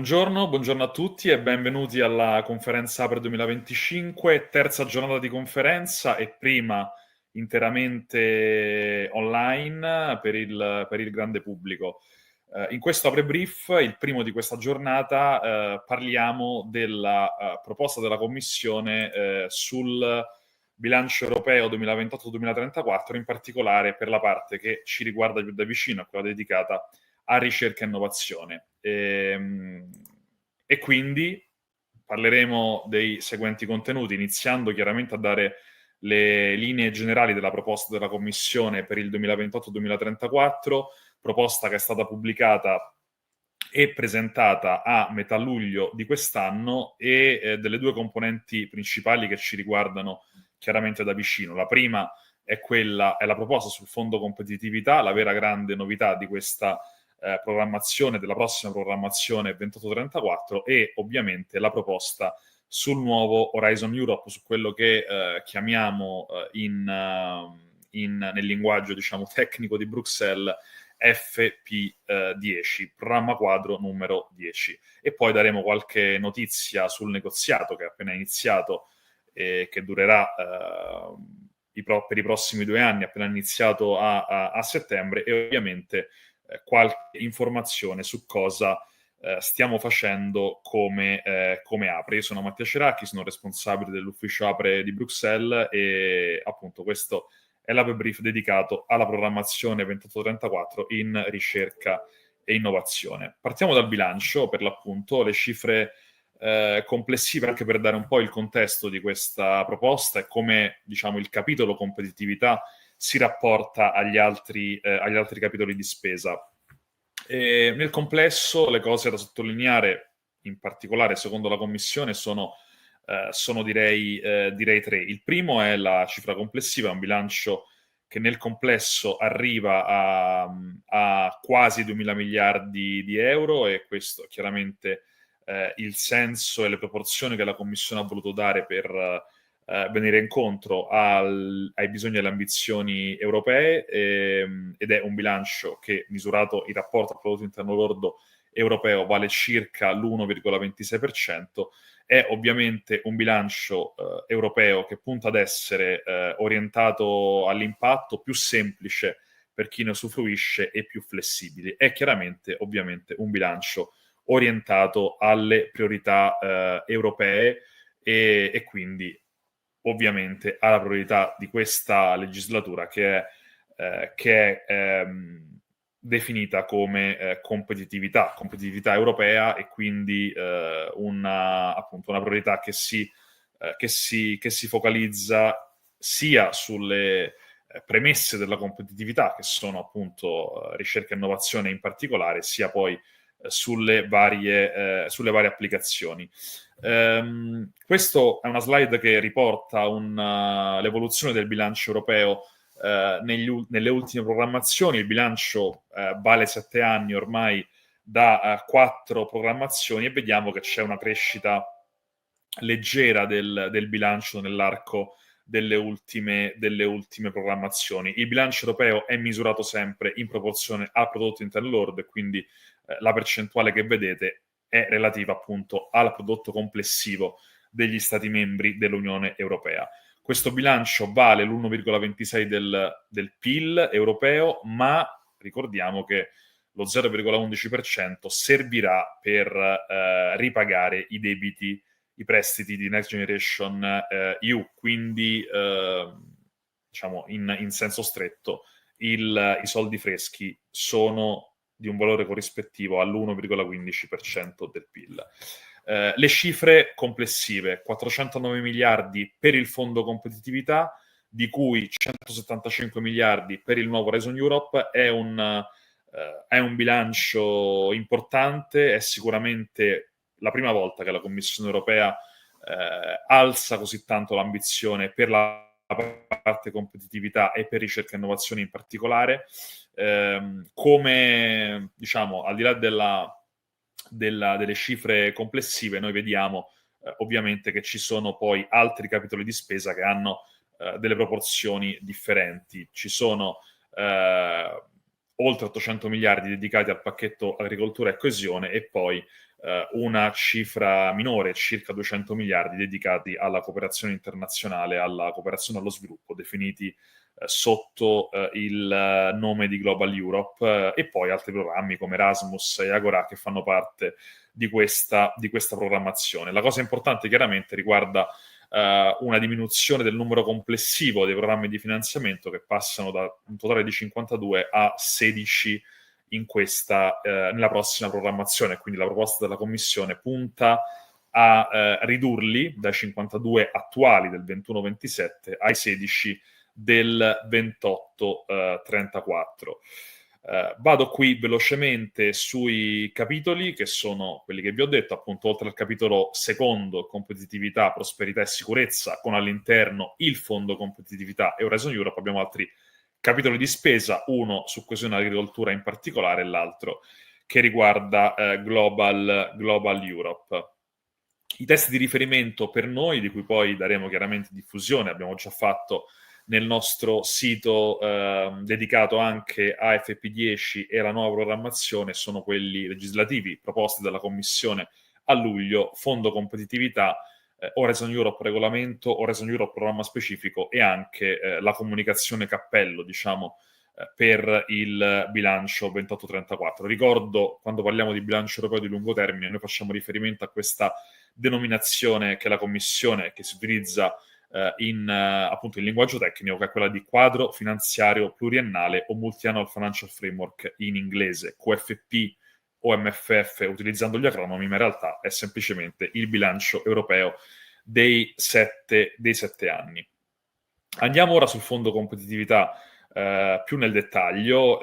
Buongiorno a tutti e benvenuti alla Conferenza APRE 2025, terza giornata di conferenza e prima interamente online per il grande pubblico. In questo APRE Brief, il primo di questa giornata, parliamo della proposta della Commissione sul bilancio europeo 2028-2034, in particolare per la parte che ci riguarda più da vicino, quella dedicata a ricerca e innovazione. E quindi parleremo dei seguenti contenuti, iniziando chiaramente a dare le linee generali della proposta della Commissione per il 2028-2034, proposta che è stata pubblicata e presentata a metà luglio di quest'anno e delle due componenti principali che ci riguardano chiaramente da vicino. La prima è la proposta sul fondo competitività, la vera grande novità di questa programmazione, della prossima programmazione 28-34, e ovviamente la proposta sul nuovo Horizon Europe, su quello che chiamiamo nel linguaggio diciamo tecnico di Bruxelles FP10, programma quadro numero 10. E poi daremo qualche notizia sul negoziato che è appena iniziato e che durerà per i prossimi 2 anni, appena iniziato a settembre, e ovviamente qualche informazione su cosa stiamo facendo come APRE. Io sono Mattia Ceracchi, sono responsabile dell'ufficio APRE di Bruxelles e appunto questo è l'APRE Brief dedicato alla programmazione 2834 in ricerca e innovazione. Partiamo dal bilancio, per l'appunto, le cifre complessive, anche per dare un po' il contesto di questa proposta e come, diciamo, il capitolo competitività si rapporta agli altri capitoli di spesa. Nel complesso le cose da sottolineare, in particolare secondo la Commissione, sono direi tre. Il primo è la cifra complessiva, un bilancio che nel complesso arriva a quasi 2.000 miliardi di euro, e questo chiaramente il senso e le proporzioni che la Commissione ha voluto dare per venire incontro ai bisogni e alle ambizioni europee, ed è un bilancio che, misurato in rapporto al prodotto interno lordo europeo, vale circa l'1,26%. È ovviamente un bilancio europeo che punta ad essere orientato all'impatto, più semplice per chi ne usufruisce e più flessibile. È chiaramente, ovviamente, un bilancio orientato alle priorità europee e quindi ovviamente alla priorità di questa legislatura che è definita come competitività europea, e quindi appunto una priorità che si focalizza sia sulle premesse della competitività, che sono appunto ricerca e innovazione in particolare, sia poi sulle varie applicazioni. Questo è una slide che riporta l'evoluzione del bilancio europeo nelle ultime programmazioni. Il bilancio vale 7 anni ormai da 4 programmazioni, e vediamo che c'è una crescita leggera del bilancio nell'arco delle ultime programmazioni. Il bilancio europeo è misurato sempre in proporzione al prodotto interno lordo, e quindi la percentuale che vedete è relativa appunto al prodotto complessivo degli Stati membri dell'Unione Europea. Questo bilancio vale l'1,26 del PIL europeo, ma ricordiamo che lo 0,11% servirà per ripagare i prestiti di Next Generation EU, quindi diciamo in senso stretto i soldi freschi sono di un valore corrispettivo all'1,15% del PIL. Le cifre complessive: 409 miliardi per il fondo competitività, di cui 175 miliardi per il nuovo Horizon Europe. È un bilancio importante, è sicuramente la prima volta che la Commissione europea alza così tanto l'ambizione per la parte competitività e per ricerca e innovazione in particolare. Come diciamo, al di là delle cifre complessive, noi vediamo ovviamente che ci sono poi altri capitoli di spesa che hanno delle proporzioni differenti. Ci sono oltre 800 miliardi dedicati al pacchetto agricoltura e coesione, e poi una cifra minore, circa 200 miliardi, dedicati alla cooperazione internazionale, alla cooperazione allo sviluppo, definiti sotto il nome di Global Europe, e poi altri programmi come Erasmus e Agora che fanno parte di questa programmazione. La cosa importante chiaramente riguarda una diminuzione del numero complessivo dei programmi di finanziamento, che passano da un totale di 52 a 16 nella prossima programmazione. Quindi la proposta della Commissione punta a ridurli dai 52 attuali del 21-27 ai 16 del 28-34. Vado qui velocemente sui capitoli, che sono quelli che vi ho detto, appunto, oltre al capitolo secondo, competitività, prosperità e sicurezza, con all'interno il fondo competitività e Horizon Europe, abbiamo altri capitoli di spesa, uno su coesione e agricoltura in particolare, e l'altro che riguarda Global Europe. I testi di riferimento per noi, di cui poi daremo chiaramente diffusione, abbiamo già fatto nel nostro sito dedicato anche a FP10 e alla nuova programmazione, sono quelli legislativi proposti dalla Commissione a luglio: fondo competitività, Horizon Europe regolamento, Horizon Europe programma specifico, e anche la comunicazione cappello, diciamo, per il bilancio 28-34. Ricordo, quando parliamo di bilancio europeo di lungo termine, noi facciamo riferimento a questa denominazione che la Commissione, che si utilizza appunto in linguaggio tecnico, che è quella di quadro finanziario pluriennale o multi-annual financial framework in inglese, QFP o MFF utilizzando gli acronomi, ma in realtà è semplicemente il bilancio europeo dei 7 anni. Andiamo ora sul fondo competitività più nel dettaglio,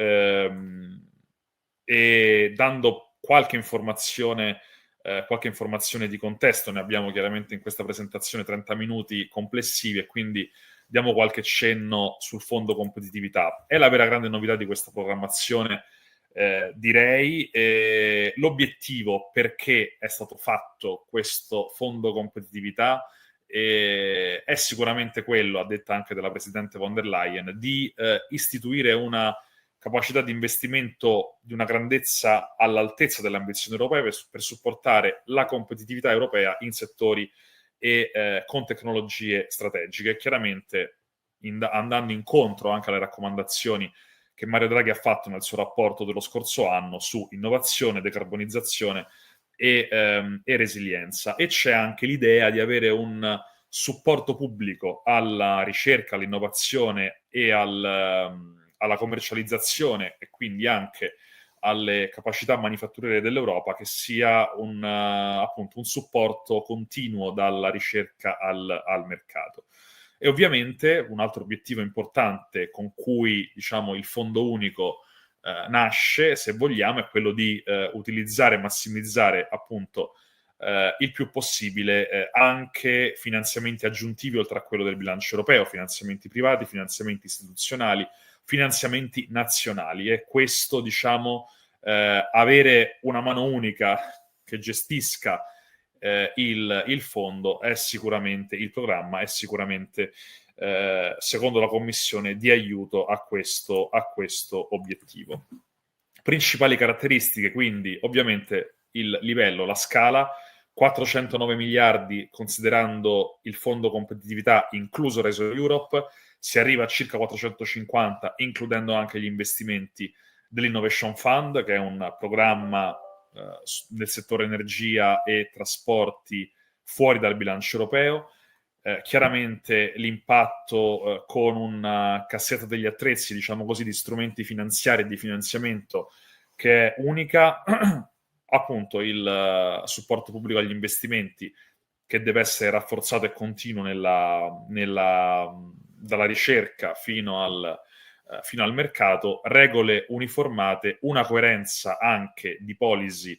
e dando qualche informazione di contesto. Ne abbiamo chiaramente in questa presentazione 30 minuti complessivi, e quindi diamo qualche cenno sul fondo competitività. È la vera grande novità di questa programmazione, direi. L'obiettivo, perché è stato fatto questo fondo competitività, è sicuramente quello, a detta anche della Presidente von der Leyen, di istituire una capacità di investimento di una grandezza all'altezza delle ambizioni europee per supportare la competitività europea in settori e con tecnologie strategiche, chiaramente andando incontro anche alle raccomandazioni che Mario Draghi ha fatto nel suo rapporto dello scorso anno su innovazione, decarbonizzazione e resilienza. E c'è anche l'idea di avere un supporto pubblico alla ricerca, all'innovazione e alla commercializzazione, e quindi anche alle capacità manifatturiere dell'Europa, che sia appunto un supporto continuo dalla ricerca al mercato. E ovviamente un altro obiettivo importante con cui, diciamo, il fondo unico nasce, se vogliamo, è quello di utilizzare e massimizzare appunto il più possibile anche finanziamenti aggiuntivi oltre a quello del bilancio europeo, finanziamenti privati, finanziamenti istituzionali, finanziamenti nazionali. E questo, diciamo, avere una mano unica che gestisca il fondo è sicuramente, il programma è sicuramente, secondo la Commissione, di aiuto a questo obiettivo. Principali caratteristiche, quindi, ovviamente il livello, la scala: 409 miliardi considerando il fondo competitività incluso Horizon Europe, si arriva a circa 450 includendo anche gli investimenti dell'Innovation Fund, che è un programma nel settore energia e trasporti fuori dal bilancio europeo. Chiaramente l'impatto con una cassetta degli attrezzi, diciamo così, di strumenti finanziari e di finanziamento che è unica, appunto il supporto pubblico agli investimenti, che deve essere rafforzato e continuo dalla ricerca fino al mercato, regole uniformate, una coerenza anche di policy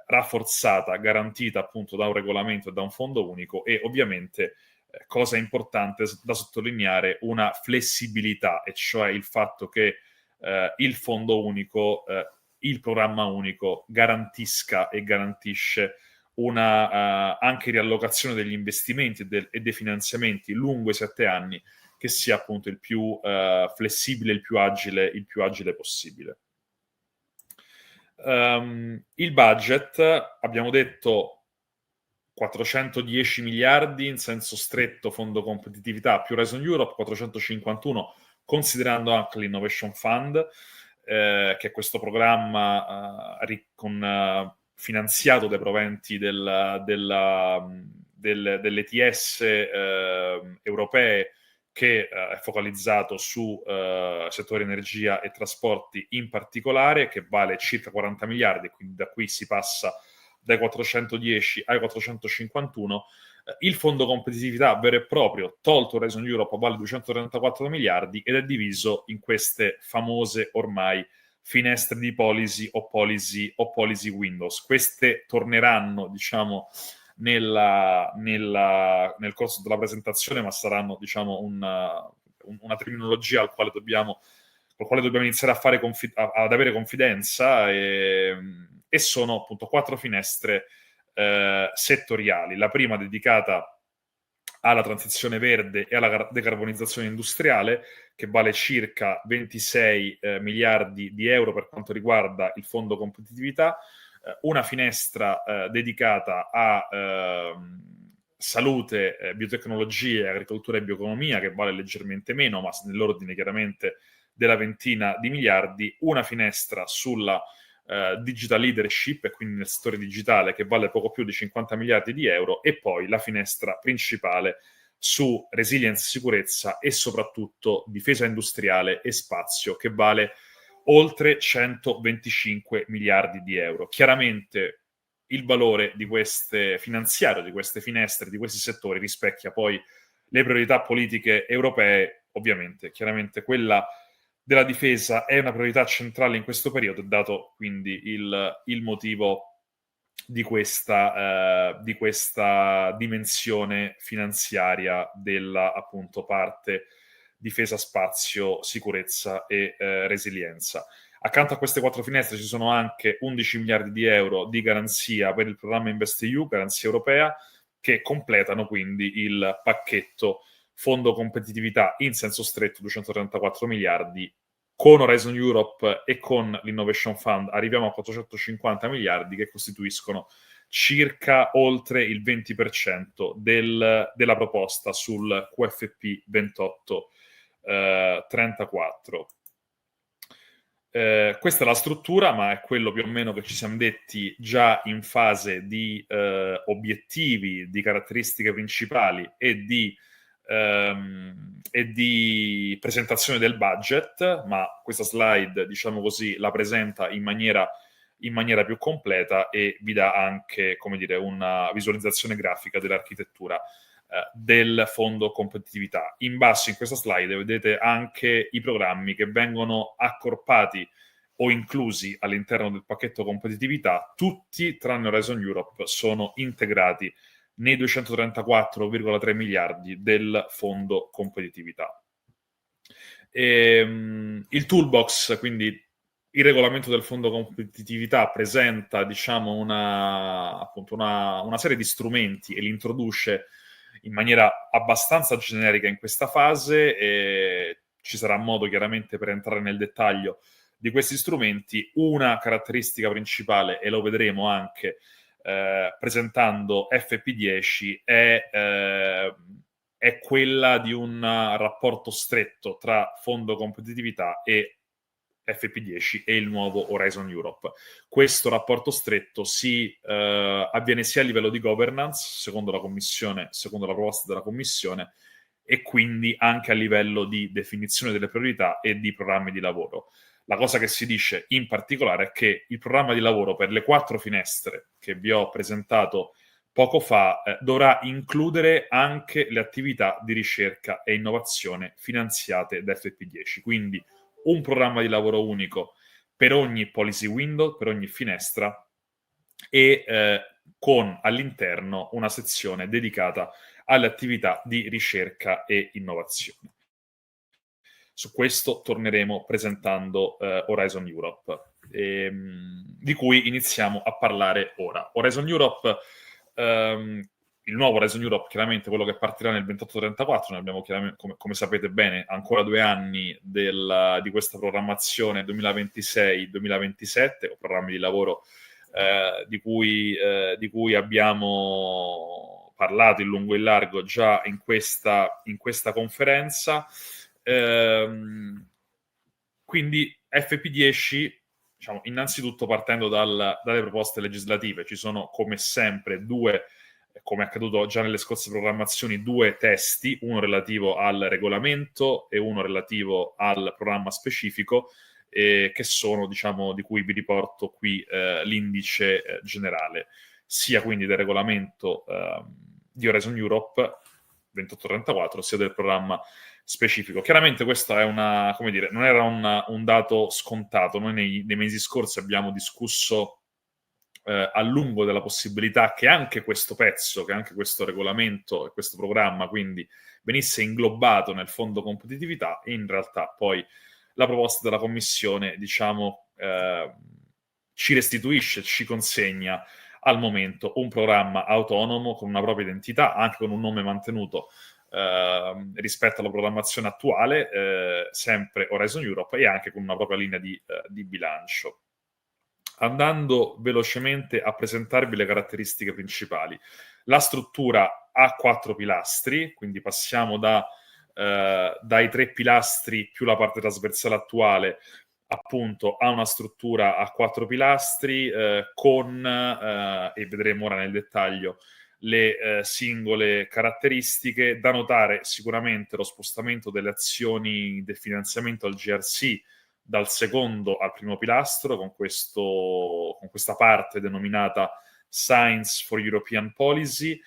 rafforzata, garantita appunto da un regolamento e da un fondo unico, e ovviamente, cosa importante da sottolineare, una flessibilità, e cioè il fatto che il fondo unico, il programma unico garantisca e garantisce una anche riallocazione degli investimenti e dei finanziamenti lungo i 7 anni, che sia appunto il più flessibile, il più agile possibile. Il budget, abbiamo detto 410 miliardi in senso stretto, fondo competitività più Horizon Europe, 451 considerando anche l'Innovation Fund, che è questo programma finanziato dai proventi delle ETS europee, che è focalizzato su settore energia e trasporti in particolare, che vale circa 40 miliardi, quindi da qui si passa dai 410 ai 451. Il fondo competitività vero e proprio, tolto Horizon Europe, vale 234 miliardi ed è diviso in queste famose ormai finestre di policy o policy windows. Queste torneranno, diciamo, nel corso della presentazione, ma saranno, diciamo, una terminologia col quale dobbiamo iniziare ad avere confidenza, e sono appunto 4 finestre settoriali. La prima dedicata alla transizione verde e alla decarbonizzazione industriale, che vale circa 26 miliardi di euro per quanto riguarda il fondo competitività, una finestra dedicata a salute, biotecnologie, agricoltura e bioeconomia, che vale leggermente meno, ma nell'ordine chiaramente della ventina di miliardi, una finestra sulla digital leadership, e quindi nel settore digitale, che vale poco più di 50 miliardi di euro, e poi la finestra principale su resilience, sicurezza e soprattutto difesa industriale e spazio, che vale oltre 125 miliardi di euro. Chiaramente il valore di queste finanziario, di queste finestre, di questi settori rispecchia poi le priorità politiche europee. Ovviamente, chiaramente quella della difesa è una priorità centrale in questo periodo, dato quindi il motivo di questa dimensione finanziaria della, appunto, parte difesa, spazio, sicurezza e resilienza. Accanto a queste 4 finestre ci sono anche 11 miliardi di euro di garanzia per il programma InvestEU, garanzia europea, che completano quindi il pacchetto fondo competitività in senso stretto, 234 miliardi. Con Horizon Europe e con l'Innovation Fund arriviamo a 450 miliardi, che costituiscono circa oltre il 20% della proposta sul QFP 28-34. Questa è la struttura, ma è quello più o meno che ci siamo detti già in fase di obiettivi, di caratteristiche principali e di presentazione del budget, ma questa slide, diciamo così, la presenta in maniera più completa e vi dà anche, come dire, una visualizzazione grafica dell'architettura del fondo competitività. In basso in questa slide vedete anche i programmi che vengono accorpati o inclusi all'interno del pacchetto competitività. Tutti, tranne Horizon Europe, sono integrati nei 234,3 miliardi del fondo competitività. Il toolbox, quindi il regolamento del fondo competitività, presenta, diciamo, una serie di strumenti e li introduce in maniera abbastanza generica in questa fase, e ci sarà modo chiaramente per entrare nel dettaglio di questi strumenti. Una caratteristica principale, e lo vedremo anche presentando FP10, è quella di un rapporto stretto tra fondo competitività e FP10 e il nuovo Horizon Europe. Questo rapporto stretto avviene sia a livello di governance, secondo la Commissione, secondo la proposta della Commissione, e quindi anche a livello di definizione delle priorità e di programmi di lavoro. La cosa che si dice in particolare è che il programma di lavoro per le 4 finestre che vi ho presentato poco fa dovrà includere anche le attività di ricerca e innovazione finanziate da FP10, quindi un programma di lavoro unico per ogni policy window, per ogni finestra, e con all'interno una sezione dedicata alle attività di ricerca e innovazione. Su questo torneremo presentando Horizon Europe, di cui iniziamo a parlare ora. Horizon Europe il nuovo Horizon Europe, chiaramente quello che partirà nel 28-34, noi abbiamo chiaramente, come sapete bene, ancora 2 anni di questa programmazione 2026-2027, o programmi di lavoro di cui abbiamo parlato in lungo e in largo già in questa conferenza. Quindi FP10, diciamo, innanzitutto partendo dalle proposte legislative, ci sono come sempre come è accaduto già nelle scorse programmazioni, 2 testi, uno relativo al regolamento e uno relativo al programma specifico, che sono, diciamo, di cui vi riporto qui l'indice generale, sia quindi del regolamento di Horizon Europe 2834, sia del programma specifico. Chiaramente questa è come dire, non era un dato scontato. Noi nei mesi scorsi abbiamo discusso a lungo della possibilità che anche questo pezzo, che anche questo regolamento e questo programma quindi venisse inglobato nel fondo competitività, e in realtà poi la proposta della Commissione, diciamo, ci restituisce, ci consegna al momento un programma autonomo con una propria identità, anche con un nome mantenuto rispetto alla programmazione attuale, sempre Horizon Europe, e anche con una propria linea di bilancio. Andando velocemente a presentarvi le caratteristiche principali. La struttura ha 4 pilastri, quindi passiamo dai 3 pilastri più la parte trasversale attuale, appunto, a una struttura a 4 pilastri e vedremo ora nel dettaglio le singole caratteristiche. Da notare sicuramente lo spostamento delle azioni del finanziamento al GRC dal secondo al primo pilastro, con questa parte denominata Science for European Policy,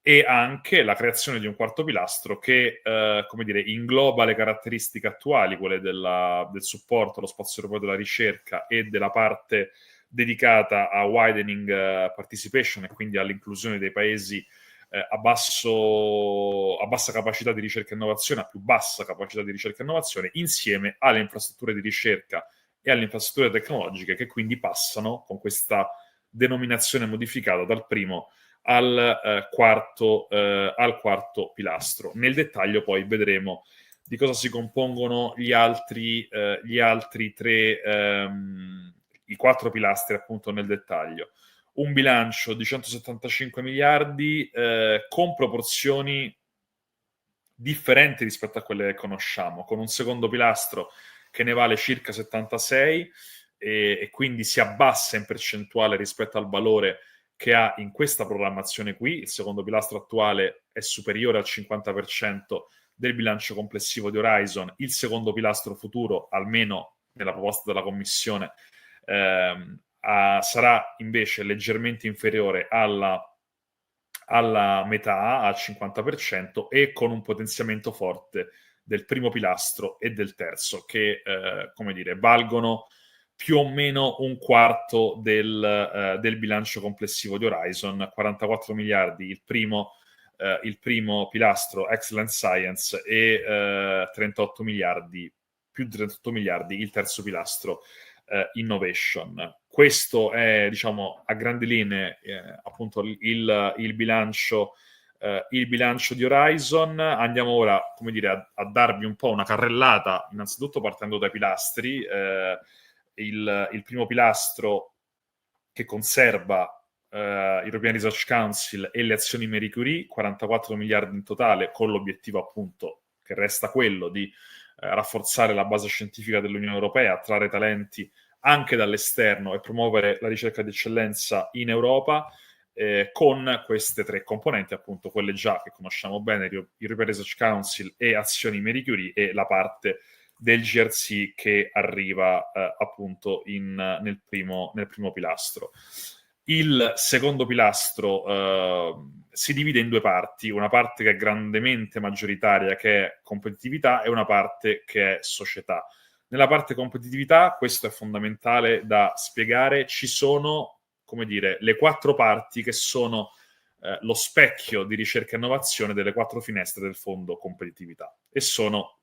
e anche la creazione di un quarto pilastro che, come dire, ingloba le caratteristiche attuali, quelle del supporto allo spazio europeo della ricerca e della parte dedicata a widening participation, e quindi all'inclusione dei paesi a bassa capacità di ricerca e innovazione, a più bassa capacità di ricerca e innovazione, insieme alle infrastrutture di ricerca e alle infrastrutture tecnologiche, che quindi passano con questa denominazione modificata dal primo al quarto pilastro. Nel dettaglio poi vedremo di cosa si compongono gli altri 3, i 4 pilastri, appunto, nel dettaglio. Un bilancio di 175 miliardi con proporzioni differenti rispetto a quelle che conosciamo, con un secondo pilastro che ne vale circa 76 e quindi si abbassa in percentuale rispetto al valore che ha in questa programmazione qui. Il secondo pilastro attuale è superiore al 50% del bilancio complessivo di Horizon. Il secondo pilastro futuro, almeno nella proposta della Commissione, sarà invece leggermente inferiore alla metà, al 50%, e con un potenziamento forte del primo pilastro e del terzo, che, come dire, valgono più o meno un quarto del bilancio complessivo di Horizon, 44 miliardi il primo pilastro Excellent Science e 38 miliardi, più di 38 miliardi il terzo pilastro Innovation. Questo è, diciamo, a grandi linee appunto il bilancio di Horizon. Andiamo ora, come dire, a darvi un po' una carrellata, innanzitutto partendo dai pilastri. Il primo pilastro, che conserva European Research Council e le azioni Marie Curie, 44 miliardi in totale, con l'obiettivo, appunto, che resta quello di rafforzare la base scientifica dell'Unione Europea, attrarre talenti anche dall'esterno e promuovere la ricerca di eccellenza in Europa, con queste 3 componenti, appunto, quelle già che conosciamo bene, European Research Council e azioni Marie Curie, e la parte del GRC che arriva appunto nel primo pilastro. Il secondo pilastro si divide in 2 parti, una parte che è grandemente maggioritaria, che è competitività, e una parte che è società. Nella parte competitività, questo è fondamentale da spiegare, ci sono, come dire, le 4 parti che sono lo specchio di ricerca e innovazione delle 4 finestre del fondo competitività, e sono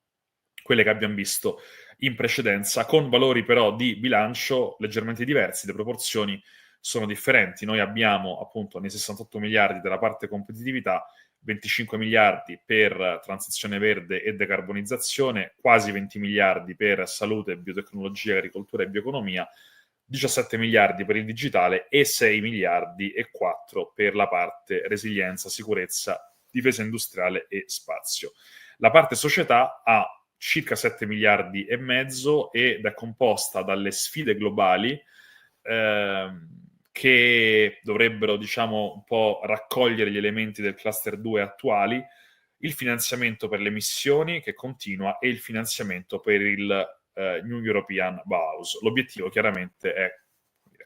quelle che abbiamo visto in precedenza, con valori però di bilancio leggermente diversi. Le proporzioni sono differenti. Noi abbiamo appunto nei 68 miliardi della parte competitività 25 miliardi per transizione verde e decarbonizzazione, quasi 20 miliardi per salute, biotecnologia, agricoltura e bioeconomia, 17 miliardi per il digitale e 6 miliardi e 4 per la parte resilienza, sicurezza, difesa industriale e spazio. La parte società ha circa 7 miliardi e mezzo ed è composta dalle sfide globali che dovrebbero, diciamo, un po' raccogliere gli elementi del cluster 2 attuali, il finanziamento per le missioni che continua e il finanziamento per il New European Bauhaus. L'obiettivo chiaramente è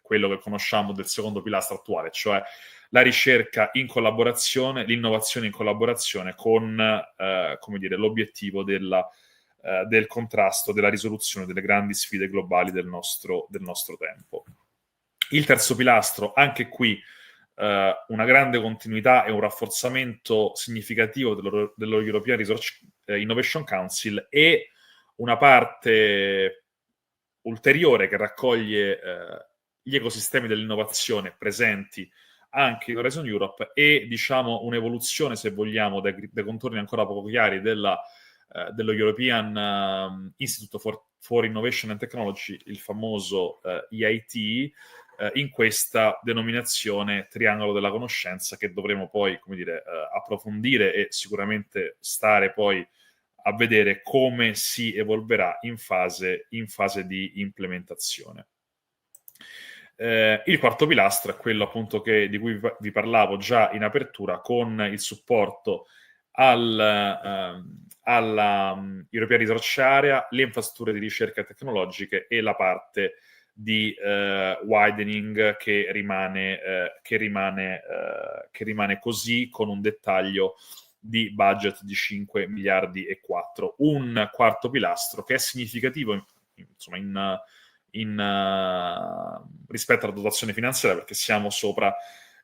quello che conosciamo del secondo pilastro attuale, cioè la ricerca in collaborazione, l'innovazione in collaborazione con come dire, l'obiettivo del contrasto, della risoluzione delle grandi sfide globali del nostro tempo. Il terzo pilastro, anche qui una grande continuità e un rafforzamento significativo dello European Research Innovation Council e una parte ulteriore che raccoglie gli ecosistemi dell'innovazione presenti anche in Horizon Europe e, diciamo, un'evoluzione, se vogliamo, dai contorni ancora poco chiari dello European Institute for Innovation and Technology, il famoso EIT, in questa denominazione triangolo della conoscenza che dovremo poi, come dire, approfondire e sicuramente stare poi a vedere come si evolverà in fase di implementazione. Il quarto pilastro è quello appunto di cui vi parlavo già in apertura, con il supporto alla Europea Research Area, le infrastrutture di ricerca tecnologiche e la parte di widening che rimane così, con un dettaglio di budget di 5 miliardi e 4. Un quarto pilastro che è significativo insomma, rispetto alla dotazione finanziaria, perché siamo sopra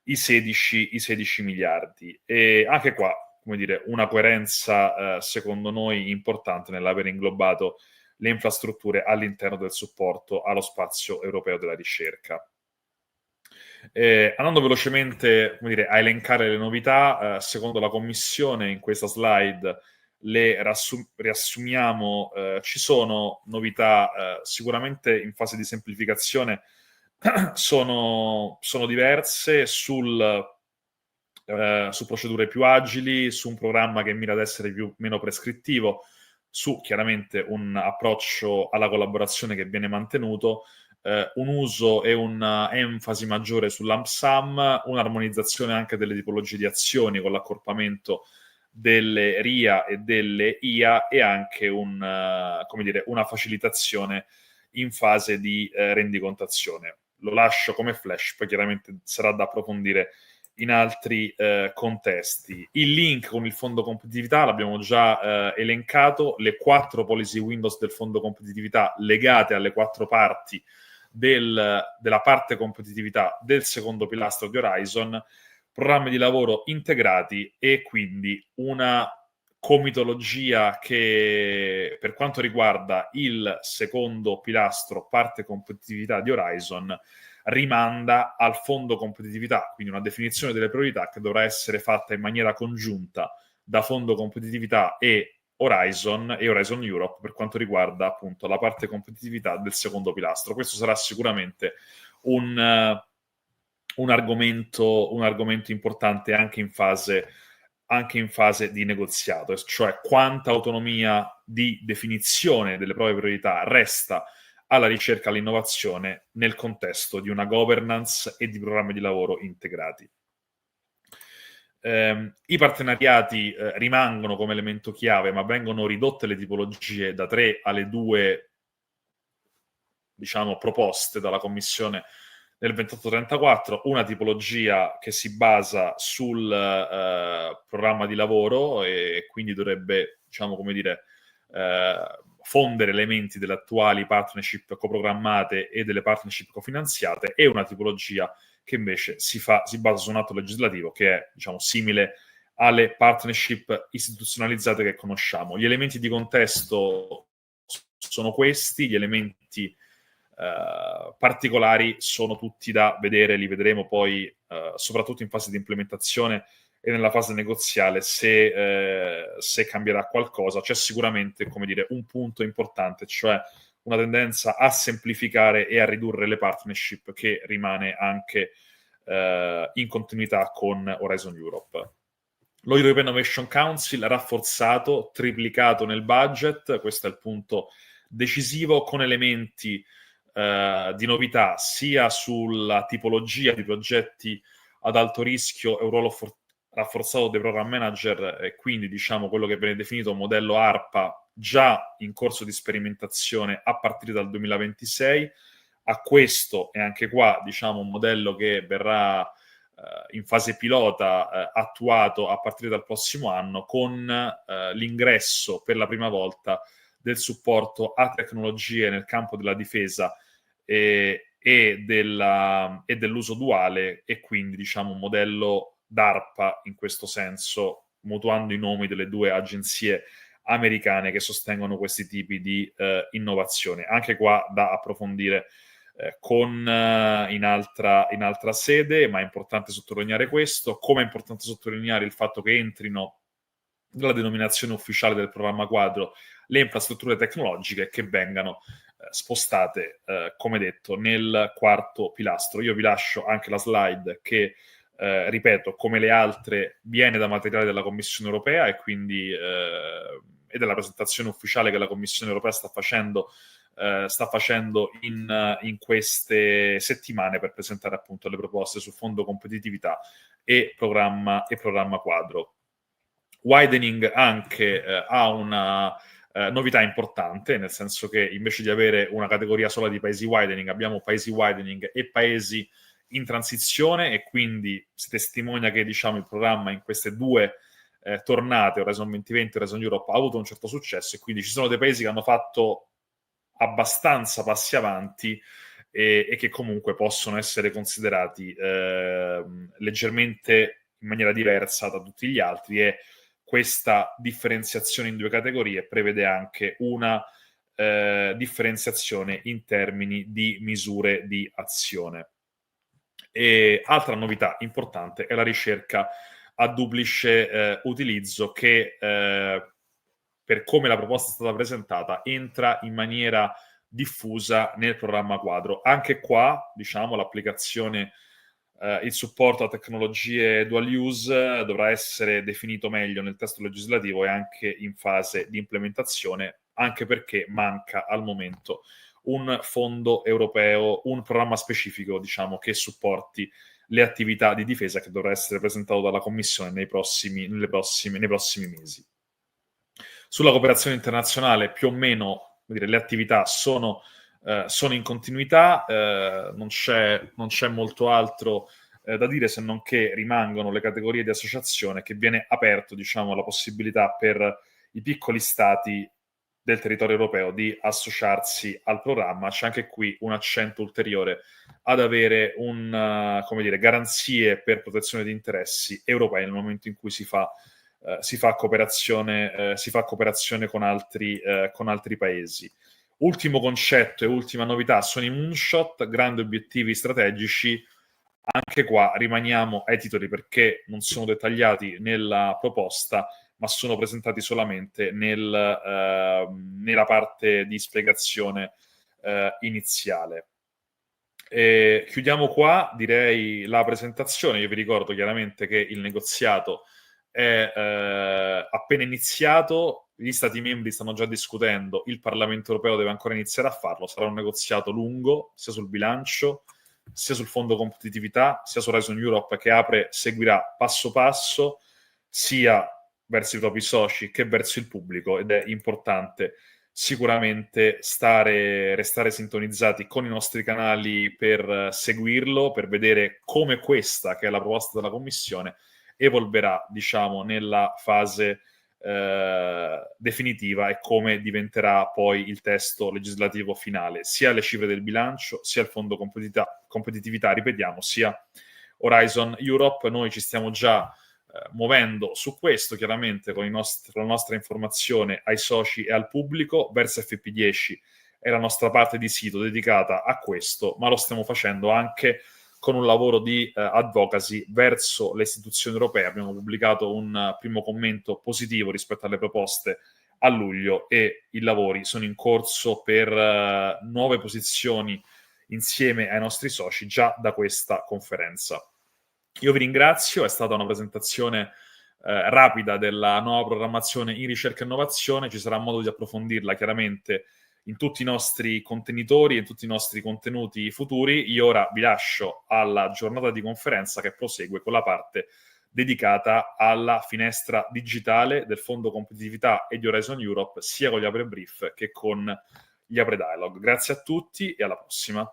i 16 miliardi. E anche qua, come dire, una coerenza secondo noi importante nell'aver inglobato le infrastrutture all'interno del supporto allo spazio europeo della ricerca. Andando velocemente, come dire, a elencare le novità, secondo la Commissione, in questa slide le riassumiamo. Ci sono novità sicuramente in fase di semplificazione, sono diverse su procedure più agili, su un programma che mira ad essere meno prescrittivo, su chiaramente un approccio alla collaborazione che viene mantenuto, un uso e un'enfasi maggiore sull'lump sum, un'armonizzazione anche delle tipologie di azioni con l'accorpamento delle RIA e delle IA e anche una facilitazione in fase di rendicontazione. Lo lascio come flash, poi chiaramente sarà da approfondire in altri contesti. Il link con il fondo competitività l'abbiamo già elencato, le 4 policy windows del fondo competitività legate alle 4 parti della parte competitività del secondo pilastro di Horizon, programmi di lavoro integrati e quindi una comitologia che, per quanto riguarda il secondo pilastro, parte competitività di Horizon, rimanda al fondo competitività, quindi una definizione delle priorità che dovrà essere fatta in maniera congiunta da fondo competitività e Horizon Europe per quanto riguarda appunto la parte competitività del secondo pilastro. Questo sarà sicuramente un argomento importante anche in fase di negoziato, cioè quanta autonomia di definizione delle proprie priorità resta alla ricerca e all'innovazione nel contesto di una governance e di programmi di lavoro integrati. I partenariati rimangono come elemento chiave, ma vengono ridotte le tipologie da 3 alle 2, diciamo, proposte dalla Commissione nel 2834, una tipologia che si basa sul programma di lavoro e quindi dovrebbe, diciamo, come dire, fondere elementi delle attuali partnership coprogrammate e delle partnership cofinanziate, e una tipologia che invece si basa su un atto legislativo che è, diciamo, simile alle partnership istituzionalizzate che conosciamo. Gli elementi di contesto sono questi, gli elementi particolari sono tutti da vedere, li vedremo poi soprattutto in fase di implementazione e nella fase negoziale se cambierà qualcosa. C'è sicuramente, come dire, un punto importante, cioè una tendenza a semplificare e a ridurre le partnership che rimane anche in continuità con Horizon Europe. Lo European Innovation Council rafforzato, triplicato nel budget, questo è il punto decisivo, con elementi di novità sia sulla tipologia di progetti ad alto rischio e un ruolo rafforzato dei program manager, e quindi diciamo quello che viene definito modello ARPA già in corso di sperimentazione a partire dal 2026. A questo, e anche qua diciamo un modello che verrà in fase pilota attuato a partire dal prossimo anno, con l'ingresso per la prima volta del supporto a tecnologie nel campo della difesa e dell'uso duale, e quindi diciamo un modello d'ARPA in questo senso, mutuando i nomi delle due agenzie americane che sostengono questi tipi di innovazione. Anche qua da approfondire in altra sede, ma è importante sottolineare questo, come è importante sottolineare il fatto che entrino nella denominazione ufficiale del programma quadro le infrastrutture tecnologiche che vengano spostate, come detto, nel quarto pilastro. Io vi lascio anche la slide che, ripeto, come le altre, viene da materiale della Commissione Europea e quindi e della presentazione ufficiale che la Commissione Europea sta facendo in queste settimane per presentare appunto le proposte sul fondo competitività e programma quadro. Widening anche ha una novità importante, nel senso che invece di avere una categoria sola di paesi widening, abbiamo paesi widening e paesi in transizione, e quindi si testimonia che diciamo il programma in queste due tornate, Horizon 2020 e Horizon Europe, ha avuto un certo successo, e quindi ci sono dei paesi che hanno fatto abbastanza passi avanti e che comunque possono essere considerati leggermente in maniera diversa da tutti gli altri, e questa differenziazione in due categorie prevede anche una differenziazione in termini di misure di azione. E altra novità importante è la ricerca a duplice utilizzo che per come la proposta è stata presentata entra in maniera diffusa nel programma quadro. Anche qua, diciamo, l'applicazione, il supporto a tecnologie dual use dovrà essere definito meglio nel testo legislativo e anche in fase di implementazione, anche perché manca al momento un fondo europeo, un programma specifico, diciamo, che supporti le attività di difesa, che dovrà essere presentato dalla Commissione nei prossimi mesi. Sulla cooperazione internazionale più o meno, dire, le attività sono in continuità, non c'è molto altro da dire, se non che rimangono le categorie di associazione, che viene aperto, diciamo, la possibilità per i piccoli stati del territorio europeo di associarsi al programma. C'è anche qui un accento ulteriore ad avere garanzie per protezione di interessi europei nel momento in cui si fa cooperazione con altri paesi. Ultimo concetto e ultima novità sono i moonshot, grandi obiettivi strategici. Anche qua rimaniamo ai titoli perché non sono dettagliati nella proposta, ma sono presentati solamente nella parte di spiegazione iniziale. E chiudiamo qua, direi, la presentazione. Io vi ricordo chiaramente che il negoziato è appena iniziato, gli Stati membri stanno già discutendo, il Parlamento europeo deve ancora iniziare a farlo, sarà un negoziato lungo, sia sul bilancio, sia sul fondo competitività, sia su Horizon Europe, che APRE seguirà passo passo, sia verso i propri soci che verso il pubblico, ed è importante sicuramente restare sintonizzati con i nostri canali per seguirlo, per vedere come questa, che è la proposta della Commissione, evolverà, diciamo, nella fase definitiva, e come diventerà poi il testo legislativo finale, sia le cifre del bilancio, sia il fondo competitività, ripetiamo, sia Horizon Europe. Noi ci stiamo già muovendo su questo, chiaramente con la nostra informazione ai soci e al pubblico. Verso FP10 è la nostra parte di sito dedicata a questo, ma lo stiamo facendo anche con un lavoro di advocacy verso le istituzioni europee. Abbiamo pubblicato un primo commento positivo rispetto alle proposte a luglio e i lavori sono in corso per nuove posizioni insieme ai nostri soci già da questa conferenza. Io vi ringrazio, è stata una presentazione rapida della nuova programmazione in ricerca e innovazione, ci sarà modo di approfondirla chiaramente in tutti i nostri contenitori e in tutti i nostri contenuti futuri. Io ora vi lascio alla giornata di conferenza che prosegue con la parte dedicata alla finestra digitale del Fondo Competitività e di Horizon Europe, sia con gli Apre Brief che con gli Apre Dialogue. Grazie a tutti e alla prossima.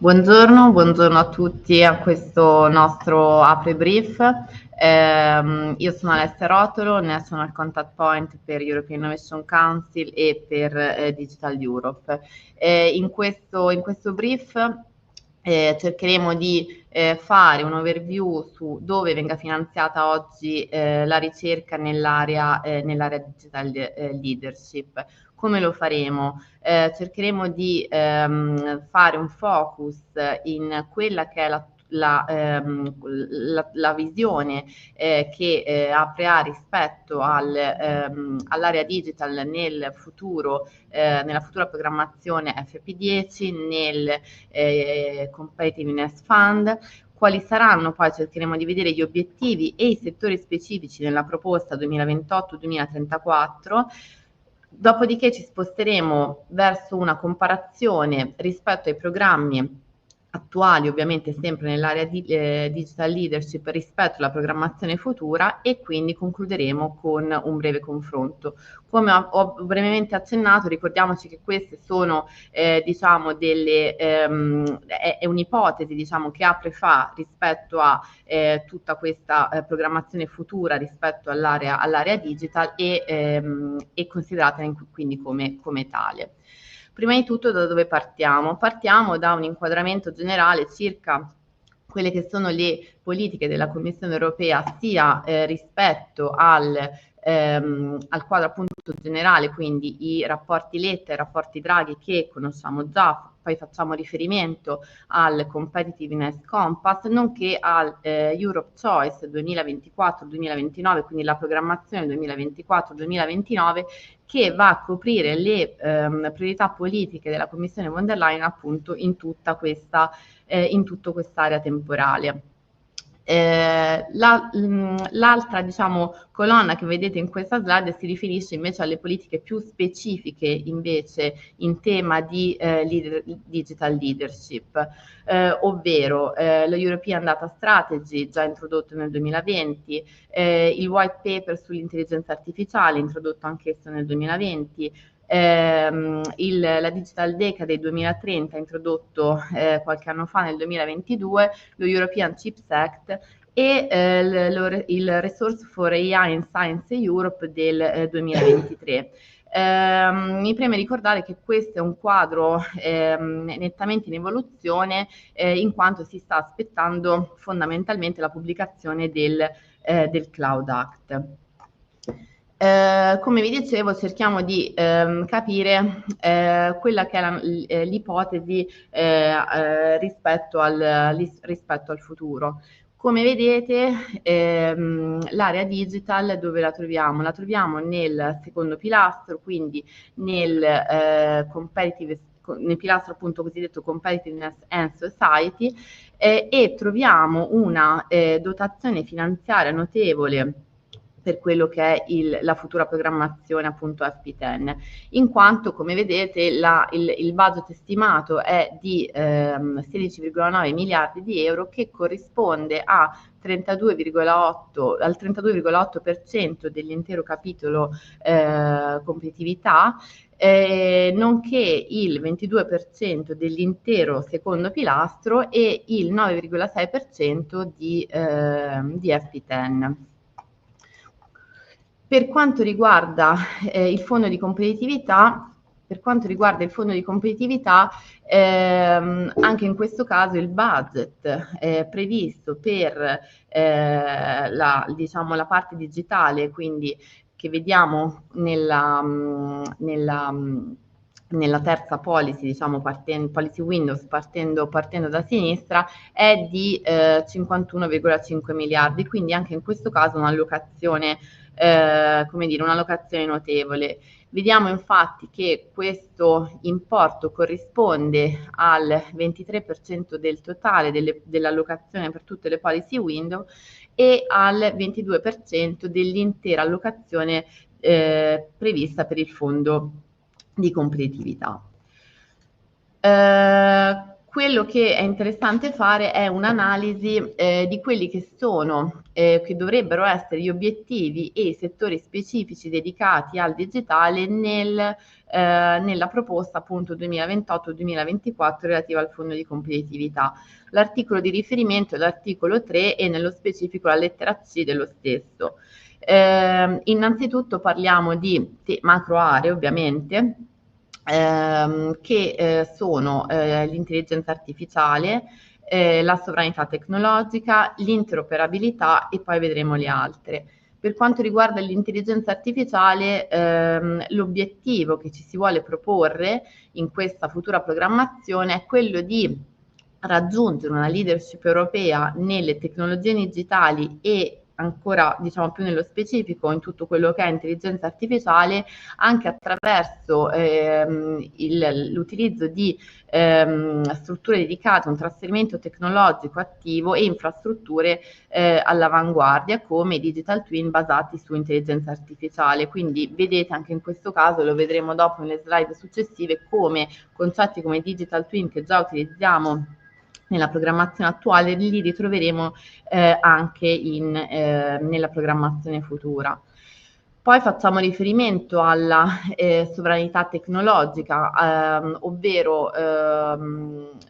Buongiorno a tutti a questo nostro Apre Brief. Io sono Alessia Rotolo, National Contact Point per European Innovation Council e per Digital Europe. In questo brief cercheremo di fare un overview su dove venga finanziata oggi la ricerca nell'area digital leadership. Come lo faremo? Cercheremo di fare un focus in quella che è la visione che Apre ha rispetto all'area digital nel futuro, nella futura programmazione FP10, nel Competitiveness Fund. Quali saranno poi, cercheremo di vedere gli obiettivi e i settori specifici nella proposta 2028-2034. Dopodiché ci sposteremo verso una comparazione rispetto ai programmi attuali, ovviamente sempre nell'area di digital leadership, rispetto alla programmazione futura, e quindi concluderemo con un breve confronto. Come ho brevemente accennato, ricordiamoci che queste sono diciamo è un'ipotesi, diciamo, che Apre fa rispetto a tutta questa programmazione futura rispetto all'area digital e considerata quindi come tale. Prima di tutto, da dove partiamo? Partiamo da un inquadramento generale circa quelle che sono le politiche della Commissione Europea, sia rispetto al quadro appunto generale, quindi i rapporti Letta e i rapporti Draghi che conosciamo già. Poi facciamo riferimento al Competitiveness Compass, nonché al Europe Choice 2024-2029, quindi la programmazione 2024-2029, che va a coprire le priorità politiche della Commissione von der Leyen appunto in tutta quest'area temporale. L'altra, diciamo, colonna che vedete in questa slide si riferisce invece alle politiche più specifiche invece in tema di digital leadership, ovvero lo European Data Strategy, già introdotto nel 2020, il white paper sull'intelligenza artificiale, introdotto anch'esso nel 2020, la Digital Decade 2030, introdotto qualche anno fa nel 2022, lo European Chips Act e il Resource for AI and Science Europe del 2023. Mi preme ricordare che questo è un quadro nettamente in evoluzione, in quanto si sta aspettando fondamentalmente la pubblicazione del Cloud Act. Come vi dicevo, cerchiamo di capire quella che è l'ipotesi rispetto al futuro. Come vedete, l'area digital dove la troviamo? La troviamo nel secondo pilastro, quindi nel pilastro appunto cosiddetto Competitiveness and Society, e troviamo una dotazione finanziaria notevole per quello che è la futura programmazione appunto FP10, in quanto, come vedete, il budget stimato è di 16,9 miliardi di euro, che corrisponde al 32,8% dell'intero capitolo competitività, nonché il 22% dell'intero secondo pilastro e il 9,6% di FP10. Per quanto riguarda il fondo di competitività, anche in questo caso il budget previsto per la parte digitale, quindi che vediamo nella terza policy, diciamo policy Windows, partendo da sinistra, è di 51,5 miliardi, quindi anche in questo caso un'allocazione notevole. Vediamo infatti che questo importo corrisponde al 23% del totale dell'allocazione per tutte le policy window e al 22% dell'intera allocazione prevista per il fondo di competitività. Quello che è interessante fare è un'analisi di quelli che sono, che dovrebbero essere gli obiettivi e i settori specifici dedicati al digitale nella proposta appunto 2028-2024 relativa al fondo di competitività. L'articolo di riferimento è l'articolo 3 e nello specifico la lettera C dello stesso. Innanzitutto parliamo di macro aree, ovviamente, che sono l'intelligenza artificiale, la sovranità tecnologica, l'interoperabilità e poi vedremo le altre. Per quanto riguarda l'intelligenza artificiale, l'obiettivo che ci si vuole proporre in questa futura programmazione è quello di raggiungere una leadership europea nelle tecnologie digitali e ancora diciamo più nello specifico in tutto quello che è intelligenza artificiale, anche attraverso l'utilizzo di strutture dedicate, un trasferimento tecnologico attivo e infrastrutture all'avanguardia come digital twin basati su intelligenza artificiale. Quindi vedete anche in questo caso, lo vedremo dopo nelle slide successive, come concetti come digital twin che già utilizziamo nella programmazione attuale li ritroveremo anche nella programmazione futura. Poi facciamo riferimento alla sovranità tecnologica, ovvero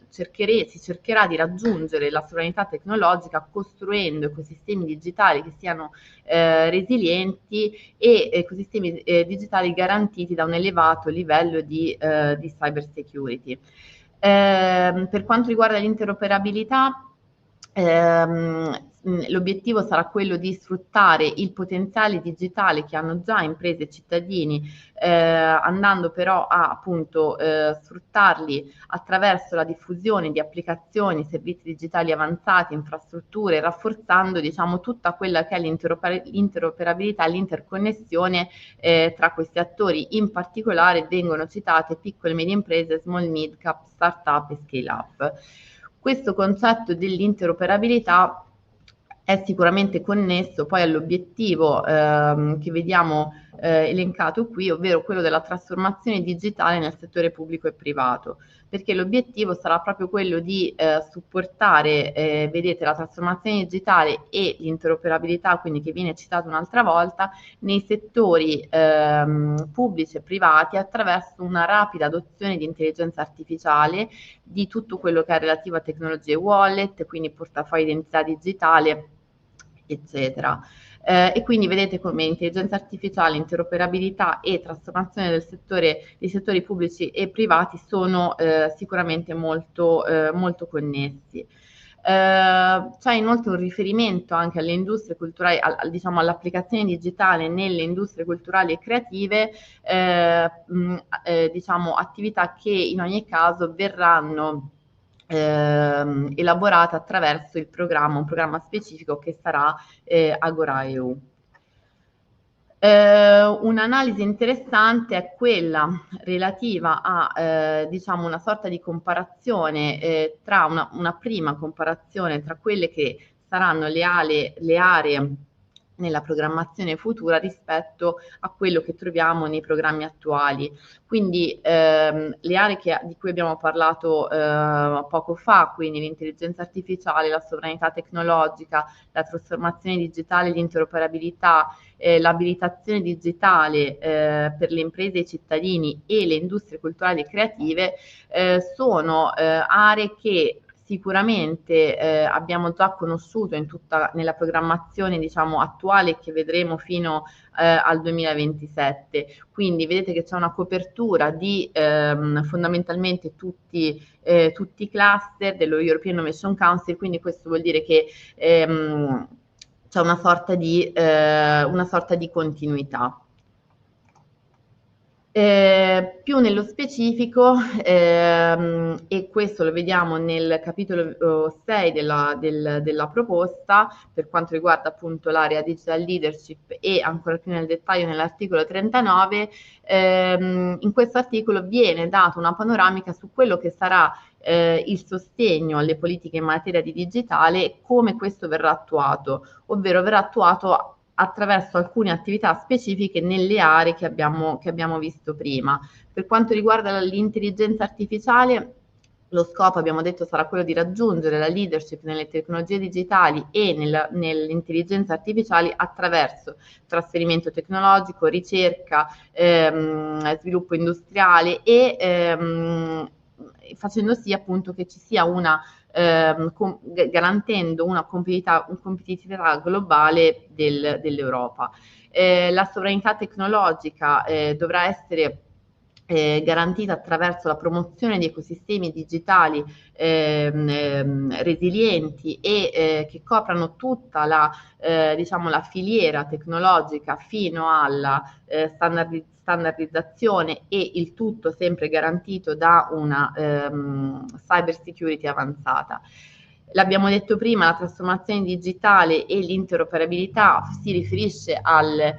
si cercherà di raggiungere la sovranità tecnologica costruendo ecosistemi digitali che siano resilienti e ecosistemi digitali garantiti da un elevato livello di cyber security. Per quanto riguarda l'interoperabilità, l'obiettivo sarà quello di sfruttare il potenziale digitale che hanno già imprese e cittadini, andando però a appunto sfruttarli attraverso la diffusione di applicazioni, servizi digitali avanzati, infrastrutture, rafforzando diciamo tutta quella che è l'interoperabilità, l'interconnessione tra questi attori. In particolare vengono citate piccole e medie imprese, small mid cap, startup e scale up. Questo concetto dell'interoperabilità è sicuramente connesso poi all'obiettivo che vediamo elencato qui, ovvero quello della trasformazione digitale nel settore pubblico e privato, perché l'obiettivo sarà proprio quello di supportare, vedete, la trasformazione digitale e l'interoperabilità, quindi che viene citata un'altra volta, nei settori pubblici e privati attraverso una rapida adozione di intelligenza artificiale, di tutto quello che è relativo a tecnologie wallet, quindi portafoglio identità digitale, eccetera. E quindi vedete come intelligenza artificiale, interoperabilità e trasformazione dei settori pubblici e privati sono sicuramente molto connessi. C'è inoltre un riferimento anche alle industrie culturali, diciamo all'applicazione digitale nelle industrie culturali e creative, diciamo attività che in ogni caso verranno elaborate attraverso un programma specifico che sarà Agora EU. Un'analisi interessante è quella relativa a diciamo una sorta di comparazione tra una prima comparazione tra quelle che saranno le aree nella programmazione futura rispetto a quello che troviamo nei programmi attuali. Quindi le aree di cui abbiamo parlato poco fa, quindi l'intelligenza artificiale, la sovranità tecnologica, la trasformazione digitale, l'interoperabilità, l'abilitazione digitale per le imprese e i cittadini e le industrie culturali e creative, sono aree che sicuramente abbiamo già conosciuto nella programmazione, diciamo, attuale, che vedremo fino al 2027. Quindi vedete che c'è una copertura di fondamentalmente tutti i cluster dello European Innovation Council, quindi questo vuol dire che c'è una sorta di continuità. Più nello specifico, e questo lo vediamo nel capitolo 6 della proposta, per quanto riguarda appunto l'area digital leadership, e ancora più nel dettaglio nell'articolo 39, in questo articolo viene data una panoramica su quello che sarà il sostegno alle politiche in materia di digitale e come questo verrà attuato, ovvero verrà attuato attraverso alcune attività specifiche nelle aree che abbiamo visto prima. Per quanto riguarda l'intelligenza artificiale, lo scopo, abbiamo detto, sarà quello di raggiungere la leadership nelle tecnologie digitali e nell'intelligenza artificiale attraverso trasferimento tecnologico, ricerca, sviluppo industriale e facendo sì appunto che ci sia garantendo una competitività globale dell'Europa. La sovranità tecnologica dovrà essere garantita attraverso la promozione di ecosistemi digitali resilienti e che coprano tutta diciamo, la filiera tecnologica fino alla standardizzazione, e il tutto sempre garantito da una cyber security avanzata. L'abbiamo detto prima, la trasformazione digitale e l'interoperabilità si riferisce allo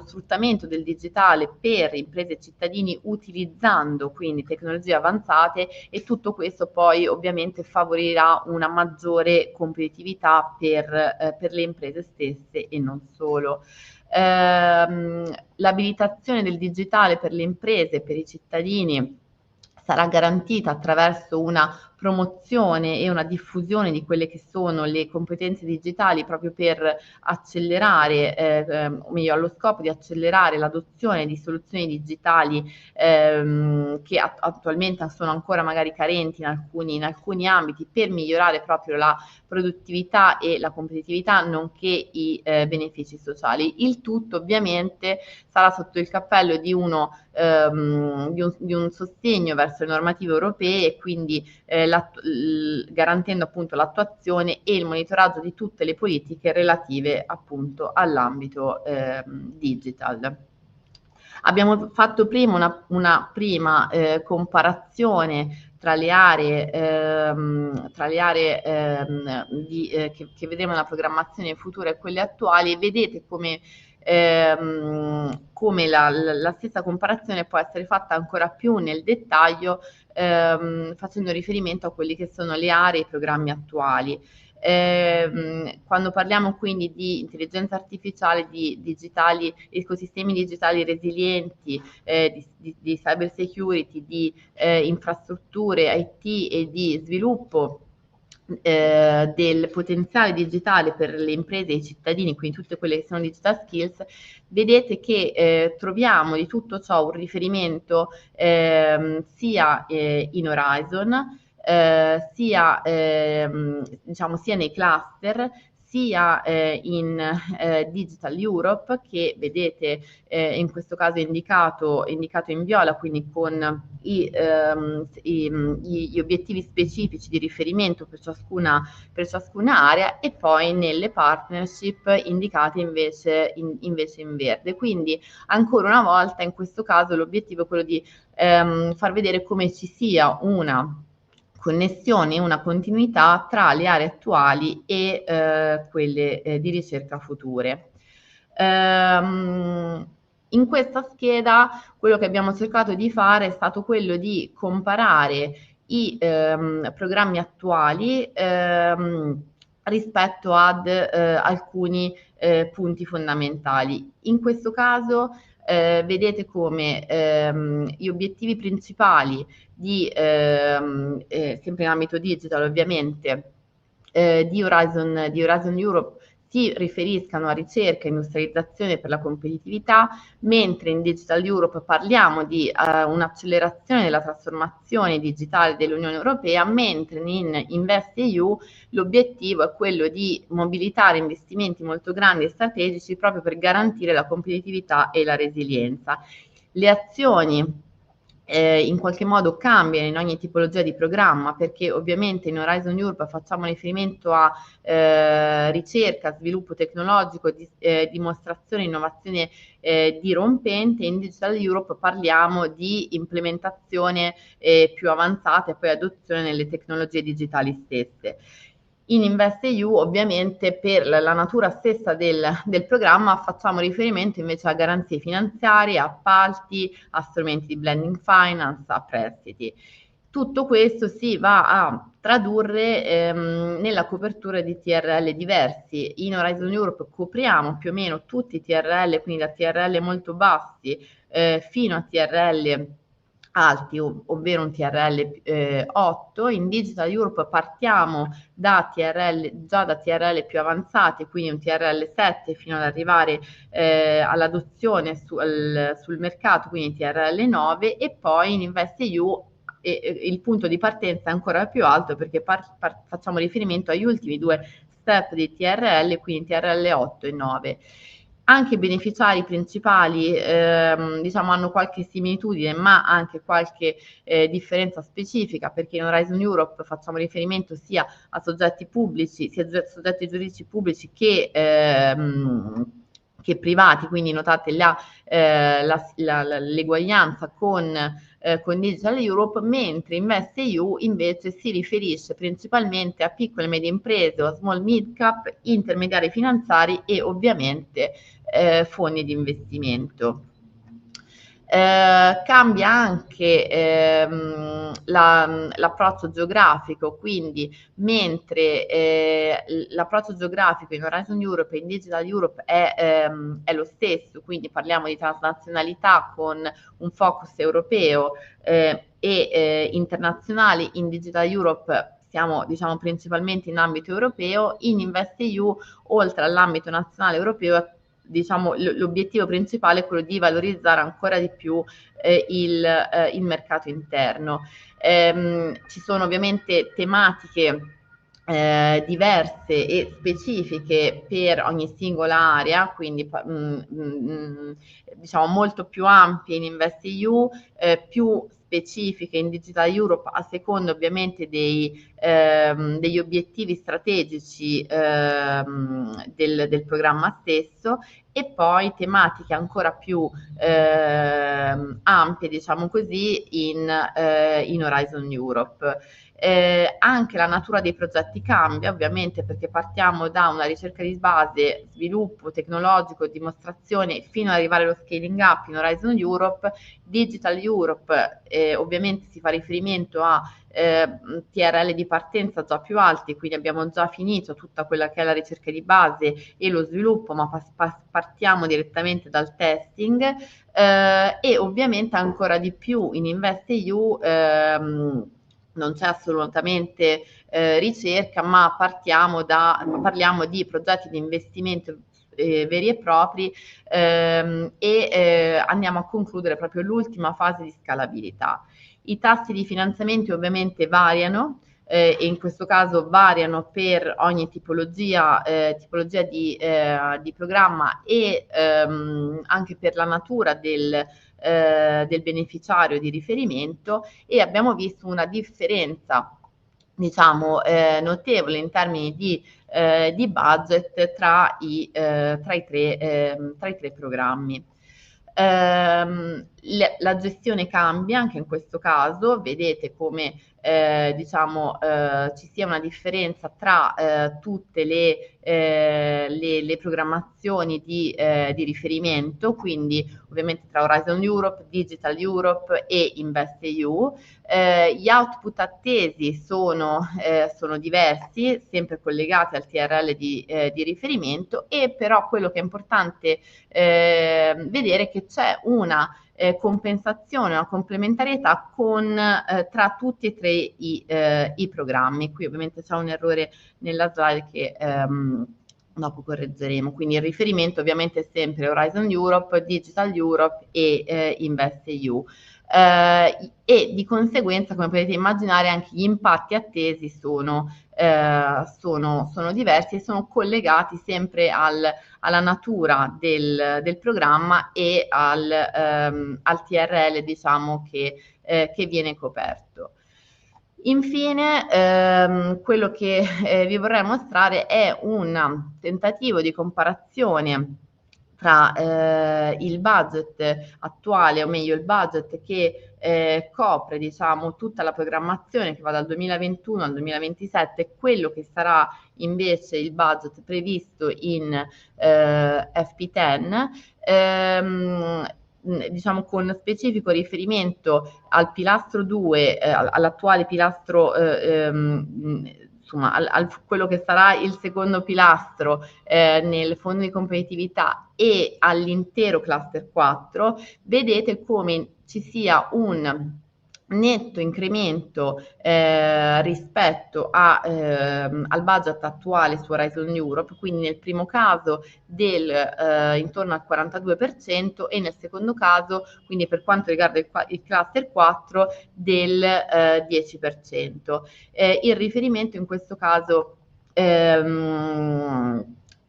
sfruttamento del digitale per imprese e cittadini utilizzando quindi tecnologie avanzate, e tutto questo poi ovviamente favorirà una maggiore competitività per le imprese stesse e non solo. L'abilitazione del digitale per le imprese e per i cittadini sarà garantita attraverso una promozione e una diffusione di quelle che sono le competenze digitali, proprio per accelerare, o meglio, allo scopo di accelerare l'adozione di soluzioni digitali che attualmente sono ancora magari carenti in alcuni ambiti, per migliorare proprio la produttività e la competitività, nonché i benefici sociali. Il tutto ovviamente sarà sotto il cappello di un sostegno verso le normative europee, e quindi garantendo appunto l'attuazione e il monitoraggio di tutte le politiche relative appunto all'ambito digital. Abbiamo fatto prima una prima comparazione tra le aree che vedremo nella programmazione futura e quelle attuali, e vedete come la stessa comparazione può essere fatta ancora più nel dettaglio, facendo riferimento a quelli che sono le aree e i programmi attuali. Quando parliamo quindi di intelligenza artificiale, di ecosistemi digitali resilienti, di cyber security, di infrastrutture IT e di sviluppo del potenziale digitale per le imprese e i cittadini, quindi tutte quelle che sono digital skills, vedete che troviamo di tutto ciò un riferimento sia in Horizon, sia nei cluster, sia in Digital Europe, che vedete in questo caso indicato in viola, quindi con gli obiettivi specifici di riferimento per ciascuna area, e poi nelle partnership indicate invece in verde. Quindi ancora una volta in questo caso l'obiettivo è quello di far vedere come ci sia una connessione e una continuità tra le aree attuali e quelle di ricerca future. In questa scheda quello che abbiamo cercato di fare è stato quello di comparare i programmi attuali rispetto ad alcuni punti fondamentali. In questo caso vedete come gli obiettivi principali sempre in ambito digital ovviamente, di Horizon Europe si riferiscano a ricerca e industrializzazione per la competitività, mentre in Digital Europe parliamo di un'accelerazione della trasformazione digitale dell'Unione Europea, mentre in InvestEU l'obiettivo è quello di mobilitare investimenti molto grandi e strategici proprio per garantire la competitività e la resilienza. Le azioni in qualche modo cambiano in ogni tipologia di programma, perché ovviamente in Horizon Europe facciamo riferimento a ricerca, sviluppo tecnologico, dimostrazione, innovazione dirompente. In Digital Europe parliamo di implementazione più avanzata e poi adozione nelle tecnologie digitali stesse. In InvestEU ovviamente per la natura stessa del programma facciamo riferimento invece a garanzie finanziarie, a appalti, a strumenti di blending finance, a prestiti. Tutto questo si va a tradurre nella copertura di TRL diversi. In Horizon Europe copriamo più o meno tutti i TRL, quindi da TRL molto bassi fino a TRL alti, ovvero un TRL 8. In Digital Europe partiamo già da TRL più avanzati, quindi un TRL 7 fino ad arrivare all'adozione sul mercato, quindi TRL 9, e poi in InvestEU il punto di partenza è ancora più alto perché facciamo riferimento agli ultimi due step di TRL, quindi TRL 8 e 9. Anche i beneficiari principali diciamo hanno qualche similitudine ma anche qualche differenza specifica, perché in Horizon Europe facciamo riferimento sia a soggetti pubblici, sia a soggetti giuridici pubblici che privati, quindi notate l'eguaglianza con Digital Europe, mentre InvestEU invece si riferisce principalmente a piccole e medie imprese o a small mid cap, intermediari finanziari e ovviamente fondi di investimento. Cambia anche l'approccio geografico, quindi mentre l'approccio geografico in Horizon Europe e in Digital Europe è lo stesso, quindi parliamo di transnazionalità con un focus europeo e internazionale. In Digital Europe siamo diciamo principalmente in ambito europeo. In InvestEU, oltre all'ambito nazionale europeo, diciamo l'obiettivo principale è quello di valorizzare ancora di più il mercato interno. Ci sono ovviamente tematiche diverse e specifiche per ogni singola area, quindi diciamo molto più ampie in InvestEU, più specifiche in Digital Europe a seconda ovviamente degli obiettivi strategici del programma stesso, e poi tematiche ancora più ampie, diciamo così, in Horizon Europe. Anche la natura dei progetti cambia ovviamente, perché partiamo da una ricerca di base, sviluppo tecnologico, dimostrazione fino ad arrivare allo scaling up in Horizon Europe. Digital Europe ovviamente si fa riferimento a TRL di partenza già più alti, quindi abbiamo già finito tutta quella che è la ricerca di base e lo sviluppo, ma partiamo direttamente dal testing e ovviamente ancora di più in InvestEU non c'è assolutamente ricerca, ma parliamo di progetti di investimento veri e propri andiamo a concludere proprio l'ultima fase di scalabilità. I tassi di finanziamento ovviamente variano e in questo caso variano per ogni tipologia di programma e anche per la natura del beneficiario di riferimento, e abbiamo visto una differenza diciamo notevole in termini di budget tra i tre programmi. la gestione cambia anche in questo caso, vedete come ci sia una differenza tra tutte le programmazioni di riferimento, quindi ovviamente tra Horizon Europe, Digital Europe e Invest EU. Gli output attesi sono diversi, sempre collegati al TRL di riferimento, e però quello che è importante vedere è che c'è una compensazione, una complementarietà tra tutti e tre i programmi. Qui ovviamente c'è un errore nella slide che dopo correggeremo. Quindi il riferimento ovviamente è sempre Horizon Europe, Digital Europe e Invest EU. E di conseguenza, come potete immaginare, anche gli impatti attesi sono diversi e sono collegati sempre alla natura del programma e al TRL, diciamo, che viene coperto. Infine, quello che vi vorrei mostrare è un tentativo di comparazione tra il budget attuale, o meglio il budget che copre, diciamo, tutta la programmazione che va dal 2021 al 2027, quello che sarà invece il budget previsto in FP10, diciamo con specifico riferimento al pilastro 2, all'attuale pilastro, insomma, quello che sarà il secondo pilastro nel fondo di competitività e all'intero cluster 4, vedete come ci sia un netto incremento rispetto al budget attuale su Horizon Europe, quindi nel primo caso intorno al 42% e nel secondo caso, quindi per quanto riguarda il cluster 4, del 10%. Il riferimento in questo caso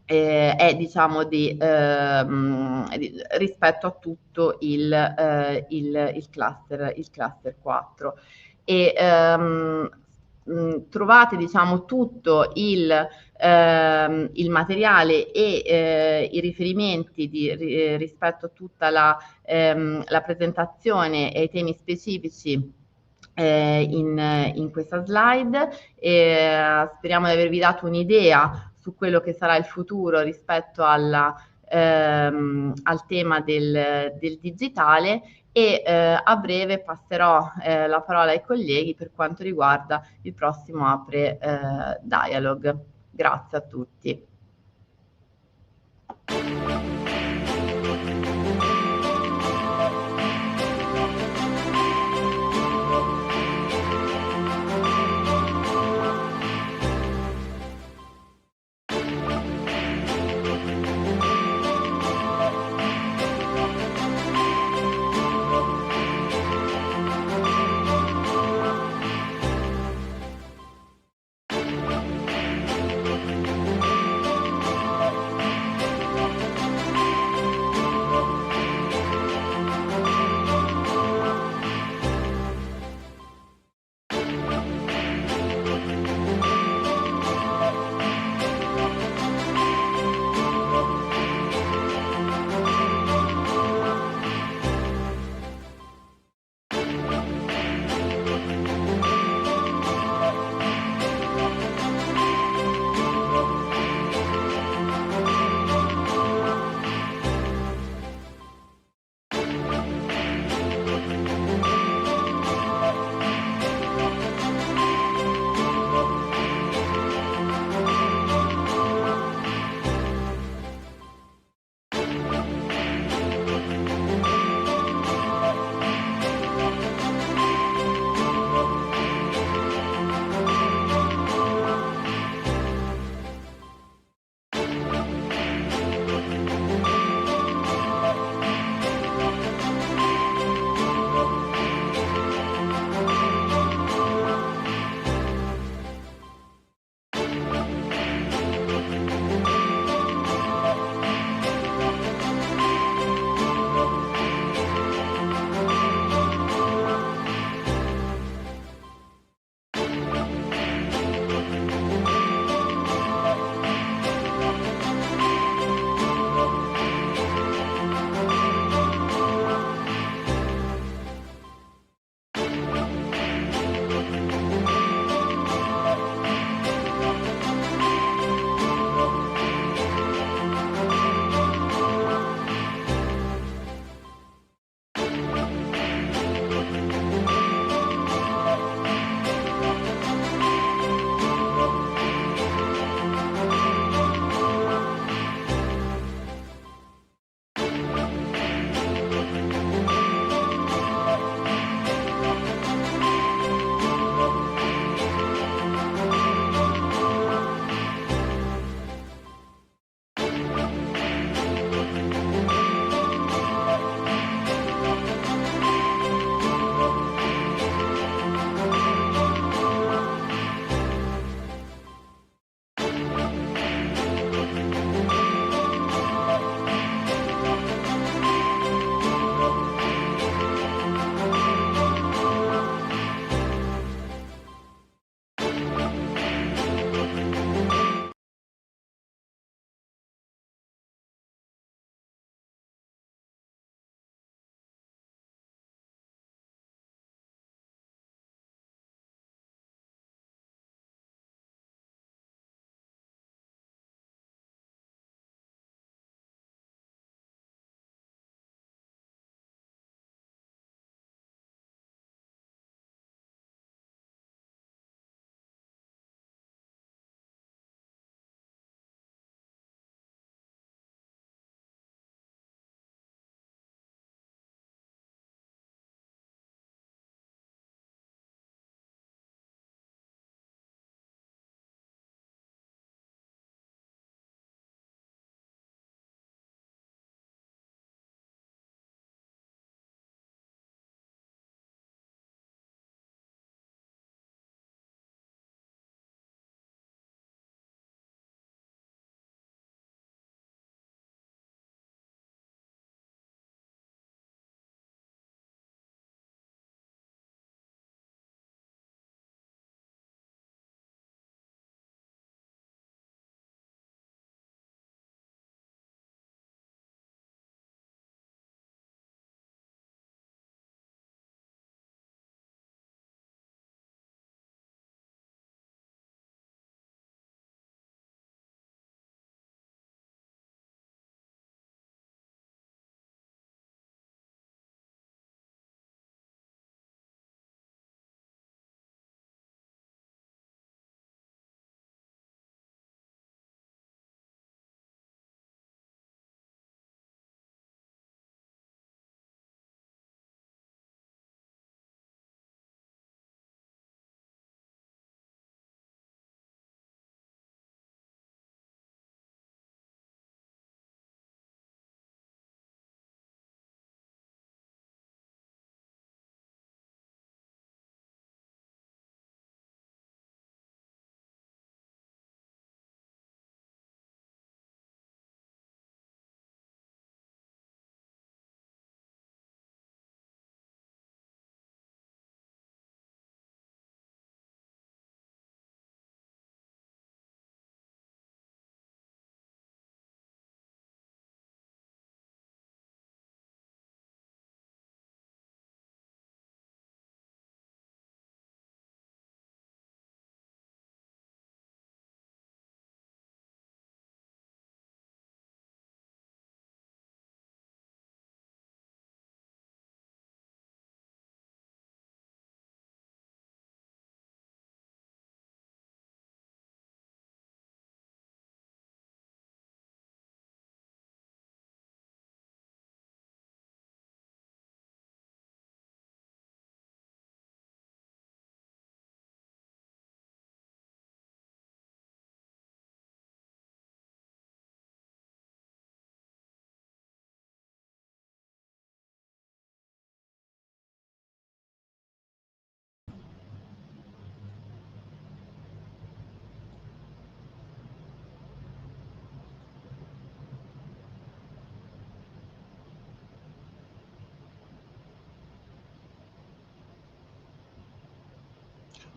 è, diciamo, rispetto a tutto il cluster 4. E trovate, diciamo, tutto il materiale e i riferimenti rispetto a tutta la presentazione e i temi specifici in questa slide. Speriamo di avervi dato un'idea su quello che sarà il futuro rispetto al tema del digitale, e a breve passerò la parola ai colleghi per quanto riguarda il prossimo APRE Dialogue. Grazie a tutti.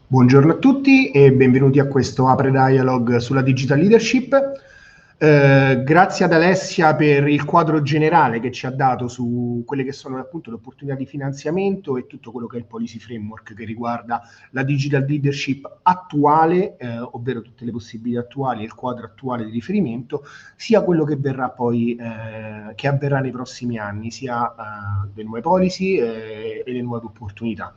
Buongiorno a tutti e benvenuti a questo Apre Dialogue sulla Digital Leadership. Grazie ad Alessia per il quadro generale che ci ha dato su quelle che sono appunto le opportunità di finanziamento e tutto quello che è il policy framework che riguarda la digital leadership attuale, ovvero tutte le possibilità attuali e il quadro attuale di riferimento, sia quello che verrà poi, che avverrà nei prossimi anni, sia le nuove policy e le nuove opportunità.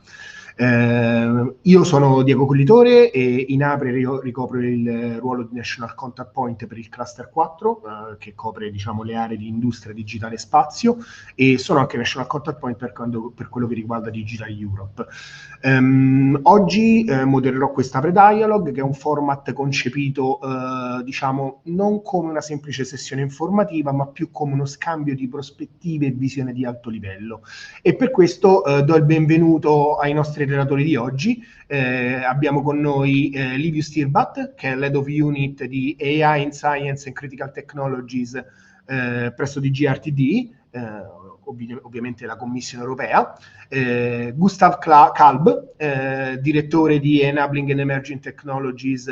Io sono Diego Collitore e in APRE ricopro il ruolo di National Contact Point per il Cluster 4, che copre diciamo le aree di industria, digitale e spazio, e sono anche National Contact Point per quello che riguarda Digital Europe. Oggi modererò questa Apre Dialogue, che è un format concepito diciamo non come una semplice sessione informativa, ma più come uno scambio di prospettive e visione di alto livello. E per questo do il benvenuto ai nostri relatori di oggi. Abbiamo con noi Liviu Stirbat, che è l'Head of Unit di AI in Science and Critical Technologies presso DG ovviamente la Commissione Europea, Gustav Kalb, direttore di Enabling and Emerging Technologies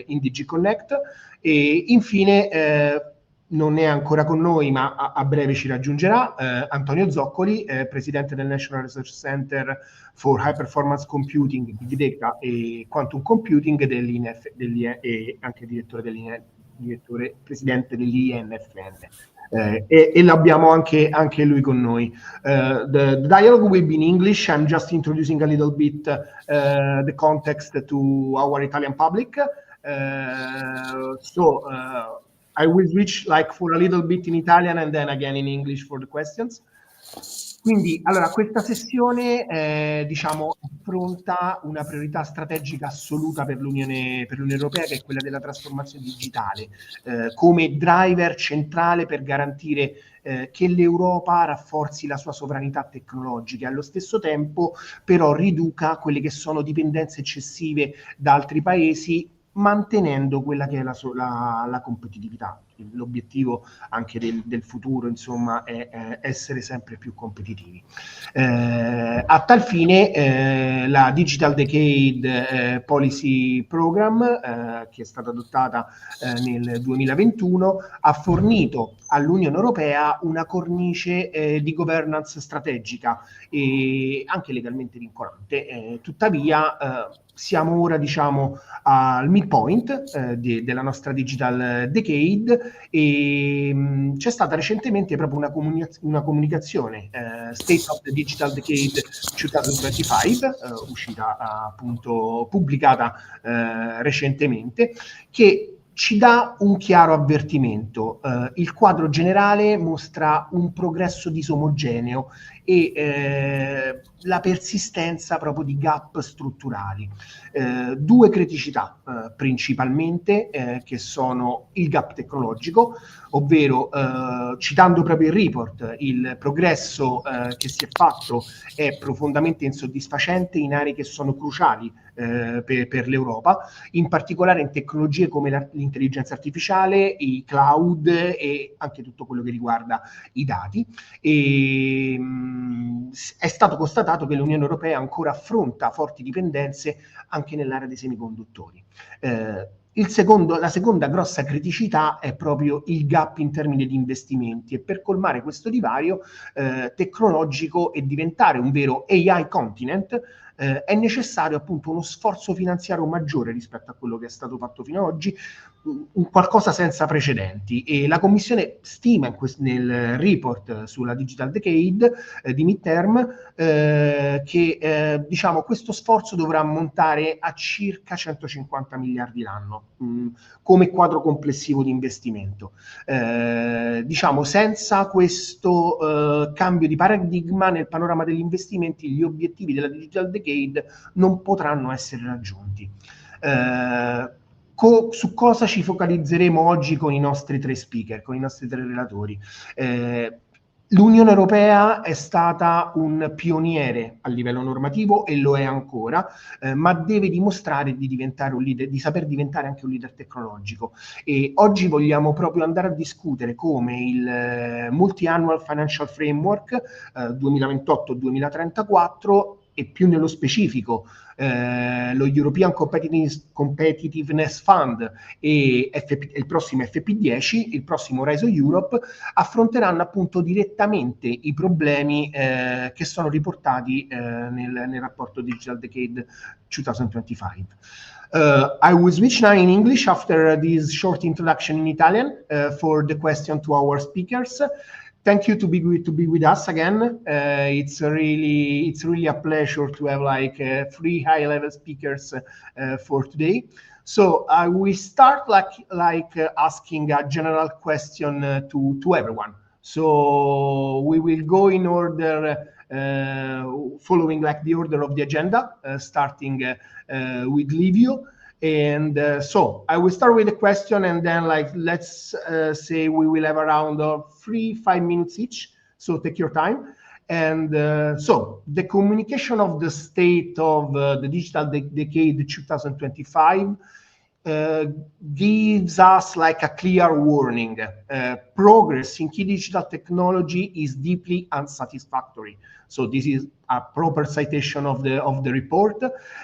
in DG Connect, e infine non è ancora con noi, ma a breve ci raggiungerà, Antonio Zoccoli, presidente del National Research Center for High Performance Computing, Big Data e Quantum Computing e anche presidente dell'INFN. E l'abbiamo anche lui con noi. The dialogue will be in English. I'm just introducing a little bit the context to our Italian public. I will switch like for a little bit in Italian and then again in English for the questions. Quindi, allora, questa sessione diciamo affronta una priorità strategica assoluta per l'Unione Europea, che è quella della trasformazione digitale, come driver centrale per garantire che l'Europa rafforzi la sua sovranità tecnologica e allo stesso tempo però riduca quelle che sono dipendenze eccessive da altri paesi, mantenendo quella che è la competitività. L'obiettivo anche del futuro, insomma, è essere sempre più competitivi. A tal fine la Digital Decade Policy Program, che è stata adottata nel 2021, ha fornito all'Unione Europea una cornice di governance strategica e anche legalmente vincolante. Tuttavia siamo ora, diciamo, al midpoint della nostra Digital Decade e c'è stata recentemente proprio una comunicazione, State of the Digital Decade 2025, uscita appunto pubblicata recentemente, che ci dà un chiaro avvertimento. Il quadro generale mostra un progresso disomogeneo e la persistenza proprio di gap strutturali. Due criticità principalmente, che sono il gap tecnologico, ovvero citando proprio il report, il progresso che si è fatto è profondamente insoddisfacente in aree che sono cruciali per l'Europa, in particolare in tecnologie come l'intelligenza artificiale, i cloud e anche tutto quello che riguarda i dati. E è stato constatato che l'Unione Europea ancora affronta forti dipendenze anche nell'area dei semiconduttori. La seconda grossa criticità è proprio il gap in termini di investimenti, e per colmare questo divario tecnologico e diventare un vero AI continent è necessario appunto uno sforzo finanziario maggiore rispetto a quello che è stato fatto fino ad oggi, un qualcosa senza precedenti, e la Commissione stima nel report sulla Digital Decade di midterm che diciamo questo sforzo dovrà ammontare a circa 150 miliardi l'anno come quadro complessivo di investimento. Diciamo senza questo cambio di paradigma nel panorama degli investimenti, gli obiettivi della Digital Decade non potranno essere raggiunti. Su cosa ci focalizzeremo oggi con i nostri tre speaker, con i nostri tre relatori? L'Unione Europea è stata un pioniere a livello normativo e lo è ancora, ma deve dimostrare di diventare un leader, di saper diventare anche un leader tecnologico. E oggi vogliamo proprio andare a discutere come il Multi-Annual Financial Framework 2028-2034 e più nello specifico lo European Competitiveness Fund e il prossimo FP10, il prossimo Horizon Europe, affronteranno appunto direttamente i problemi che sono riportati nel rapporto Digital Decade 2025. I will switch now in English after this short introduction in Italian for the question to our speakers. Thank you to be with us again. It's really a pleasure to have like 3 high-level speakers for today. So I will start like asking a general question to everyone. So we will go in order, following like the order of the agenda, starting with Livio. And so I will start with the question, and then like let's say we will have a round of 3-5 minutes each. So take your time. And so the communication of the state of the digital decade 2025 gives us like a clear warning. Progress in key digital technology is deeply unsatisfactory. So this is a proper citation of the report.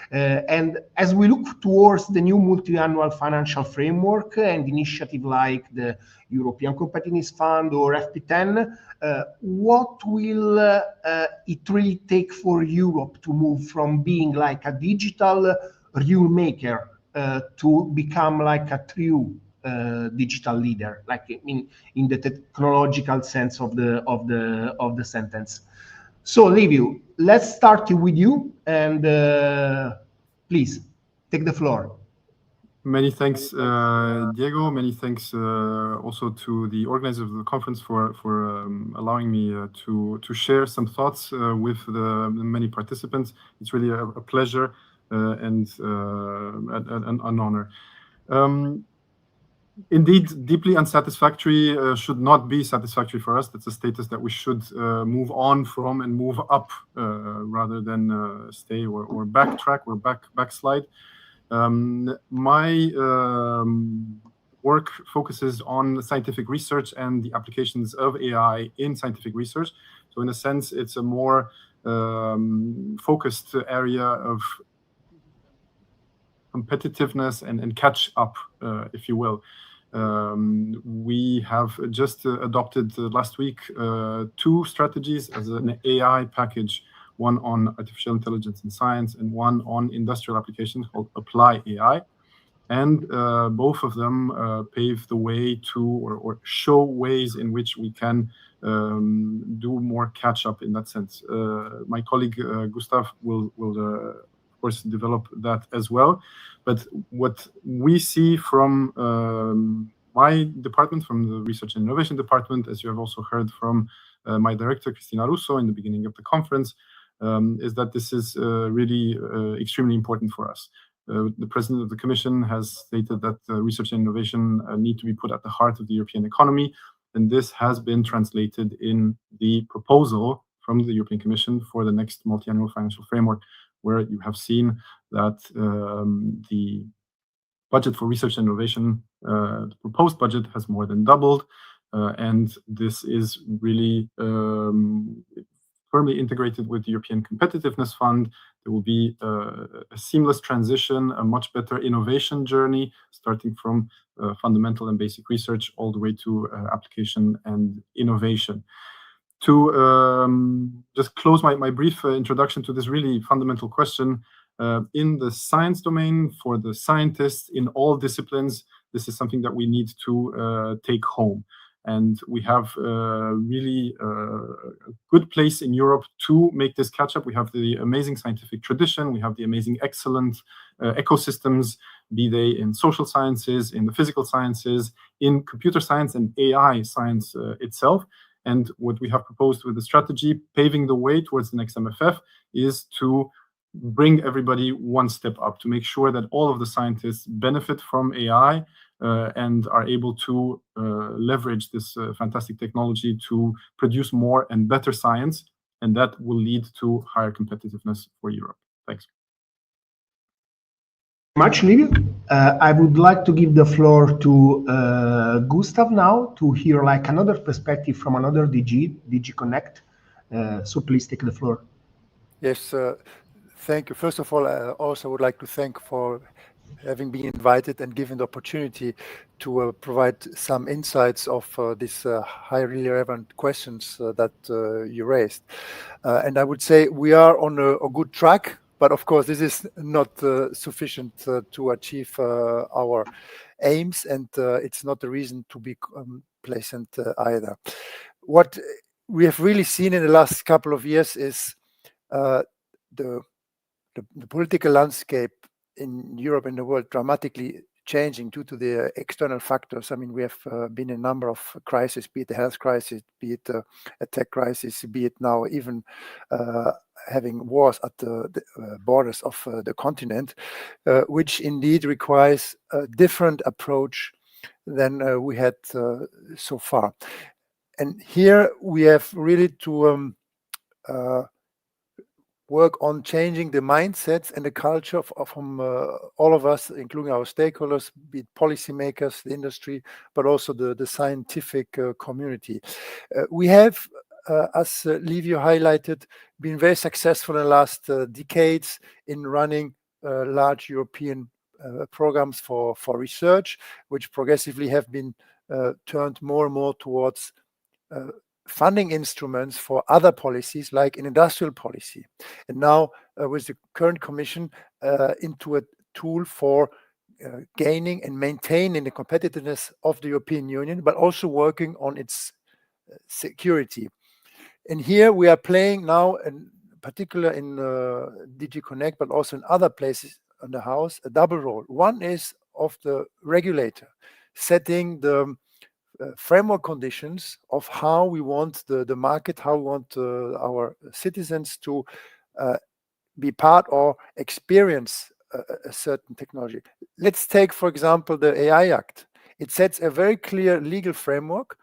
And as we look towards the new multi-annual financial framework and initiative like the European Competitiveness Fund or FP10, what will it really take for Europe to move from being like a digital rule maker to become like a true digital leader, like in the technological sense of the sentence? So, Livio, let's start with you, and please take the floor. Many thanks, Diego. Many thanks also to the organizers of the conference for allowing me to share some thoughts with the many participants. It's really a pleasure and an honor. Indeed, deeply unsatisfactory should not be satisfactory for us. That's a status that we should move on from and move up rather than stay or backtrack or backslide. My work focuses on scientific research and the applications of AI in scientific research. So in a sense, it's a more focused area of competitiveness and catch up, if you will. We have just adopted last week 2 strategies as an AI package, one on artificial intelligence and science and one on industrial applications called Apply AI. And both of them pave the way to or show ways in which we can do more catch up in that sense. My colleague Gustav will of course develop that as well. But what we see from my department, from the Research and Innovation Department, as you have also heard from my director, Cristina Russo, in the beginning of the conference, is that this is really extremely important for us. The President of the Commission has stated that research and innovation need to be put at the heart of the European economy, and this has been translated in the proposal from the European Commission for the next multi-annual financial framework, where you have seen that the budget for research and innovation, the proposed budget, has more than doubled, and this is really firmly integrated with the European Competitiveness Fund. There will be a seamless transition, a much better innovation journey, starting from fundamental and basic research all the way to application and innovation. To just close my brief introduction to this really fundamental question, in the science domain, for the scientists in all disciplines, this is something that we need to take home. And we have really a good place in Europe to make this catch up. We have the amazing scientific tradition. We have the amazing, excellent ecosystems, be they in social sciences, in the physical sciences, in computer science and AI science itself. And what we have proposed with the strategy, paving the way towards the next MFF, is to bring everybody one step up, to make sure that all of the scientists benefit from AI and are able to leverage this fantastic technology to produce more and better science, and that will lead to higher competitiveness for Europe. Thanks. Much, Livio. I would like to give the floor to Gustav now to hear like another perspective from another DG Connect. So please take the floor. Yes, thank you. First of all, I also would like to thank for having been invited and given the opportunity to provide some insights of these highly relevant questions that you raised. And I would say we are on a good track, but of course this is not sufficient to achieve our aims, and it's not a reason to be complacent either. What we have really seen in the last couple of years is the political landscape in Europe and the world dramatically changing due to the external factors. I mean, we have been in a number of crises, be it the health crisis, be it a tech crisis, be it now even having wars at the borders of the continent, which indeed requires a different approach than we had so far. And here we have really to work on changing the mindsets and the culture from all of us, including our stakeholders, be it policymakers, the industry, but also the scientific community. We have, as Livio highlighted, been very successful in the last decades in running large European programs for research, which progressively have been turned more and more towards funding instruments for other policies like in industrial policy. And now with the current Commission into a tool for gaining and maintaining the competitiveness of the European Union, but also working on its security. And here we are playing now, in particular in DG Connect, but also in other places in the house, a double role. One is of the regulator, setting the framework conditions of how we want the market, how we want our citizens to be part or experience a certain technology. Let's take, for example, the AI Act. It sets a very clear legal framework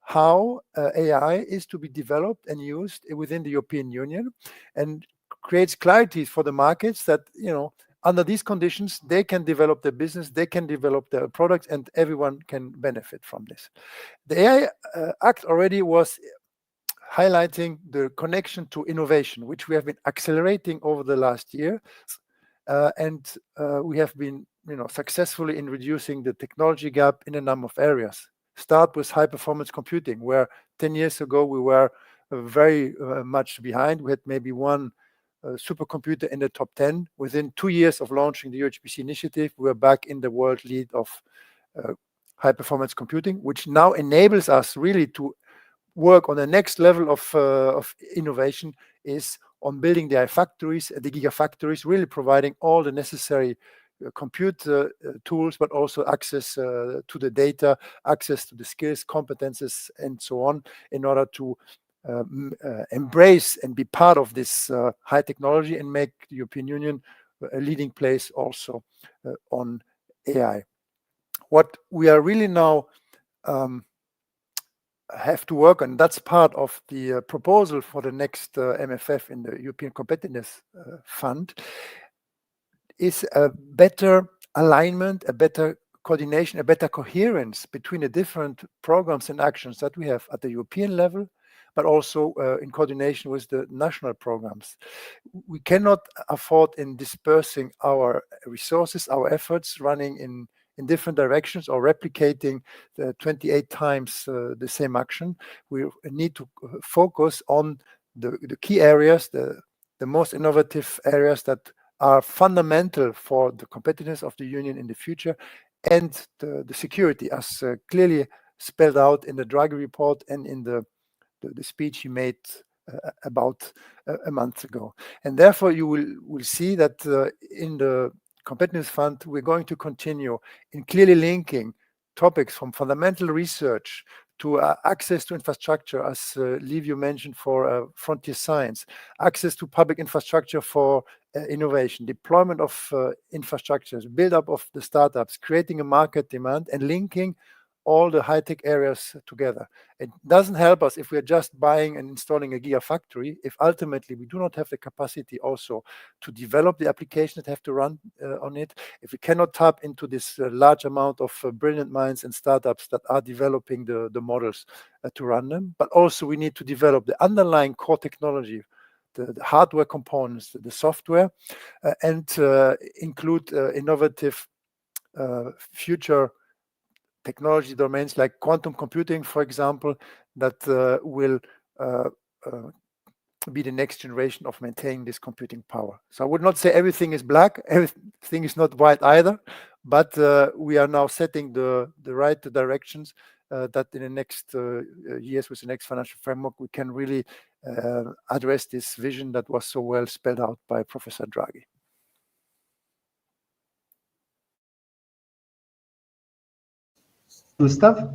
how AI is to be developed and used within the European Union, and creates clarity for the markets that, under these conditions, they can develop their business, they can develop their products, and everyone can benefit from this. The AI Act already was highlighting the connection to innovation, which we have been accelerating over the last year. And we have been successfully in reducing the technology gap in a number of areas. Start with high-performance computing, where 10 years ago we were very much behind. We had maybe one supercomputer in the top 10. Within 2 years of launching the EuroHPC initiative, we are back in the world lead of high-performance computing, which now enables us really to work on the next level of innovation, is on building the factories, the gigafactories, really providing all the necessary compute tools, but also access to the data, access to the skills, competences, and so on, in order to embrace and be part of this high technology and make the European Union a leading place also on AI. What we are really now have to work on, that's part of the proposal for the next MFF in the European Competitiveness Fund, is a better alignment, a better coordination, a better coherence between the different programs and actions that we have at the European level, but also in coordination with the national programs. We cannot afford in dispersing our resources, our efforts, running in different directions or replicating 28 times the same action. We need to focus on the key areas, the most innovative areas that are fundamental for the competitiveness of the Union in the future, and the security, as clearly spelled out in the Draghi report and in the speech he made about a month ago. And therefore you will see that in the Competitiveness Fund, we're going to continue in clearly linking topics from fundamental research to access to infrastructure, as Livio mentioned, for frontier science, access to public infrastructure for innovation, deployment of infrastructures, build up of the startups, creating a market demand, and linking all the high-tech areas together. It doesn't help us if we're just buying and installing a gigafactory, if ultimately we do not have the capacity also to develop the applications that have to run on it, if we cannot tap into this large amount of brilliant minds and startups that are developing the models to run them. But also we need to develop the underlying core technology, the hardware components, the software, and include innovative future technology domains like quantum computing, for example, that will be the next generation of maintaining this computing power. So I would not say everything is black, everything is not white either, but we are now setting the right directions that in the next years, with the next financial framework, we can really address this vision that was so well spelled out by Professor Draghi. Gustav,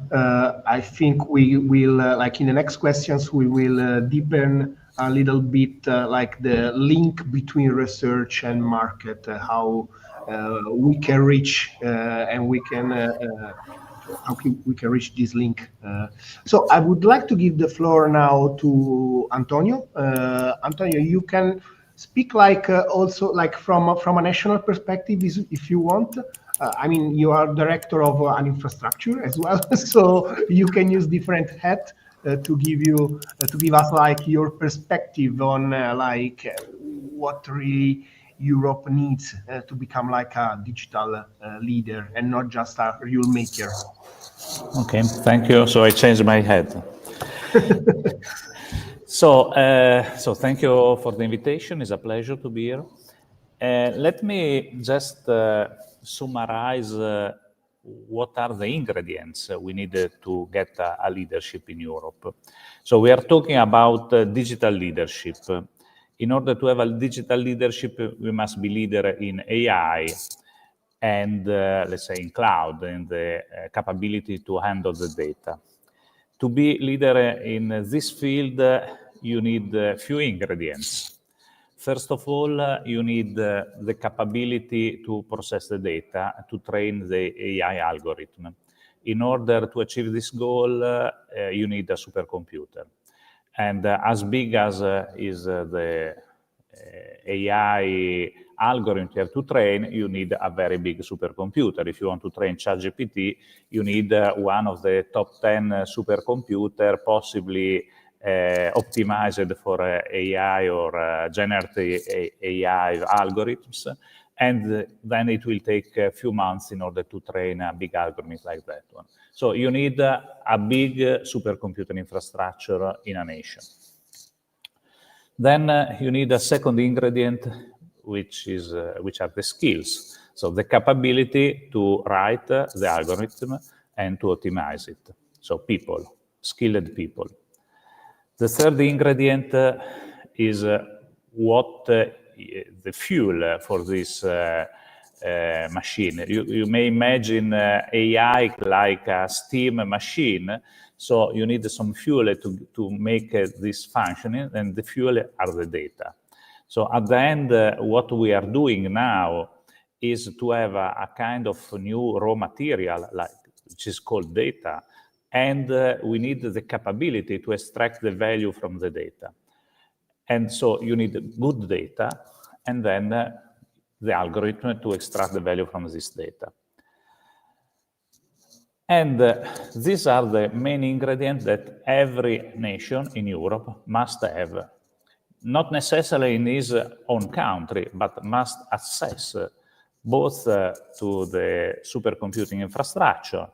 I think we will, like in the next questions, we will deepen a little bit like the link between research and market, how we can reach and we can we can reach this link. So I would like to give the floor now to Antonio. Antonio, you can speak like also like from a national perspective, if you want. I mean, you are director of an infrastructure as well, so you can use different hat to give us like your perspective on like what really Europe needs to become like a digital leader and not just a rule maker. Okay, thank you. So I changed my head. So thank you for the invitation. It's a pleasure to be here. Let me just summarize what are the ingredients we need to get a leadership in Europe. So we are talking about digital leadership. In order to have a digital leadership, we must be leader in AI and let's say in cloud, and the capability to handle the data. To be leader in this field, you need a few ingredients. First of all, you need the capability to process the data, to train the AI algorithm. In order to achieve this goal, you need a supercomputer. And as big as is the AI algorithm you have to train, you need a very big supercomputer. If you want to train ChatGPT, you need one of the top 10 supercomputer, possibly optimized for AI or generative AI algorithms, and then it will take a few months in order to train a big algorithm like that one. So you need a big supercomputer infrastructure in a nation. Then you need a second ingredient, which are the skills. So the capability to write the algorithm and to optimize it. So people, skilled people. The third ingredient is what the fuel for this machine. You may imagine AI like a steam machine, so you need some fuel to make this functioning, and the fuel are the data. So at the end, what we are doing now is to have a kind of new raw material, which is called data, and we need the capability to extract the value from the data. And so you need good data, and then the algorithm to extract the value from this data. And these are the main ingredients that every nation in Europe must have, not necessarily in his own country, but must access both to the supercomputing infrastructure,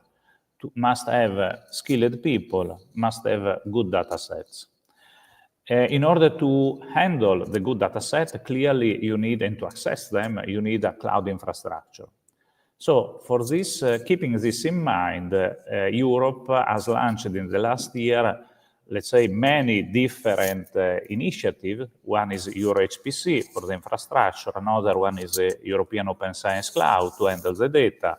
must have skilled people, must have good data sets. In order to handle the good data set, clearly you need, and to access them, you need a cloud infrastructure. So for this, keeping this in mind, Europe has launched in the last year, let's say, many different initiatives. One is EuroHPC for the infrastructure, another one is the European Open Science Cloud to handle the data.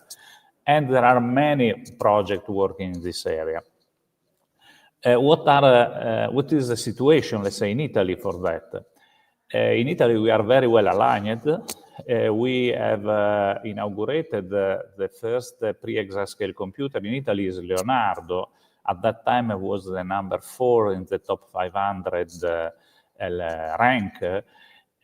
And there are many projects working in this area. What is the situation, let's say, in Italy for that? In Italy, we are very well aligned. We have inaugurated the first pre-exascale computer in Italy is Leonardo. At that time, it was the number 4 in the top 500 rank.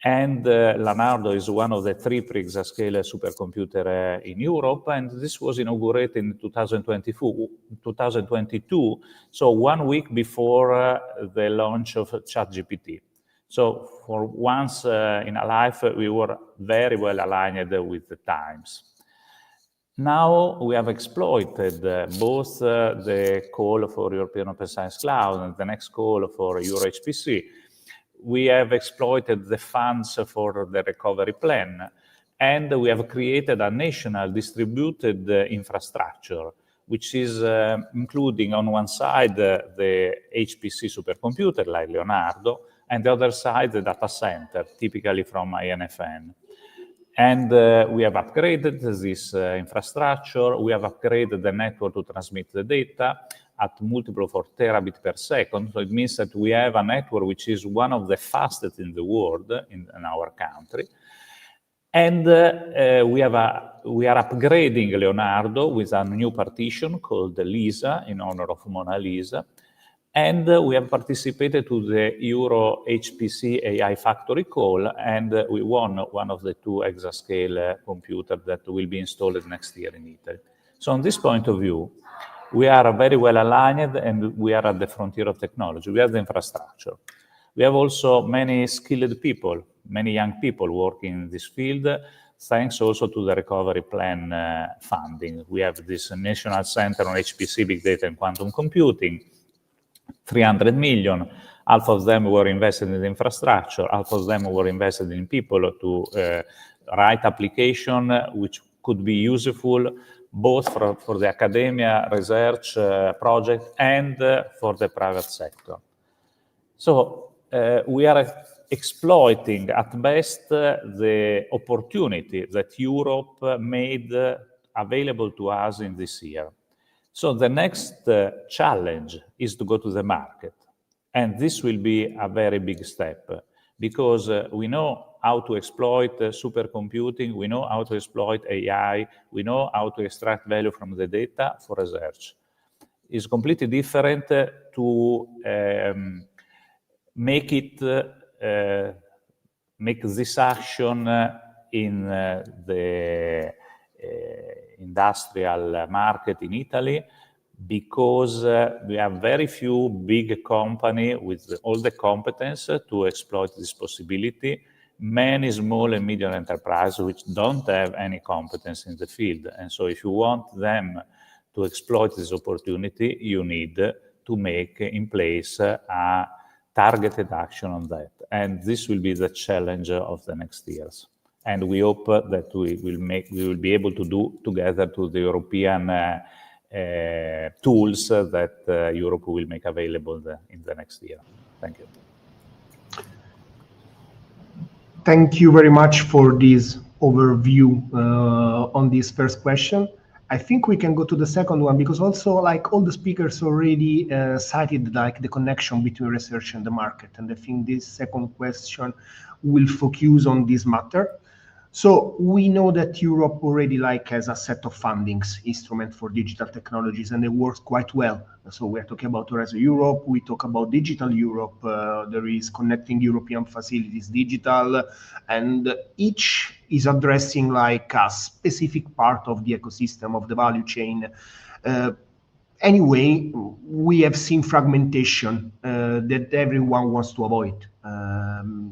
And Leonardo is one of the 3 pre-exascale supercomputers in Europe, and this was inaugurated in 2022, so 1 week before the launch of ChatGPT. So for once in our life, we were very well aligned with the times. Now we have exploited both the call for European Open Science Cloud and the next call for Euro HPC. We have exploited the funds for the recovery plan, and we have created a national distributed infrastructure, which is including on one side the HPC supercomputer like Leonardo, and the other side the data center, typically from INFN. And we have upgraded this infrastructure. We have upgraded the network to transmit the data at multiple of 4 terabit per second. So it means that we have a network which is one of the fastest in the world in our country. And we are upgrading Leonardo with a new partition called Lisa in honor of Mona Lisa. And we have participated to the Euro HPC AI Factory call, and we won one of the 2 exascale computers that will be installed next year in Italy. So on this point of view, we are very well aligned, and we are at the frontier of technology. We have the infrastructure. We have also many skilled people, many young people working in this field, thanks also to the recovery plan funding. We have this National Center on HPC, Big Data and Quantum Computing, 300 million. Half of them were invested in the infrastructure, half of them were invested in people to write application which could be useful both for the academia research project and for the private sector. So we are exploiting at best the opportunity that Europe made available to us in this year. So the next challenge is to go to the market. And this will be a very big step because we know how to exploit supercomputing, we know how to exploit AI, we know how to extract value from the data for research. It's completely different to make this action in the industrial market in Italy, because we have very few big companies with all the competence to exploit this possibility, many small and medium enterprises which don't have any competence in the field. And so if you want them to exploit this opportunity, you need to make in place a targeted action on that. And this will be the challenge of the next years. And we hope that we will be able to do together to the European tools that Europe will make available in the next year. Thank you. Thank you very much for this overview on this first question. I think we can go to the second one, because also like all the speakers already cited like the connection between research and the market. And I think this second question will focus on this matter. So we know that Europe already like has a set of fundings instrument for digital technologies, and it works quite well. So we're talking about Horizon Europe, we talk about Digital Europe, there is Connecting European Facilities Digital, and each is addressing like a specific part of the ecosystem of the value chain. Anyway, we have seen fragmentation that everyone wants to avoid.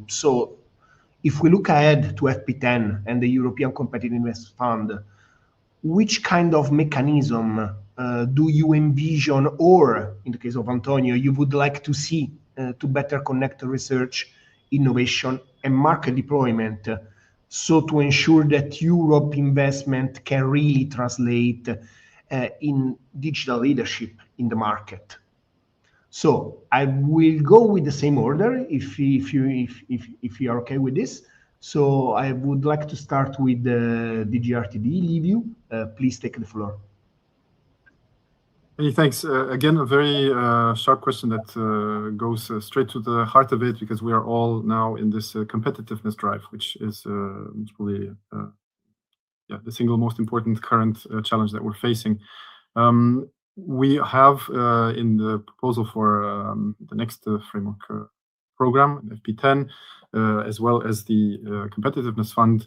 So if we look ahead to FP10 and the European Competitiveness Fund, which kind of mechanism do you envision, or in the case of Antonio, you would like to see to better connect research, innovation, and market deployment, so to ensure that Europe investment can really translate in digital leadership in the market? So I will go with the same order if you are okay with this. So I would like to start with the DGRTD, Livio. Please take the floor. Hey, thanks. Again, a very sharp question that goes straight to the heart of it, because we are all now in this competitiveness drive, which is probably the single most important current challenge that we're facing. We have in the proposal for the next framework program, FP10, as well as the Competitiveness Fund,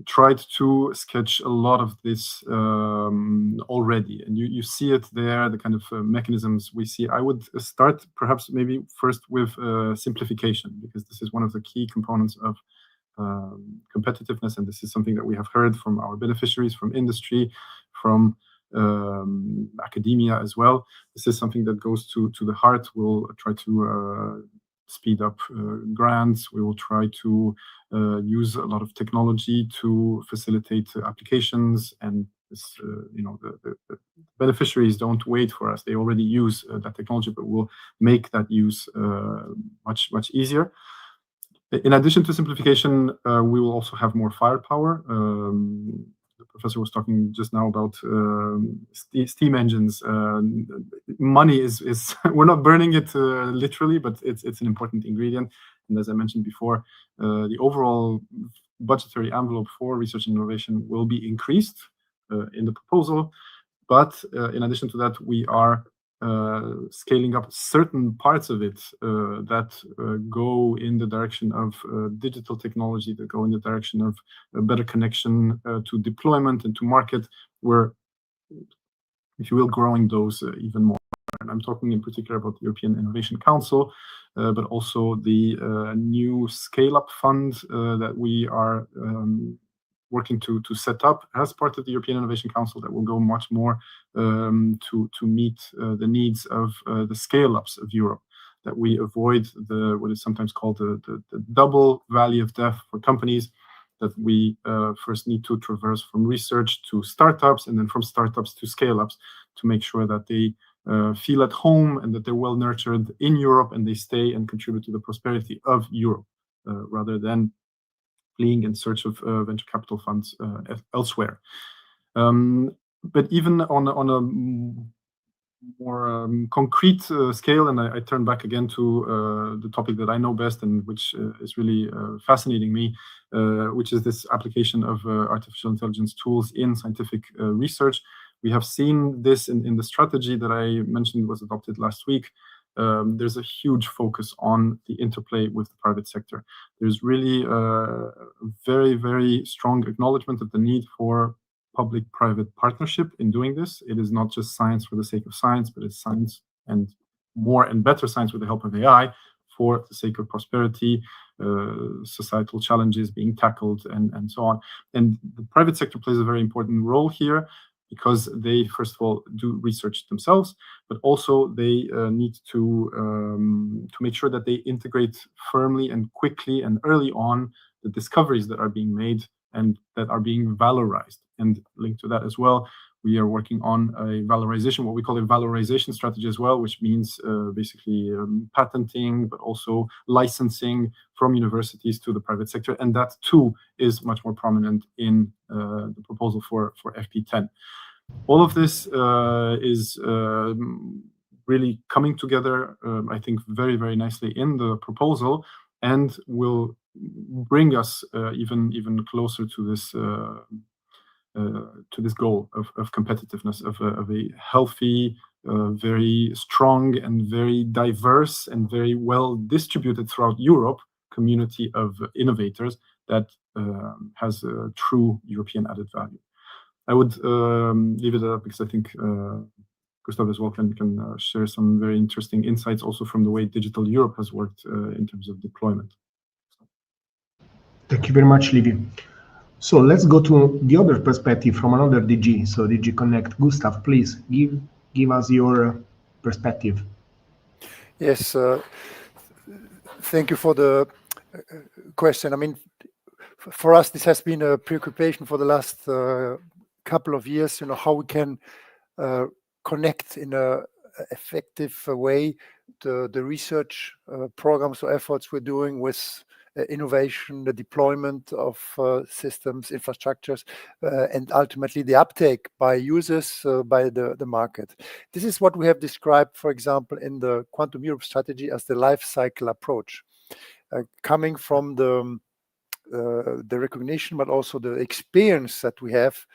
tried to sketch a lot of this already, and you see it there, the kind of mechanisms we see. I would start perhaps maybe first with simplification, because this is one of the key components of competitiveness, and this is something that we have heard from our beneficiaries, from industry, from academia as well. This is something that goes to the heart. We'll try to speed up grants. We will try to use a lot of technology to facilitate applications, and this, the beneficiaries don't wait for us. They already use that technology, but we'll make that use much easier. In addition to simplification, we will also have more firepower. The professor was talking just now about steam engines. Money is we're not burning it literally, but it's an important ingredient. And as I mentioned before, the overall budgetary envelope for research and innovation will be increased in the proposal. But in addition to that, we are scaling up certain parts of it that go in the direction of digital technology, that go in the direction of a better connection to deployment and to market. We're, if you will, growing those even more. And I'm talking in particular about the European Innovation Council, but also the new scale-up fund that we are working to set up as part of the European Innovation Council, that will go much more to meet the needs of the scale-ups of Europe, that we avoid what is sometimes called the double valley of death for companies, that we first need to traverse from research to startups, and then from startups to scale-ups, to make sure that they feel at home and that they're well nurtured in Europe and they stay and contribute to the prosperity of Europe, rather than fleeing in search of venture capital funds elsewhere. But even on a more concrete scale, and I turn back again to the topic that I know best and which is really fascinating me, which is this application of artificial intelligence tools in scientific research. We have seen this in the strategy that I mentioned was adopted last week. There's a huge focus on the interplay with the private sector. There's really a very, very strong acknowledgement of the need for public-private partnership in doing this. It is not just science for the sake of science, but it's science and more and better science with the help of AI for the sake of prosperity, societal challenges being tackled, and so on. And the private sector plays a very important role here, because they, first of all, do research themselves, but also they need to make sure that they integrate firmly and quickly and early on the discoveries that are being made and that are being valorized. And linked to that as well, we are working on a valorization, what we call a valorization strategy as well, which means basically patenting, but also licensing from universities to the private sector. And that too is much more prominent in the proposal for FP10. All of this is really coming together, I think, very, very nicely in the proposal, and will bring us even closer to this goal of competitiveness, of a healthy, very strong and very diverse and very well distributed throughout Europe community of innovators that has a true European added value. I would leave it up because I think Gustav as well can share some very interesting insights also from the way Digital Europe has worked in terms of deployment. Thank you very much, Livy. So let's go to the other perspective from another DG, so DG Connect. Gustav, please give us your perspective. Yes, thank you for the question. I mean, for us, this has been a preoccupation for the last couple of years, how we can connect in a effective way the research programs or efforts we're doing with innovation, the deployment of systems, infrastructures, and ultimately the uptake by users, by the market. This is what we have described, for example, in the Quantum Europe strategy as the life cycle approach, coming from the recognition, but also the experience that we have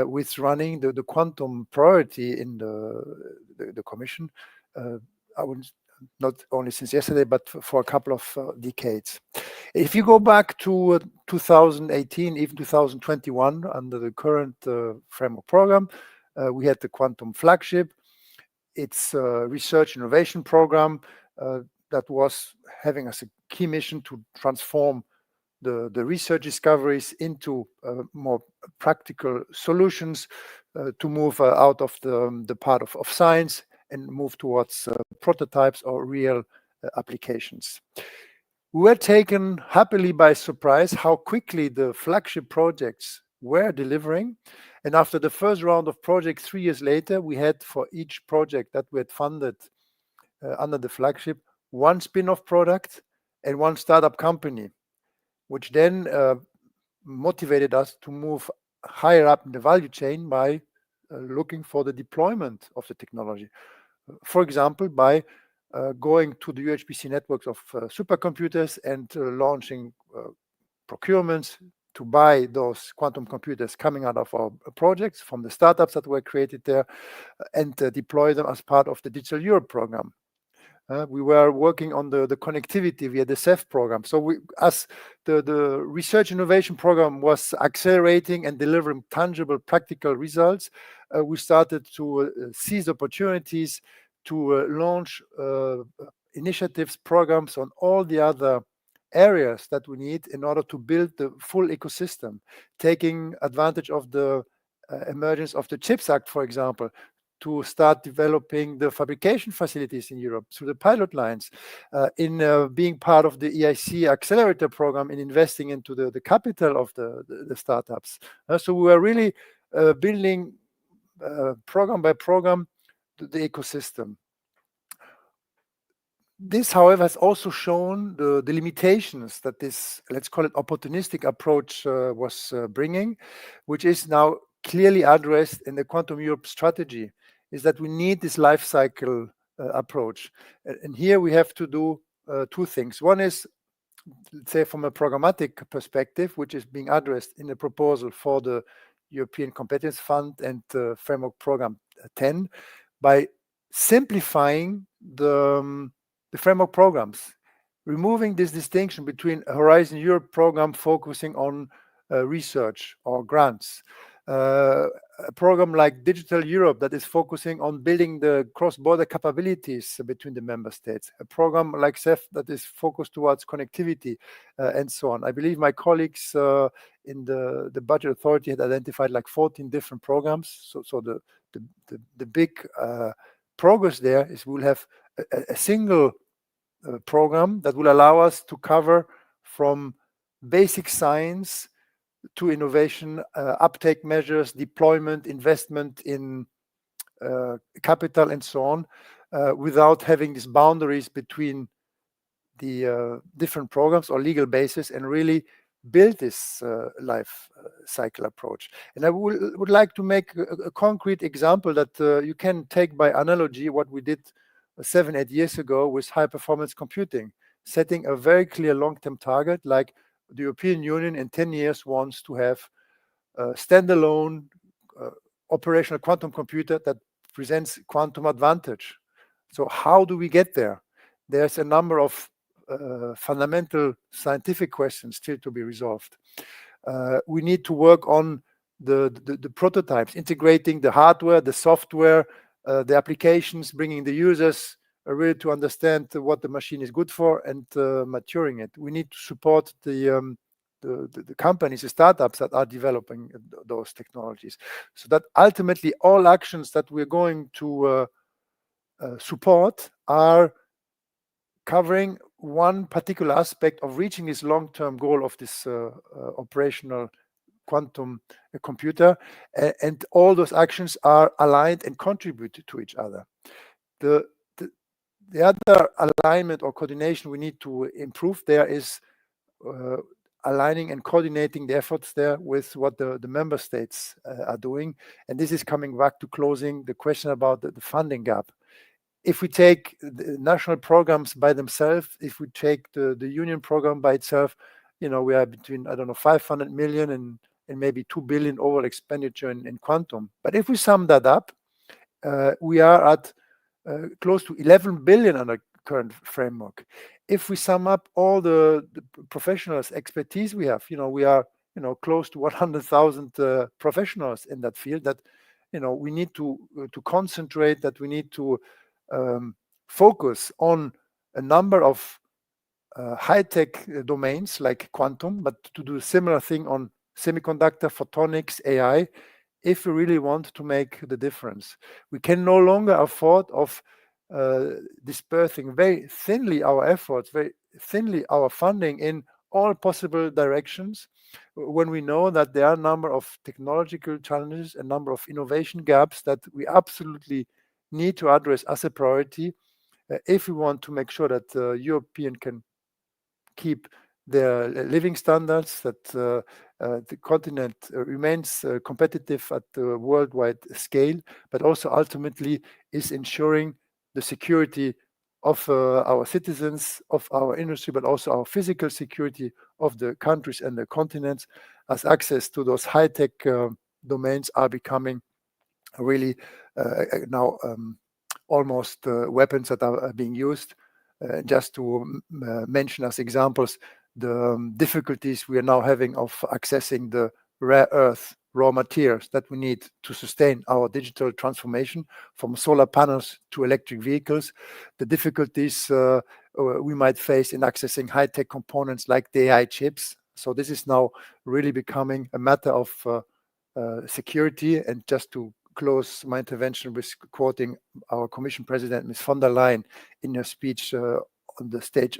with running the quantum priority in the Commission. not only since yesterday, but for a couple of decades. If you go back to 2018, even 2021, under the current framework program, we had the Quantum Flagship. It's a research innovation program that was having as a key mission to transform the research discoveries into more practical solutions, to move out of the part of science and move towards prototypes or real applications. We were taken happily by surprise how quickly the flagship projects were delivering. And after the first round of projects 3 years later, we had for each project that we had funded under the flagship, one spin-off product and one startup company, which then motivated us to move higher up in the value chain by looking for the deployment of the technology. For example, by going to the UHPC networks of supercomputers and launching procurements to buy those quantum computers coming out of our projects from the startups that were created there, and deploy them as part of the Digital Europe program. We were working on the connectivity via the CEF program. So as the research innovation program was accelerating and delivering tangible, practical results, we started to seize opportunities to launch initiatives, programs on all the other areas that we need in order to build the full ecosystem, taking advantage of the emergence of the CHIPS Act, for example, to start developing the fabrication facilities in Europe through the pilot lines, in being part of the EIC accelerator program, in investing into the capital of the startups. So we were really building program by program the ecosystem. This, however, has also shown the limitations that this, let's call it, opportunistic approach was bringing, which is now clearly addressed in the Quantum Europe strategy, is that we need this life cycle approach. And here we have to do two things. One is, let's say, from a programmatic perspective, which is being addressed in the proposal for the European Competence Fund and Framework Program 10, by simplifying the framework programs, removing this distinction between a Horizon Europe program focusing on research or grants, a program like Digital Europe that is focusing on building the cross-border capabilities between the member states, a program like CEF that is focused towards connectivity, and so on. I believe my colleagues in the Budget Authority had identified like 14 different programs. So the big progress there is we'll have a single program that will allow us to cover from basic science to innovation, uptake measures, deployment, investment in capital, and so on, without having these boundaries between the different programs or legal basis, and really build this life cycle approach. And I would like to make a concrete example that you can take by analogy what we did 7-8 years ago with high performance computing, setting a very clear long-term target, like the European Union in 10 years wants to have a standalone operational quantum computer that presents quantum advantage. So how do we get there? There's a number of fundamental scientific questions still to be resolved. We need to work on the prototypes, integrating the hardware, the software, the applications, bringing the users really to understand what the machine is good for, and maturing it. We need to support the companies, the startups that are developing those technologies, so that ultimately all actions that we're going to support are covering one particular aspect of reaching this long-term goal of this operational quantum computer, and all those actions are aligned and contribute to each other. The other alignment or coordination we need to improve there is aligning and coordinating the efforts there with what the member states are doing. And this is coming back to closing the question about the funding gap. If we take the national programs by themselves, if we take the union program by itself, we are between, 500 million and maybe 2 billion overall expenditure in quantum. But if we sum that up, we are at close to 11 billion under current framework. If we sum up all the professionals' expertise we have, we are close to 100,000 professionals in that field. That we need to concentrate. That we need to focus on a number of high-tech domains like quantum, but to do a similar thing on semiconductor, photonics, AI, if we really want to make the difference. We can no longer afford of dispersing very thinly our efforts, very thinly our funding in all possible directions, when we know that there are a number of technological challenges, a number of innovation gaps that we absolutely need to address as a priority if we want to make sure that European can keep their living standards, that the continent remains competitive at the worldwide scale, but also ultimately is ensuring the security of our citizens, of our industry, but also our physical security of the countries and the continents, as access to those high-tech domains are becoming really now almost weapons that are being used. Just to mention as examples, the difficulties we are now having of accessing the rare earth raw materials that we need to sustain our digital transformation from solar panels to electric vehicles, the difficulties we might face in accessing high-tech components like the AI chips. So this is now really becoming a matter of security. And just to close my intervention with quoting our Commission President, Ms. von der Leyen, in her speech on the State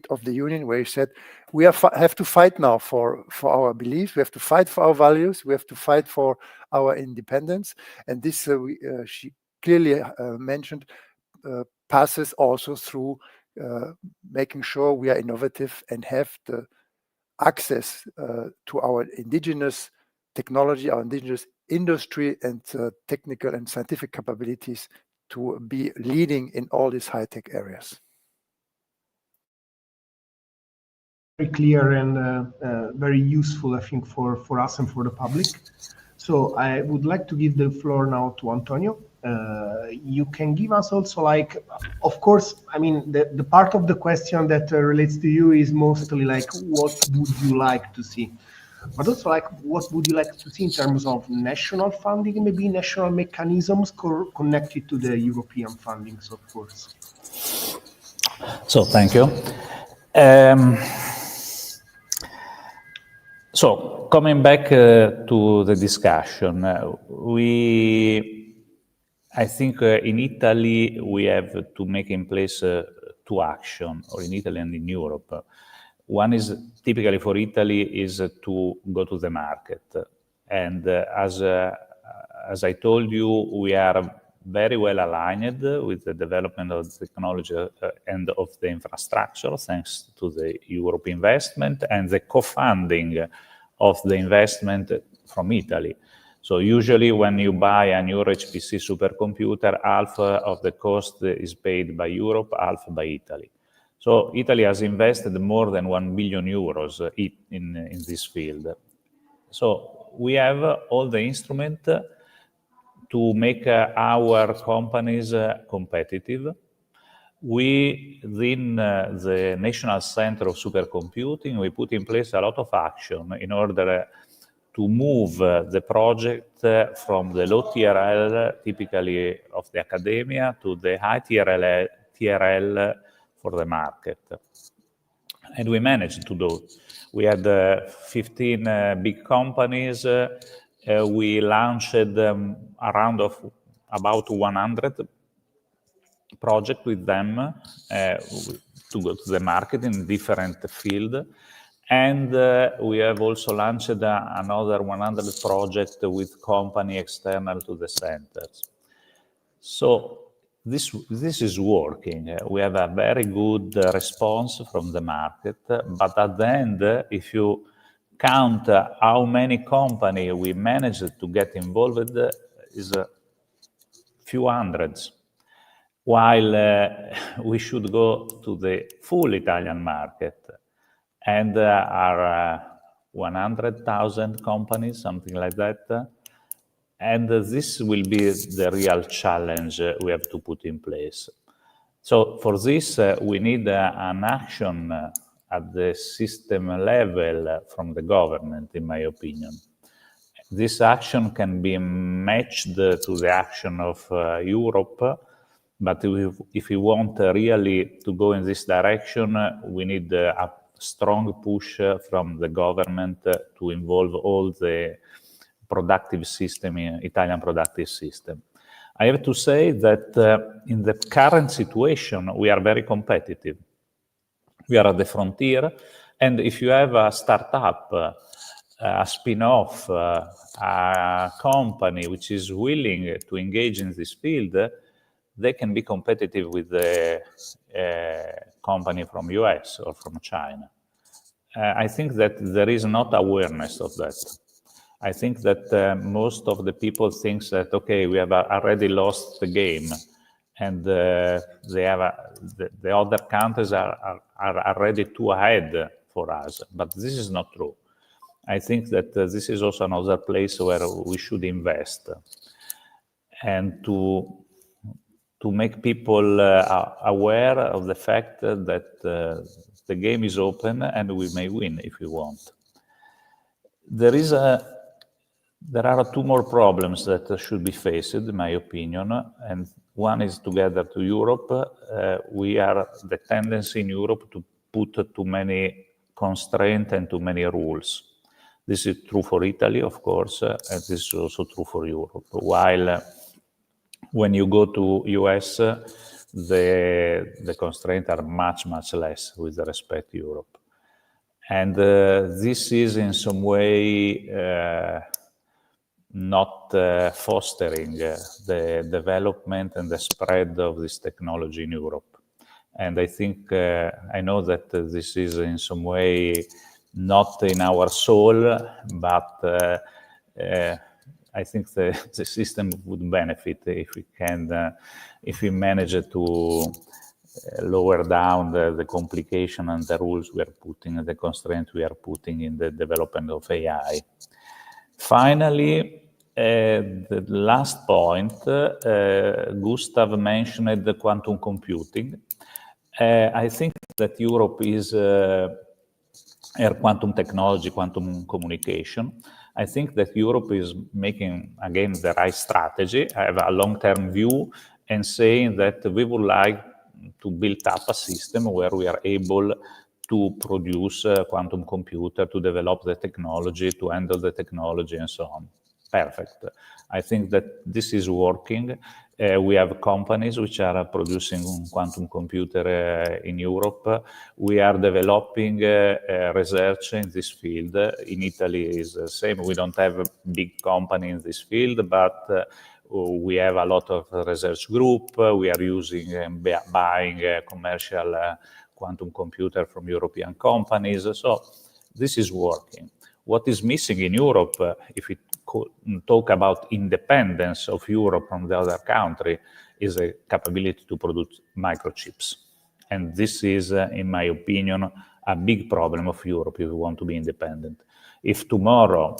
of the Union, where he said, we have to fight now for our beliefs, we have to fight for our values, we have to fight for our independence. And this, she clearly mentioned, passes also through making sure we are innovative and have the access to our indigenous technology, our indigenous industry and technical and scientific capabilities to be leading in all these high-tech areas. Very clear and very useful, I think, for us and for the public. So I would like to give the floor now to Antonio. You can give us also, like, of course, I mean, the part of the question that relates to you is mostly like, what would you like to see? But also, like, what would you like to see in terms of national funding, maybe national mechanisms connected to the European fundings, of course? So, thank you. So, coming back to the discussion, I think in Italy we have to make in place two actions, or in Italy and in Europe. One is typically for Italy is to go to the market. And as I told you, we are very well aligned with the development of the technology and of the infrastructure, thanks to the Europe investment and the co-funding of the investment from Italy. So usually when you buy a new HPC supercomputer, half of the cost is paid by Europe, half by Italy. So Italy has invested more than 1 billion euros in this field. So we have all the instruments to make our companies competitive. Within the National Center of Supercomputing, we put in place a lot of action in order to move the project from the low TRL, typically of the academia, to the high TRL for the market. And we managed to do. We had 15 big companies. We launched around of about 100 projects with them to go to the market in different fields. And we have also launched another 100 projects with company external to the centers. So this is working. We have a very good response from the market. But at the end, if you count how many companies we managed to get involved, is a few hundreds. While we should go to the full Italian market, and are 100,000 companies, something like that. And this will be the real challenge we have to put in place. So for this, we need an action at the system level from the government, in my opinion. This action can be matched to the action of Europe, but if we want really to go in this direction, we need a strong push from the government to involve all the productive system, Italian productive system. I have to say that in the current situation, we are very competitive. We are at the frontier, and if you have a startup, a spin-off, a company which is willing to engage in this field, they can be competitive with the company from US or from China. I think that there is not awareness of that. I think that most of the people think that, okay, we have already lost the game, and the other countries are already too ahead for us. But this is not true. I think that this is also another place where we should invest, and to make people aware of the fact that the game is open and we may win if we want. There are two more problems that should be faced, in my opinion, and one is together to Europe. We are the tendency in Europe to put too many constraints and too many rules. This is true for Italy, of course, and this is also true for Europe. While when you go to US, the constraints are much, much less with respect to Europe. And this is in some way not fostering the development and the spread of this technology in Europe. And I think, I know that this is in some way not in our soul, but I think the system would benefit if we can, if we manage to lower down the complication and the rules we are putting, the constraints we are putting in the development of AI. Finally, the last point, Gustav mentioned the quantum computing. I think that Europe is quantum technology, quantum communication. I think that Europe is making, again, the right strategy. I have a long-term view and saying that we would like to build up a system where we are able to produce a quantum computer, to develop the technology, to handle the technology, and so on. Perfect. I think that this is working. We have companies which are producing quantum computer in Europe. We are developing research in this field. In Italy is the same. We don't have a big company in this field, but we have a lot of research group. We are using and buying commercial quantum computer from European companies. So this is working. What is missing in Europe, if we talk about independence of Europe from the other country, is a capability to produce microchips. And this is, in my opinion, a big problem of Europe if we want to be independent. If tomorrow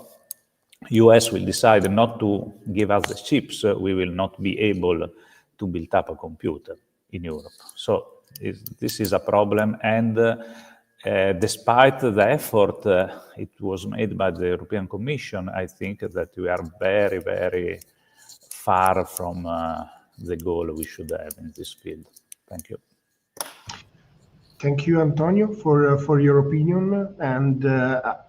US will decide not to give us the chips, we will not be able to build up a computer in Europe. So this is a problem, and despite the effort it was made by the European Commission, I think that we are very, very far from the goal we should have in this field. Thank you. Thank you, Antonio, for your opinion, and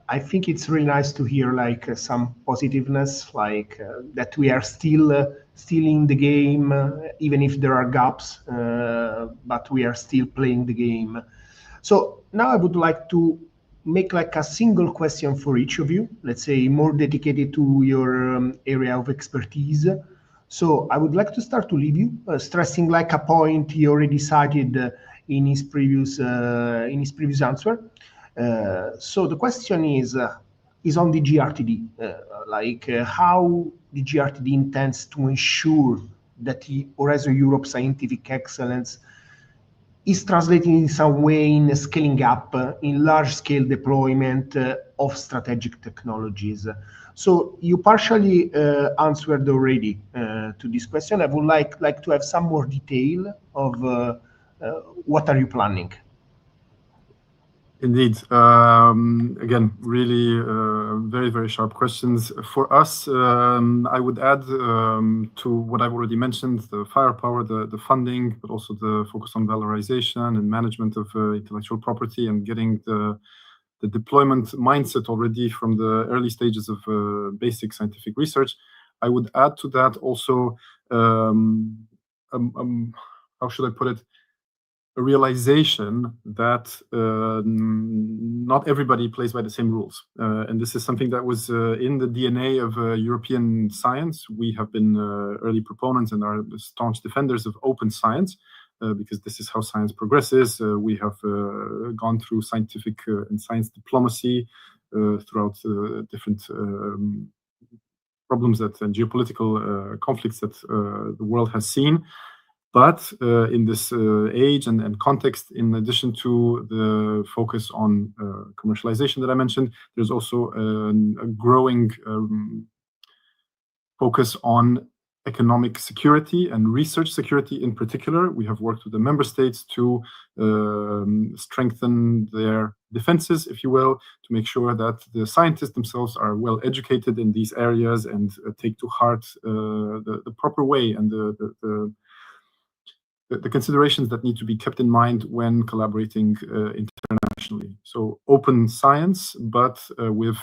I think it's really nice to hear like some positiveness, like that we are still in the game, even if there are gaps, but we are still playing the game. So now I would like to make like a single question for each of you, let's say more dedicated to your area of expertise. So I would like to start to leave you stressing like a point he already cited in his previous answer. So the question is on the GRTD, how the GRTD intends to ensure that the Horizon Europe scientific excellence is translating in some way in scaling up in large-scale deployment of strategic technologies. So you partially answered already to this question. I would like to have some more detail of what are you planning? Indeed. Again, really very, very sharp questions. For us, I would add to what I've already mentioned, the firepower, the funding, but also the focus on valorization and management of intellectual property and getting the deployment mindset already from the early stages of basic scientific research. I would add to that also, how should I put it? A realization that not everybody plays by the same rules. And this is something that was in the DNA of European science. We have been early proponents and are staunch defenders of open science, because this is how science progresses. We have gone through scientific and science diplomacy throughout different problems and geopolitical conflicts that the world has seen. But in this age and context, in addition to the focus on commercialization that I mentioned, there's also a growing focus on economic security and research security in particular. We have worked with the member states to strengthen their defenses, if you will, to make sure that the scientists themselves are well educated in these areas and take to heart the proper way and the considerations that need to be kept in mind when collaborating internationally. So open science, but with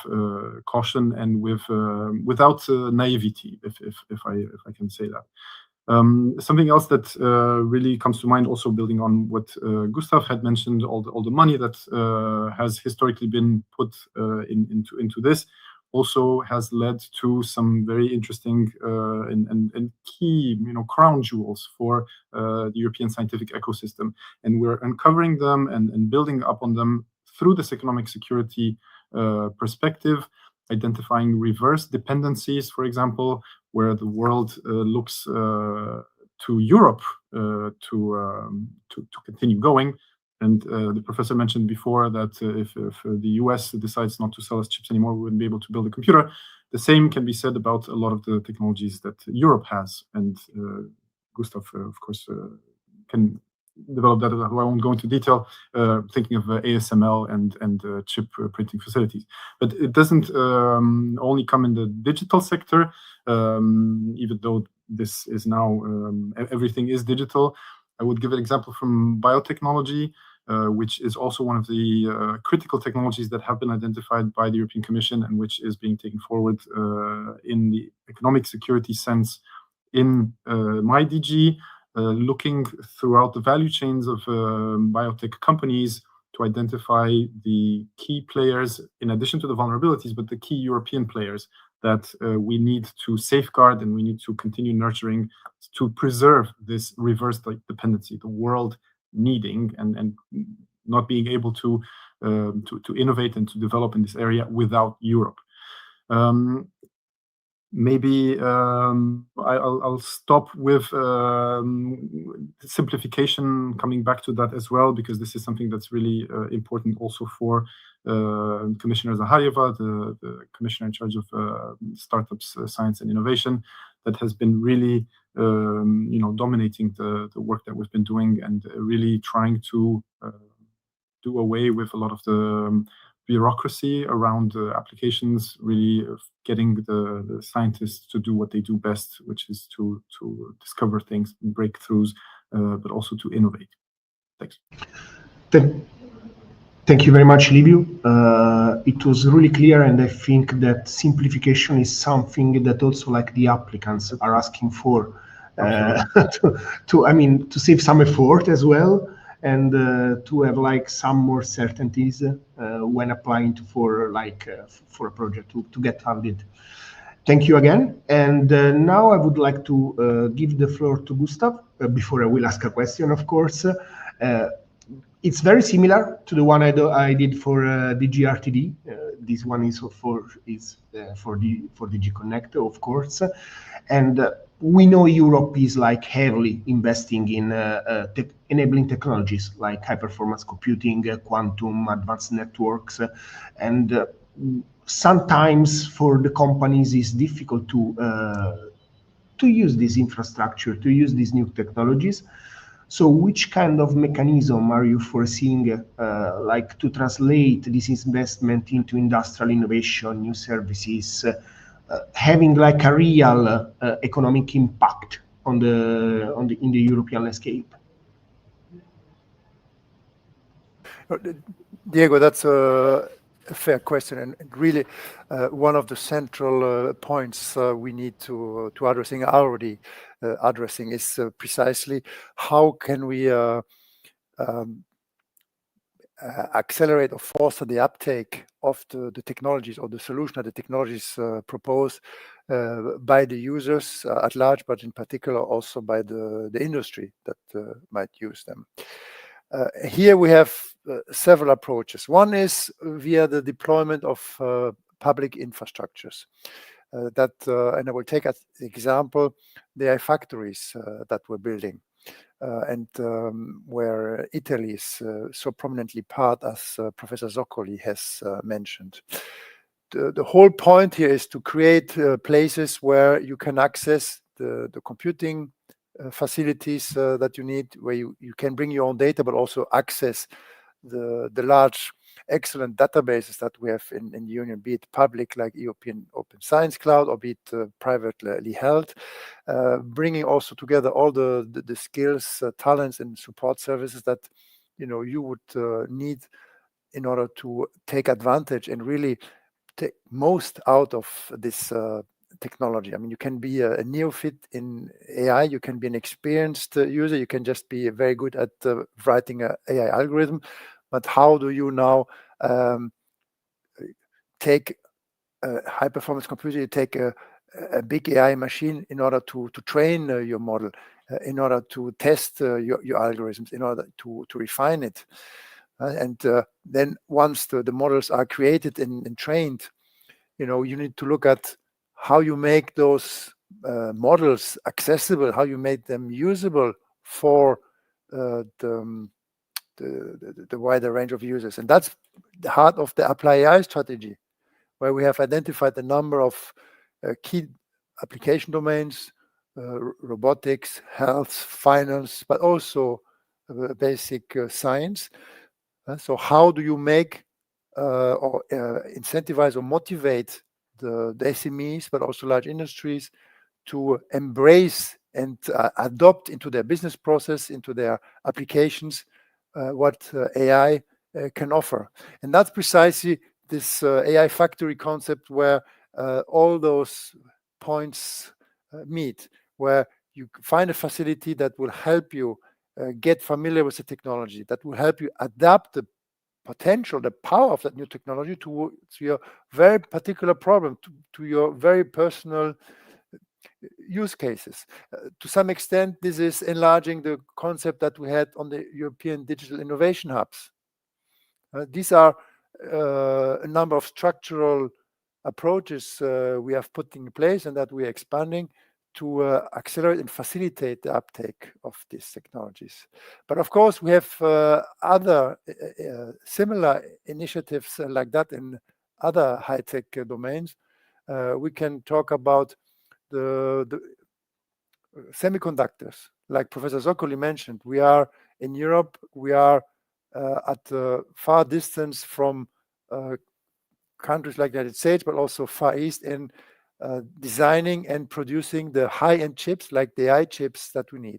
caution and without naivety, if I can say that. Something else that really comes to mind, also building on what Gustav had mentioned, all the money that has historically been put into this, also has led to some very interesting and key, crown jewels for the European scientific ecosystem. And we're uncovering them and building up on them through this economic security perspective, identifying reverse dependencies, for example, where the world looks to Europe to continue going. And the professor mentioned before that if the US decides not to sell us chips anymore, we wouldn't be able to build a computer. The same can be said about a lot of the technologies that Europe has. And Gustav, of course, can develop that. I won't go into detail, thinking of ASML and chip printing facilities. But it doesn't only come in the digital sector, even though this is now, everything is digital. I would give an example from biotechnology, which is also one of the critical technologies that have been identified by the European Commission and which is being taken forward in the economic security sense in my DG, looking throughout the value chains of biotech companies to identify the key players, in addition to the vulnerabilities, but the key European players that we need to safeguard and we need to continue nurturing to preserve this reverse dependency, the world needing and not being able to innovate and to develop in this area without Europe. Maybe I'll stop with simplification, coming back to that as well, because this is something that's really important also for Commissioner Zaharjeva, the commissioner in charge of startups, science and innovation, that has been really dominating the work that we've been doing and really trying to do away with a lot of the bureaucracy around applications, really getting the scientists to do what they do best, which is to discover things, breakthroughs, but also to innovate. Thanks. Thank you very much, Livio. It was really clear, and I think that simplification is something that also like the applicants are asking for, to save some effort as well, and to have like some more certainties when applying for a project to get funded. Thank you again. And now I would like to give the floor to Gustav before I will ask a question, of course. It's very similar to the one I did for DG RTD. This one is for DG Connect, of course. And we know Europe is like heavily investing in enabling technologies like high-performance computing, quantum, advanced networks, and sometimes for the companies it's difficult to use this infrastructure, to use these new technologies. So which kind of mechanism are you foreseeing like to translate this investment into industrial innovation, new services, having like a real economic impact in the European landscape? Diego, that's a fair question, and really one of the central points we need to addressing already addressing is precisely how can we accelerate or foster the uptake of the technologies or the solution that the technologies propose by the users at large, but in particular also by the industry that might use them. Here we have several approaches. One is via the deployment of public infrastructures. And I will take as example the AI factories that we're building. And where Italy is so prominently part, as Professor Zoccoli has mentioned. The whole point here is to create places where you can access the computing facilities that you need, where you can bring your own data, but also access the large, excellent databases that we have in the Union, be it public like European Open Science Cloud, or be it privately held, bringing also together all the skills, talents, and support services that you would need in order to take advantage and really take most out of this technology. I mean, you can be a neophyte in AI, you can be an experienced user, you can just be very good at writing an AI algorithm, but how do you now take a high-performance computer, you take a big AI machine in order to train your model, in order to test your algorithms, in order to refine it. And then once the models are created and trained, you need to look at how you make those models accessible, how you make them usable for the wider range of users. And that's the heart of the Apply AI strategy, where we have identified a number of key application domains, robotics, health, finance, but also basic science. So how do you make or incentivize or motivate the SMEs, but also large industries, to embrace and adopt into their business process, into their applications, what AI can offer. And that's precisely this AI factory concept, where all those points meet, where you find a facility that will help you get familiar with the technology, that will help you adapt the potential, the power of that new technology to your very particular problem, to your very personal use cases. To some extent, this is enlarging the concept that we had on the European Digital Innovation Hubs. These are a number of structural approaches we have put in place and that we are expanding to accelerate and facilitate the uptake of these technologies. But of course, we have other similar initiatives like that in other high-tech domains. We can talk about the semiconductors, like Professor Zoccoli mentioned. We are in Europe, we are at a far distance from countries like the United States, but also Far East, in designing and producing the high-end chips, like the AI chips that we need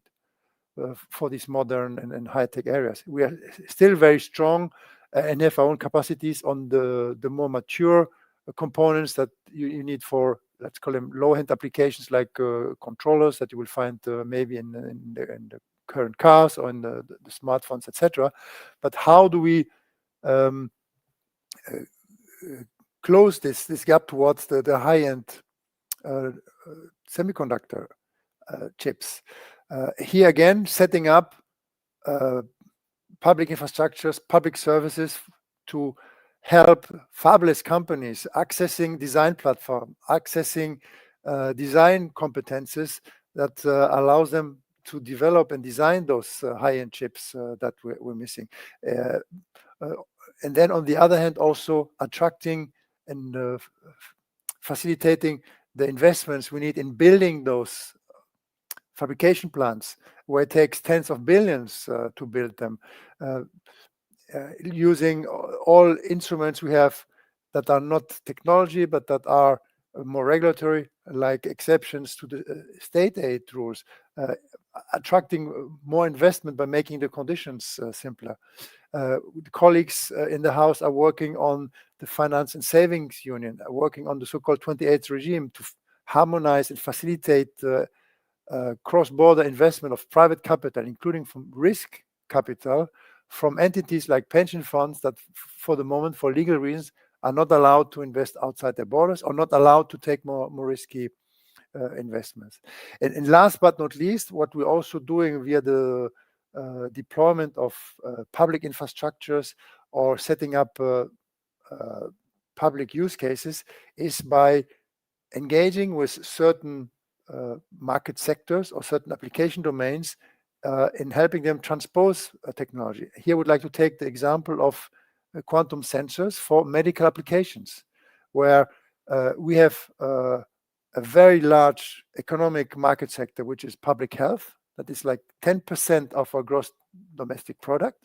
for these modern and high-tech areas. We are still very strong and have our own capacities on the more mature components that you need for, let's call them low-end applications, like controllers that you will find maybe in the current cars or in the smartphones, etc. But how do we close this gap towards the high-end semiconductor chips? Here again, setting up public infrastructures, public services to help fabless companies accessing design platform, accessing design competences that allows them to develop and design those high-end chips that we're missing. And then on the other hand, also attracting and facilitating the investments we need in building those fabrication plants, where it takes tens of billions to build them, using all instruments we have that are not technology, but that are more regulatory, like exceptions to the state aid rules, attracting more investment by making the conditions simpler. The colleagues in the House are working on the Finance and Savings Union, working on the so-called 28th regime to harmonize and facilitate cross-border investment of private capital, including from risk capital, from entities like pension funds that for the moment, for legal reasons, are not allowed to invest outside their borders or not allowed to take more risky investments. And last but not least, what we're also doing via the deployment of public infrastructures or setting up public use cases is by engaging with certain market sectors or certain application domains in helping them transpose technology. Here I would like to take the example of quantum sensors for medical applications, where we have a very large economic market sector, which is public health. That is like 10% of our gross domestic product,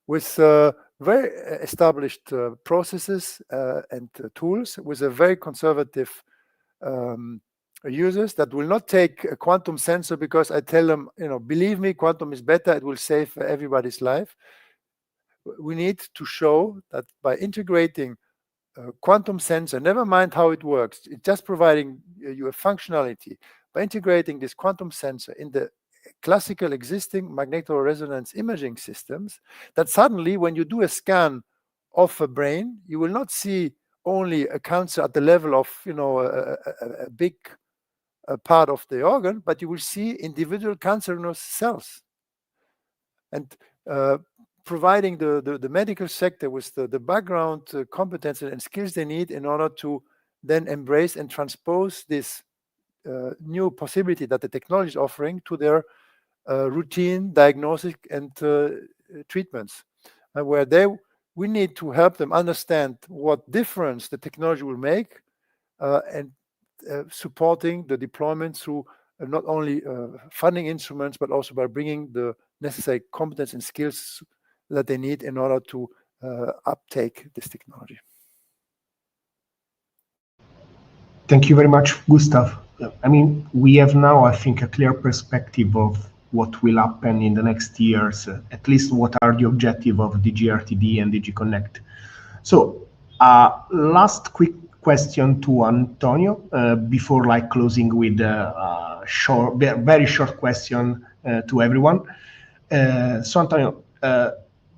with very established processes and tools, with a very conservative users that will not take a quantum sensor because I tell them, believe me, quantum is better, it will save everybody's life. We need to show that by integrating a quantum sensor, never mind how it works, it's just providing you a functionality. By integrating this quantum sensor in the classical existing magnetoresonance imaging systems, that suddenly when you do a scan of a brain, you will not see only a cancer at the level of a big part of the organ, but you will see individual cancerous cells. And providing the medical sector with the background competence and skills they need in order to then embrace and transpose this new possibility that the technology is offering to their routine diagnostic and treatments, where we need to help them understand what difference the technology will make and supporting the deployment through not only funding instruments, but also by bringing the necessary competence and skills that they need in order to uptake this technology. Thank you very much, Gustav. I mean, we have now, I think, a clear perspective of what will happen in the next years, at least what are the objectives of DG RTD and DG Connect. So, last quick question to Antonio before closing with a very short question to everyone. So, Antonio,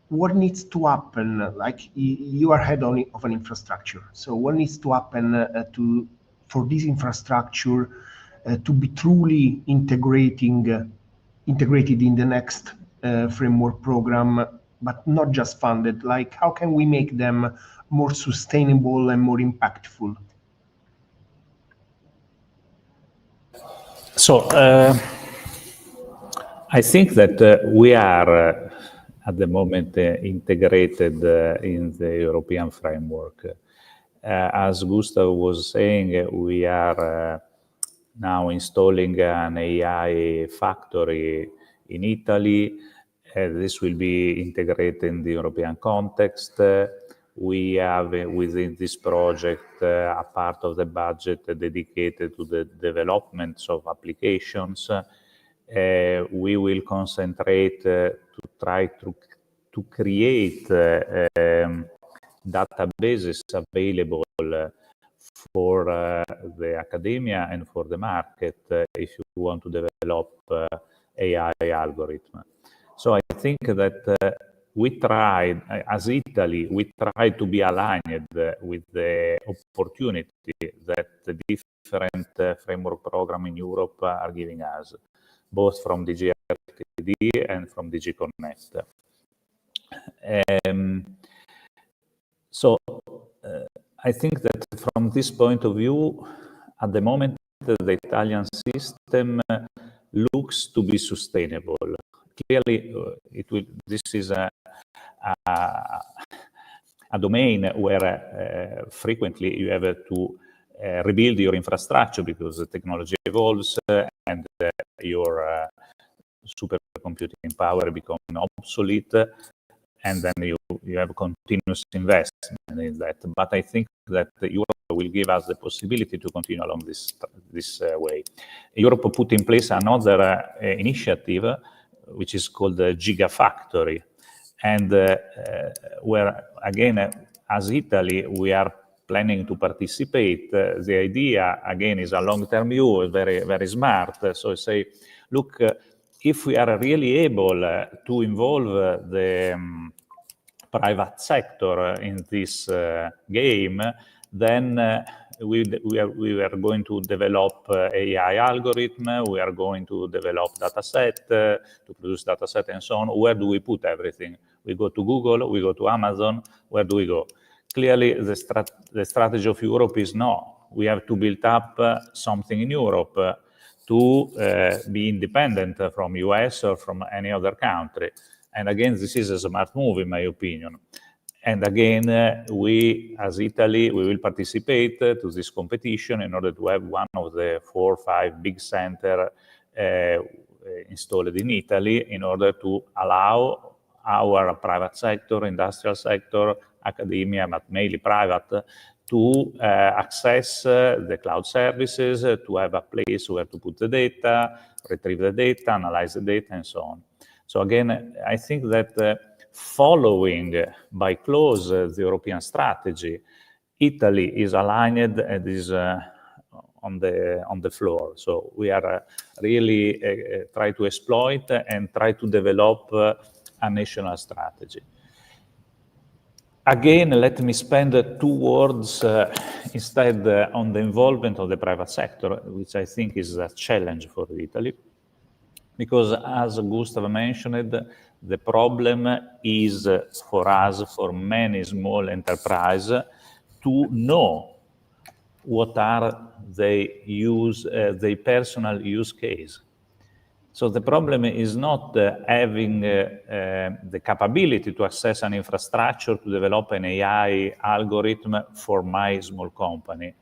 what needs to happen? You are head of an infrastructure. So, what needs to happen for this infrastructure to be truly integrated in the next framework program, but not just funded? How can we make them more sustainable and more impactful? So I think that we are at the moment integrated in the European framework. As Gustav was saying, we are now installing an AI factory in Italy. This will be integrated in the European context. We have within this project a part of the budget dedicated to the development of applications. We will concentrate to try to create databases available for the academia and for the market if you want to develop AI algorithm. So I think that we tried, as Italy, we tried to be aligned with the opportunity that the different framework programs in Europe are giving us, both from DG RTD and from DG Connect. So I think that from this point of view, at the moment, the Italian system looks to be sustainable. Clearly, this is a domain where frequently you have to rebuild your infrastructure because the technology evolves and your supercomputing power becomes obsolete, and then you have continuous investment in that. But I think that Europe will give us the possibility to continue along this way. Europe put in place another initiative, which is called the Gigafactory, and where, again, as Italy, we are planning to participate. The idea, again, is a long-term view, very, very smart. So say, look, if we are really able to involve the private sector in this game, then we are going to develop AI algorithm, we are going to develop data set, to produce data set and so on. Where do we put everything? We go to Google, we go to Amazon, where do we go? Clearly, the strategy of Europe is no. We have to build up something in Europe to be independent from US or from any other country. And again, this is a smart move, in my opinion. And again, we, as Italy, we will participate to this competition in order to have one of the 4 or 5 big centers installed in Italy in order to allow our private sector, industrial sector, academia, but mainly private, to access the cloud services, to have a place where to put the data, retrieve the data, analyze the data, and so on. So again, I think that following by close the European strategy, Italy is aligned and is on the floor. So we are really try to exploit and try to develop a national strategy. Again, let me spend 2 words instead on the involvement of the private sector, which I think is a challenge for Italy. Because as Gustav mentioned, the problem is for us, for many small enterprises, to know what are their personal use case. So the problem is not having the capability to access an infrastructure to develop an AI algorithm for my small company,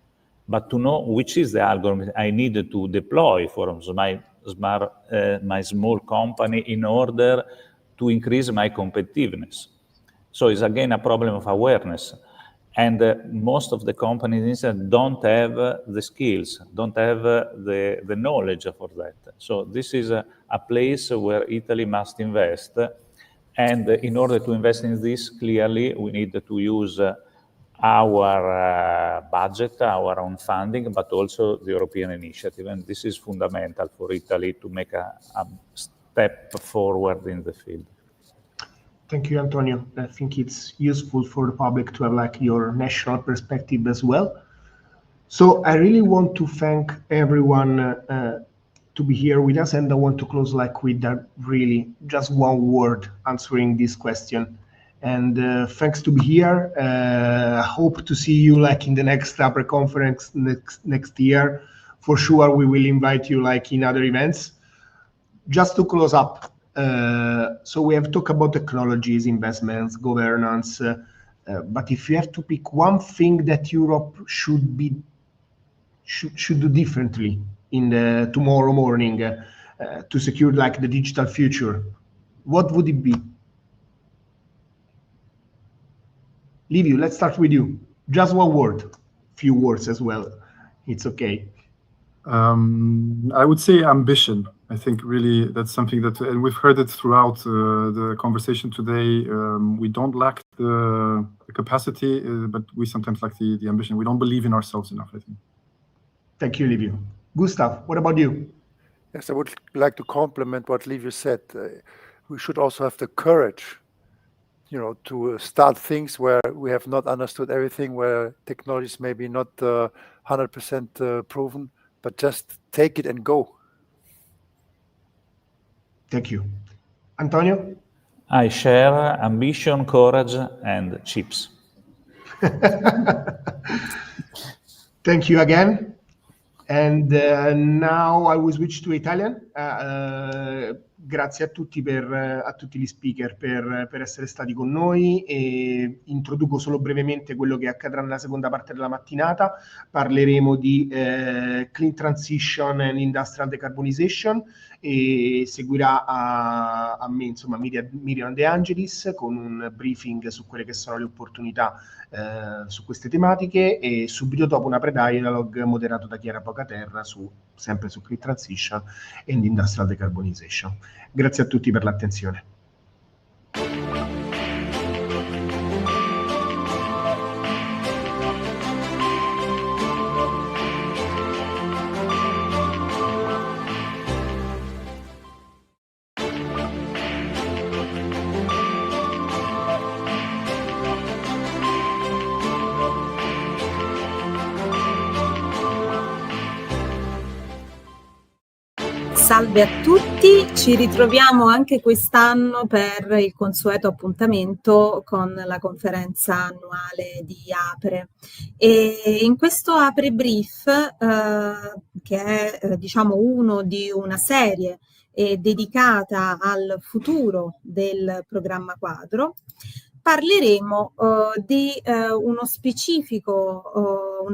but to know which is the algorithm I need to deploy for my small company in order to increase my competitiveness. So it's again a problem of awareness. And most of the companies don't have the skills, don't have the knowledge for that. So this is a place where Italy must invest. And in order to invest in this, clearly, we need to use our budget, our own funding, but also the European initiative. And this is fundamental for Italy to make a step forward in the field. Thank you, Antonio. I think it's useful for the public to have like your national perspective as well. So I really want to thank everyone to be here with us, and I want to close like with really just one word answering this question. And thanks to be here. Hope to see you like in the next APRE conference next year. For sure, we will invite you like in other events. Just to close up. So we have talked about technologies, investments, governance, but if you have to pick one thing that Europe should do differently in the tomorrow morning to secure like the digital future, what would it be? Livio, let's start with you. Just one word, few words as well. It's okay. I would say ambition. I think really that's something that, and we've heard it throughout the conversation today. We don't lack the capacity, but we sometimes lack the ambition. We don't believe in ourselves enough, I think. Thank you, Livio. Gustav, what about you? Yes, I would like to complement what Livio said. We should also have the courage, to start things where we have not understood everything, where technology is maybe not 100% proven, but just take it and go. Thank you. Antonio? I share ambition, courage, and chips. Thank you again. And now I will switch to Italian. grazie a tutti a tutti gli speaker per essere stati con noi, e introduco solo brevemente quello che accadrà nella seconda parte della mattinata. Parleremo di Clean Transition and Industrial Decarbonization, e seguirà a me, insomma, Miriam De Angelis, con un briefing su quelle che sono le opportunità su queste tematiche, e subito dopo una pre-dialogue moderato da Chiara Pocaterra sempre su Clean Transition and Industrial Decarbonization. Grazie a tutti per l'attenzione. Salve a tutti, ci ritroviamo anche quest'anno per il consueto appuntamento con la conferenza annuale di APRE, e in questo APRE Brief, che è diciamo uno di una serie dedicata al futuro del programma quadro, parleremo di una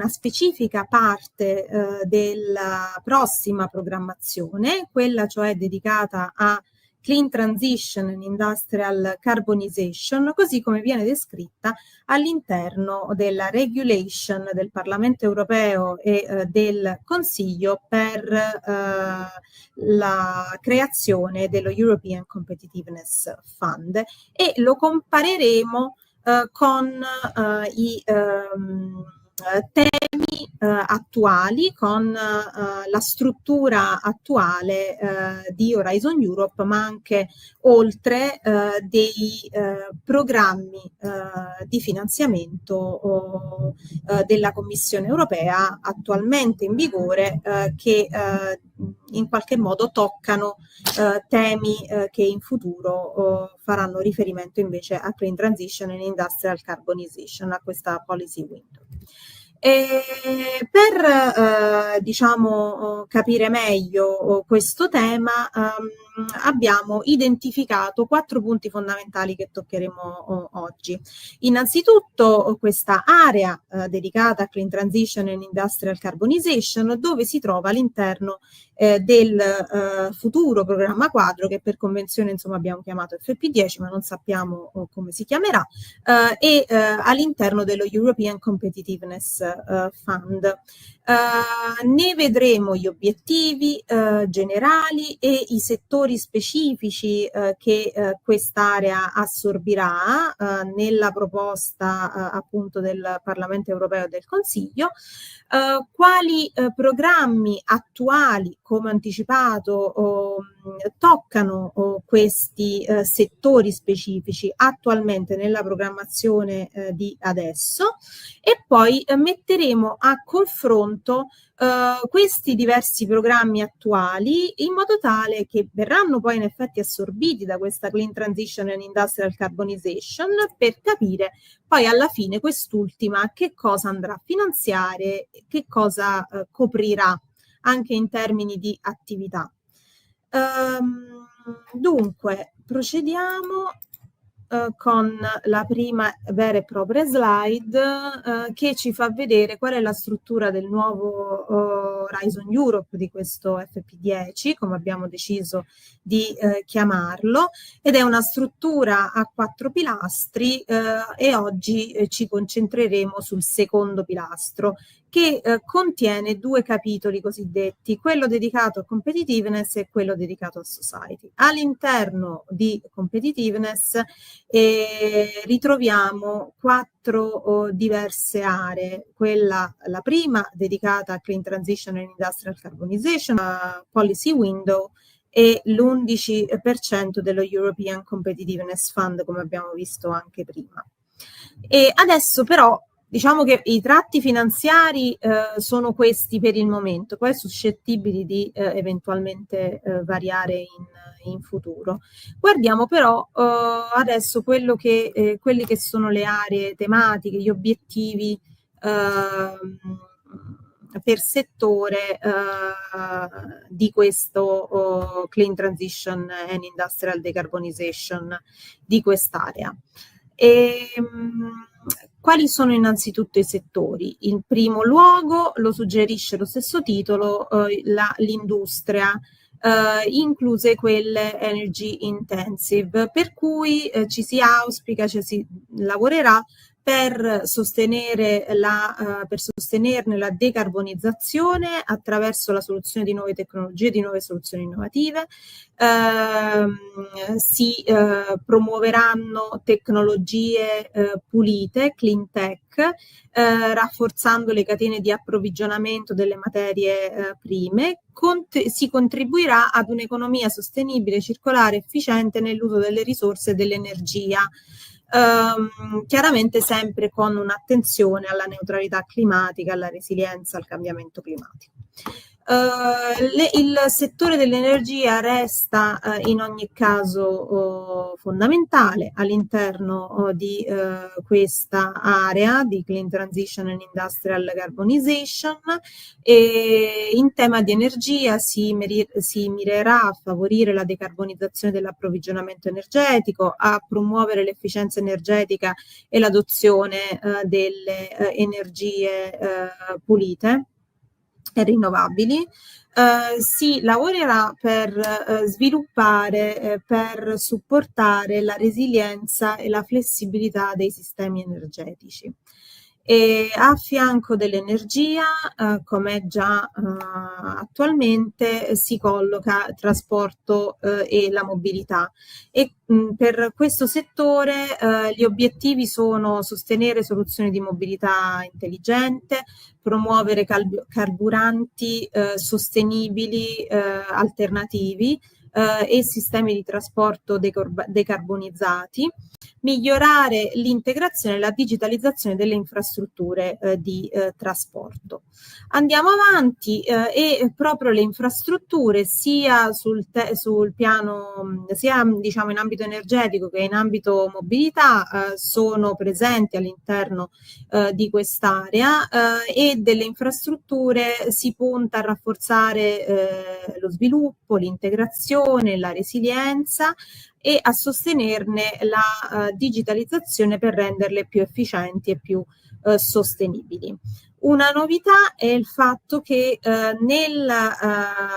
specifica parte della prossima programmazione, quella cioè dedicata a Clean Transition and Industrial Carbonization, così come viene descritta all'interno della regulation del Parlamento Europeo e del Consiglio per la creazione dello European Competitiveness Fund, e lo compareremo con i temi attuali, con la struttura attuale di Horizon Europe, ma anche oltre dei programmi di finanziamento della Commissione Europea attualmente in vigore, che in qualche modo toccano temi che in futuro faranno riferimento invece a Clean Transition and Industrial Carbonization, a questa policy window. Per diciamo capire meglio questo tema, abbiamo identificato 4 punti fondamentali che toccheremo oggi. Innanzitutto questa area dedicata a Clean Transition and Industrial Carbonization, dove si trova all'interno del futuro programma quadro, che per convenzione insomma abbiamo chiamato FP10, ma non sappiamo come si chiamerà, e all'interno dello European Competitiveness Fund. Ne vedremo gli obiettivi generali e i settori specifici che quest'area assorbirà nella proposta appunto del Parlamento Europeo e del Consiglio, quali programmi attuali, come anticipato, toccano questi settori specifici attualmente nella programmazione di adesso, e poi metteremo a confronto questi diversi programmi attuali, in modo tale che verranno poi in effetti assorbiti da questa Clean Transition and Industrial Carbonization, per capire poi alla fine quest'ultima che cosa andrà a finanziare, che cosa coprirà anche in termini di attività. Dunque, procediamo con la prima vera e propria slide, che ci fa vedere qual è la struttura del nuovo Horizon Europe, di questo FP10, come abbiamo deciso di chiamarlo, ed è una struttura a 4 pilastri, e oggi ci concentreremo sul secondo pilastro, che contiene 2 capitoli cosiddetti, quello dedicato a competitiveness e quello dedicato a society. All'interno di competitiveness ritroviamo 4 diverse aree, la prima dedicata a Clean Transition and Industrial Carbonization, Policy Window, e l'11% dello European Competitiveness Fund, come abbiamo visto anche prima. E adesso però diciamo che i tratti finanziari sono questi per il momento, poi suscettibili di eventualmente variare in futuro. Guardiamo però adesso quelle che sono le aree tematiche, gli obiettivi per settore di questo Clean Transition and Industrial Decarbonization di quest'area. Quali sono innanzitutto i settori? In primo luogo, lo suggerisce lo stesso titolo, l'industria, incluse quelle energy intensive, per cui ci si auspica, cioè si lavorerà per sostenerne la decarbonizzazione attraverso la soluzione di nuove tecnologie, di nuove soluzioni innovative. Si promuoveranno tecnologie pulite, clean tech, rafforzando le catene di approvvigionamento delle materie prime. Si contribuirà ad un'economia sostenibile, circolare, efficiente nell'uso delle risorse e dell'energia. Chiaramente sempre con un'attenzione alla neutralità climatica, alla resilienza al cambiamento climatico. Il settore dell'energia resta in ogni caso fondamentale all'interno di questa area di Clean Transition and Industrial Decarbonization, e in tema di energia si mirerà a favorire la decarbonizzazione dell'approvvigionamento energetico, a promuovere l'efficienza energetica e l'adozione delle energie pulite e rinnovabili. Si lavorerà per sviluppare, per supportare la resilienza e la flessibilità dei sistemi energetici. E a fianco dell'energia, come già attualmente, si colloca il trasporto e la mobilità. E per questo settore gli obiettivi sono sostenere soluzioni di mobilità intelligente, promuovere carburanti sostenibili alternativi e sistemi di trasporto decarbonizzati, migliorare l'integrazione e la digitalizzazione delle infrastrutture di trasporto. Andiamo avanti e proprio le infrastrutture sia sul piano, sia diciamo in ambito energetico che in ambito mobilità sono presenti all'interno di quest'area, e delle infrastrutture si punta a rafforzare lo sviluppo, l'integrazione, la resilienza e a sostenerne la digitalizzazione per renderle più efficienti e più sostenibili. Una novità è il fatto che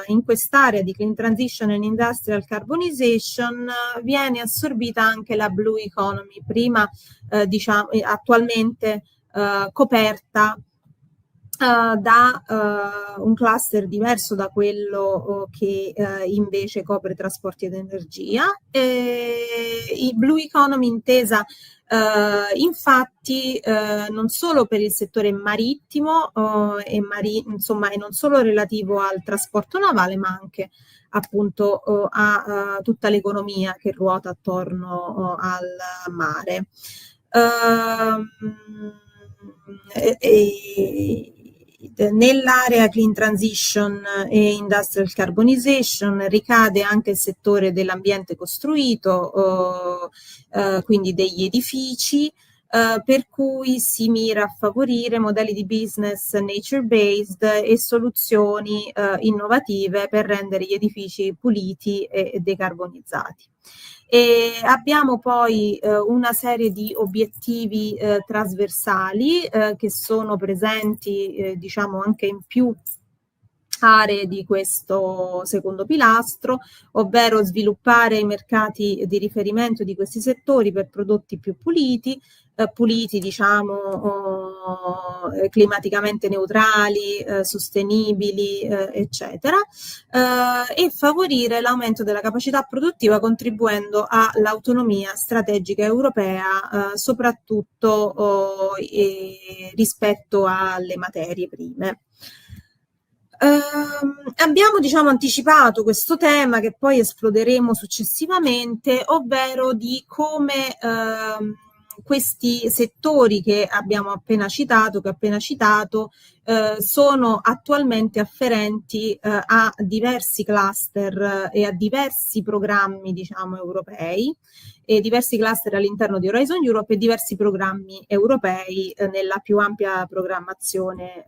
in quest'area di Clean Transition and Industrial Decarbonization viene assorbita anche la Blue Economy, prima attualmente coperta da un cluster diverso da quello che invece copre trasporti ed energia. I Blue Economy intesa infatti non solo per il settore marittimo e non solo relativo al trasporto navale, ma anche appunto a tutta l'economia che ruota attorno al mare. Nell'area Clean Transition e Industrial Decarbonization ricade anche il settore dell'ambiente costruito, quindi degli edifici, per cui si mira a favorire modelli di business nature-based e soluzioni innovative per rendere gli edifici puliti e decarbonizzati. E abbiamo poi una serie di obiettivi trasversali che sono presenti diciamo anche in più aree di questo secondo pilastro, ovvero sviluppare i mercati di riferimento di questi settori per prodotti più puliti, climaticamente neutrali, sostenibili, eccetera, e favorire l'aumento della capacità produttiva contribuendo all'autonomia strategica europea, soprattutto rispetto alle materie prime. Abbiamo anticipato questo tema che poi esploderemo successivamente, ovvero di come questi settori che abbiamo appena citato, sono attualmente afferenti a diversi cluster e a diversi programmi europei, e diversi cluster all'interno di Horizon Europe e diversi programmi europei nella più ampia programmazione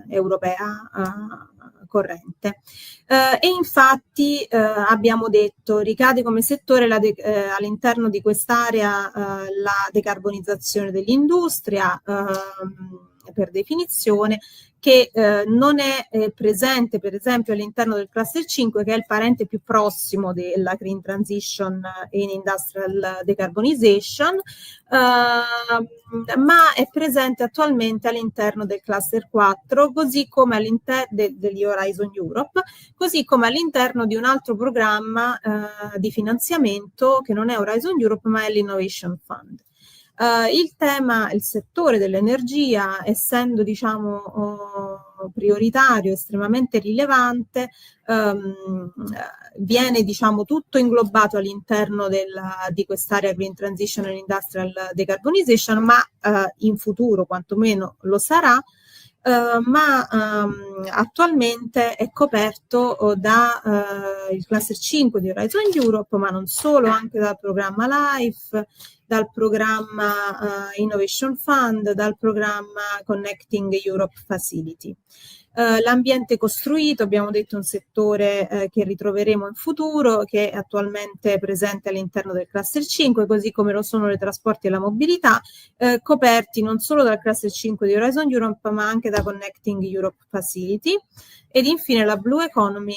europea corrente. E infatti abbiamo detto ricade come settore all'interno di quest'area la decarbonizzazione dell'industria, per definizione, che non è presente per esempio all'interno del cluster 5, che è il parente più prossimo della Green Transition in Industrial Decarbonization, ma è presente attualmente all'interno del cluster 4, così come all'interno degli Horizon Europe, così come all'interno di un altro programma di finanziamento che non è Horizon Europe ma è l'Innovation Fund. Il settore dell'energia, essendo prioritario, estremamente rilevante, viene tutto inglobato all'interno di quest'area Green Transition and Industrial Decarbonization, ma in futuro quantomeno lo sarà. Attualmente è coperto da il cluster 5 di Horizon Europe, ma non solo, anche dal programma LIFE, dal programma Innovation Fund, dal programma Connecting Europe Facility. L'ambiente costruito, abbiamo detto, un settore che ritroveremo in futuro, che è attualmente presente all'interno del cluster 5, così come lo sono i trasporti e la mobilità, coperti non solo dal cluster 5 di Horizon Europe, ma anche da Connecting Europe Facility. Ed infine la Blue Economy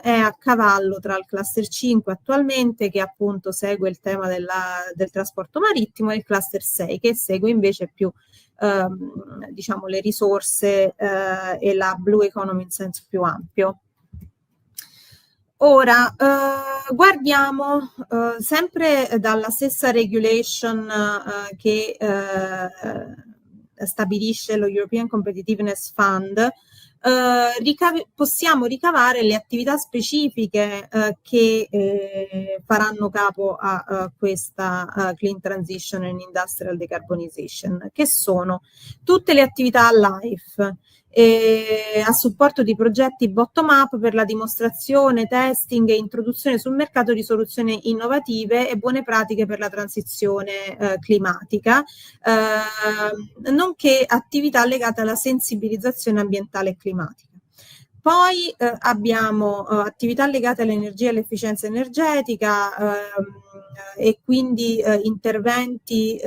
è a cavallo tra il cluster 5 attualmente, che appunto segue il tema del trasporto marittimo, e il cluster 6, che segue invece più le risorse e la Blue Economy in senso più ampio. Ora guardiamo sempre dalla stessa regulation che stabilisce lo European Competitiveness Fund. Possiamo ricavare le attività specifiche che faranno capo a questa Clean Transition and Industrial Decarbonization, che sono tutte le attività LIFE a supporto di progetti bottom-up per la dimostrazione, testing e introduzione sul mercato di soluzioni innovative e buone pratiche per la transizione climatica, nonché attività legate alla sensibilizzazione ambientale e climatica. Poi abbiamo attività legate all'energia e all'efficienza energetica e quindi interventi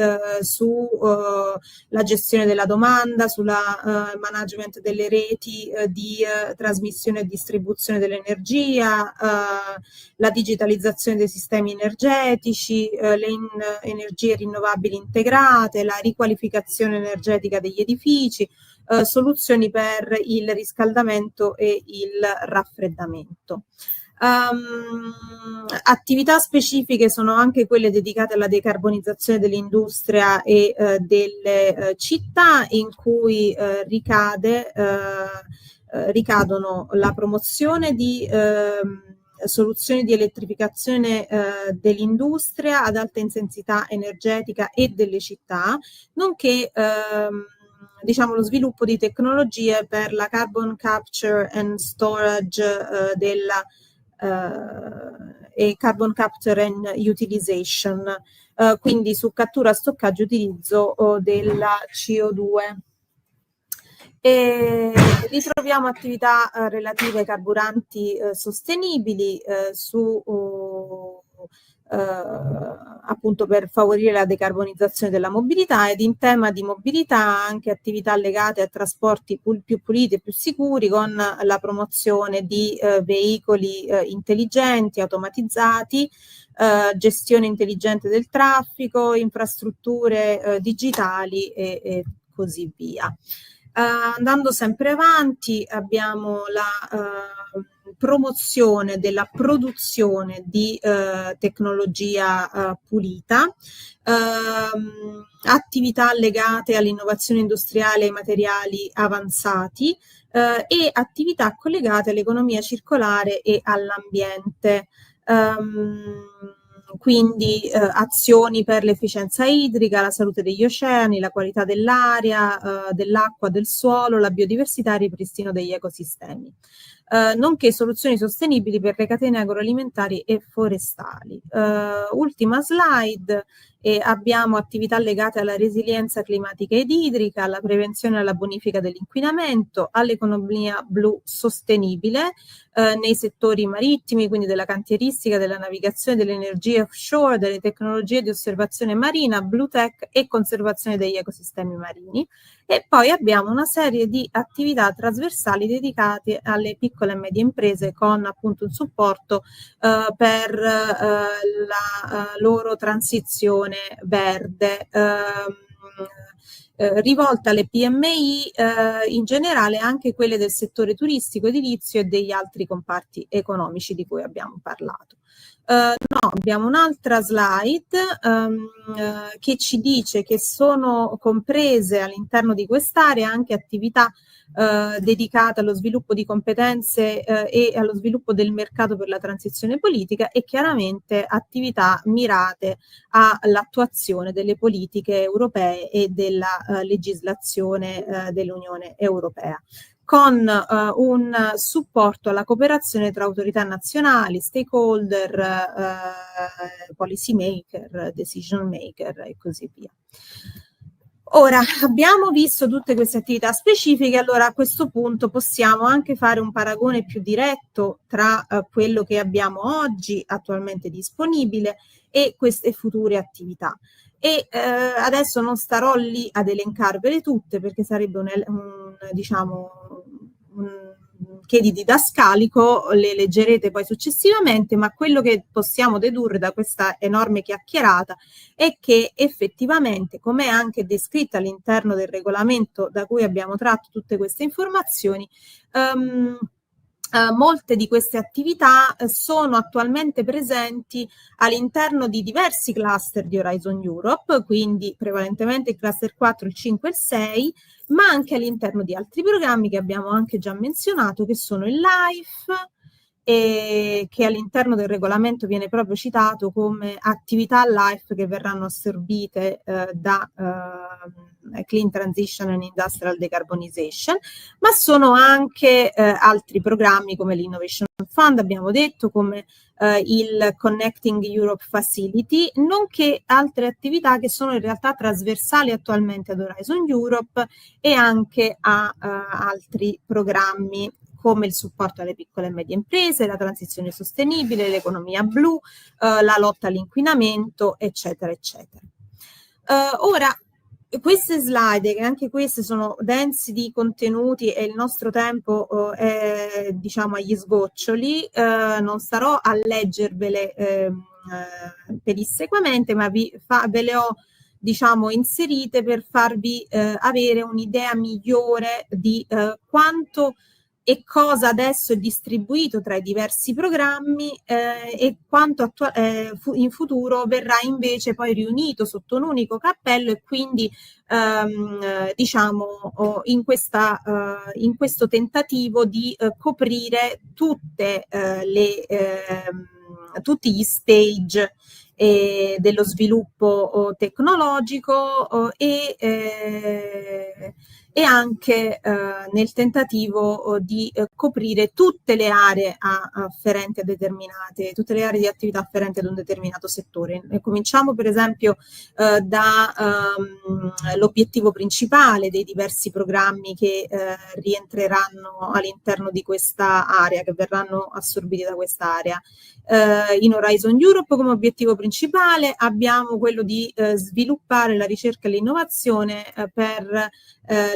sulla gestione della domanda, sulla management delle reti di trasmissione e distribuzione dell'energia, la digitalizzazione dei sistemi energetici, le energie rinnovabili integrate, la riqualificazione energetica degli edifici, soluzioni per il riscaldamento e il raffreddamento. Attività specifiche sono anche quelle dedicate alla decarbonizzazione dell'industria e delle città, in cui ricadono la promozione di soluzioni di elettrificazione dell'industria ad alta intensità energetica e delle città, nonché lo sviluppo di tecnologie per la carbon capture and storage e carbon capture and utilization, quindi su cattura, stoccaggio e utilizzo della CO2. E ritroviamo attività relative ai carburanti sostenibili appunto per favorire la decarbonizzazione della mobilità, ed in tema di mobilità anche attività legate a trasporti più puliti e più sicuri, con la promozione di veicoli intelligenti, automatizzati, gestione intelligente del traffico, infrastrutture digitali e così via. Andando sempre avanti, abbiamo la promozione della produzione di tecnologia pulita, attività legate all'innovazione industriale e ai materiali avanzati e attività collegate all'economia circolare e all'ambiente. Quindi azioni per l'efficienza idrica, la salute degli oceani, la qualità dell'aria, dell'acqua, del suolo, la biodiversità e il ripristino degli ecosistemi, nonché soluzioni sostenibili per le catene agroalimentari e forestali. Ultima slide, e abbiamo attività legate alla resilienza climatica ed idrica, alla prevenzione e alla bonifica dell'inquinamento, all'economia blu sostenibile nei settori marittimi, quindi della cantieristica, della navigazione, delle energie offshore, delle tecnologie di osservazione marina, blue tech e conservazione degli ecosistemi marini. E poi abbiamo una serie di attività trasversali dedicate alle piccole e medie imprese con appunto un supporto per la loro transizione verde, rivolta alle PMI in generale, anche quelle del settore turistico, edilizio e degli altri comparti economici di cui abbiamo parlato. No, abbiamo un'altra slide che ci dice che sono comprese all'interno di quest'area anche attività dedicate allo sviluppo di competenze e allo sviluppo del mercato per la transizione politica, e chiaramente attività mirate all'attuazione delle politiche europee e della legislazione dell'Unione Europea, con un supporto alla cooperazione tra autorità nazionali, stakeholder, policy maker, decision maker e così via. Ora, abbiamo visto tutte queste attività specifiche, allora a questo punto possiamo anche fare un paragone più diretto tra quello che abbiamo oggi attualmente disponibile e queste future attività. E adesso non starò lì ad elencarvele tutte, perché sarebbe un che di didascalico, le leggerete poi successivamente, ma quello che possiamo dedurre da questa enorme chiacchierata è che effettivamente, come è anche descritta all'interno del regolamento da cui abbiamo tratto tutte queste informazioni, molte di queste attività sono attualmente presenti all'interno di diversi cluster di Horizon Europe, quindi prevalentemente il cluster 4, il 5 e il 6, ma anche all'interno di altri programmi che abbiamo anche già menzionato, che sono il LIFE, e che all'interno del regolamento viene proprio citato come attività LIFE che verranno assorbite da Clean Transition and Industrial Decarbonization, ma sono anche altri programmi come l'Innovation Fund, abbiamo detto, come il Connecting Europe Facility, nonché altre attività che sono in realtà trasversali attualmente ad Horizon Europe e anche a altri programmi come il supporto alle piccole e medie imprese, la transizione sostenibile, l'economia blu, la lotta all'inquinamento, eccetera, eccetera. Ora, queste slide, che anche queste sono dense di contenuti e il nostro tempo è, diciamo, agli sgoccioli, non starò a leggervele pedissequamente, ma ve le ho, diciamo, inserite per farvi avere un'idea migliore di quanto e cosa adesso è distribuito tra i diversi programmi e quanto in futuro verrà invece poi riunito sotto un unico cappello, e quindi diciamo in questo tentativo di coprire tutte tutti gli stage dello sviluppo tecnologico e anche nel tentativo di coprire tutte le aree afferenti a tutte le aree di attività afferenti ad un determinato settore. Cominciamo per esempio dall'obiettivo principale dei diversi programmi che rientreranno all'interno di questa area, che verranno assorbiti da questa area. In Horizon Europe come obiettivo principale abbiamo quello di sviluppare la ricerca e l'innovazione per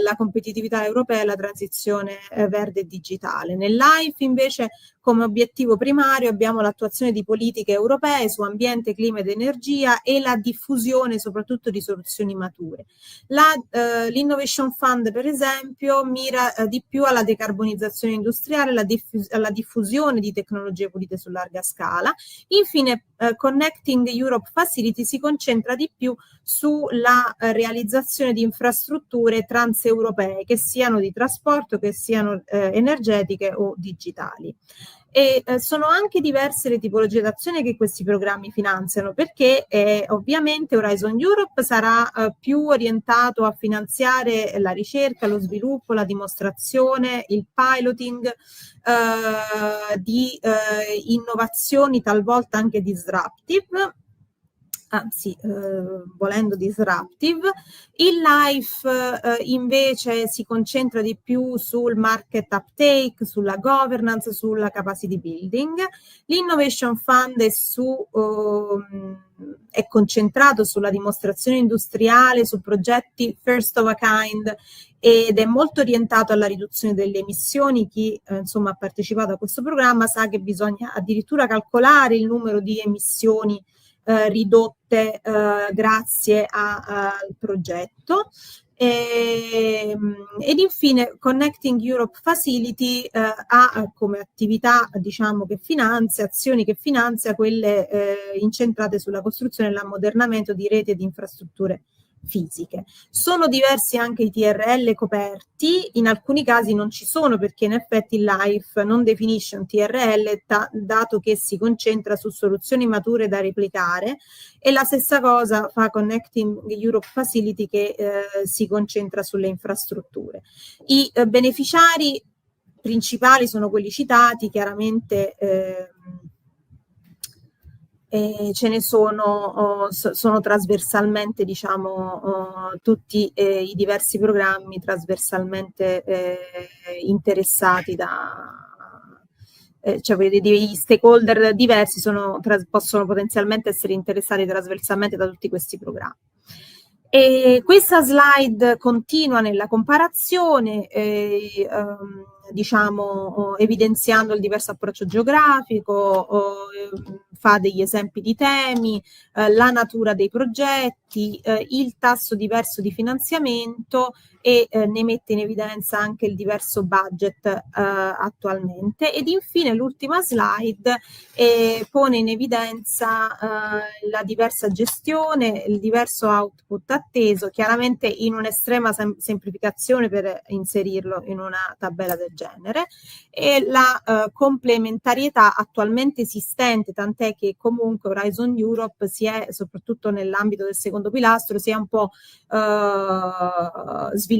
la competitività europea e la transizione verde e digitale. Nel LIFE invece come obiettivo primario abbiamo l'attuazione di politiche europee su ambiente, clima ed energia e la diffusione soprattutto di soluzioni mature. L'Innovation Fund per esempio mira di più alla decarbonizzazione industriale, alla diffusione di tecnologie pulite su larga scala. Infine Connecting Europe Facility si concentra di più sulla realizzazione di infrastrutture transeuropee, che siano di trasporto, che siano energetiche o digitali. E sono anche diverse le tipologie d'azione che questi programmi finanziano, perché ovviamente Horizon Europe sarà più orientato a finanziare la ricerca, lo sviluppo, la dimostrazione, il piloting di innovazioni talvolta anche disruptive, anzi volendo disruptive. Il life invece si concentra di più sul market uptake, sulla governance, sulla capacity building. L'Innovation Fund è concentrato sulla dimostrazione industriale, su progetti first of a kind, ed è molto orientato alla riduzione delle emissioni. Chi insomma ha partecipato a questo programma sa che bisogna addirittura calcolare il numero di emissioni ridotte grazie al progetto. Ed infine Connecting Europe Facility ha come attività, diciamo, che finanzia, azioni che finanzia quelle incentrate sulla costruzione e l'ammodernamento di reti e di infrastrutture fisiche. Sono diversi anche i TRL coperti, in alcuni casi non ci sono, perché in effetti il LIFE non definisce un TRL dato che si concentra su soluzioni mature da replicare, e la stessa cosa fa Connecting Europe Facility, che si concentra sulle infrastrutture. I beneficiari principali sono quelli citati, chiaramente ce ne sono trasversalmente, diciamo, tutti i diversi programmi trasversalmente interessati cioè degli stakeholder diversi possono potenzialmente essere interessati trasversalmente da tutti questi programmi. E questa slide continua nella comparazione, diciamo, evidenziando il diverso approccio geografico, fa degli esempi di temi, la natura dei progetti, il tasso diverso di finanziamento, e ne mette in evidenza anche il diverso budget attualmente. Ed infine l'ultima slide pone in evidenza la diversa gestione, il diverso output atteso, chiaramente in un'estrema semplificazione per inserirlo in una tabella del genere, e la complementarietà attualmente esistente, tant'è che comunque Horizon Europe si è, soprattutto nell'ambito del secondo pilastro, si è un po' sviluppato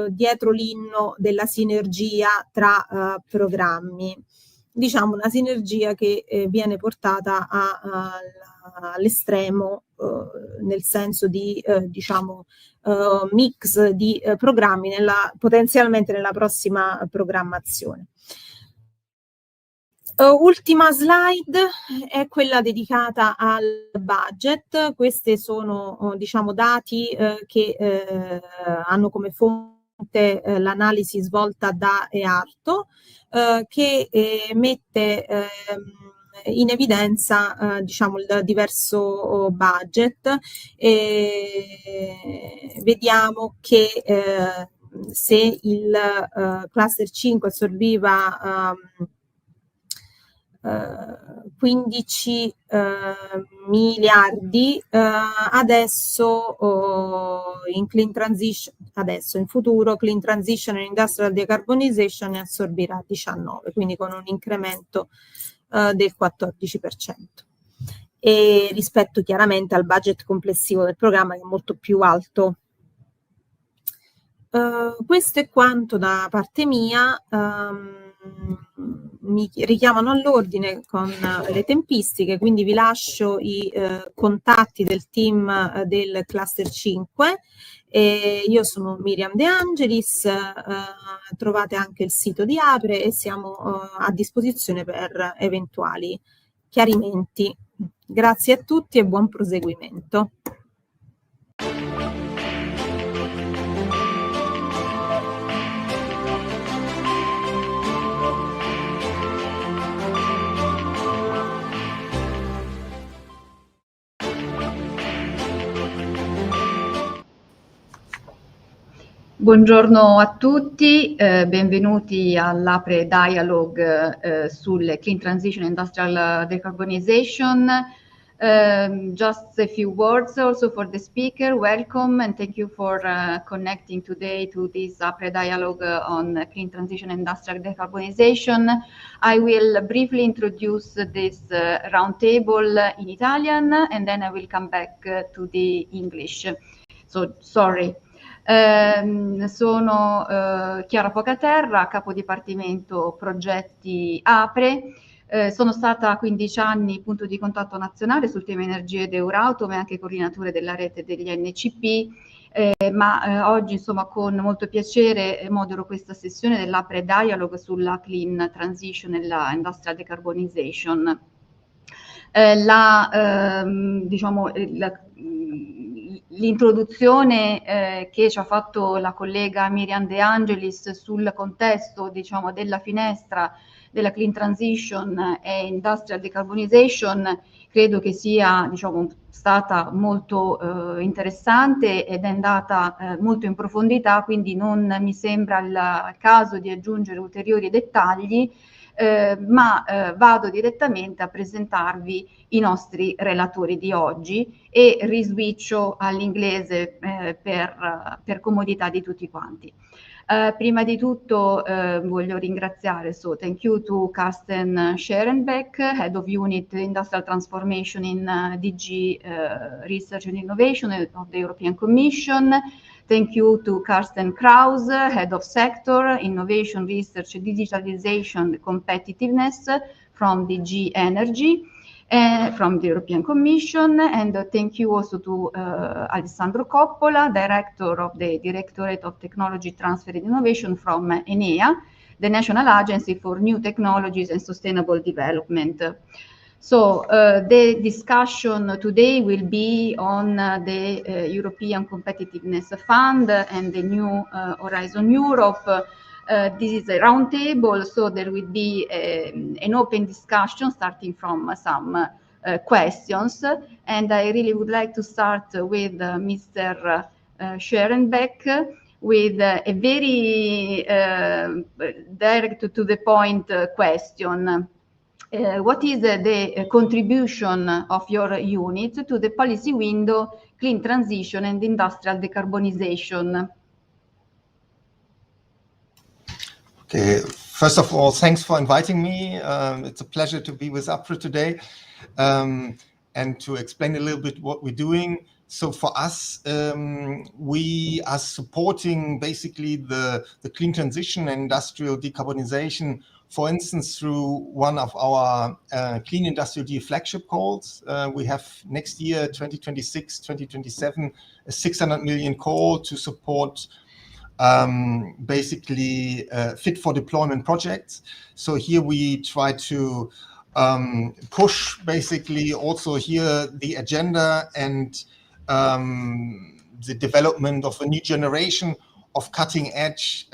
dietro l'inno della sinergia tra programmi, diciamo una sinergia che viene portata all'estremo, nel senso di diciamo mix di programmi potenzialmente nella prossima programmazione. Ultima slide è quella dedicata al budget. Queste sono diciamo dati che hanno come fonte l'analisi svolta da EARTO, che mette in evidenza diciamo il diverso budget. Vediamo che se il cluster 5 assorbiva 15 miliardi, adesso in futuro Clean Transition and Industrial Decarbonization ne assorbirà 19, quindi con un incremento del 14%, e rispetto chiaramente al budget complessivo del programma, che è molto più alto. Questo è quanto da parte mia. Mi richiamano all'ordine con le tempistiche, quindi vi lascio i contatti del team del cluster 5. Io sono Miriam De Angelis, trovate anche il sito di APRE e siamo a disposizione per eventuali chiarimenti. Grazie a tutti e buon proseguimento. Buongiorno a tutti, benvenuti all'APRE Dialogue sul Clean Transition Industrial Decarbonization. Just a few words also for the speaker. Welcome and thank you for connecting today to this APRE Dialogue on Clean Transition Industrial Decarbonization. I will briefly introduce this roundtable in Italian and then I will come back to the English. So, sorry. Sono Chiara Pocaterra, capo dipartimento progetti APRE. Sono stata 15 anni punto di contatto nazionale sul tema energia ed Eurauto, ma anche coordinatore della rete degli NCP, ma oggi insomma con molto piacere modero questa sessione dell'APRE Dialogue sulla Clean Transition e la Industrial Decarbonization. L'introduzione che ci ha fatto la collega Miriam De Angelis sul contesto, diciamo, della finestra della Clean Transition e Industrial Decarbonization credo che sia, diciamo, stata molto interessante ed è andata molto in profondità, quindi non mi sembra il caso di aggiungere ulteriori dettagli, ma vado direttamente a presentarvi i nostri relatori di oggi e riswitcho all'inglese per comodità di tutti quanti. Prima di tutto voglio ringraziare, so thank you to Carsten Scherenbeck, Head of Unit Industrial Transformation in DG Research and Innovation of the European Commission. Thank you to Carsten Kraus, Head of Sector, Innovation, Research, Digitalization, Competitiveness from DG Energy. From the European Commission, and thank you also to Alessandro Coppola, Director of the Directorate of Technology Transfer and Innovation from ENEA, the National Agency for New Technologies and Sustainable Development. So the discussion today will be on the European Competitiveness Fund and the new Horizon Europe. This is a roundtable, so there will be an open discussion starting from some questions. And I really would like to start with Mr. Scherenbeck with a very direct to the point question. What is the contribution of your unit to the policy window, clean transition and industrial decarbonization? Okay. First of all, thanks for inviting me. It's a pleasure to be with APRE today and to explain a little bit what we're doing. So for us, we are supporting basically the clean transition and industrial decarbonization, for instance, through one of our Clean Industrial Deal flagship calls. We have next year, 2026, 2027, a 600 million call to support basically fit for deployment projects. So here we try to push basically also here the agenda and the development of a new generation of cutting edge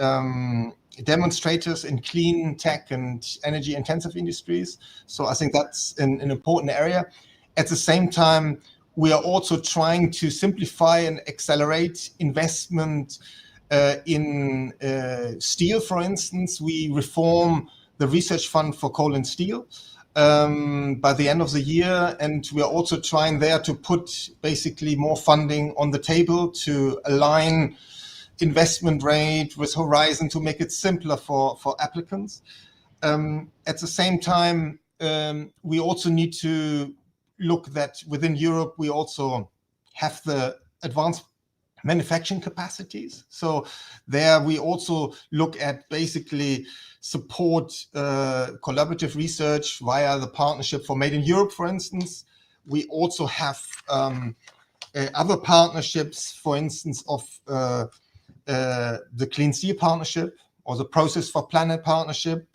demonstrators in clean tech and energy intensive industries. So I think that's an important area. At the same time, we are also trying to simplify and accelerate investment in steel, for instance. We reform the research fund for coal and steel by the end of the year, and we are also trying there to put basically more funding on the table to align investment rate with Horizon to make it simpler for applicants. At the same time, we also need to look that within Europe we also have the advanced manufacturing capacities. So there we also look at basically support collaborative research via the partnership for Made in Europe, for instance. We also have other partnerships, for instance, of the Clean Steel Partnership or the Process for Planet Partnership,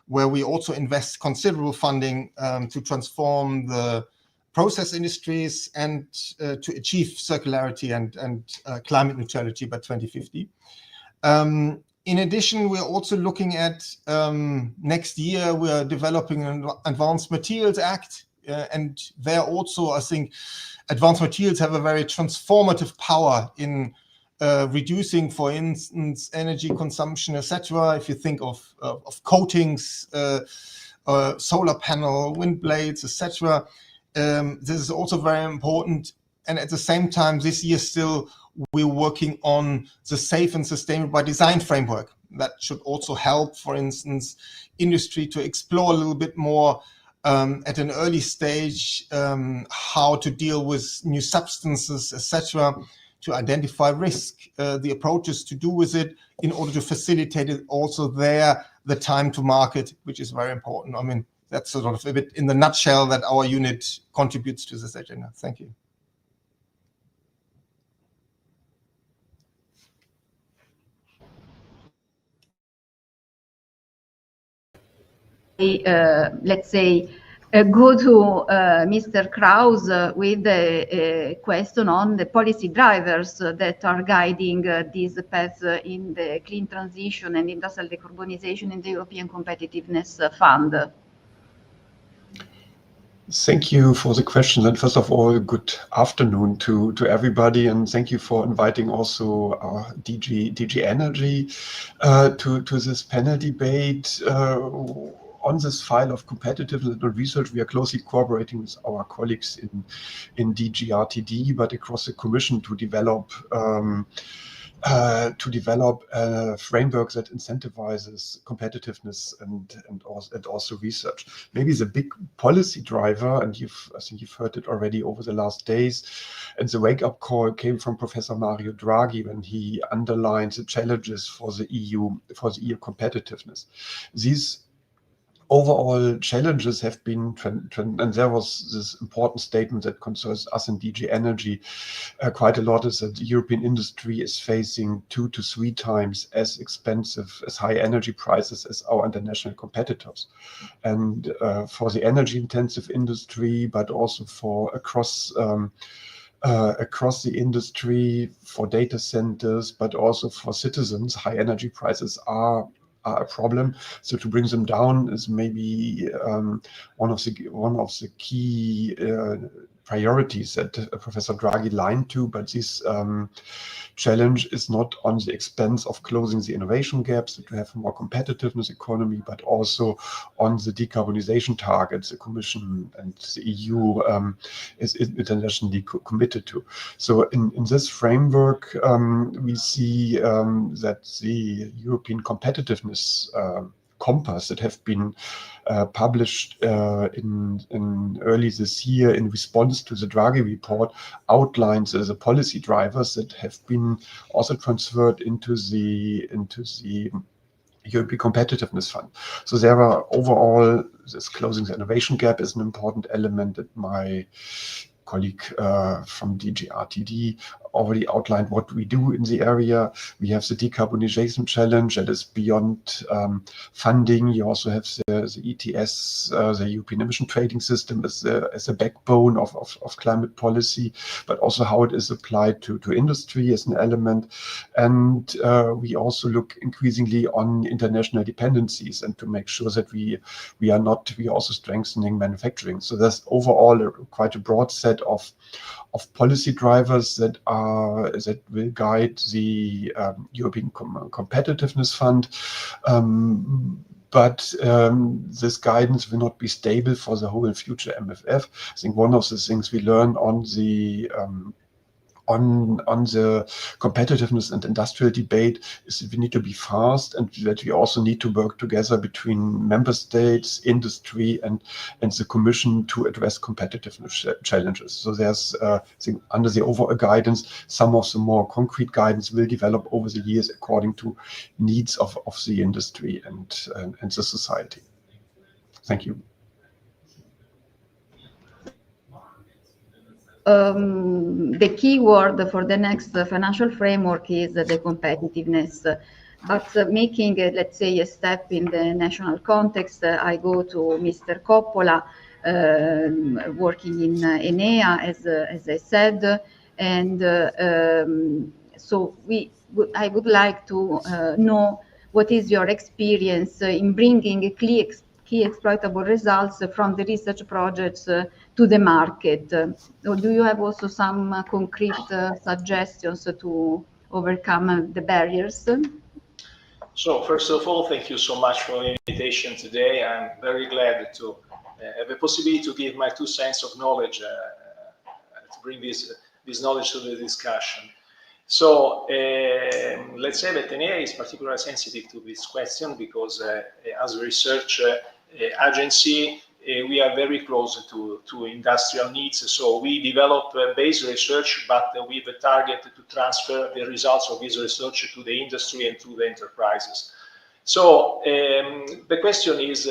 where we also invest considerable funding to transform the process industries and to achieve circularity and climate neutrality by 2050. In addition, we're also looking at next year, we are developing an Advanced Materials Act. And there also, I think, advanced materials have a very transformative power in reducing, for instance, energy consumption, etc. If you think of coatings, solar panel, wind blades, etc. This is also very important. And at the same time, this year still, we're working on the safe and sustainable by design framework. That should also help, for instance, industry to explore a little bit more at an early stage how to deal with new substances, etc., to identify risk, the approaches to do with it in order to facilitate it also there, the time to market, which is very important. I mean, that's sort of a bit in the nutshell that our unit contributes to this agenda. Thank you. Let's say, go to Mr. Kraus with a question on the policy drivers that are guiding this path in the clean transition and industrial decarbonization in the European Competitiveness Fund. Thank you for the question. And first of all, good afternoon to everybody. And thank you for inviting also DG Energy to this panel debate. On this file of competitiveness and research, we are closely cooperating with our colleagues in DG RTD, but across the Commission to develop a framework that incentivizes competitiveness and also research. Maybe the big policy driver, and I think you've heard it already over the last days, and the wake-up call came from Professor Mario Draghi when he underlined the challenges for the EU competitiveness. These overall challenges have been, and there was this important statement that concerns us in DG Energy quite a lot, is that the European industry is facing 2 to 3 times as expensive, as high energy prices as our international competitors. And for the energy intensive industry, but also for across the industry, for data centers, but also for citizens, high energy prices are a problem. So to bring them down is maybe one of the key priorities that Professor Draghi lined to, but this challenge is not on the expense of closing the innovation gaps to have a more competitiveness economy, but also on the decarbonization targets the Commission and the EU is internationally committed to. So in this framework, we see that the European competitiveness compass that have been published in early this year in response to the Draghi report outlines the policy drivers that have been also transferred into the European Competitiveness Fund. So there are overall, this closing the innovation gap is an important element that my colleague from DG RTD already outlined what we do in the area. We have the decarbonization challenge that is beyond funding. You also have the ETS, the European Emission Trading System as a backbone of climate policy, but also how it is applied to industry as an element. And we also look increasingly on international dependencies and to make sure that we are also strengthening manufacturing. So there's overall quite a broad set of policy drivers that will guide the European Competitiveness Fund. But this guidance will not be stable for the whole future MFF. I think one of the things we learn on the competitiveness and industrial debate is that we need to be fast and that we also need to work together between member states, industry, and the Commission to address competitiveness challenges. So there's, I think, under the overall guidance, some of the more concrete guidance will develop over the years according to needs of the industry and the society. Thank you. The key word for the next financial framework is the competitiveness. But making, let's say, a step in the national context, I go to Mr. Coppola, working in Enea, as I said, and so I would like to know what is your experience in bringing key exploitable results from the research projects to the market. Or do you have also some concrete suggestions to overcome the barriers? So first of all, thank you so much for the invitation today. I'm very glad to have a possibility to give my 2 cents of knowledge, to bring this knowledge to the discussion. So let's say that Enea is particularly sensitive to this question because as a research agency, we are very close to industrial needs. So we develop base research, but with a target to transfer the results of this research to the industry and to the enterprises. So the question is,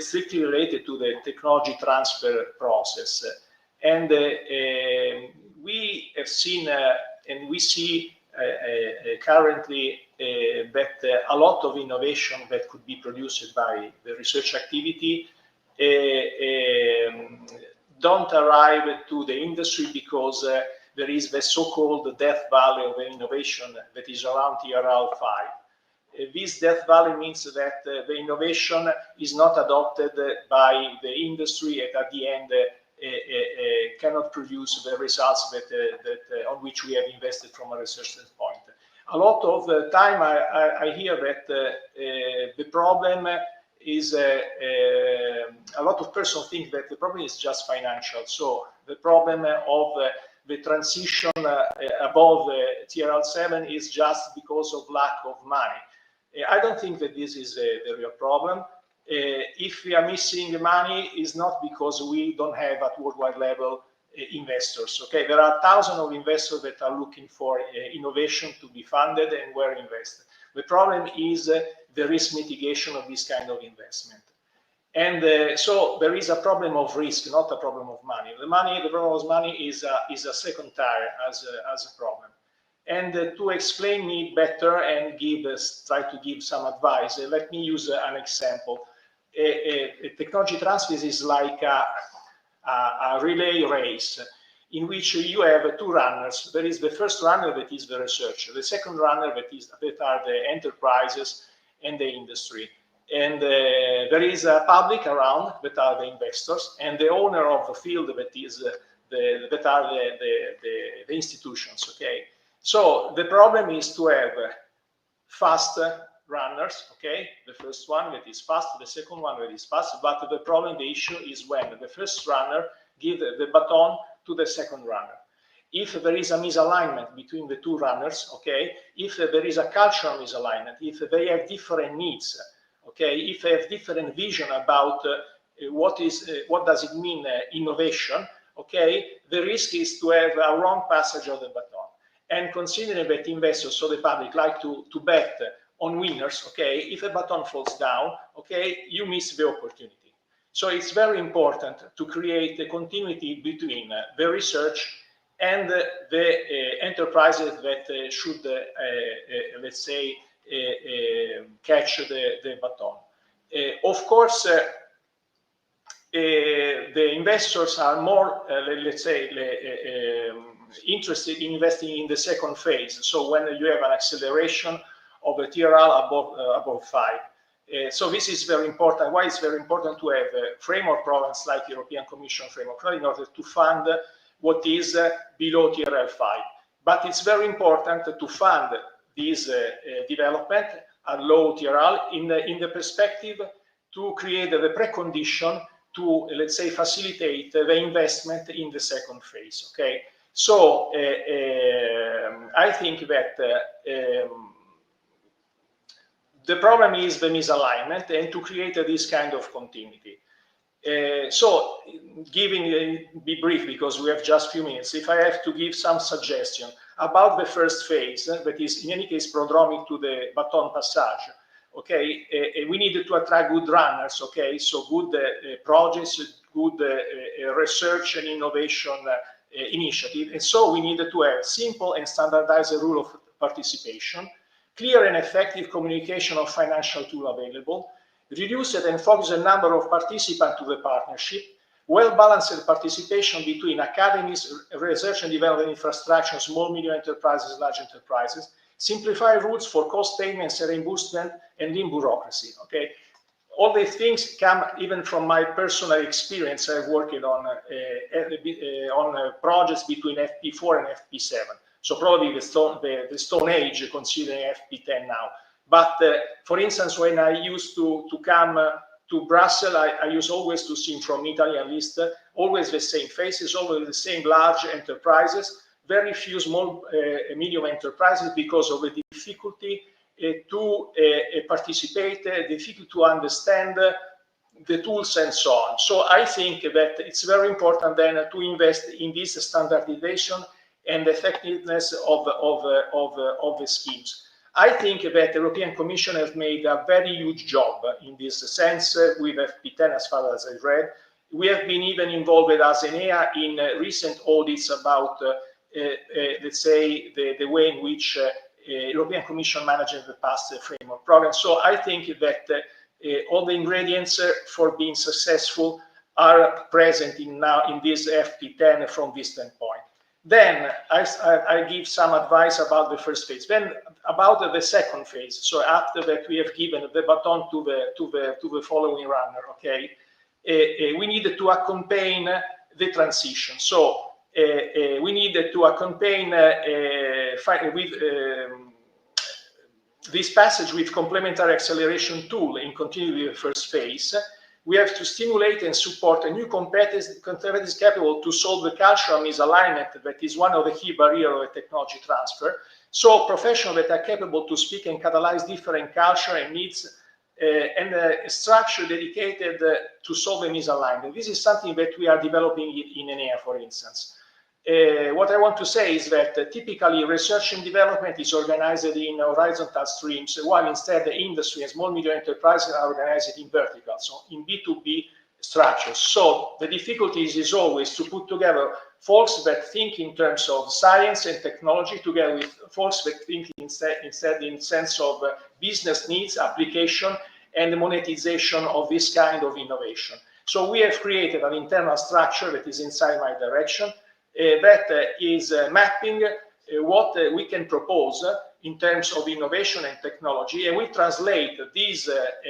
strictly related to the technology transfer process. And we have seen and we see currently that a lot of innovation that could be produced by the research activity don't arrive to the industry because there is the so-called death valley of innovation that is around TRL 5. This death valley means that the innovation is not adopted by the industry and at the end cannot produce the results that on which we have invested from a research standpoint. A lot of the time I hear that the problem is a lot of persons think that the problem is just financial. So the problem of the transition above TRL 7 is just because of lack of money. I don't think that this is the real problem. If we are missing money, it's not because we don't have at worldwide level investors. Okay, there are thousands of investors that are looking for innovation to be funded and where invested. The problem is the risk mitigation of this kind of investment. And so there is a problem of risk, not a problem of money. The problem of money is a second tier as a problem. And to explain me better and try to give some advice, let me use an example. A technology transfer is like a relay race in which you have two runners. There is the first runner that is the researcher, the second runner that are the enterprises and the industry. And there is a public around that are the investors, and the owner of the field that are the institutions. Okay, so the problem is to have fast runners. Okay, the first one that is fast, the second one that is fast. But the problem, the issue is when the first runner gives the baton to the second runner. If there is a misalignment between the two runners, okay, if there is a cultural misalignment, if they have different needs, okay, if they have different vision about what does it mean innovation, okay, the risk is to have a wrong passage of the baton. And considering that investors, so the public, like to bet on winners, okay, if a baton falls down, okay, you miss the opportunity. So it's very important to create a continuity between the research and the enterprises that should, let's say, catch the baton. Of course, the investors are more, let's say, interested in investing in the second phase. So when you have an acceleration of the TRL above 5. So this is very important. Why it's very important to have framework programs like European Commission framework in order to fund what is below TRL 5. But it's very important to fund this development at low TRL in the perspective to create the precondition to, let's say, facilitate the investment in the second phase. Okay, so I think that the problem is the misalignment and to create this kind of continuity. So be brief because we have just a few minutes. If I have to give some suggestion about the first phase, that is in any case prodromic to the baton passage, okay, we need to attract good runners, okay, so good projects, good research and innovation initiative. And so we need to have simple and standardized rule of participation, clear and effective communication of financial tool available, reduced and focused number of participants to the partnership, well-balanced participation between academies, research and development infrastructure, small, medium enterprises, large enterprises, simplify rules for cost payments and reimbursement, and lean bureaucracy. Okay, all these things come even from my personal experience. I've worked on projects between FP4 and FP7. So probably the Stone Age, considering FP10 now. But for instance, when I used to come to Brussels, I used always to see from Italy at least, always the same faces, always the same large enterprises, very few small, medium enterprises because of the difficulty to participate, difficult to understand the tools and so on. So I think that it's very important then to invest in this standardization and effectiveness of the schemes. I think that the European Commission has made a very huge job in this sense with FP10, as far as I read. We have been even involved as ENEA in recent audits about, let's say, the way in which European Commission managed the past framework program. So I think that all the ingredients for being successful are present in this FP10 from this standpoint. Then I give some advice about the first phase. Then about the second phase. So after that, we have given the baton to the following runner. Okay, we needed to accompany the transition. So we needed to accompany with this passage with complementary acceleration tool in continuing with the first phase. We have to stimulate and support a new competencies capable to solve the cultural misalignment that is one of the key barriers of the technology transfer. So professionals that are capable to speak and catalyze different culture and needs, and a structure dedicated to solve the misalignment. This is something that we are developing in ENEA, for instance. What I want to say is that typically research and development is organized in horizontal streams, while instead the industry and small medium enterprises are organized in vertical, so in B2B structures. So the difficulty is always to put together folks that think in terms of science and technology together with folks that think instead in sense of business needs, application, and the monetization of this kind of innovation. So we have created an internal structure that is inside my direction, that is mapping what we can propose in terms of innovation and technology, and we translate these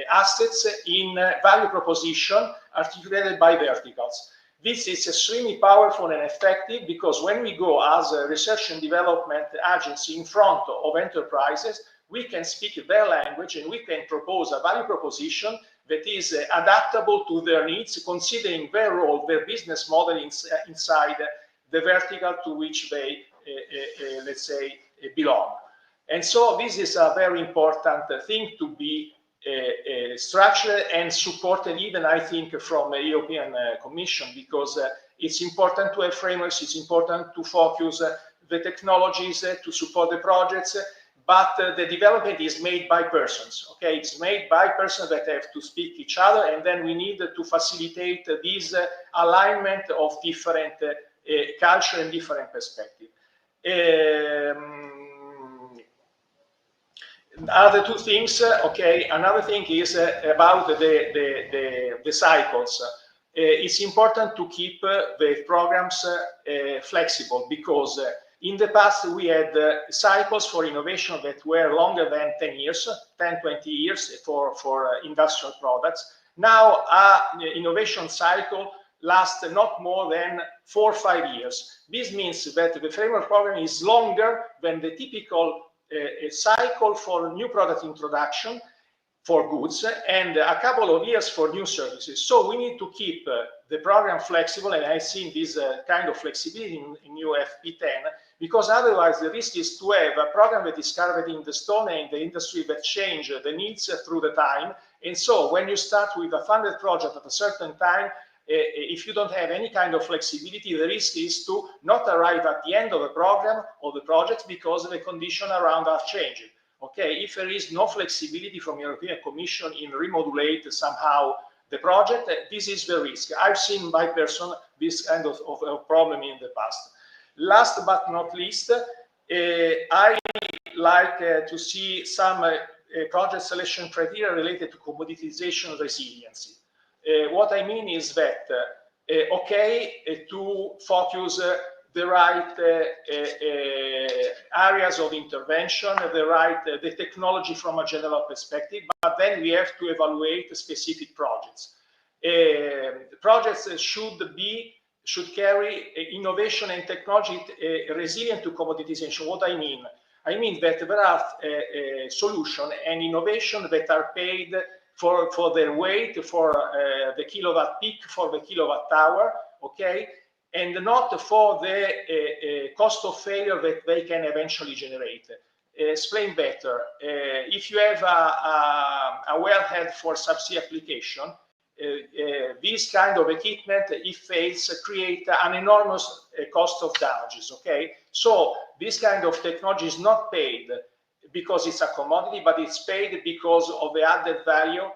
assets in value proposition articulated by verticals. This is extremely powerful and effective because when we go as a research and development agency in front of enterprises, we can speak their language and we can propose a value proposition that is adaptable to their needs, considering their role, their business model inside the vertical to which they, let's say, belong. And so this is a very important thing to be structured and supported, even I think, from the European Commission, because it's important to have frameworks, it's important to focus the technologies to support the projects, but the development is made by persons, okay? It's made by persons that have to speak each other, and then we need to facilitate this alignment of different culture and different perspective. Other two things, okay. Another thing is about the cycles. It's important to keep the programs flexible because in the past we had cycles for innovation that were longer than 10 years, 10, 20 years for industrial products. Now, innovation cycle lasts not more than 4 or 5 years. This means that the framework program is longer than the typical cycle for new product introduction for goods and a couple of years for new services. So we need to keep the program flexible, and I've seen this kind of flexibility in new FP10, because otherwise the risk is to have a program that is carved in the stone and the industry that change the needs through the time. And so when you start with a funded project at a certain time, if you don't have any kind of flexibility, the risk is to not arrive at the end of the program or the project because the conditions around are changing. Okay, if there is no flexibility from European Commission in remodulate somehow the project, this is the risk. I've seen by person this kind of problem in the past. Last but not least, I like to see some project selection criteria related to commoditization resiliency. What I mean is that, okay, to focus the right areas of intervention, the technology from a general perspective, but then we have to evaluate specific projects. Projects should carry innovation and technology resilient to commoditization. What I mean? I mean that there are solutions and innovation that are paid for their weight, for the kilowatt peak, for the kilowatt hour, okay, and not for the cost of failure that they can eventually generate. Explain better. If you have a wellhead for subsea application, this kind of equipment, if fails, create an enormous cost of damages, okay? So this kind of technology is not paid because it's a commodity, but it's paid because of the added value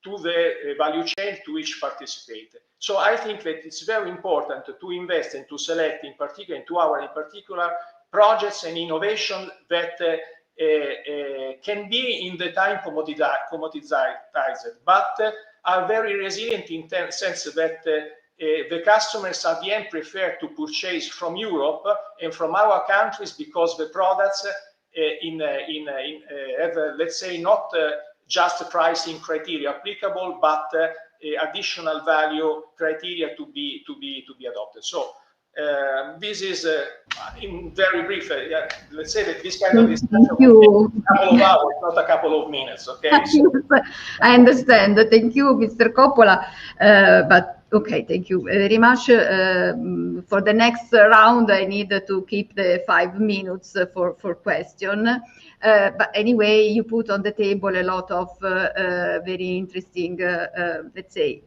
to the value chain to which participate. So I think that it's very important to invest and to select in particular, projects and innovation that can be in the time commoditized, but are very resilient in the sense that the customers at the end prefer to purchase from Europe and from our countries because the products have, let's say, not just pricing criteria applicable, but additional value criteria to be adopted. So this is, in very brief, let's say that this kind of discussion will take a couple of hours, not a couple of minutes, okay? So. I understand. Thank you, Mr. Coppola. But okay, thank you very much. For the next round, I need to keep the 5 minutes for question. But anyway, you put on the table a lot of very interesting, let's say,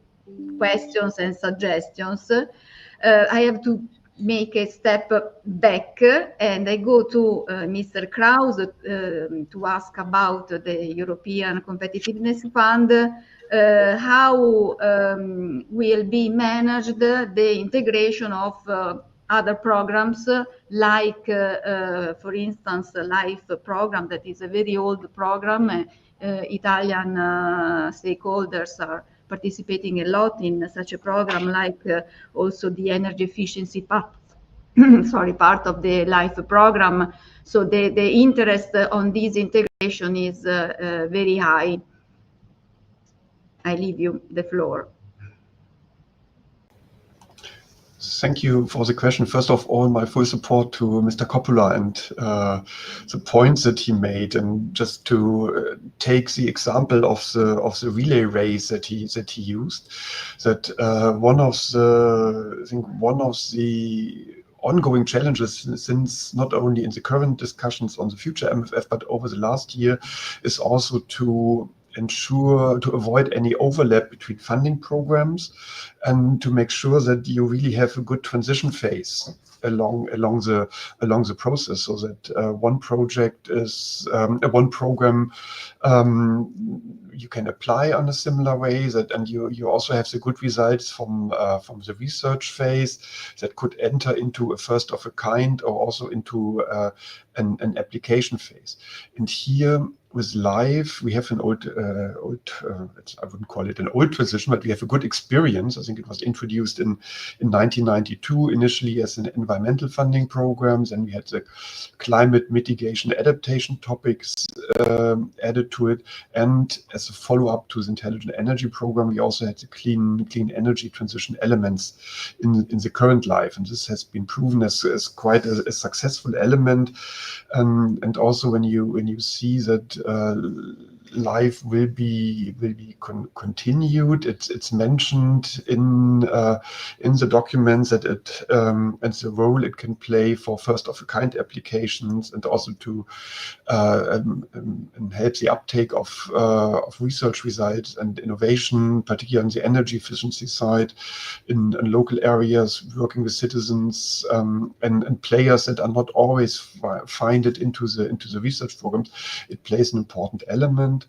questions and suggestions. I have to make a step back and I go to Mr. Kraus to ask about the European Competitiveness Fund, how will be managed the integration of other programs like, for instance, the LIFE program, that is a very old program. Italian stakeholders are participating a lot in such a program, like also the energy efficiency part, part of the LIFE program. So the interest on this integration is very high. I leave you the floor. Thank you for the question. First of all, my full support to Mr. Coppola and the points that he made, and just to take the example of the relay race that he used. That one of the ongoing challenges, since not only in the current discussions on the future MFF, but over the last year, is also to avoid any overlap between funding programs and to make sure that you really have a good transition phase along the process, so that one program you can apply on a similar way, and you also have the good results from the research phase that could enter into a first of a kind or also into an application phase. And here with LIFE, we have an I wouldn't call it an old transition, but we have a good experience. I think it was introduced in 1992 initially as an environmental funding programs, and we had the climate mitigation adaptation topics added to it. And as a follow-up to the intelligent energy program, we also had the clean energy transition elements in the current LIFE. And this has been proven as quite a successful element. And also when you see that LIFE will be continued. It's mentioned in the documents that it and the role it can play for first of a kind applications, and also to help the uptake of research results and innovation, particularly on the energy efficiency side in local areas, working with citizens and players that are not always find it into the research programs. It plays an important element.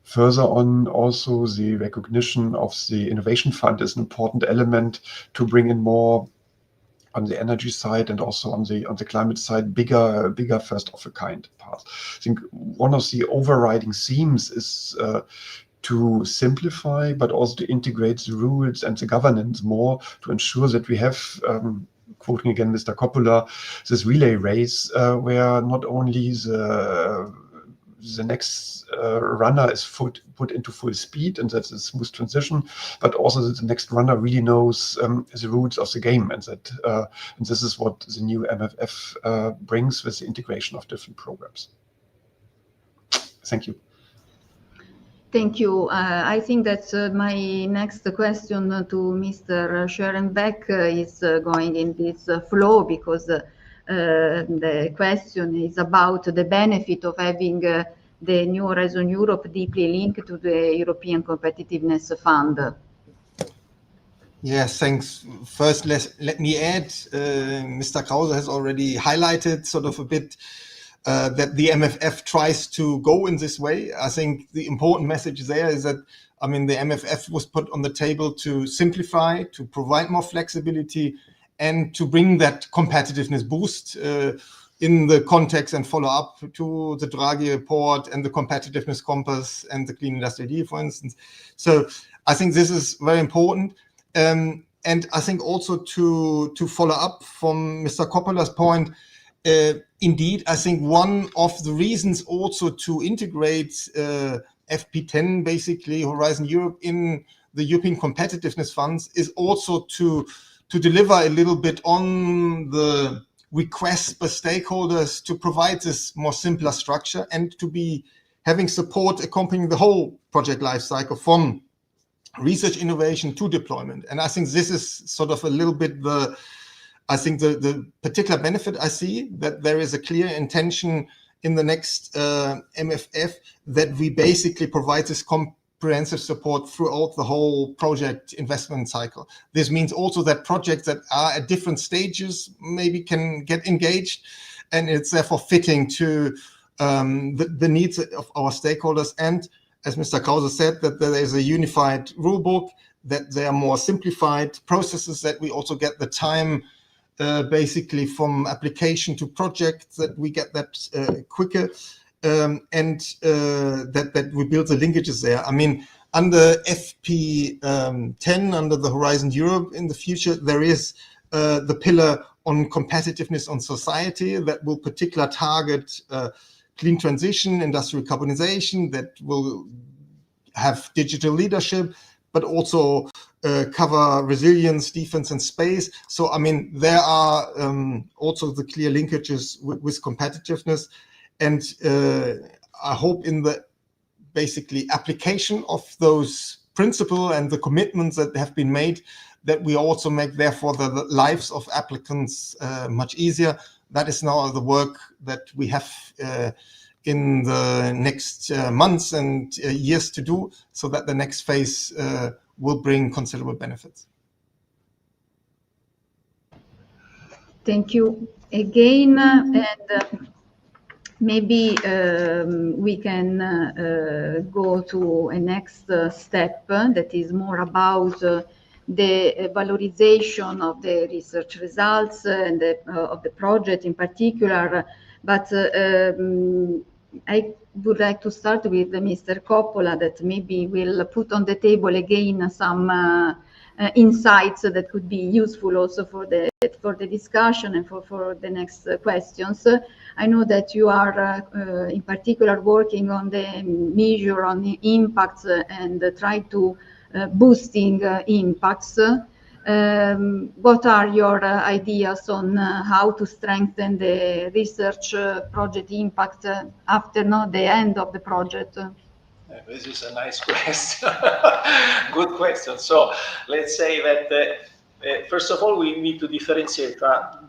Further on, also the recognition of the innovation fund is an important element to bring in more on the energy side and also on the climate side, bigger first of a kind parts. I think one of the overriding themes is to simplify, but also to integrate the rules and the governance more to ensure that we have, quoting again Mr. Coppola, this relay race where not only the next runner is put into full speed, and that's a smooth transition, but also that the next runner really knows the rules of the game, and that and this is what the new MFF brings with the integration of different programs. Thank you. Thank you. I think that my next question to Mr. Scherenbeck is going in this flow, because the question is about the benefit of having the new Horizon Europe deeply linked to the European Competitiveness Fund. Yes, thanks. First, let me add, Mr. Krause has already highlighted sort of a bit that the MFF tries to go in this way. I think the important message there is that, I mean, the MFF was put on the table to simplify, to provide more flexibility, and to bring that competitiveness boost in the context and follow up to the Draghi report and the competitiveness compass and the clean industrial deal, for instance. So I think this is very important. And I think also to follow up from Mr. Coppola's point, indeed, I think one of the reasons also to integrate FP10, basically Horizon Europe, in the European competitiveness funds is also to deliver a little bit on the requests by stakeholders to provide this more simpler structure and to be having support accompanying the whole project life cycle from research innovation to deployment. And I think this is sort of a little bit the particular benefit I see, that there is a clear intention in the next MFF that we basically provide this comprehensive support throughout the whole project investment cycle. This means also that projects that are at different stages maybe can get engaged, and it's therefore fitting to the needs of our stakeholders. And as Mr. Krause said, that there is a unified rulebook, that there are more simplified processes, that we also get the time basically from application to project, that we get that quicker, and that we build the linkages there. I mean, under FP10, under the Horizon Europe in the future, there is the pillar on competitiveness on society that will particularly target clean transition, industrial decarbonization, that will have digital leadership, but also cover resilience, defense, and space. So, I mean, there are also the clear linkages with competitiveness. And I hope in the basically application of those principles and the commitments that have been made, that we also make, therefore, the lives of applicants much easier. That is now the work that we have in the next months and years to do, so that the next phase will bring considerable benefits. Thank you again, and maybe we can go to a next step that is more about the valorization of the research results and of the project in particular. But I would like to start with Mr. Coppola, that maybe will put on the table again some insights that could be useful also for the discussion and for the next questions. I know that you are in particular working on the measure on the impacts and try to boosting impacts. What are your ideas on how to strengthen the research project impact after the end of the project? This is a nice question. Good question. So let's say that first of all, we need to differentiate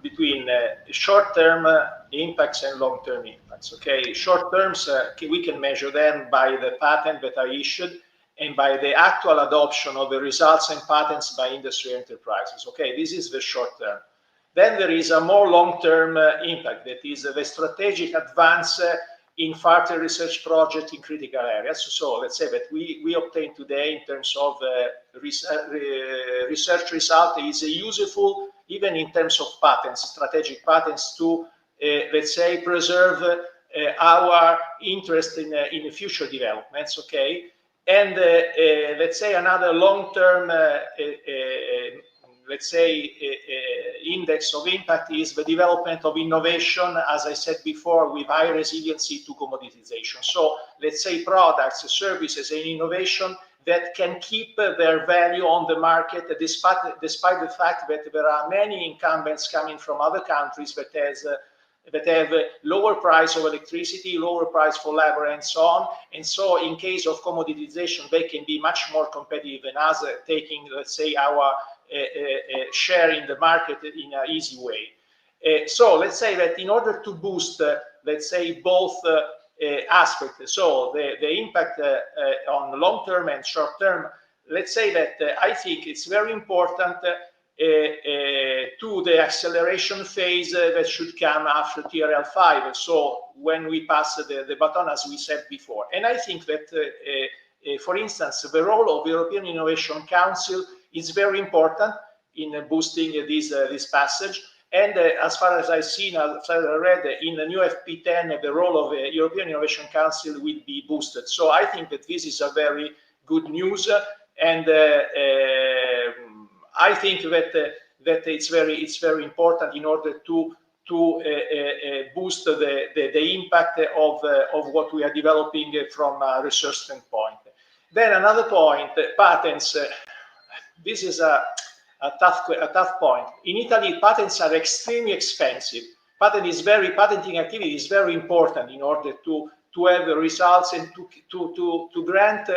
between short-term impacts and long-term impacts. Okay, short terms, we can measure them by the patent that are issued and by the actual adoption of the results and patents by industry enterprises. Okay, this is the short term. Then there is a more long-term impact, that is the strategic advance in further research projects in critical areas. So let's say that we obtain today in terms of research result is useful even in terms of patents, strategic patents, to let's say preserve our interest in future developments. Okay. And let's say another long-term, let's say, index of impact is the development of innovation, as I said before, with high resiliency to commoditization. So let's say products, services, and innovation that can keep their value on the market despite the fact that there are many incumbents coming from other countries that have a lower price of electricity, lower price for labor, and so on. And so in case of commoditization, they can be much more competitive than us, taking, let's say, our share in the market in an easy way. So let's say that in order to boost, let's say, both aspects, so the impact on long-term and short-term, let's say that I think it's very important to the acceleration phase that should come after TRL 5. So when we pass the baton, as we said before. And I think that, for instance, the role of the European Innovation Council is very important in boosting this passage. And as far as I've seen, as I read in the new FP10, the role of the European Innovation Council will be boosted. So I think that this is a very good news, and I think that it's very important in order to boost the impact of what we are developing from a research standpoint. Then another point, patents. This is a tough point. In Italy, patents are extremely expensive. Patenting activity is very important in order to have the results and to grant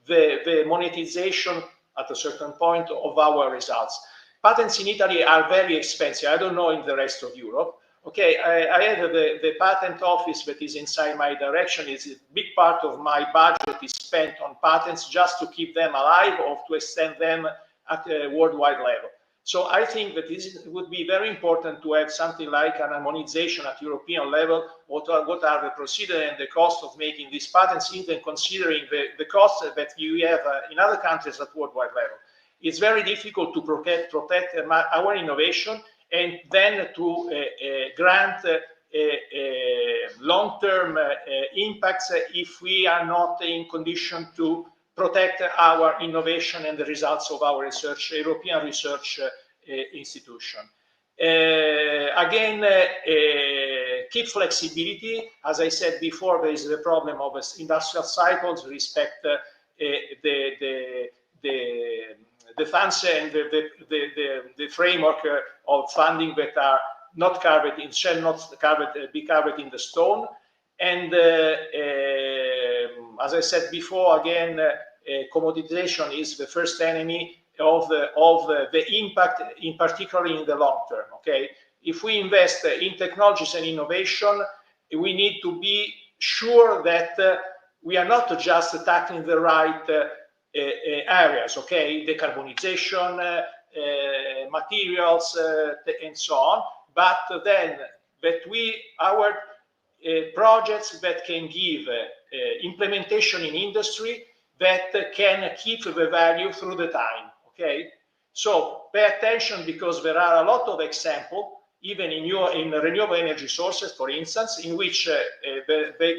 the monetization at a certain point of our results. Patents in Italy are very expensive. I don't know in the rest of Europe. Okay, I have the patent office that is inside my direction. It's a big part of my budget is spent on patents just to keep them alive or to extend them at a worldwide level. So I think that this would be very important to have something like an harmonization at European level. What are the procedure and the cost of making these patents, even considering the costs that you have in other countries at worldwide level. It's very difficult to protect our innovation and then to grant long-term impacts if we are not in condition to protect our innovation and the results of our research, European research institution. Again, keep flexibility. As I said before, there is the problem of industrial cycles, respect the funds and the framework of funding that are not covered in, shall not be covered in the stone. And as I said before, again, commoditization is the first enemy of the impact, in particular in the long term. Okay, if we invest in technologies and innovation, we need to be sure that we are not just tackling the right areas. Okay, decarbonization, materials, and so on, but then that our projects that can give implementation in industry that can keep the value through the time. Okay, so pay attention, because there are a lot of examples, even in renewable energy sources, for instance, in which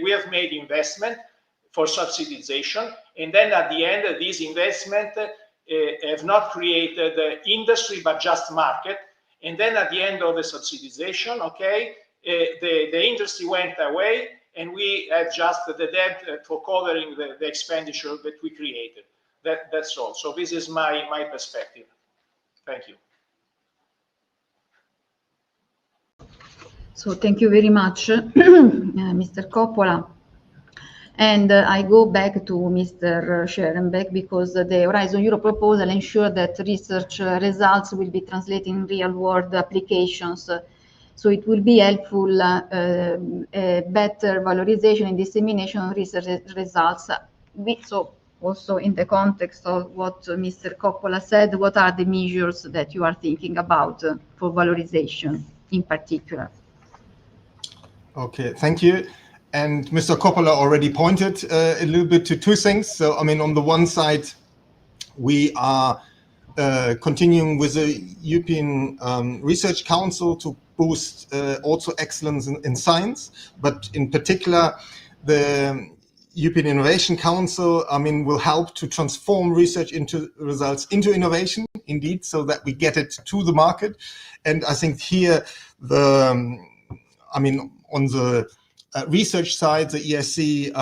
we have made investment for subsidization, and then at the end, these investments have not created industry but just market, and then at the end of the subsidization, okay, the industry went away, and we have just the debt for covering the expenditure that we created. That's all. So this is my perspective. Thank you. So thank you very much, Mr. Coppola. And I go back to Mr. Scherenbeck, because the Horizon Europe proposal ensures that research results will be translated in real-world applications. So it will be helpful, better valorization and dissemination of research results. So also in the context of what Mr. Coppola said, what are the measures that you are thinking about for valorization in particular? Okay, thank you. And Mr. Coppola already pointed a little bit to two things. So, I mean, on the one side, we are continuing with the European Research Council to boost also excellence in science, but in particular, the European Innovation Council, I mean, will help to transform research into results into innovation, indeed, so that we get it to the market. And I think here, I mean, on the research side, the EIC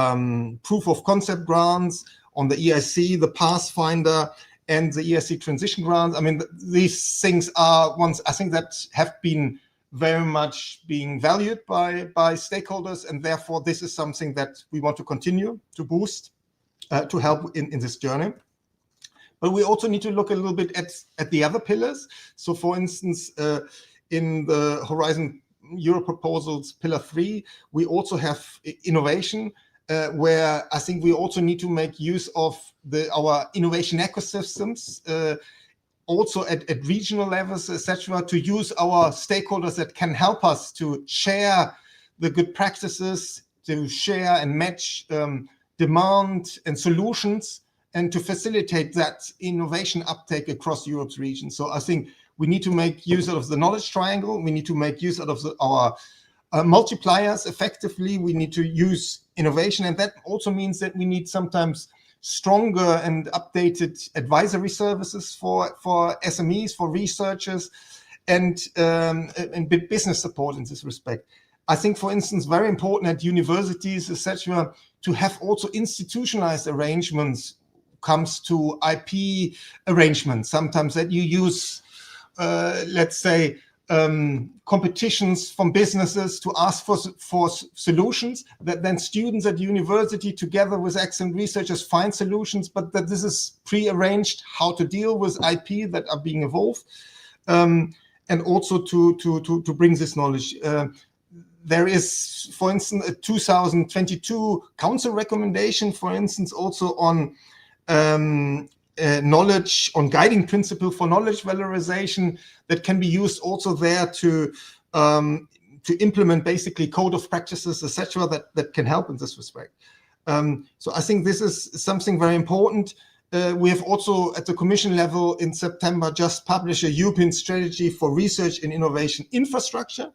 proof of concept grants, on the EIC, the Pathfinder, and the EIC transition grants. I mean, these things are ones I think that have been very much being valued by stakeholders, and therefore this is something that we want to continue to boost, to help in this journey. But we also need to look a little bit at the other pillars. So for instance, in the Horizon Europe proposals, Pillar 3, we also have innovation, where I think we also need to make use of our innovation ecosystems also at regional levels, etc., to use our stakeholders that can help us to share the good practices, to share and match demand and solutions, and to facilitate that innovation uptake across Europe's region. So I think we need to make use of the knowledge triangle. We need to make use out of our multipliers effectively. We need to use innovation, and that also means that we need sometimes stronger and updated advisory services for SMEs, for researchers, and business support in this respect. I think, for instance, very important at universities, etc., to have also institutionalized arrangements comes to IP arrangements. Sometimes that you use, let's say, competitions from businesses to ask for solutions, that then students at university together with excellent researchers find solutions, but that this is pre-arranged how to deal with IP that are being evolved, and also to bring this knowledge. There is, for instance, a 2022 council recommendation, for instance, also on knowledge, on guiding principle for knowledge valorization that can be used also there to implement basically code of practices, etc., that can help in this respect. So I think this is something very important. We have also at the Commission level in September just published a European strategy for research and innovation infrastructure,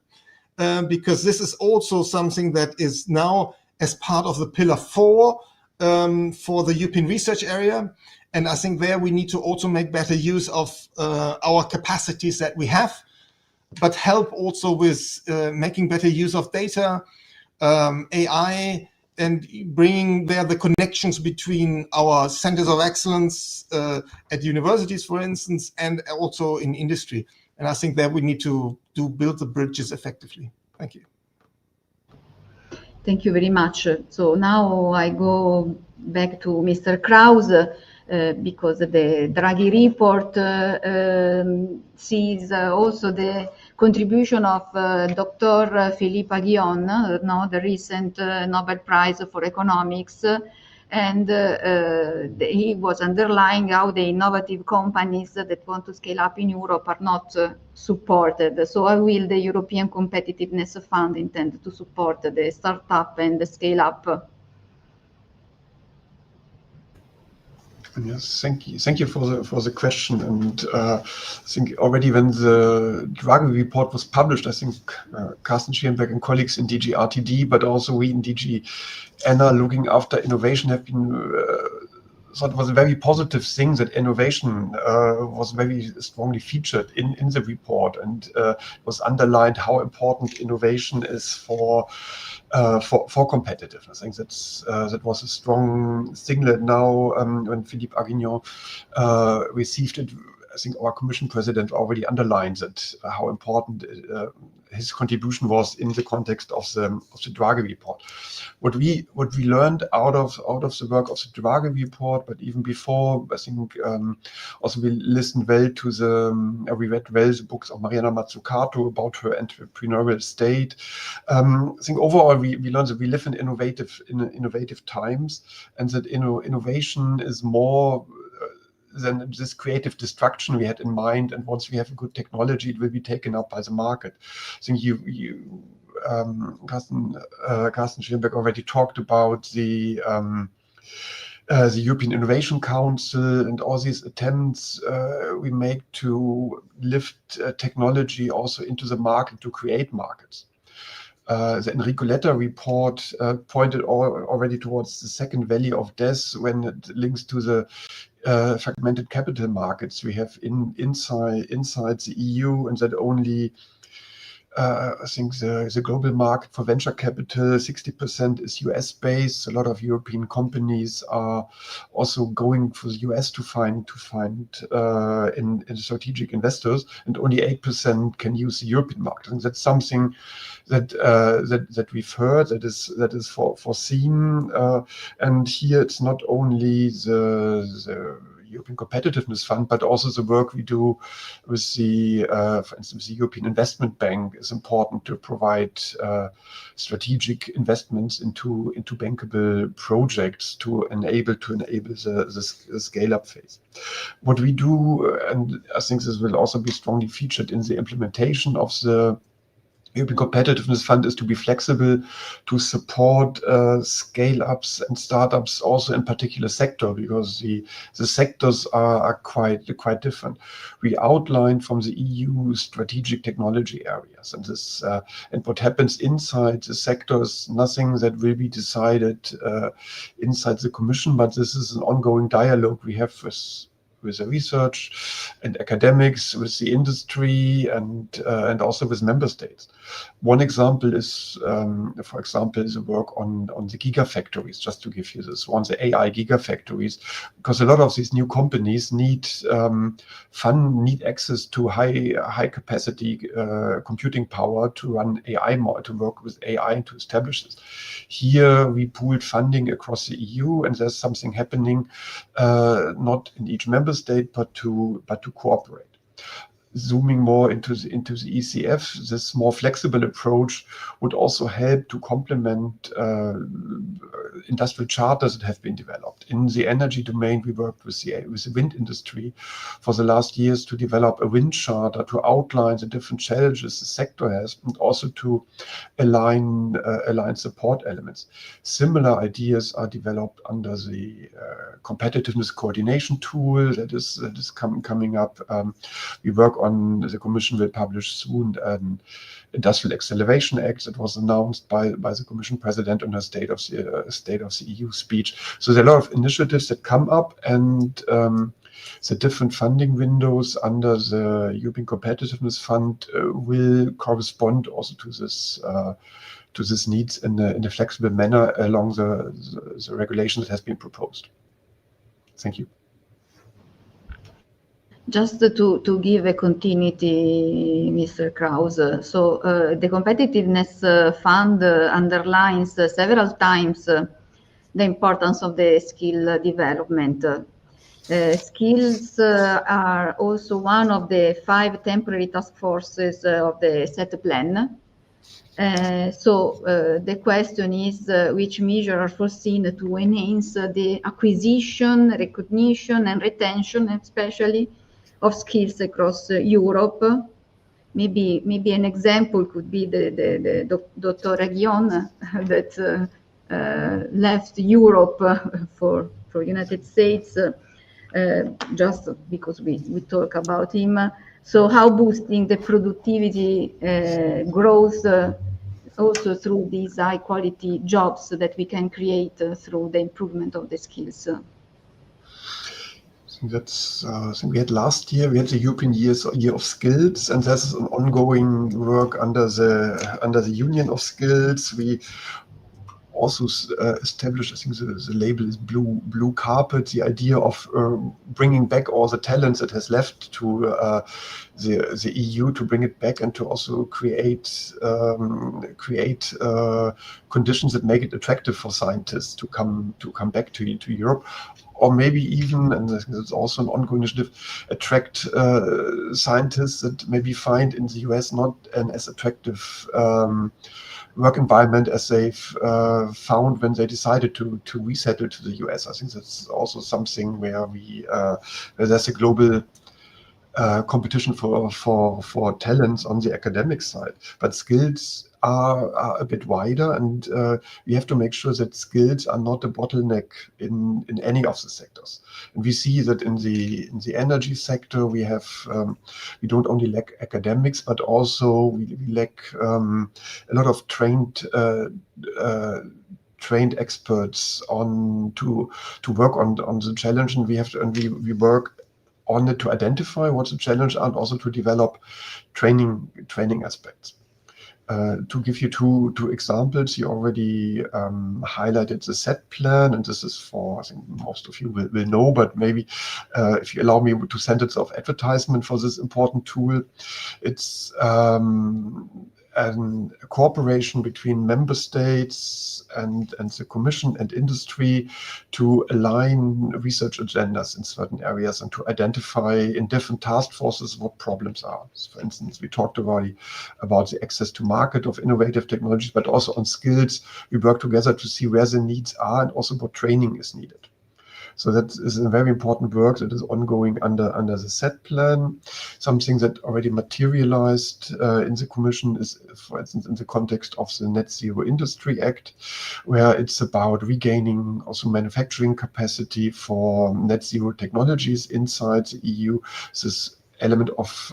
because this is also something that is now as part of the pillar 4 for the European research area. And I think there we need to also make better use of our capacities that we have, but help also with making better use of data, AI, and bringing there the connections between our centers of excellence at universities, for instance, and also in industry. And I think that we need to build the bridges effectively. Thank you. Thank you very much. So now I go back to Mr. Krause, because the Draghi report sees also the contribution of Dr. Philippe Aghion, the recent Nobel Prize for Economics, and he was underlying how the innovative companies that want to scale up in Europe are not supported. So how will the European Competitiveness Fund intend to support the startup and the scale up? Yes, thank you for the question. And I think already when the Draghi report was published, I think Carsten Schierenberg and colleagues in DG RTD, but also we in DG Anna looking after innovation have been thought it was a very positive thing that innovation was very strongly featured in the report, and was underlined how important innovation is for competitiveness. I think that was a strong signal. Now, when Philippe Aghion received it, I think our Commission President already underlined that how important his contribution was in the context of the Draghi report. What we learned out of the work of the Draghi report, but even before, I think also we listened well to we read well the books of Mariana Mazzucato about her entrepreneurial state. I think overall we learned that we live in innovative times, and that innovation is more than this creative destruction we had in mind. And once we have a good technology, it will be taken up by the market. I think Carsten Schierenberg already talked about the European Innovation Council and all these attempts we make to lift technology also into the market, to create markets. The Enrico Letta report pointed already towards the second valley of death when it links to the fragmented capital markets we have inside the EU, and that only I think the global market for venture capital, 60% is US based. A lot of European companies are also going for the US to find in strategic investors, and only 8% can use the European market. And that's something that we've heard, that is foreseen. And here it's not only the European Competitiveness Fund, but also the work we do with the, for instance, the European Investment Bank is important to provide strategic investments into bankable projects to enable the scale-up phase. What we do, and I think this will also be strongly featured in the implementation of the European Competitiveness Fund, is to be flexible to support scale-ups and startups also in particular sector, because the sectors are quite different. We outline from the EU strategic technology areas, and this and what happens inside the sectors, nothing that will be decided inside the Commission, but this is an ongoing dialogue we have with the research and academics, with the industry, and also with member states. One example is, for example, the work on the gigafactories, just to give you this one, the AI gigafactories, because a lot of these new companies need access to high capacity computing power to run AI, to work with AI and to establish this. Here we pooled funding across the EU, and there's something happening not in each member state, but to cooperate. Zooming more into the ECF, this more flexible approach would also help to complement industrial charters that have been developed. In the energy domain, we worked with the wind industry for the last years to develop a wind charter to outline the different challenges the sector has, and also to align support elements. Similar ideas are developed under the competitiveness coordination tool that is coming up. We work on, the Commission will publish soon an Industrial Acceleration Act that was announced by the Commission President in her State of the EU speech. So there are a lot of initiatives that come up, and the different funding windows under the European Competitiveness Fund will correspond also to this needs in a flexible manner along the regulation that has been proposed. Thank you. Just to give a continuity, Mr. Krause, so the Competitiveness Fund underlines several times the importance of the skill development. Skills are also one of the 5 temporary task forces of the SET plan. So the question is which measures are foreseen to enhance the acquisition, recognition, and retention, especially of skills across Europe. Maybe an example could be the Dr. Guion that left Europe for United States, just because we talk about him. So how boosting the productivity growth also through these high quality jobs that we can create through the improvement of the skills. That's I think we had last year, we had the European Year of Skills, and there's an ongoing work under the Union of Skills. We also established, I think the label is blue carpet, the idea of bringing back all the talents that has left to the EU, to bring it back and to also create conditions that make it attractive for scientists to come back to Europe. Or maybe even, and I think that's also an ongoing initiative, attract scientists that maybe find in the US not an as attractive work environment as they've found when they decided to resettle to the US. I think that's also something where where there's a global competition for talents on the academic side, but skills are a bit wider, and we have to make sure that skills are not a bottleneck in any of the sectors. And we see that in the energy sector, we don't only lack academics, but also we lack a lot of trained experts to work on the challenge, and we work on it to identify what the challenge are and also to develop training aspects. To give you two examples, you already highlighted the SET plan, and this is for, I think most of you will know, but maybe if you allow me 2 sentences of advertisement for this important tool. It's cooperation between member states and the Commission and industry to align research agendas in certain areas and to identify in different task forces what problems are. So for instance, we talked about the access to market of innovative technologies, but also on skills. We work together to see where the needs are and also what training is needed. So that is a very important work that is ongoing under the set plan. Something that already materialized in the Commission is, for instance, in the context of the Net Zero Industry Act, where it's about regaining also manufacturing capacity for net zero technologies inside the EU. This element of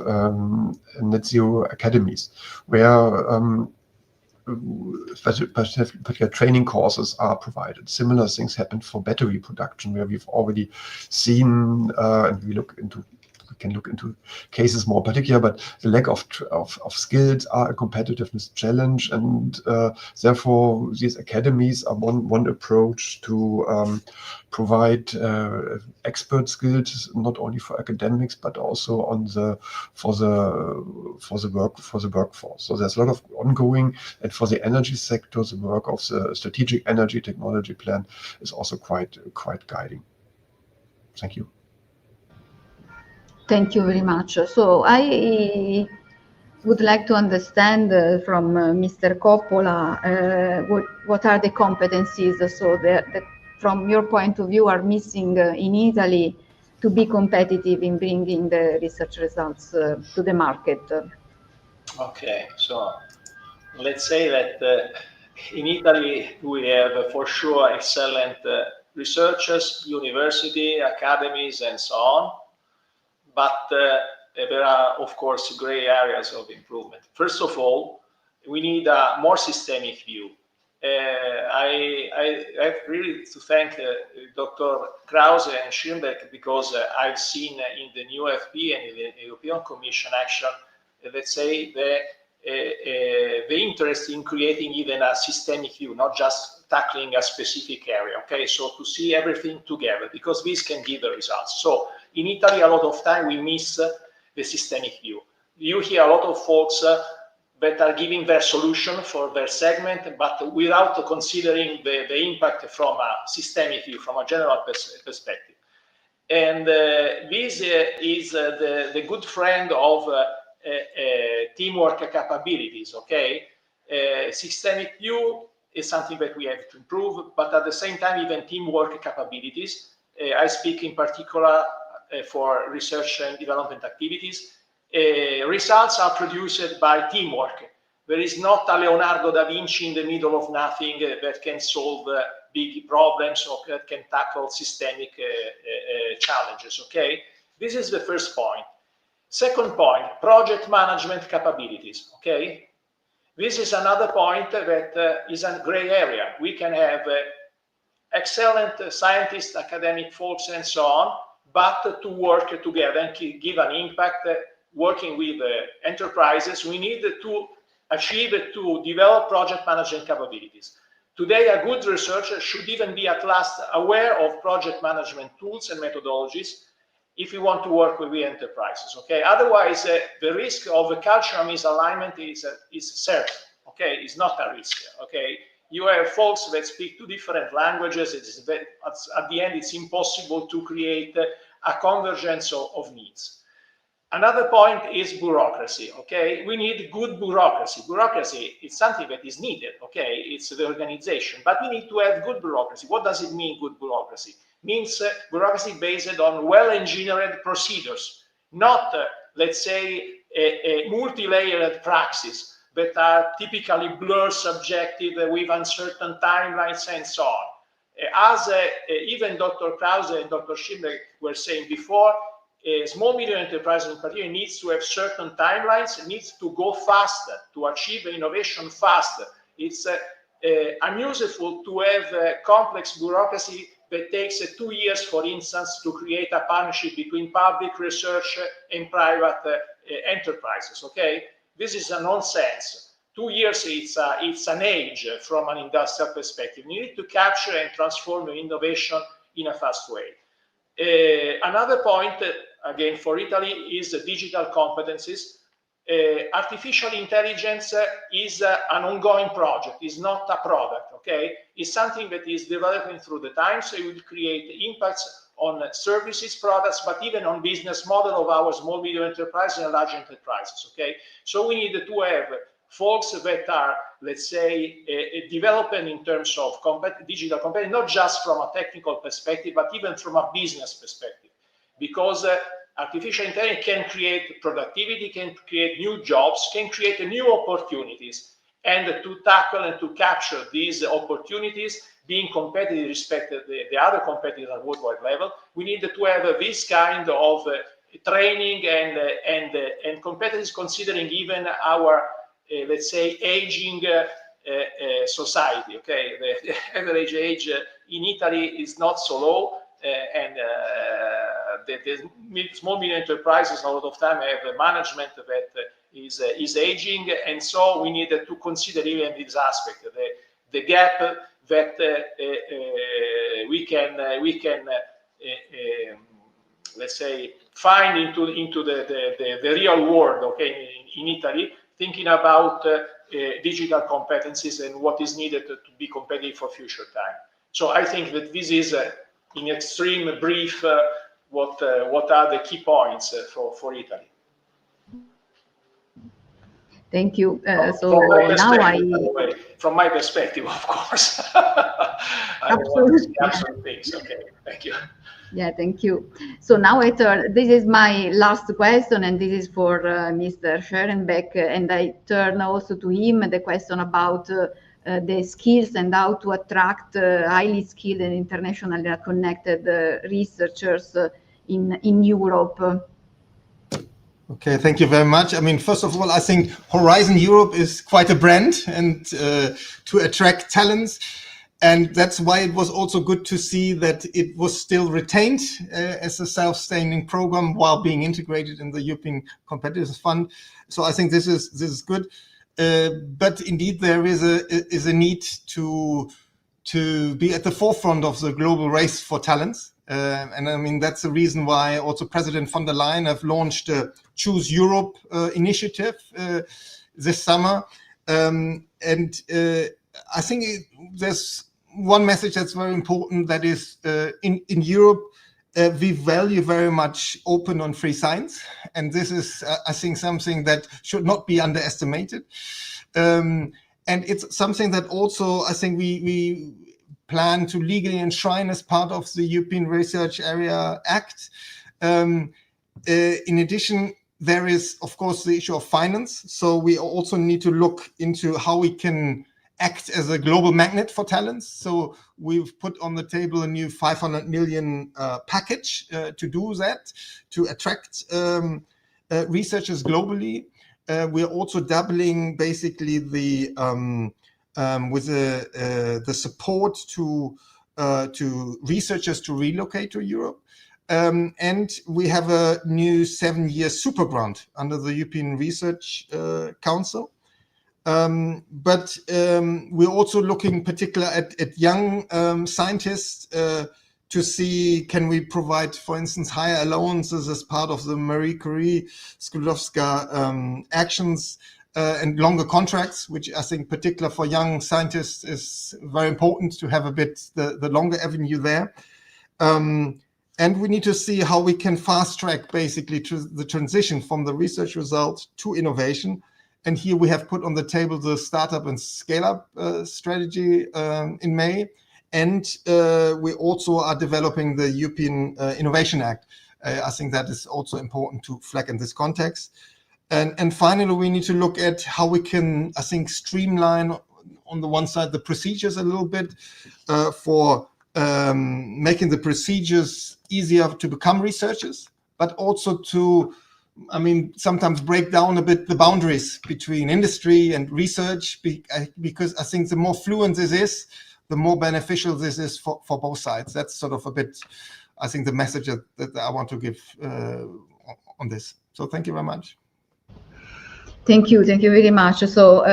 net zero academies, where particular training courses are provided. Similar things happen for battery production, where we've already seen, and we can look into cases more particular, but the lack of skills are a competitiveness challenge, and therefore these academies are one approach to provide expert skills not only for academics but also for the workforce. So there's a lot of ongoing, and for the energy sector, the work of the Strategic Energy Technology Plan is also quite guiding. Thank you. Thank you very much. So I would like to understand from Mr. Coppola what are the competencies so that from your point of view are missing in Italy to be competitive in bringing the research results to the market. Okay, so let's say that in Italy we have for sure excellent researchers, university, academies, and so on. But there are, of course, gray areas of improvement. First of all, we need a more systemic view. I have really to thank Dr. Krause and Schirmbeck, because I've seen in the new FP and in the European Commission action, let's say, the interest in creating even a systemic view, not just tackling a specific area. Okay, so to see everything together, because this can give the results. So in Italy, a lot of time we miss the systemic view. You hear a lot of folks that are giving their solution for their segment, but without considering the impact from a systemic view, from a general perspective. And this is the good friend of teamwork capabilities, okay? Systemic view is something that we have to improve, but at the same time, even teamwork capabilities. I speak in particular for research and development activities. Results are produced by teamwork. There is not a Leonardo da Vinci in the middle of nothing that can solve big problems or that can tackle systemic challenges, okay? This is the first point. Second point, project management capabilities, okay? This is another point that is a gray area. We can have excellent scientists, academic folks, and so on, but to work together and give an impact working with enterprises, we need to achieve to develop project management capabilities. Today, a good researcher should even be at last aware of project management tools and methodologies if you want to work with the enterprises, okay? Otherwise, the risk of a cultural misalignment is certain, okay? It's not a risk, okay? You have folks that speak two different languages. At the end, it's impossible to create a convergence of needs. Another point is bureaucracy, okay? We need good bureaucracy. Bureaucracy is something that is needed, okay? It's the organization, but we need to have good bureaucracy. What does it mean, good bureaucracy? Means bureaucracy based on well-engineered procedures, not, let's say, a multi-layered praxis that are typically blur subjective with uncertain timelines and so on. As even Dr. Krause and Dr. Schindler were saying before, small medium enterprises in particular needs to have certain timelines, it needs to go faster, to achieve innovation faster. It's unuseful to have complex bureaucracy that takes 2 years, for instance, to create a partnership between public research and private enterprises, okay? This is a nonsense. 2 years, it's an age from an industrial perspective. You need to capture and transform your innovation in a fast way. Another point, again, for Italy is digital competencies. artificial intelligence is an ongoing project, is not a product, okay? It's something that is developing through the time, so it will create impacts on services, products, but even on business model of our small, medium enterprises and large enterprises, okay? So we need to have folks that are, let's say, developing in terms of digital competence, not just from a technical perspective, but even from a business perspective, because artificial intelligence can create productivity, can create new jobs, can create new opportunities. And to tackle and to capture these opportunities, being competitive with respect to the other competitors at worldwide level, we need to have this kind of training and competence, considering even our, let's say, aging society. Okay, the average age in Italy is not so low, and the small medium enterprises a lot of time have a management that is aging, and so we need to consider even this aspect, the gap that we can let's say find into the real world, okay, in Italy, thinking about digital competencies and what is needed to be competitive for future time. So I think that this is in extreme brief what are the key points for Italy. Thank you. So now from my perspective, of course, I want to see absolute things. Okay, thank you. Yeah, thank you. So now this is my last question, and this is for Mr. Scherenbeck, and I turn also to him the question about the skills and how to attract highly skilled and internationally connected researchers in Europe. Okay, thank you very much. I mean, first of all, I think Horizon Europe is quite a brand and to attract talents. And that's why it was also good to see that it was still retained as a self-sustaining program while being integrated in the European Competitiveness Fund. So I think this is good. But indeed, there is a need to be at the forefront of the global race for talents. And I mean, that's the reason why also President von der Leyen have launched a Choose Europe initiative this summer. And I think there's one message that's very important, that is in Europe, we value very much open and free science. And this is, I think, something that should not be underestimated. And it's something that also, I think, we plan to legally enshrine as part of the European Research Area Act. In addition, there is, of course, the issue of finance. So we also need to look into how we can act as a global magnet for talents. So we've put on the table a new 500 million package to do that, to attract researchers globally. We're also doubling basically the with the support to researchers to relocate to Europe. And we have a new 7-year super grant under the European Research Council. But we're also looking particular at young scientists to see, can we provide, for instance, higher allowances as part of the Marie Curie Skłodowska actions, and longer contracts, which I think particular for young scientists is very important to have a bit the longer avenue there. And we need to see how we can fast track basically to the transition from the research result to innovation. And here we have put on the table the startup and scale up strategy in May. And we also are developing the European Innovation Act. I think that is also important to flag in this context. And finally, we need to look at how we can, I think, streamline on the one side the procedures a little bit for making the procedures easier to become researchers, but also to, I mean, sometimes break down a bit the boundaries between industry and research, because I think the more fluent this is, the more beneficial this is for both sides. That's sort of a bit, I think, the message that I want to give on this. So thank you very much. Thank you very much. So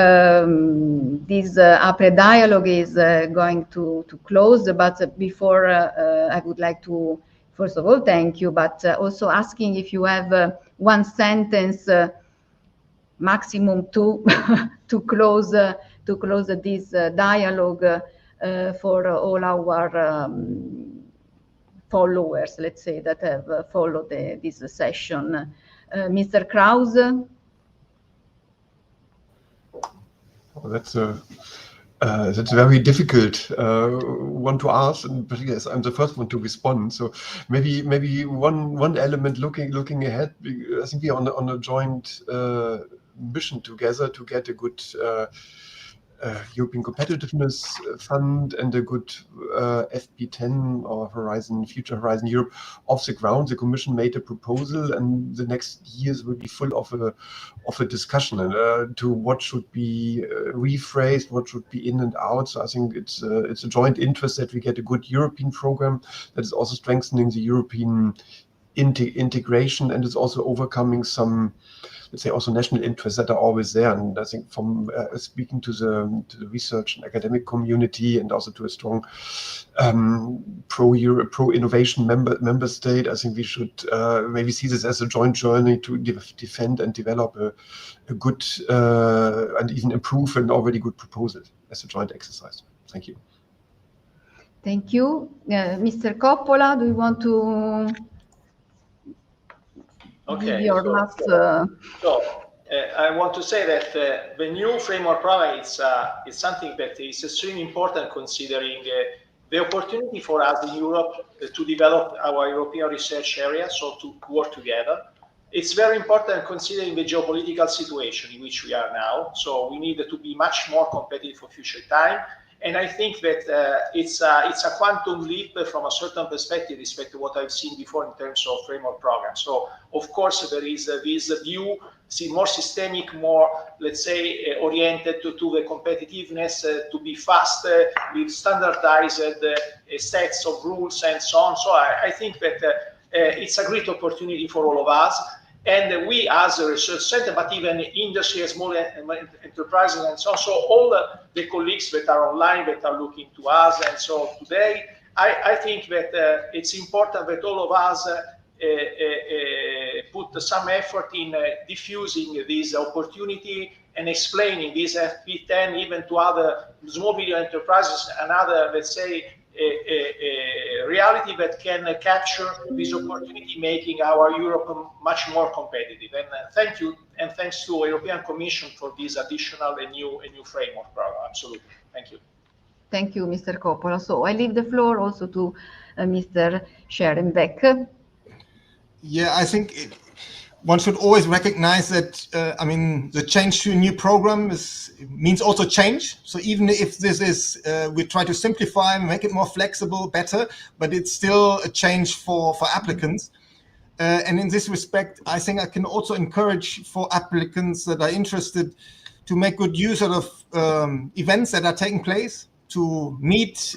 this APRE dialogue is going to close, but before I would like to, first of all, thank you, but also asking if you have one sentence maximum two to close this dialogue for all our followers, let's say, that have followed this session. Mr. Krause? Well, that's a very difficult one to ask, and particularly as I'm the first one to respond. So maybe one element looking ahead. I think we are on a joint mission together to get a good European Competitiveness Fund and a good FP10 or Future Horizon Europe off the ground. The Commission made a proposal, and the next years will be full of a discussion to what should be rephrased, what should be in and out. So I think it's a joint interest that we get a good European program that is also strengthening the European integration, and is also overcoming some, let's say, also national interests that are always there. And I think from speaking to the research and academic community, and also to a strong pro-innovation member state, I think we should maybe see this as a joint journey to defend and develop a good and even improve an already good proposal as a joint exercise. Thank you. Thank you. Mr. Coppola, do you want to give your last... I want to say that the new framework program is something that is extremely important, considering the opportunity for us in Europe to develop our European research area, so to work together. It's very important considering the geopolitical situation in which we are now. So we need to be much more competitive for future time. And I think that it's a quantum leap from a certain perspective respect to what I've seen before in terms of framework program. So of course there is this view, more systemic, more, let's say, oriented to the competitiveness, to be fast, with standardized sets of rules and so on. So I think that it's a great opportunity for all of us. And we as a research center, but even industry, small enterprises and so on, so all the colleagues that are online that are looking to us. And so today, I think that it's important that all of us put some effort in diffusing this opportunity and explaining this FP10 even to other small medium enterprises and other, let's say, a reality that can capture this opportunity, making our Europe much more competitive. And thank you, and thanks to European Commission for this additional and new framework program. Absolutely, thank you. Thank you, Mr. Coppola. So I leave the floor also to Mr. Scherenbeck. Yeah, I think one should always recognize that, I mean, the change to a new program means also change. So even if this is, we try to simplify, make it more flexible, better, but it's still a change for applicants. And in this respect, I think I can also encourage for applicants that are interested to make good use of events that are taking place, to meet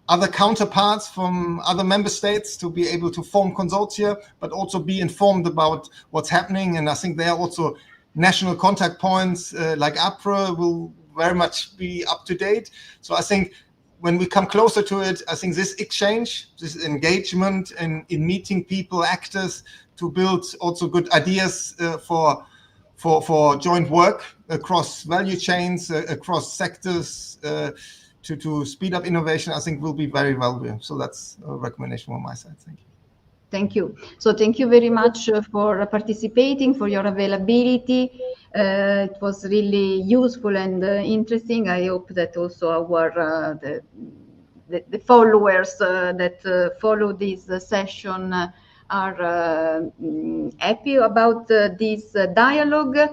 other counterparts from other member states, to be able to form consortia, but also be informed about what's happening. And I think there are also national contact points like APRE will very much be up to date. So I think when we come closer to it, I think this exchange, this engagement in meeting people, actors, to build also good ideas for joint work across value chains, across sectors, to speed up innovation, I think will be very valuable. So that's a recommendation on my side. Thank you. Thank you. So thank you very much for participating, for your availability. It was really useful and interesting. I hope that also our the followers that follow this session are happy about this dialogue.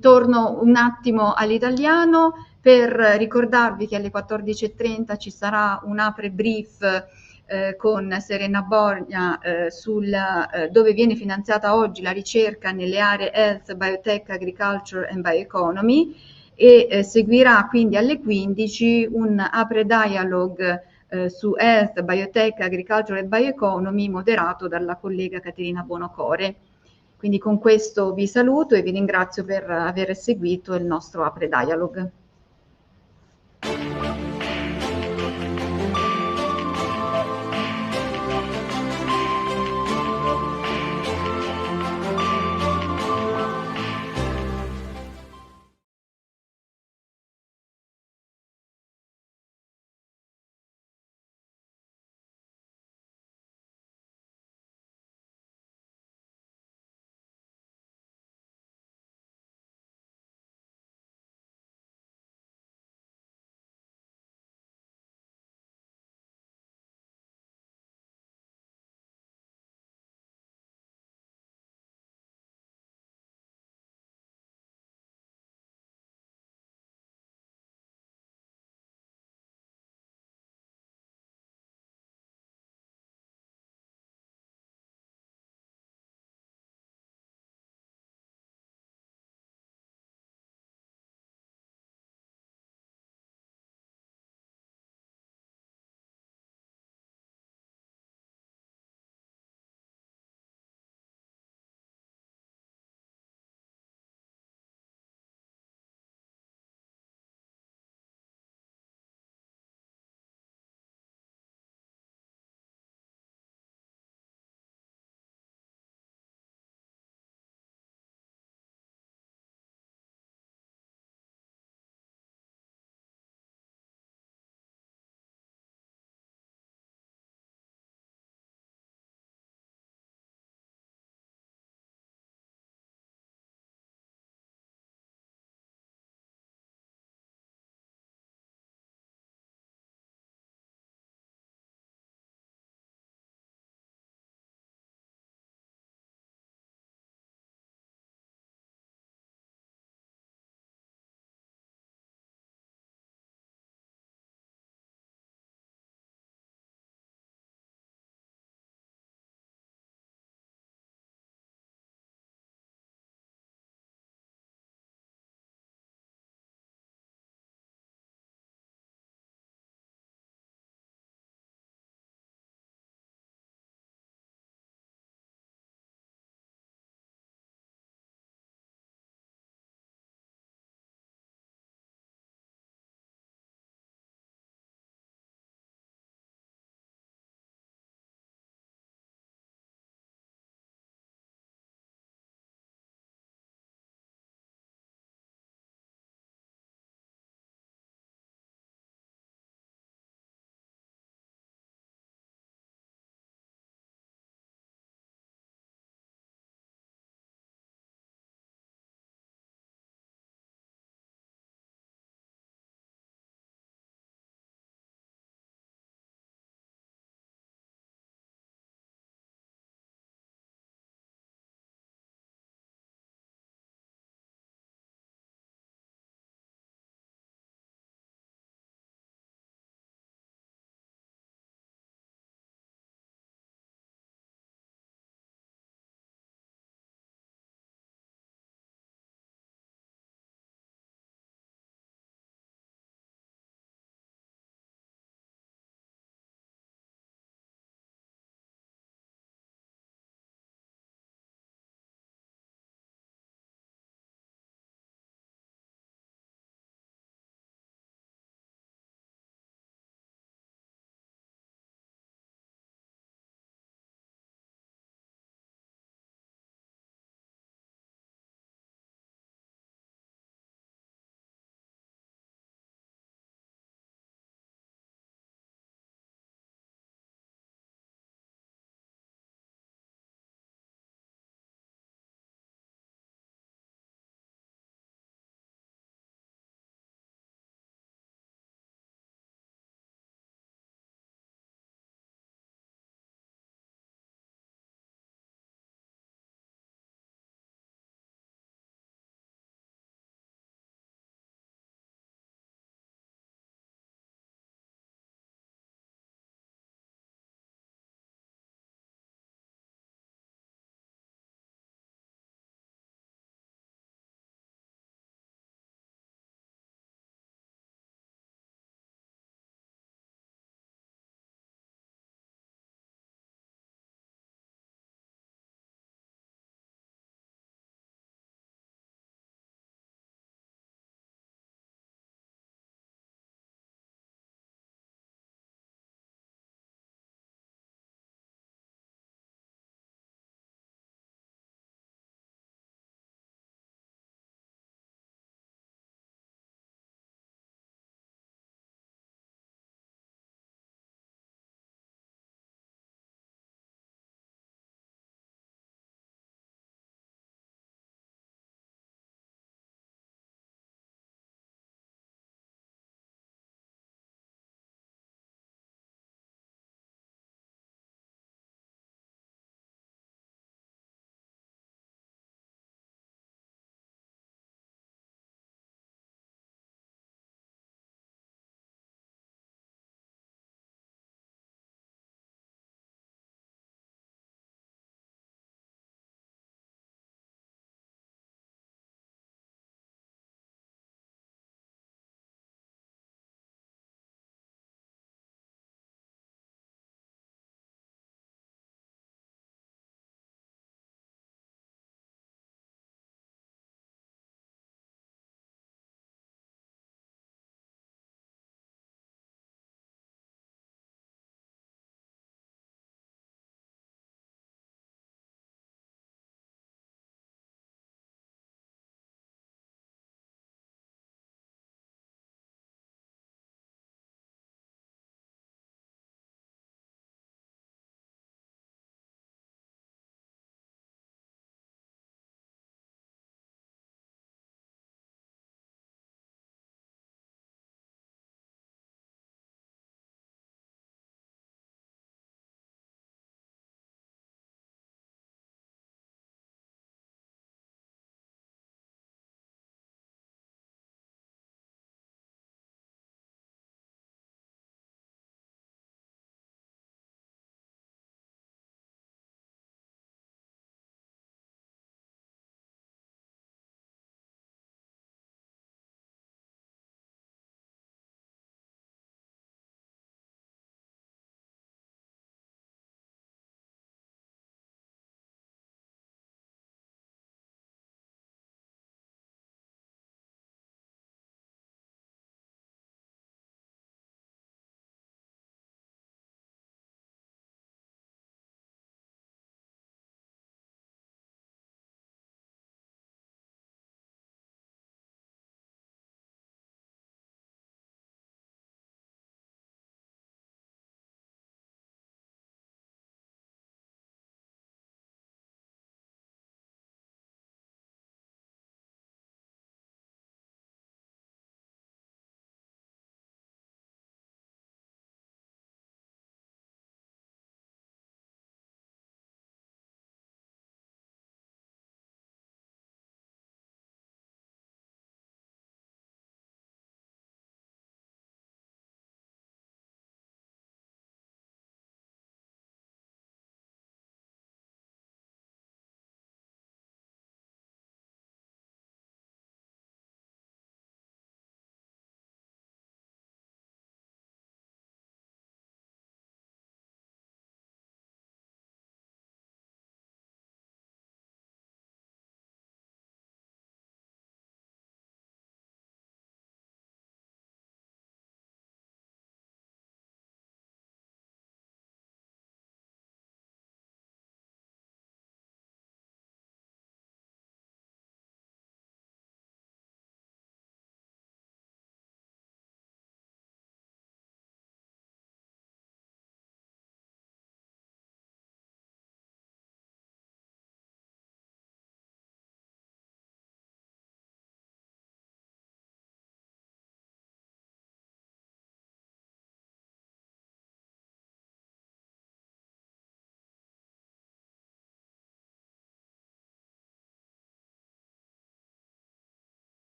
Torno un attimo all'italiano per ricordarvi che alle 14:30 ci sarà un apre brief con Serena Borgna dove viene finanziata oggi la ricerca nelle aree Health, Biotech, Agriculture and Bioeconomy, e seguirà quindi alle 15 un apre dialogue su Health, Biotech, Agriculture e Bioeconomy moderato dalla collega Caterina Bonocore. Quindi con questo vi saluto e vi ringrazio per aver seguito il nostro apre dialogue.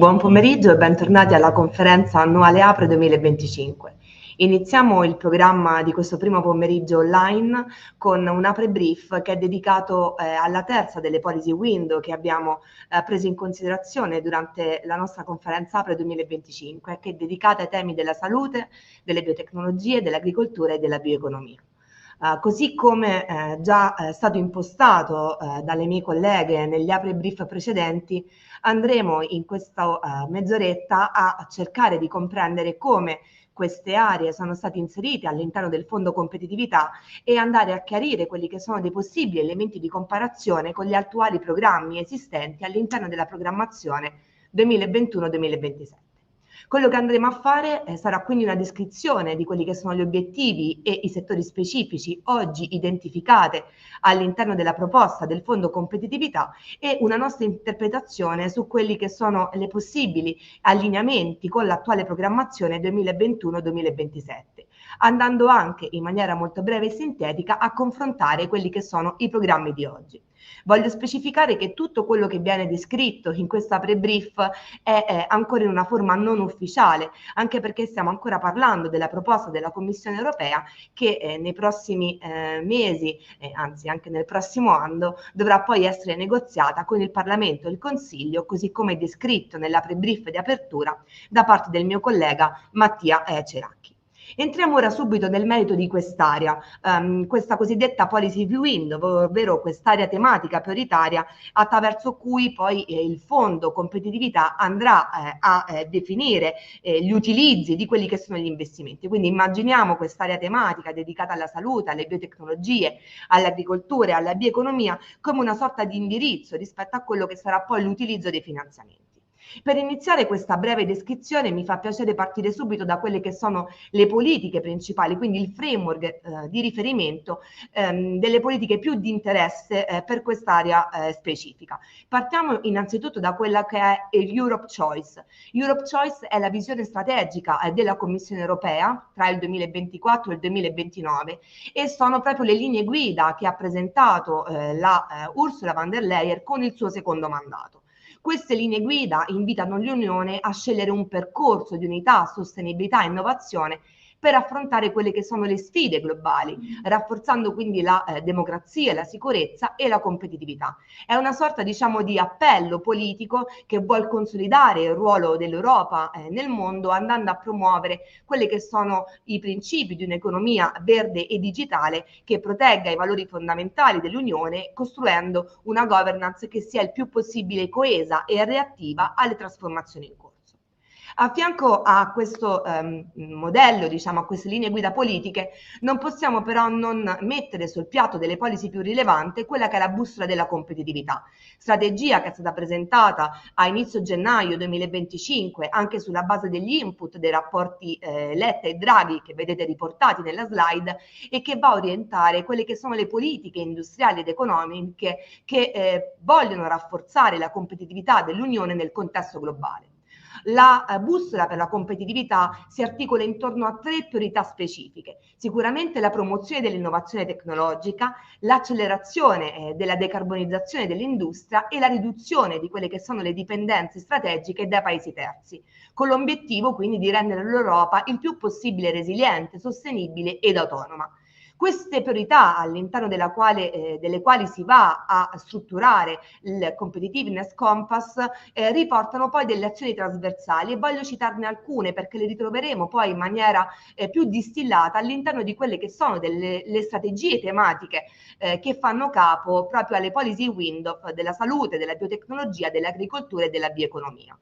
Buon pomeriggio e bentornati alla Conferenza Annuale APRE 2025. Iniziamo il programma di questo primo pomeriggio online con un apre brief che è dedicato alla terza delle policy window che abbiamo preso in considerazione durante la nostra Conferenza APRE 2025, che è dedicata ai temi della salute, delle biotecnologie, dell'agricoltura e della bioeconomia. Così come già stato impostato dalle mie colleghe negli apre brief precedenti, andremo in questa mezz'oretta a cercare di comprendere come queste aree sono state inserite all'interno del Fondo Competitività e andare a chiarire quelli che sono dei possibili elementi di comparazione con gli attuali programmi esistenti all'interno della programmazione 2021-2027. Quello che andremo a fare sarà quindi una descrizione di quelli che sono gli obiettivi e i settori specifici oggi identificati all'interno della proposta del Fondo Competitività e una nostra interpretazione su quelli che sono le possibili allineamenti con l'attuale programmazione 2021-2027, andando anche in maniera molto breve e sintetica a confrontare quelli che sono i programmi di oggi. Voglio specificare che tutto quello che viene descritto in questa pre-brief è ancora in una forma non ufficiale, anche perché stiamo ancora parlando della proposta della Commissione Europea che nei prossimi mesi, anzi anche nel prossimo anno, dovrà poi essere negoziata con il Parlamento e il Consiglio, così come descritto nella pre-brief di apertura da parte del mio collega Mattia Ceracchi. Entriamo ora subito nel merito di quest'area, questa cosiddetta policy window, ovvero quest'area tematica prioritaria attraverso cui poi il Fondo Competitività andrà a definire gli utilizzi di quelli che sono gli investimenti. Quindi immaginiamo quest'area tematica dedicata alla salute, alle biotecnologie, all'agricoltura e alla bioeconomia come una sorta di indirizzo rispetto a quello che sarà poi l'utilizzo dei finanziamenti. Per iniziare questa breve descrizione mi fa piacere partire subito da quelle che sono le politiche principali, quindi il framework di riferimento delle politiche più di interesse per quest'area specifica. Partiamo innanzitutto da quella che è Europe Choice. Europe Choice è la visione strategica della Commissione Europea tra il 2024 e il 2029 e sono proprio le linee guida che ha presentato la Ursula von der Leyen con il suo secondo mandato. Queste linee guida invitano l'Unione a scegliere un percorso di unità, sostenibilità e innovazione per affrontare quelle che sono le sfide globali, rafforzando quindi la democrazia, la sicurezza e la competitività. È una sorta, diciamo, di appello politico che vuol consolidare il ruolo dell'Europa nel mondo, andando a promuovere quelli che sono i principi di un'economia verde e digitale che protegga i valori fondamentali dell'Unione, costruendo una governance che sia il più possibile coesa e reattiva alle trasformazioni in corso. A fianco a questo modello, diciamo, a queste linee guida politiche, non possiamo però non mettere sul piatto delle policy più rilevanti quella che è la bussola della competitività, strategia che è stata presentata a inizio gennaio 2025 anche sulla base degli input dei rapporti Letta e Draghi che vedete riportati nella slide e che va a orientare quelle che sono le politiche industriali ed economiche che vogliono rafforzare la competitività dell'Unione nel contesto globale. La bussola per la competitività si articola intorno a 3 priorità specifiche. Sicuramente la promozione dell'innovazione tecnologica, l'accelerazione della decarbonizzazione dell'industria e la riduzione di quelle che sono le dipendenze strategiche dai paesi terzi, con l'obiettivo quindi di rendere l'Europa il più possibile resiliente, sostenibile ed autonoma. Queste priorità all'interno delle quali si va a strutturare il Competitiveness Compass riportano poi delle azioni trasversali e voglio citarne alcune perché le ritroveremo poi in maniera più distillata all'interno di quelle che sono le strategie tematiche che fanno capo proprio alle policy window della salute, della biotecnologia, dell'agricoltura e della bioeconomia.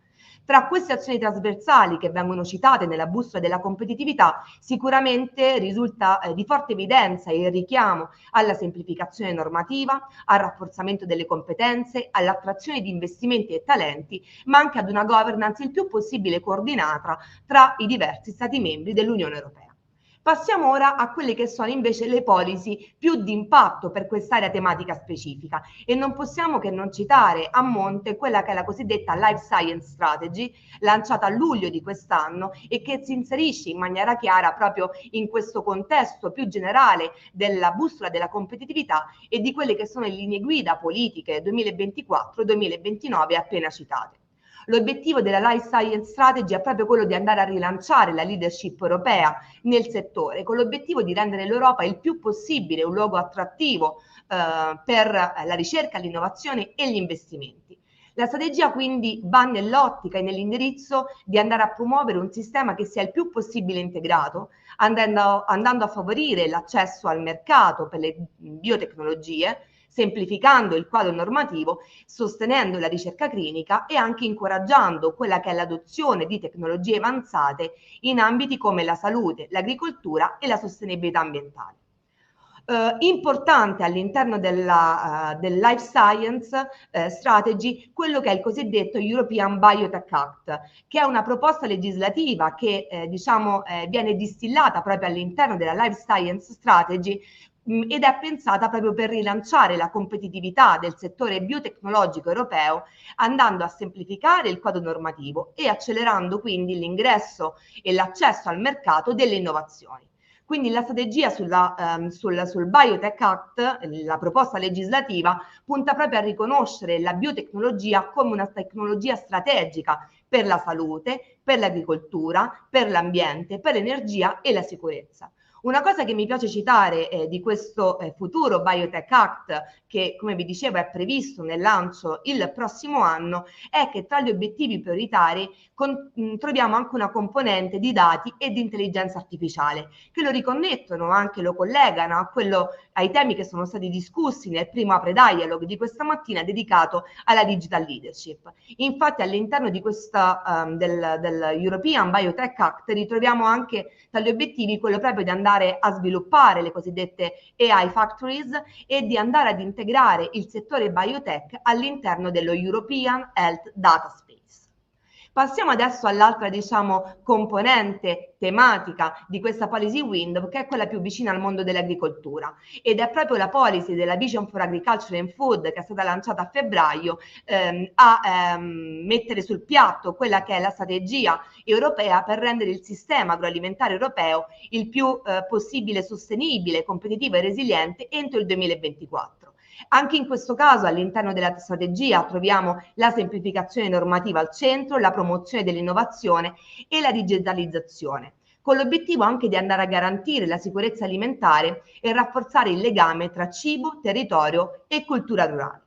Tra queste azioni trasversali che vengono citate nella bussola della competitività, sicuramente risulta di forte evidenza il richiamo alla semplificazione normativa, al rafforzamento delle competenze, all'attrazione di investimenti e talenti, ma anche ad una governance il più possibile coordinata tra i diversi Stati membri dell'Unione Europea. Passiamo ora a quelle che sono invece le policy più di impatto per quest'area tematica specifica e non possiamo che non citare a monte quella che è la cosiddetta Life Science Strategy lanciata a luglio di quest'anno e che si inserisce in maniera chiara proprio in questo contesto più generale della bussola della competitività e di quelle che sono le linee guida politiche 2024-2029 appena citate. L'obiettivo della Life Science Strategy è proprio quello di andare a rilanciare la leadership europea nel settore, con l'obiettivo di rendere l'Europa il più possibile un luogo attrattivo per la ricerca, l'innovazione e gli investimenti. La strategia quindi va nell'ottica e nell'indirizzo di andare a promuovere un sistema che sia il più possibile integrato, andando a favorire l'accesso al mercato per le biotecnologie, semplificando il quadro normativo, sostenendo la ricerca clinica e anche incoraggiando quella che è l'adozione di tecnologie avanzate in ambiti come la salute, l'agricoltura e la sostenibilità ambientale. Importante all'interno del Life Science Strategy quello che è il cosiddetto European Biotech Act, che è una proposta legislativa che viene distillata proprio all'interno della Life Science Strategy ed è pensata proprio per rilanciare la competitività del settore biotecnologico europeo, andando a semplificare il quadro normativo e accelerando quindi l'ingresso e l'accesso al mercato delle innovazioni. Quindi la strategia sul Biotech Act, la proposta legislativa, punta proprio a riconoscere la biotecnologia come una tecnologia strategica per la salute, per l'agricoltura, per l'ambiente, per l'energia e la sicurezza. Una cosa che mi piace citare di questo futuro Biotech Act, che come vi dicevo è previsto nel lancio il prossimo anno, è che tra gli obiettivi prioritari troviamo anche una componente di dati e di intelligenza artificiale, che lo riconnettono, anche lo collegano ai temi che sono stati discussi nel primo Apre Dialogue di questa mattina dedicato alla digital leadership. Infatti all'interno di questa del European Biotech Act ritroviamo anche tra gli obiettivi quello proprio di andare a sviluppare le cosiddette AI factories e di andare ad integrare il settore biotech all'interno dello European Health Data Space. Passiamo adesso all'altra, componente tematica di questa policy window, che è quella più vicina al mondo dell'agricoltura, ed è proprio la policy della Vision for Agriculture and Food, che è stata lanciata a febbraio, a mettere sul piatto quella che è la strategia europea per rendere il sistema agroalimentare europeo il più possibile sostenibile, competitivo e resiliente entro il 2024. Anche in questo caso all'interno della strategia troviamo la semplificazione normativa al centro, la promozione dell'innovazione e la digitalizzazione, con l'obiettivo anche di andare a garantire la sicurezza alimentare e rafforzare il legame tra cibo, territorio e cultura rurale.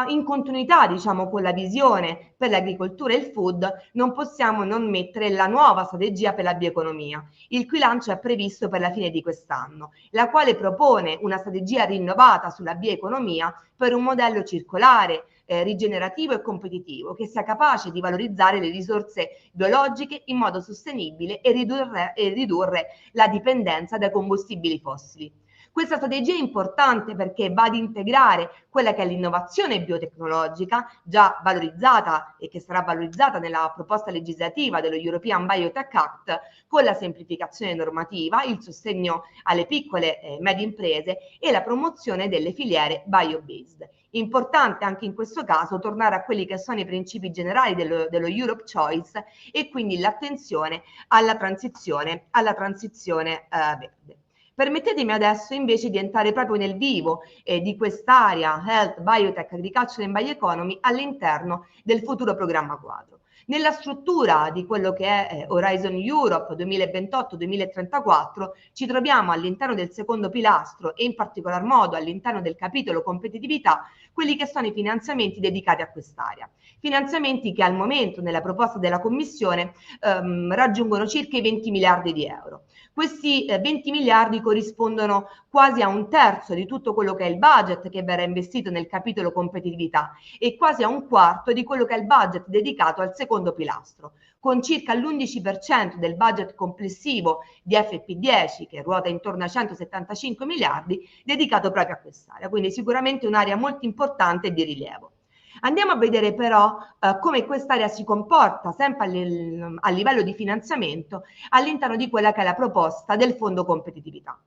In continuità con la visione per l'agricoltura e il food non possiamo non mettere la nuova strategia per la bioeconomia, il cui lancio è previsto per la fine di quest'anno, la quale propone una strategia rinnovata sulla bioeconomia per un modello circolare, rigenerativo e competitivo, che sia capace di valorizzare le risorse biologiche in modo sostenibile e ridurre la dipendenza dai combustibili fossili. Questa strategia è importante perché va ad integrare quella che è l'innovazione biotecnologica, già valorizzata e che sarà valorizzata nella proposta legislativa dello European Biotech Act, con la semplificazione normativa, il sostegno alle piccole e medie imprese e la promozione delle filiere bio-based. Importante anche in questo caso tornare a quelli che sono i principi generali dello Europe Choice e quindi l'attenzione alla transizione verde. Permettetemi adesso invece di entrare proprio nel vivo di quest'area Health, Biotech, Agriculture and Bioeconomy all'interno del futuro programma quadro. Nella struttura di quello che è Horizon Europe 2028-2034 ci troviamo all'interno del secondo pilastro e in particolar modo all'interno del capitolo competitività quelli che sono i finanziamenti dedicati a quest'area. Finanziamenti che al momento nella proposta della Commissione raggiungono circa i 20 miliardi di euro. Questi 20 miliardi corrispondono quasi a un terzo di tutto quello che è il budget che verrà investito nel capitolo competitività e quasi a un quarto di quello che è il budget dedicato al secondo pilastro, con circa l'11% del budget complessivo di FP10, che ruota intorno a 175 miliardi, dedicato proprio a quest'area. Quindi sicuramente un'area molto importante e di rilievo. Andiamo a vedere però come quest'area si comporta sempre a livello di finanziamento all'interno di quella che è la proposta del fondo competitività.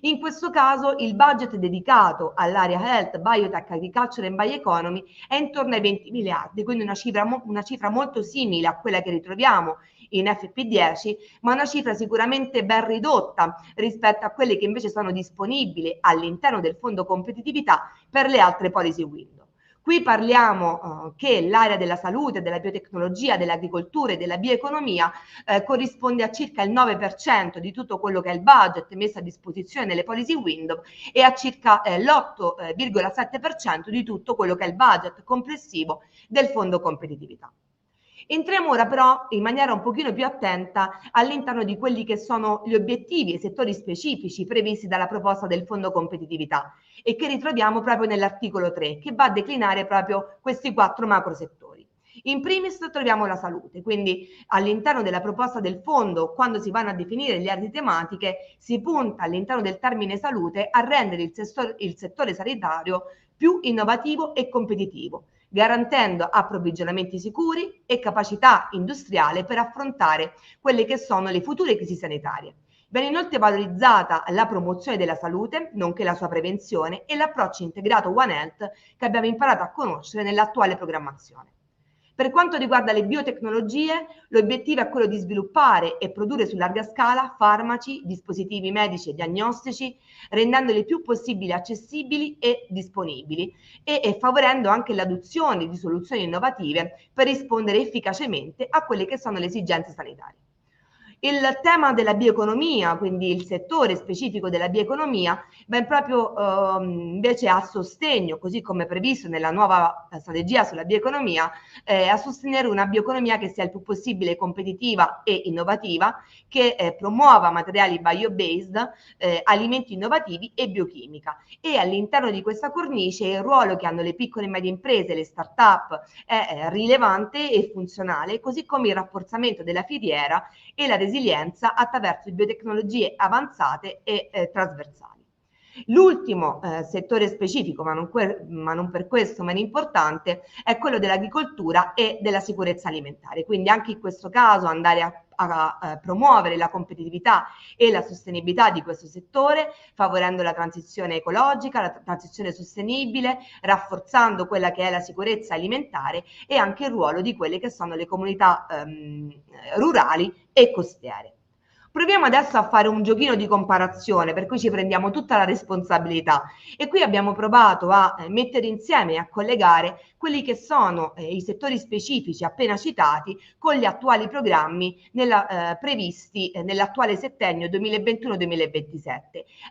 In questo caso il budget dedicato all'area Health, Biotech, Agriculture and Bioeconomy è intorno ai 20 miliardi, quindi una cifra molto simile a quella che ritroviamo in FP10, ma una cifra sicuramente ben ridotta rispetto a quelle che invece sono disponibili all'interno del fondo competitività per le altre policy window. Qui parliamo che l'area della salute, della biotecnologia, dell'agricoltura e della bioeconomia corrisponde a circa il 9% di tutto quello che è il budget messo a disposizione nelle policy window e a circa l'8,7% di tutto quello che è il budget complessivo del fondo competitività. Entriamo ora però in maniera un pochino più attenta all'interno di quelli che sono gli obiettivi e i settori specifici previsti dalla proposta del Fondo Competitività e che ritroviamo proprio nell'articolo 3, che va a declinare proprio questi 4 macro settori. In primis troviamo la salute, quindi all'interno della proposta del fondo, quando si vanno a definire le aree tematiche, si punta all'interno del termine salute a rendere il settore sanitario più innovativo e competitivo, garantendo approvvigionamenti sicuri e capacità industriale per affrontare quelle che sono le future crisi sanitarie. Viene inoltre valorizzata la promozione della salute, nonché la sua prevenzione e l'approccio integrato One Health che abbiamo imparato a conoscere nell'attuale programmazione. Per quanto riguarda le biotecnologie, l'obiettivo è quello di sviluppare e produrre su larga scala farmaci, dispositivi medici e diagnostici, rendendoli il più possibile accessibili e disponibili e favorendo anche l'adozione di soluzioni innovative per rispondere efficacemente a quelle che sono le esigenze sanitarie. Il tema della bioeconomia, quindi il settore specifico della bioeconomia, ben proprio invece a sostegno, così come previsto nella nuova strategia sulla bioeconomia, a sostenere una bioeconomia che sia il più possibile competitiva e innovativa, che promuova materiali bio-based, alimenti innovativi e biochimica. E all'interno di questa cornice il ruolo che hanno le piccole e medie imprese, le start-up, è rilevante e funzionale, così come il rafforzamento della filiera e la resilienza attraverso biotecnologie avanzate e trasversali. L'ultimo settore specifico, ma non per questo meno importante, è quello dell'agricoltura e della sicurezza alimentare. Quindi anche in questo caso andare a promuovere la competitività e la sostenibilità di questo settore, favorendo la transizione ecologica, la transizione sostenibile, rafforzando quella che è la sicurezza alimentare e anche il ruolo di quelle che sono le comunità rurali e costiere. Proviamo adesso a fare un giochino di comparazione, per cui ci prendiamo tutta la responsabilità e qui abbiamo provato a mettere insieme e a collegare quelli che sono i settori specifici appena citati con gli attuali programmi previsti nell'attuale settennio 2021-2027,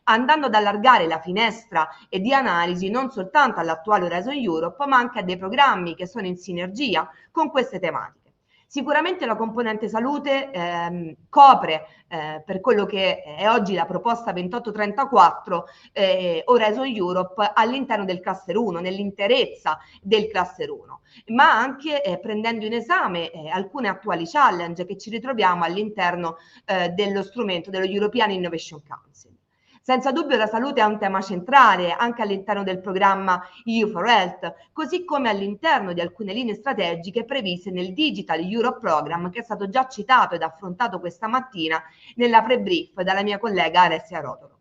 andando ad allargare la finestra di analisi non soltanto all'attuale Horizon Europe, ma anche a dei programmi che sono in sinergia con queste tematiche. Sicuramente la componente salute copre per quello che è oggi la proposta 2834 Horizon Europe all'interno del cluster 1, nell'interezza del cluster 1, ma anche prendendo in esame alcune attuali challenge che ci ritroviamo all'interno dello strumento dello European Innovation Council. Senza dubbio la salute è un tema centrale anche all'interno del programma EU for Health, così come all'interno di alcune linee strategiche previste nel Digital Europe Program, che è stato già citato ed affrontato questa mattina nella pre-brief dalla mia collega Alessia Rotolo.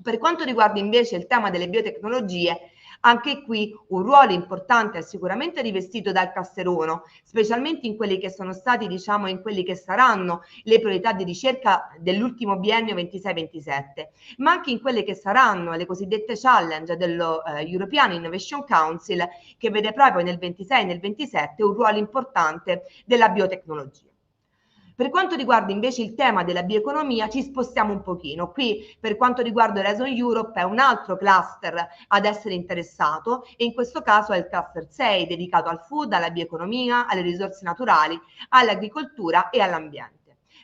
Per quanto riguarda invece il tema delle biotecnologie, anche qui un ruolo importante è sicuramente rivestito dal cluster 1, specialmente in quelli che sono stati, in quelli che saranno le priorità di ricerca dell'ultimo biennio 26-27, ma anche in quelle che saranno le cosiddette challenge dello European Innovation Council, che vede proprio nel 26 e nel 27 un ruolo importante della biotecnologia. Per quanto riguarda invece il tema della bioeconomia ci spostiamo un pochino. Qui per quanto riguarda Horizon Europe è un altro cluster ad essere interessato e in questo caso è il cluster 6 dedicato al food, alla bioeconomia, alle risorse naturali, all'agricoltura e all'ambiente.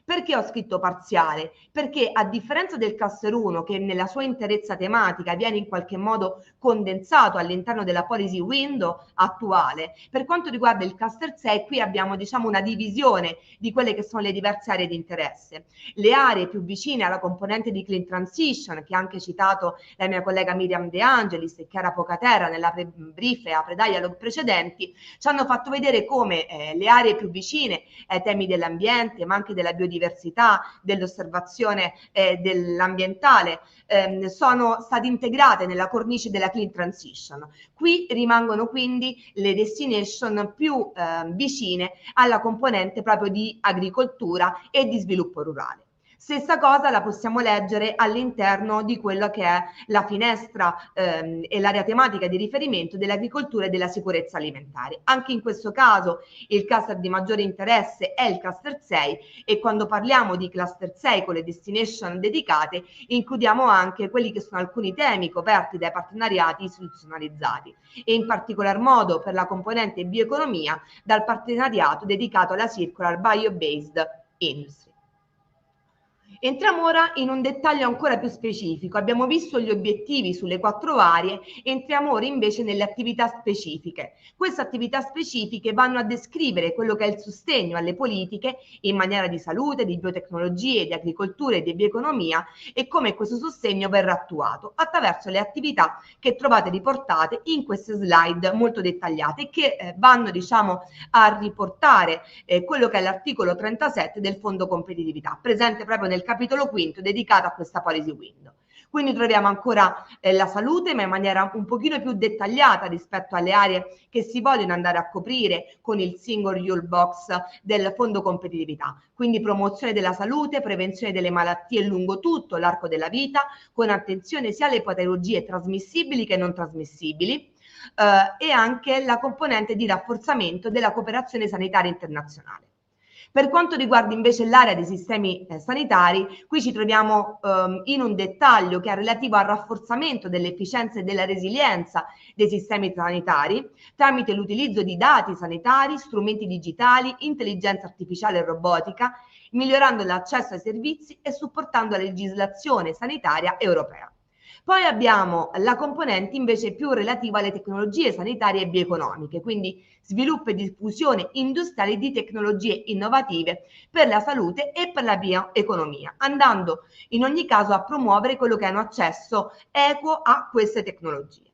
Perché ho scritto parziale? Perché a differenza del cluster 1 che nella sua interezza tematica viene in qualche modo condensato all'interno della policy window attuale, per quanto riguarda il cluster 6 qui abbiamo una divisione di quelle che sono le diverse aree di interesse. Le aree più vicine alla componente di clean transition, che ha anche citato la mia collega Miriam De Angelis e Chiara Pocaterra nella brief e apre dialog precedenti, ci hanno fatto vedere come le aree più vicine ai temi dell'ambiente, ma anche della biodiversità, dell'osservazione dell'ambientale, sono state integrate nella cornice della clean transition. Qui rimangono quindi le destination più vicine alla componente proprio di agricoltura e di sviluppo rurale. Stessa cosa la possiamo leggere all'interno di quella che è la finestra e l'area tematica di riferimento dell'agricoltura e della sicurezza alimentare. Anche in questo caso il cluster di maggiore interesse è il cluster 6 e quando parliamo di cluster 6 con le destination dedicate includiamo anche quelli che sono alcuni temi coperti dai partenariati istituzionalizzati e in particolar modo per la componente bioeconomia dal partenariato dedicato alla circular bio-based industry. Entriamo ora in un dettaglio ancora più specifico. Abbiamo visto gli obiettivi sulle 4 aree, entriamo ora invece nelle attività specifiche. Queste attività specifiche vanno a descrivere quello che è il sostegno alle politiche in maniera di salute, di biotecnologie, di agricoltura e di bioeconomia e come questo sostegno verrà attuato attraverso le attività che trovate riportate in queste slide molto dettagliate che vanno a riportare quello che è l'articolo 37 del Fondo Competitività, presente proprio nel capitolo quinto dedicato a questa policy window. Quindi troviamo ancora la salute, ma in maniera un pochino più dettagliata rispetto alle aree che si vogliono andare a coprire con il single rule box del Fondo Competitività. Quindi promozione della salute, prevenzione delle malattie lungo tutto l'arco della vita, con attenzione sia alle patologie trasmissibili che non trasmissibili, e anche la componente di rafforzamento della cooperazione sanitaria internazionale. Per quanto riguarda invece l'area dei sistemi sanitari, qui ci troviamo in un dettaglio che è relativo al rafforzamento dell'efficienza e della resilienza dei sistemi sanitari tramite l'utilizzo di dati sanitari, strumenti digitali, intelligenza artificiale e robotica, migliorando l'accesso ai servizi e supportando la legislazione sanitaria europea. Poi abbiamo la componente invece più relativa alle tecnologie sanitarie e bioeconomiche, quindi sviluppo e diffusione industriale di tecnologie innovative per la salute e per la bioeconomia, andando in ogni caso a promuovere quello che è un accesso equo a queste tecnologie.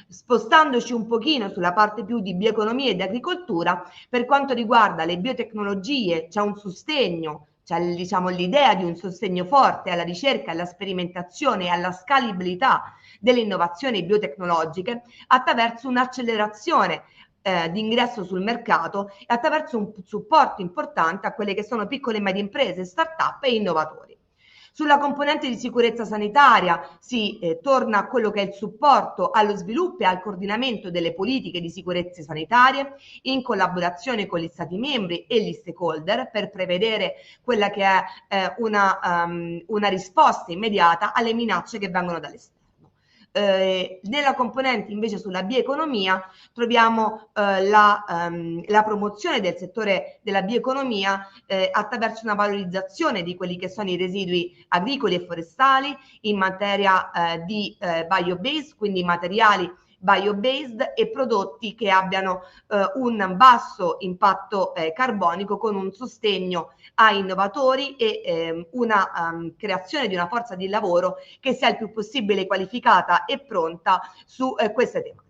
Spostandoci un pochino sulla parte più di bioeconomia e di agricoltura, per quanto riguarda le biotecnologie c'è un sostegno, c'è l'idea di un sostegno forte alla ricerca, alla sperimentazione e alla scalabilità delle innovazioni biotecnologiche attraverso un'accelerazione di ingresso sul mercato e attraverso un supporto importante a quelle che sono piccole e medie imprese, start-up e innovatori. Sulla componente di sicurezza sanitaria si torna a quello che è il supporto allo sviluppo e al coordinamento delle politiche di sicurezza sanitarie in collaborazione con gli Stati membri e gli stakeholder per prevedere quella che è una risposta immediata alle minacce che vengono dall'esterno. Nella componente invece sulla bioeconomia troviamo la promozione del settore della bioeconomia attraverso una valorizzazione di quelli che sono i residui agricoli e forestali in materia di bio-based, quindi materiali bio-based e prodotti che abbiano un basso impatto carbonico con un sostegno a innovatori e una creazione di una forza di lavoro che sia il più possibile qualificata e pronta su queste tematiche.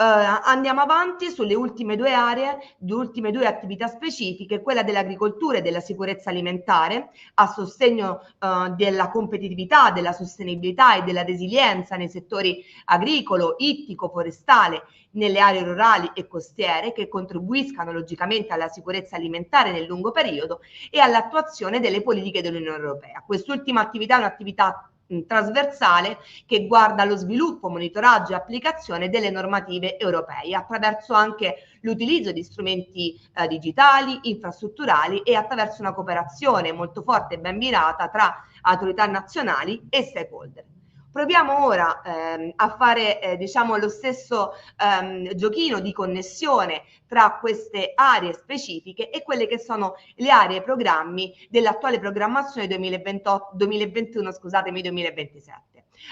Andiamo avanti sulle ultime 2 aree, le ultime 2 attività specifiche, quella dell'agricoltura e della sicurezza alimentare a sostegno della competitività, della sostenibilità e della resilienza nei settori agricolo, ittico, forestale, nelle aree rurali e costiere che contribuiscano logicamente alla sicurezza alimentare nel lungo periodo e all'attuazione delle politiche dell'Unione Europea. Quest'ultima attività è un'attività trasversale che guarda allo sviluppo, monitoraggio e applicazione delle normative europee attraverso anche l'utilizzo di strumenti digitali, infrastrutturali e attraverso una cooperazione molto forte e ben mirata tra autorità nazionali e stakeholder. Proviamo ora a fare lo stesso giochino di connessione tra queste aree specifiche e quelle che sono le aree e programmi dell'attuale programmazione 2021-2027.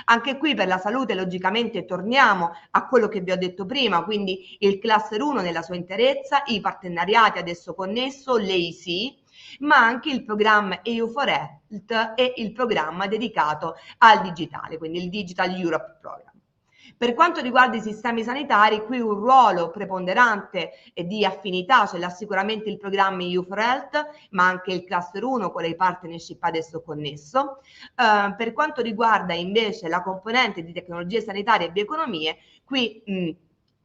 Anche qui per la salute logicamente torniamo a quello che vi ho detto prima, quindi il cluster 1 nella sua interezza, i partenariati ad esso connesso, l'EIC, ma anche il programma EU for Health e il programma dedicato al digitale, quindi il Digital Europe Program. Per quanto riguarda i sistemi sanitari, qui un ruolo preponderante e di affinità ce l'ha sicuramente il programma EU for Health, ma anche il cluster 1 con le partnership ad esso connesso. Per quanto riguarda invece la componente di tecnologie sanitarie e bioeconomie, qui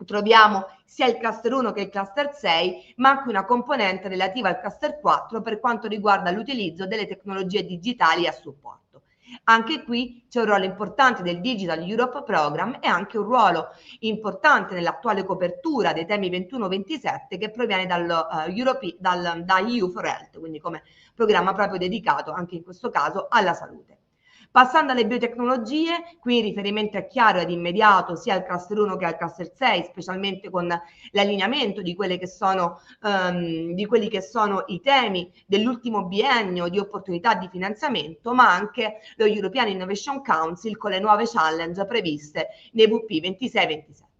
troviamo sia il cluster 1 che il cluster 6, ma anche una componente relativa al cluster 4 per quanto riguarda l'utilizzo delle tecnologie digitali a supporto. Anche qui c'è un ruolo importante del Digital Europe Program e anche un ruolo importante nell'attuale copertura dei temi 21-27 che proviene da EU for Health, quindi come programma proprio dedicato anche in questo caso alla salute. Passando alle biotecnologie, qui il riferimento è chiaro ed immediato sia al cluster 1 che al cluster 6, specialmente con l'allineamento di quelli che sono i temi dell'ultimo biennio di opportunità di finanziamento, ma anche lo European Innovation Council con le nuove challenge previste nei VP 26-27.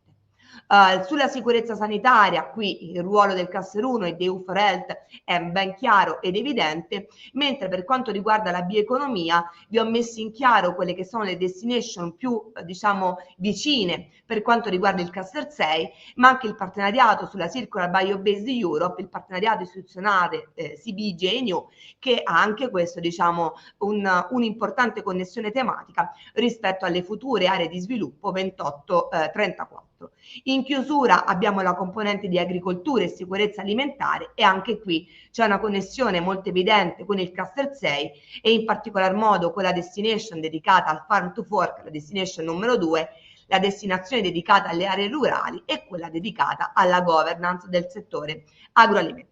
Sulla sicurezza sanitaria, qui il ruolo del cluster 1 e di EU for Health è ben chiaro ed evidente, mentre per quanto riguarda la bioeconomia vi ho messo in chiaro quelle che sono le destination più vicine per quanto riguarda il cluster 6, ma anche il partenariato sulla Circular Bio-Based Europe, il partenariato istituzionale CBGNU, che ha anche questo un'importante connessione tematica rispetto alle future aree di sviluppo 28-34. In chiusura abbiamo la componente di agricoltura e sicurezza alimentare e anche qui c'è una connessione molto evidente con il cluster 6 e in particolar modo con la destination dedicata al farm to fork, la destination numero 2, la destinazione dedicata alle aree rurali e quella dedicata alla governance del settore agroalimentare.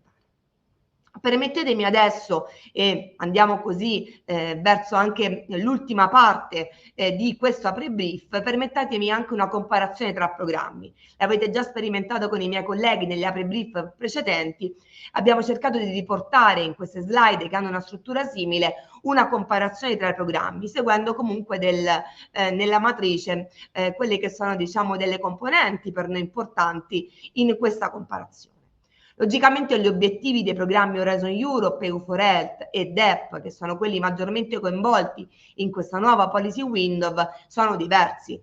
Permettetemi adesso, e andiamo così verso anche l'ultima parte di questo apre-brief, permettetemi anche una comparazione tra programmi. L'avete già sperimentato con i miei colleghi negli apre-brief precedenti. Abbiamo cercato di riportare in queste slide che hanno una struttura simile una comparazione tra i programmi, seguendo comunque nella matrice quelle che sono delle componenti per noi importanti in questa comparazione. Logicamente gli obiettivi dei programmi Horizon Europe, EU for Health e DEP, che sono quelli maggiormente coinvolti in questa nuova policy window, sono diversi.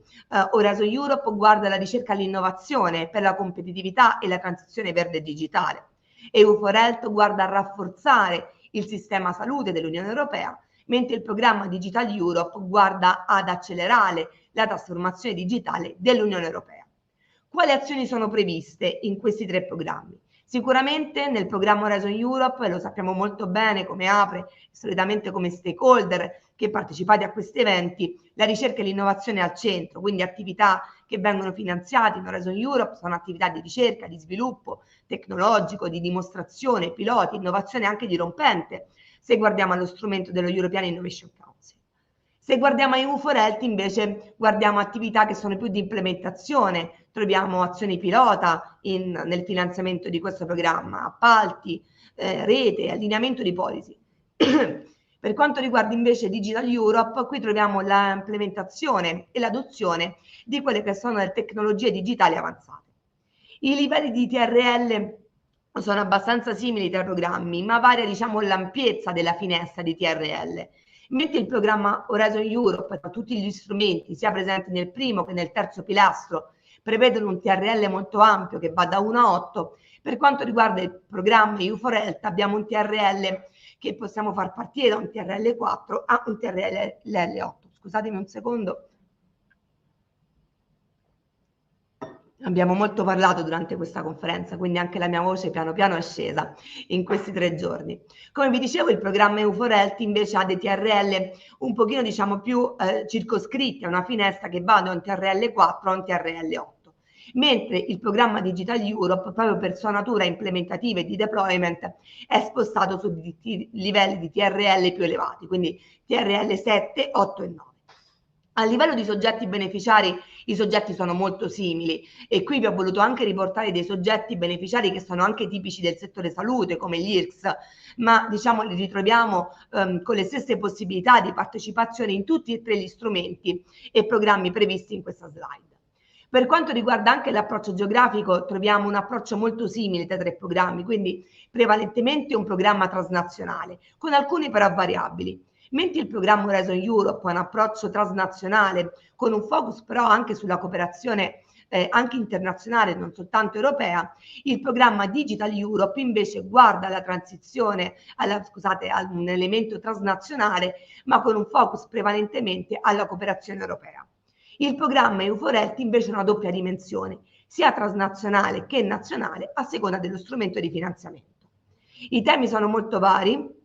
Horizon Europe guarda alla ricerca e all'innovazione per la competitività e la transizione verde digitale. EU for Health guarda a rafforzare il sistema salute dell'Unione Europea, mentre il programma Digital Europe guarda ad accelerare la trasformazione digitale dell'Unione Europea. Quali azioni sono previste in questi tre programmi? Sicuramente nel programma Horizon Europe, lo sappiamo molto bene come APRE, solitamente come stakeholder che partecipate a questi eventi, la ricerca e l'innovazione è al centro, quindi attività che vengono finanziate in Horizon Europe sono attività di ricerca, di sviluppo tecnologico, di dimostrazione, piloti, innovazione anche dirompente, se guardiamo allo strumento dello European Innovation Council. Se guardiamo a EU for Health invece guardiamo attività che sono più di implementazione, troviamo azioni pilota nel finanziamento di questo programma, appalti, rete, allineamento di policy. Per quanto riguarda invece Digital Europe, qui troviamo l'implementazione e l'adozione di quelle che sono le tecnologie digitali avanzate. I livelli di TRL sono abbastanza simili tra i programmi, ma varia l'ampiezza della finestra di TRL. Mentre il programma Horizon Europe, tra tutti gli strumenti, sia presenti nel primo che nel terzo pilastro, prevedono un TRL molto ampio che va da 1 a 8. Per quanto riguarda il programma EU for Health abbiamo un TRL che possiamo far partire da un TRL 4 a un TRL 8. Scusatemi un secondo. Abbiamo molto parlato durante questa conferenza, quindi anche la mia voce piano piano è scesa in questi 3 giorni. Come vi dicevo, il programma EU for Health invece ha dei TRL un pochino più circoscritti, a una finestra che va da un TRL 4 a un TRL 8. Mentre il programma Digital Europe, proprio per sua natura implementativa e di deployment, è spostato su livelli di TRL più elevati, quindi TRL 7, 8 e 9. A livello di soggetti beneficiari, i soggetti sono molto simili e qui vi ho voluto anche riportare dei soggetti beneficiari che sono anche tipici del settore salute, come gli IRCS, ma li ritroviamo con le stesse possibilità di partecipazione in tutti e 3 gli strumenti e programmi previsti in questa slide. Per quanto riguarda anche l'approccio geografico, troviamo un approccio molto simile tra i 3 programmi, quindi prevalentemente un programma transnazionale, con alcuni però variabili. Mentre il programma Horizon Europe ha un approccio transnazionale con un focus però anche sulla cooperazione anche internazionale, non soltanto europea, il programma Digital Europe invece guarda alla transizione, a un elemento transnazionale, ma con un focus prevalentemente alla cooperazione europea. Il programma EU for Health invece ha una doppia dimensione, sia transnazionale che nazionale, a seconda dello strumento di finanziamento. I temi sono molto vari,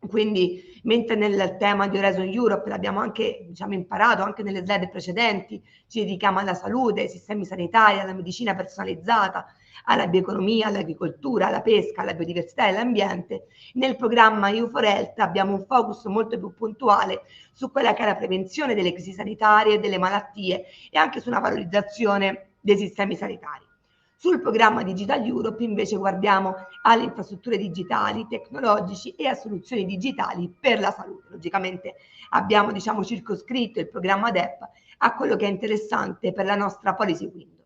quindi mentre nel tema di Horizon Europe l'abbiamo anche imparato anche nelle slide precedenti, ci dedichiamo alla salute, ai sistemi sanitari, alla medicina personalizzata, alla bioeconomia, all'agricoltura, alla pesca, alla biodiversità e all'ambiente. Nel programma EU4Health abbiamo un focus molto più puntuale su quella che è la prevenzione delle crisi sanitarie e delle malattie e anche su una valorizzazione dei sistemi sanitari. Sul programma Digital Europe invece guardiamo alle infrastrutture digitali, tecnologici e a soluzioni digitali per la salute. Logicamente abbiamo circoscritto il programma DEP a quello che è interessante per la nostra policy window.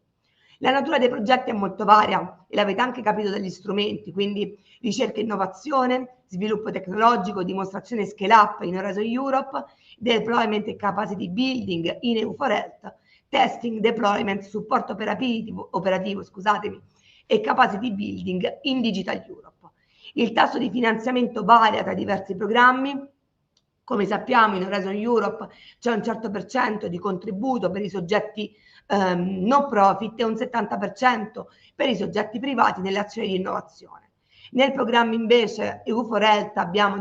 La natura dei progetti è molto varia e l'avete anche capito dagli strumenti, quindi ricerca e innovazione, sviluppo tecnologico, dimostrazione scale up in Horizon Europe, deployment e capacity building in EU4Health, testing, deployment, supporto operativo e capacity building in Digital Europe. Il tasso di finanziamento varia tra diversi programmi. Come sappiamo, in Horizon Europe c'è un 100% di contributo per i soggetti no profit e un 70% per i soggetti privati nelle azioni di innovazione. Nel programma invece EU4Health abbiamo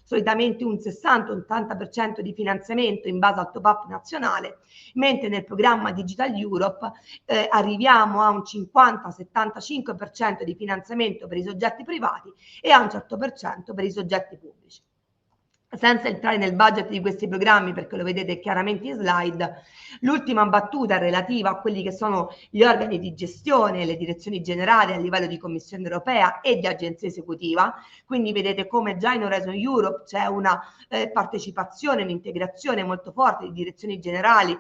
solitamente un 60-80% di finanziamento in base al top-up nazionale, mentre nel programma Digital Europe arriviamo a un 50-75% di finanziamento per i soggetti privati e a un 100% per i soggetti pubblici. Senza entrare nel budget di questi programmi, perché lo vedete chiaramente in slide, l'ultima battuta relativa a quelli che sono gli organi di gestione e le direzioni generali a livello di Commissione Europea e di agenzia esecutiva. Quindi vedete come già in Horizon Europe c'è una partecipazione, un'integrazione molto forte di direzioni generali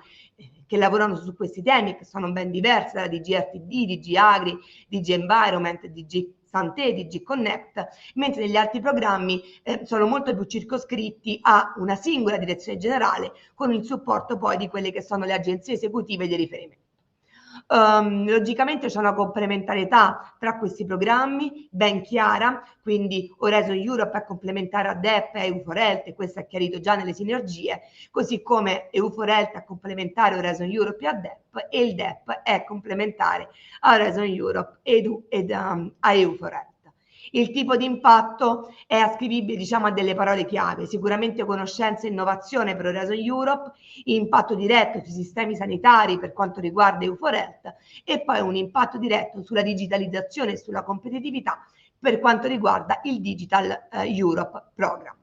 che lavorano su questi temi, che sono ben diverse dalla DG RTD, DG Agri, DG Environment, DG Santé, DG Connect, mentre negli altri programmi sono molto più circoscritti a una singola direzione generale con il supporto poi di quelle che sono le agenzie esecutive di riferimento. Logicamente c'è una complementarietà tra questi programmi ben chiara, quindi Horizon Europe è complementare a DEP e EU4Health, e questo è chiarito già nelle sinergie, così come EU4Health è complementare a Horizon Europe e a DEP, e il DEP è complementare a Horizon Europe ed a EU4Health. Il tipo di impatto è ascrivibile a delle parole chiave, sicuramente conoscenza e innovazione per Horizon Europe, impatto diretto sui sistemi sanitari per quanto riguarda EU4Health e poi un impatto diretto sulla digitalizzazione e sulla competitività per quanto riguarda il Digital Europe Programma.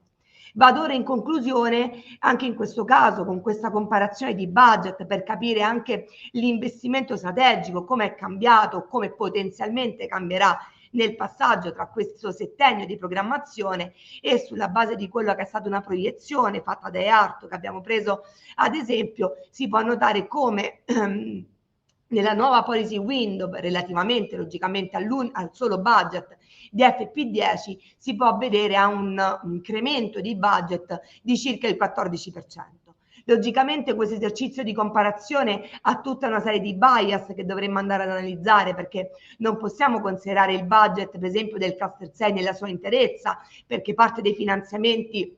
Vado ora in conclusione, anche in questo caso, con questa comparazione di budget per capire anche l'investimento strategico, come è cambiato, come potenzialmente cambierà nel passaggio tra questo settennio di programmazione, e sulla base di quello che è stata una proiezione fatta da EARTO che abbiamo preso ad esempio, si può notare come nella nuova policy window, relativamente logicamente al solo budget di FP10, si può vedere a un incremento di budget di circa il 14%. Logicamente questo esercizio di comparazione ha tutta una serie di bias che dovremmo andare ad analizzare, perché non possiamo considerare il budget per esempio del cluster 6 nella sua interezza, perché parte dei finanziamenti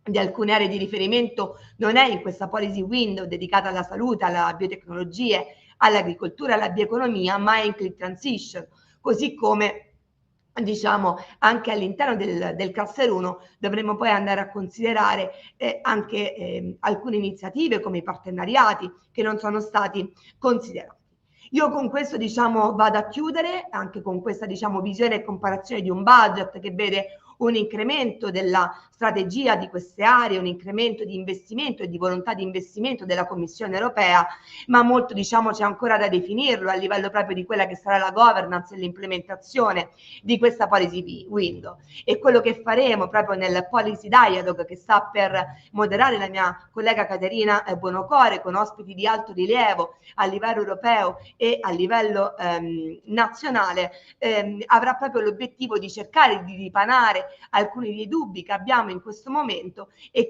di alcune aree di riferimento non è in questa policy window dedicata alla salute, alla biotecnologie, all'agricoltura, alla bioeconomia, ma è in clean transition, così come anche all'interno del cluster 1 dovremmo poi andare a considerare anche alcune iniziative come i partenariati che non sono stati considerati. Io con questo vado a chiudere, anche con questa visione e comparazione di un budget che vede un incremento della strategia di queste aree, un incremento di investimento e di volontà di investimento della Commissione Europea, ma molto c'è ancora da definirlo a livello proprio di quella che sarà la governance e l'implementazione di questa policy window. E quello che faremo proprio nel policy dialogue che sta per moderare la mia collega Caterina Buonocore, con ospiti di alto rilievo a livello europeo e a livello nazionale, avrà proprio l'obiettivo di cercare di ripanare alcuni dei dubbi che abbiamo in questo momento e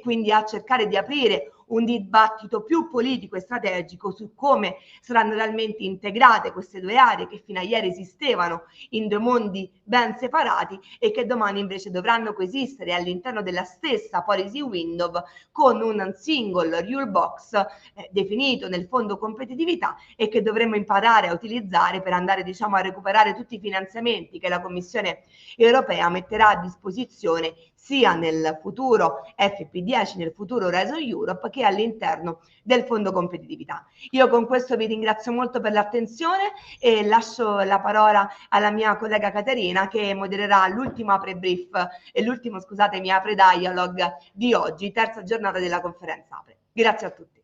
quindi a cercare di aprire un dibattito più politico e strategico su come saranno realmente integrate queste due aree che fino a ieri esistevano in due mondi ben separati e che domani invece dovranno coesistere all'interno della stessa policy window con un single rule box definito nel fondo competitività e che dovremo imparare a utilizzare per andare, diciamo, a recuperare tutti i finanziamenti che la Commissione Europea metterà a disposizione sia nel futuro FP10, nel futuro Horizon Europe, che all'interno del fondo competitività. Io con questo vi ringrazio molto per l'attenzione e lascio la parola alla mia collega Caterina che modererà l'ultimo apre brief e l'ultimo, scusatemi, apre dialogue di oggi, terza giornata della conferenza apre. Grazie a tutti.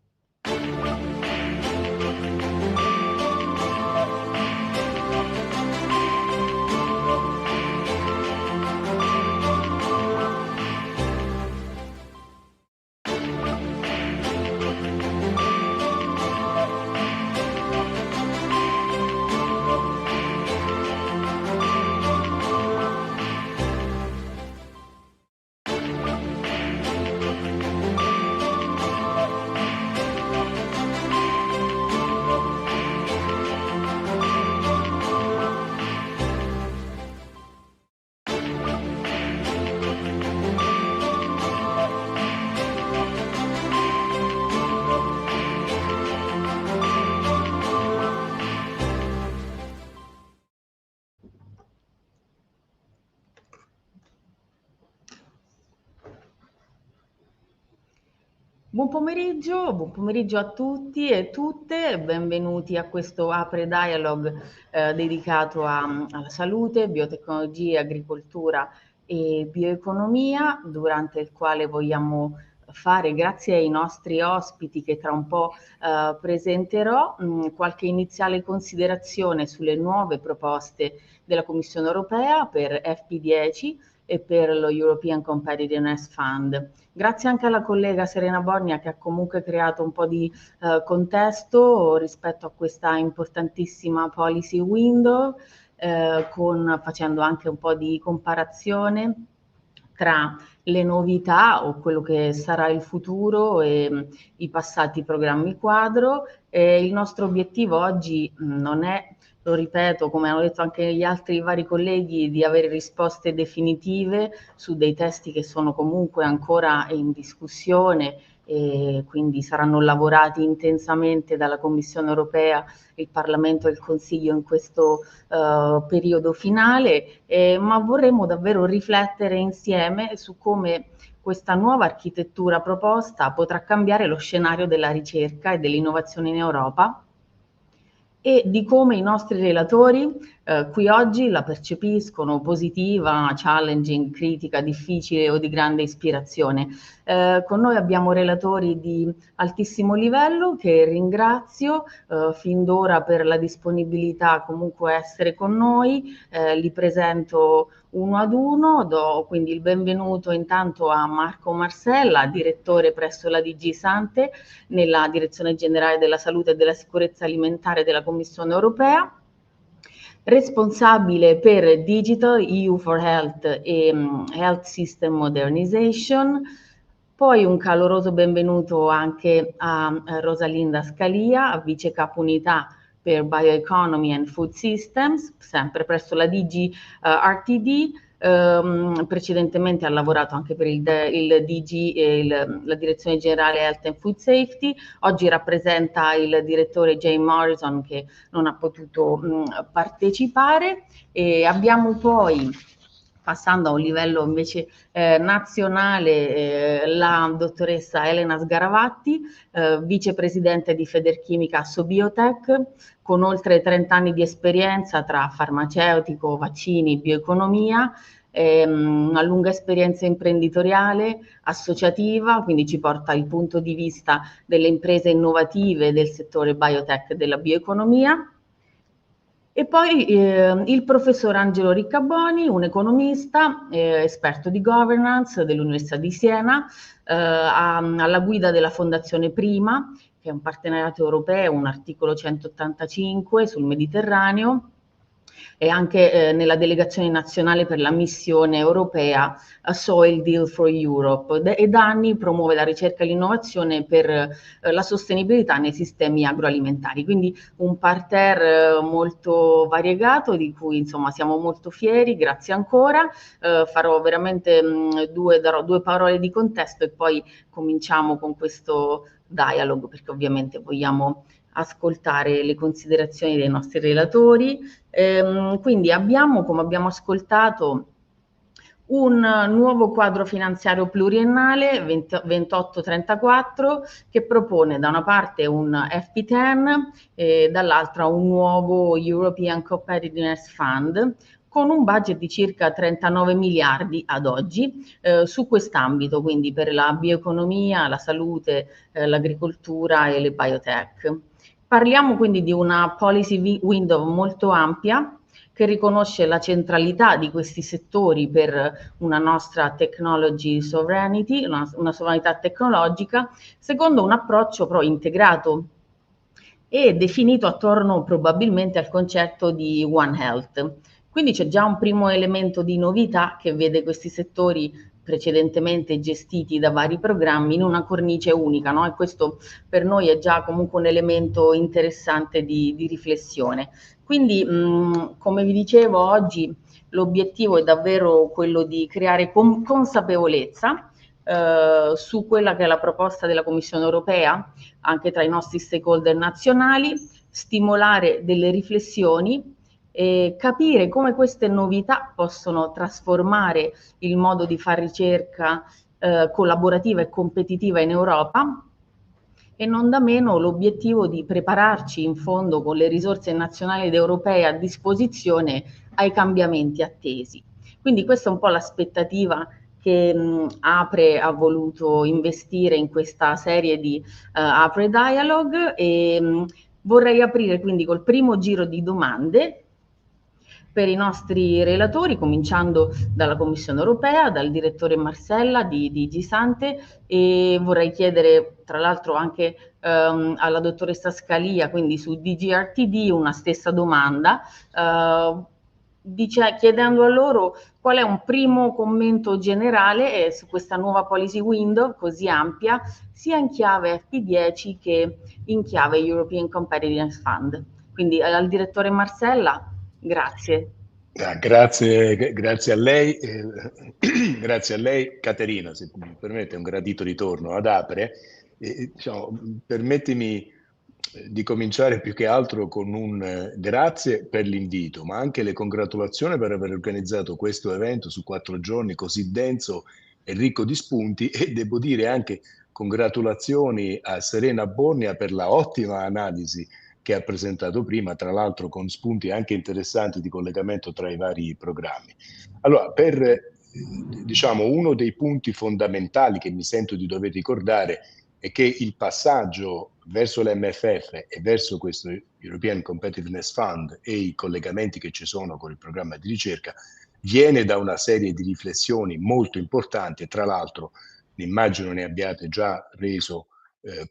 Buon pomeriggio a tutti e tutte, benvenuti a questo Apre Dialogue dedicato alla salute, biotecnologia, agricoltura e bioeconomia, durante il quale vogliamo fare, grazie ai nostri ospiti che tra un po' presenterò, qualche iniziale considerazione sulle nuove proposte della Commissione Europea per FP10 e per lo European Competitiveness Fund. Grazie anche alla collega Serena Borgna che ha comunque creato un po' di contesto rispetto a questa importantissima policy window, facendo anche un po' di comparazione tra le novità o quello che sarà il futuro e i passati programmi quadro. Il nostro obiettivo oggi non è, lo ripeto, come hanno detto anche gli altri vari colleghi, di avere risposte definitive su dei testi che sono comunque ancora in discussione e quindi saranno lavorati intensamente dalla Commissione Europea, il Parlamento e il Consiglio in questo periodo finale, ma vorremmo davvero riflettere insieme su come questa nuova architettura proposta potrà cambiare lo scenario della ricerca e dell'innovazione in Europa e di come i nostri relatori qui oggi la percepiscono positiva, challenging, critica, difficile o di grande ispirazione. Con noi abbiamo relatori di altissimo livello che ringrazio fin d'ora per la disponibilità comunque a essere con noi, li presento uno ad uno, do quindi il benvenuto intanto a Marco Marsella, direttore presso la DG Sante nella Direzione Generale della Salute e della Sicurezza Alimentare della Commissione Europea, responsabile per Digital, EU for Health e Health System Modernization. Poi un caloroso benvenuto anche a Rosalinda Scalia, vice capo unità per Bioeconomy and Food Systems, sempre presso la DG RTD. Precedentemente ha lavorato anche per il DG la Direzione Generale Health and Food Safety. Oggi rappresenta il direttore Jay Morrison che non ha potuto partecipare. E abbiamo poi, passando a un livello invece nazionale, la dottoressa Elena Sgaravatti, vicepresidente di Federchimica Assobiotech, con oltre 30 anni di esperienza tra farmaceutico, vaccini, bioeconomia, una lunga esperienza imprenditoriale, associativa, quindi ci porta il punto di vista delle imprese innovative del settore biotech e della bioeconomia. E poi il professor Angelo Riccaboni, un economista, esperto di governance dell'Università di Siena, alla guida della Fondazione Prima, che è un partenariato europeo, un articolo 185 sul Mediterraneo, e anche nella delegazione nazionale per la missione europea a Soil Deal for Europe, e da anni promuove la ricerca e l'innovazione per la sostenibilità nei sistemi agroalimentari. Quindi un parterre molto variegato, di cui insomma siamo molto fieri. Grazie ancora. Farò veramente darò due parole di contesto e poi cominciamo con questo dialogo, perché ovviamente vogliamo ascoltare le considerazioni dei nostri relatori. Quindi abbiamo, come abbiamo ascoltato, un nuovo quadro finanziario pluriennale 28-34 che propone da una parte un FP10 e dall'altra un nuovo European Competitiveness Fund con un budget di circa 39 miliardi ad oggi su quest'ambito, quindi per la bioeconomia, la salute, l'agricoltura e le biotech. Parliamo quindi di una policy window molto ampia che riconosce la centralità di questi settori per una nostra technology sovereignty, una sovranità tecnologica, secondo un approccio però integrato e definito attorno probabilmente al concetto di One Health. Quindi c'è già un primo elemento di novità che vede questi settori precedentemente gestiti da vari programmi in una cornice unica, no? E questo per noi è già comunque un elemento interessante di riflessione. Quindi, come vi dicevo, oggi l'obiettivo è davvero quello di creare consapevolezza su quella che è la proposta della Commissione Europea, anche tra i nostri stakeholder nazionali, stimolare delle riflessioni e capire come queste novità possono trasformare il modo di fare ricerca collaborativa e competitiva in Europa, e non da meno l'obiettivo di prepararci in fondo con le risorse nazionali ed europee a disposizione ai cambiamenti attesi. Quindi questa è un po' l'aspettativa che APRE ha voluto investire in questa serie di APRE Dialogue, e vorrei aprire quindi col primo giro di domande per i nostri relatori, cominciando dalla Commissione Europea, dal direttore Marcella di Gisante, e vorrei chiedere tra l'altro anche alla dottoressa Scalia, quindi su DGRTD, una stessa domanda, chiedendo a loro qual è un primo commento generale su questa nuova policy window così ampia, sia in chiave FP10 che in chiave European Competitiveness Fund. Quindi al direttore Marcella. Grazie. Grazie a lei, grazie a lei, Caterina, se mi permette, un gradito ritorno ad APRE. Permettimi di cominciare più che altro con un grazie per l'invito, ma anche le congratulazioni per aver organizzato questo evento su 4 giorni così denso e ricco di spunti, e devo dire anche congratulazioni a Serena Bornia per la ottima analisi che ha presentato prima, tra l'altro con spunti anche interessanti di collegamento tra i vari programmi. Allora, uno dei punti fondamentali che mi sento di dover ricordare è che il passaggio verso l'MFF e verso questo European Competitiveness Fund e i collegamenti che ci sono con il programma di ricerca viene da una serie di riflessioni molto importanti, e tra l'altro immagino ne abbiate già reso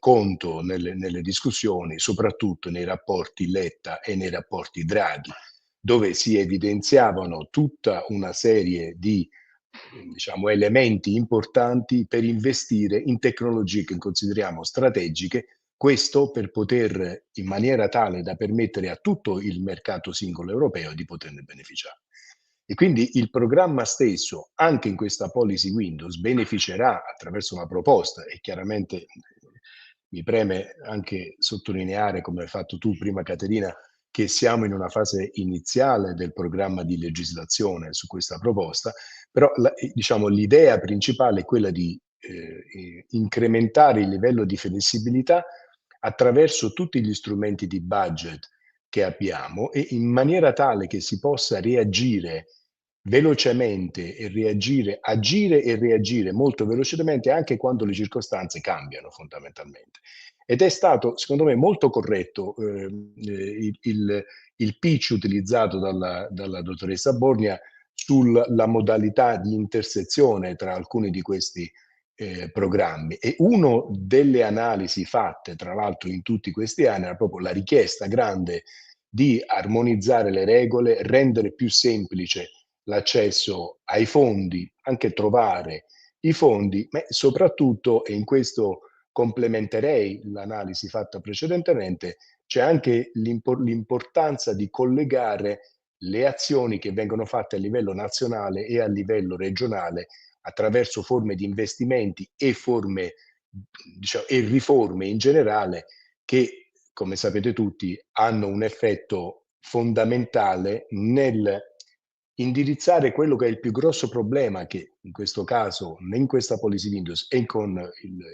conto nelle discussioni, soprattutto nei rapporti Letta e nei rapporti Draghi, dove si evidenziavano tutta una serie di elementi importanti per investire in tecnologie che consideriamo strategiche, questo per poter, in maniera tale da permettere a tutto il mercato singolo europeo di poterne beneficiare. E quindi il programma stesso, anche in questa policy windows, beneficerà attraverso una proposta, e chiaramente mi preme anche sottolineare, come hai fatto tu prima Caterina, che siamo in una fase iniziale del programma di legislazione su questa proposta, però l'idea principale è quella di incrementare il livello di flessibilità attraverso tutti gli strumenti di budget che abbiamo, e in maniera tale che si possa reagire velocemente e agire e reagire molto velocemente anche quando le circostanze cambiano fondamentalmente. Ed è stato, secondo me, molto corretto il pitch utilizzato dalla dottoressa Bornia sulla modalità di intersezione tra alcuni di questi programmi. E una delle analisi fatte, tra l'altro, in tutti questi anni era proprio la richiesta grande di armonizzare le regole, rendere più semplice l'accesso ai fondi, anche trovare i fondi, ma soprattutto, e in questo complementerei l'analisi fatta precedentemente, c'è anche l'importanza di collegare le azioni che vengono fatte a livello nazionale e a livello regionale attraverso forme di investimenti e forme, diciamo, e riforme in generale che, come sapete tutti, hanno un effetto fondamentale nel indirizzare quello che è il più grosso problema che in questo caso, in questa policy windows e con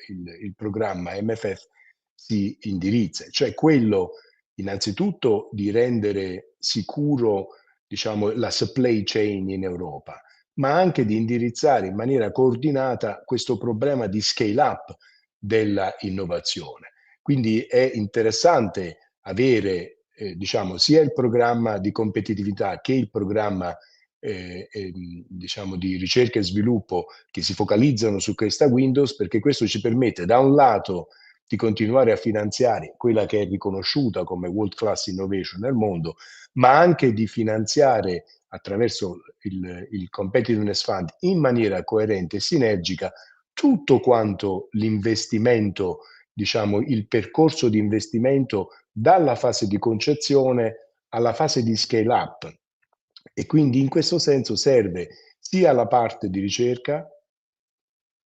il programma MFF si indirizza, cioè quello innanzitutto di rendere sicuro, diciamo, la supply chain in Europa, ma anche di indirizzare in maniera coordinata questo problema di scale up della innovazione. Quindi è interessante avere, diciamo, sia il programma di competitività che il programma diciamo di ricerca e sviluppo che si focalizzano su questa Windows, perché questo ci permette da un lato di continuare a finanziare quella che è riconosciuta come world class innovation nel mondo, ma anche di finanziare attraverso il Competitiveness Fund in maniera coerente e sinergica tutto quanto l'investimento, diciamo il percorso di investimento dalla fase di concezione alla fase di scale up. E quindi in questo senso serve sia la parte di ricerca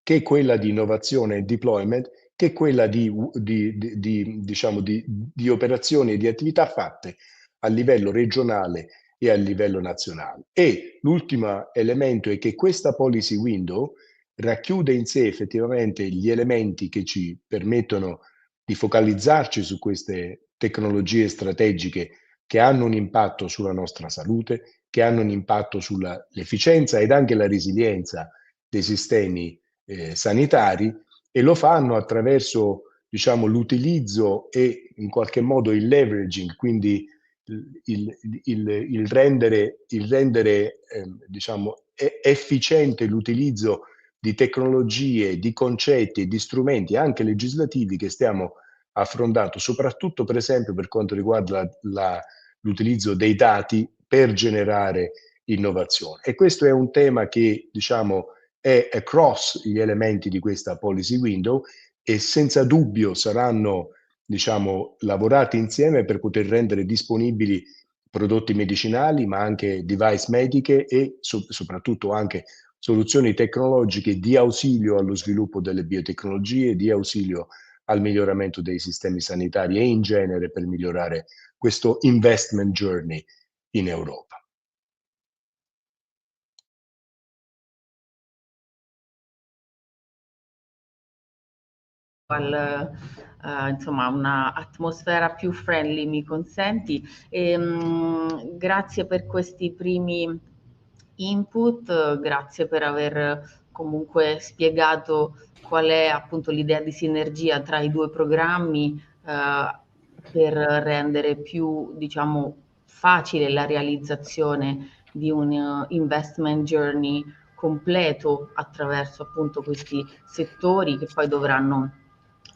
che quella di innovazione e deployment, che quella di operazioni e di attività fatte a livello regionale e a livello nazionale. E l'ultimo elemento è che questa policy window racchiude in sé effettivamente gli elementi che ci permettono di focalizzarci su queste tecnologie strategiche che hanno un impatto sulla nostra salute, che hanno un impatto sull'efficienza ed anche la resilienza dei sistemi sanitari, e lo fanno attraverso, diciamo, l'utilizzo e in qualche modo il leveraging, quindi il rendere diciamo, efficiente l'utilizzo di tecnologie, di concetti e di strumenti anche legislativi che stiamo affrontando, soprattutto per esempio per quanto riguarda l'utilizzo dei dati per generare innovazione. E questo è un tema che, diciamo, è across gli elementi di questa policy window e senza dubbio saranno, diciamo, lavorati insieme per poter rendere disponibili prodotti medicinali, ma anche device mediche e soprattutto anche soluzioni tecnologiche di ausilio allo sviluppo delle biotecnologie, di ausilio al miglioramento dei sistemi sanitari e in genere per migliorare questo investment journey in Europa. Insomma, una atmosfera più friendly, mi consenti. Grazie per questi primi input, grazie per aver comunque spiegato qual è appunto l'idea di sinergia tra i due programmi per rendere più, diciamo, facile la realizzazione di un investment journey completo attraverso appunto questi settori che poi dovranno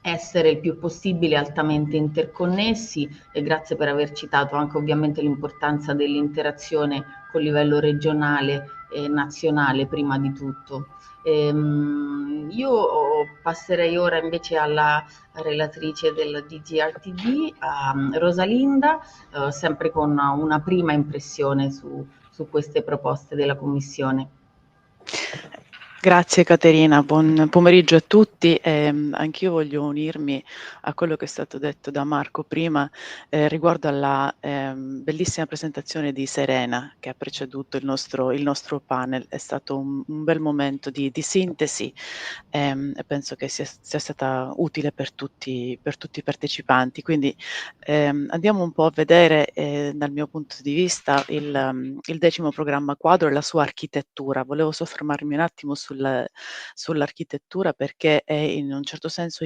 essere il più possibile altamente interconnessi, e grazie per aver citato anche ovviamente l'importanza dell'interazione col livello regionale e nazionale prima di tutto. Io passerei ora invece alla relatrice del DGRTD, a Rosalinda, sempre con una prima impressione su queste proposte della Commissione. Grazie Caterina, buon pomeriggio a tutti. Anch'io voglio unirmi a quello che è stato detto da Marco prima riguardo alla bellissima presentazione di Serena che ha preceduto il nostro panel. È stato un bel momento di sintesi e penso che sia stata utile per tutti i partecipanti. Quindi andiamo un po' a vedere dal mio punto di vista il 10° programma quadro e la sua architettura. Volevo soffermarmi un attimo sull'architettura perché è in un certo senso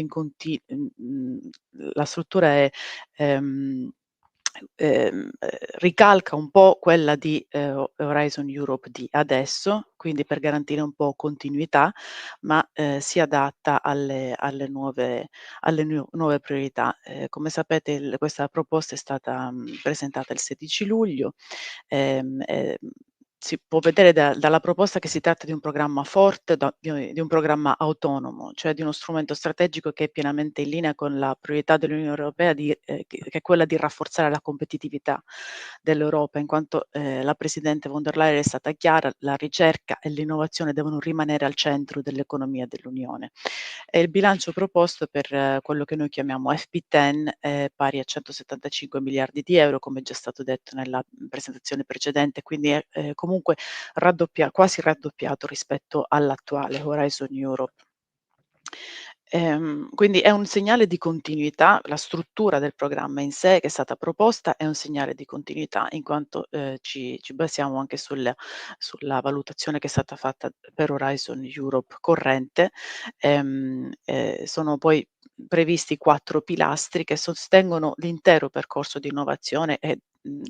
la struttura è ricalca un po' quella di Horizon Europe di adesso, quindi per garantire un po' continuità, ma si adatta alle nuove priorità. Come sapete questa proposta è stata presentata il 16 luglio. Si può vedere dalla proposta che si tratta di un programma forte, di un programma autonomo, cioè di uno strumento strategico che è pienamente in linea con la priorità dell'Unione Europea che è quella di rafforzare la competitività dell'Europa, in quanto la Presidente von der Leyen è stata chiara: la ricerca e l'innovazione devono rimanere al centro dell'economia dell'Unione. E il bilancio proposto per quello che noi chiamiamo FP10 è pari a 175 miliardi di euro, come è già stato detto nella presentazione precedente, quindi è comunque quasi raddoppiato rispetto all'attuale Horizon Europe. Quindi è un segnale di continuità, la struttura del programma in sé che è stata proposta è un segnale di continuità, in quanto ci basiamo anche sulla valutazione che è stata fatta per Horizon Europe corrente. Sono poi previsti 4 pilastri che sostengono l'intero percorso di innovazione e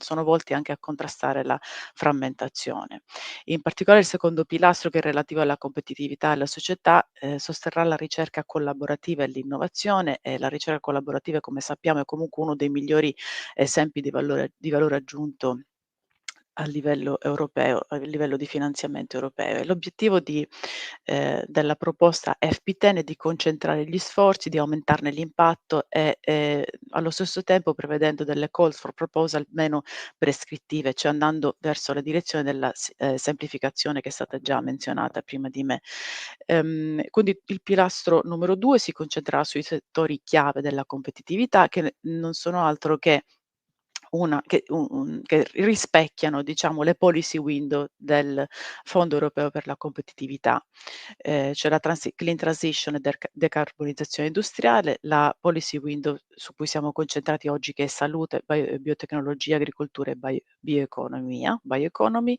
sono volti anche a contrastare la frammentazione. In particolare il secondo pilastro, che è relativo alla competitività e alla società, sosterrà la ricerca collaborativa e l'innovazione, e la ricerca collaborativa, come sappiamo, è comunque uno dei migliori esempi di valore aggiunto a livello europeo, a livello di finanziamento europeo. E l'obiettivo della proposta FP10 è di concentrare gli sforzi, di aumentarne l'impatto e allo stesso tempo prevedendo delle calls for proposal meno prescrittive, cioè andando verso la direzione della semplificazione che è stata già menzionata prima di me. Quindi il pilastro numero 2 si concentrerà sui settori chiave della competitività, che non sono altro che che rispecchiano, diciamo, le policy window del Fondo Europeo per la Competitività. C'è la clean transition e decarbonizzazione industriale, la policy window su cui siamo concentrati oggi, che è salute, biotecnologia, agricoltura e bioeconomy,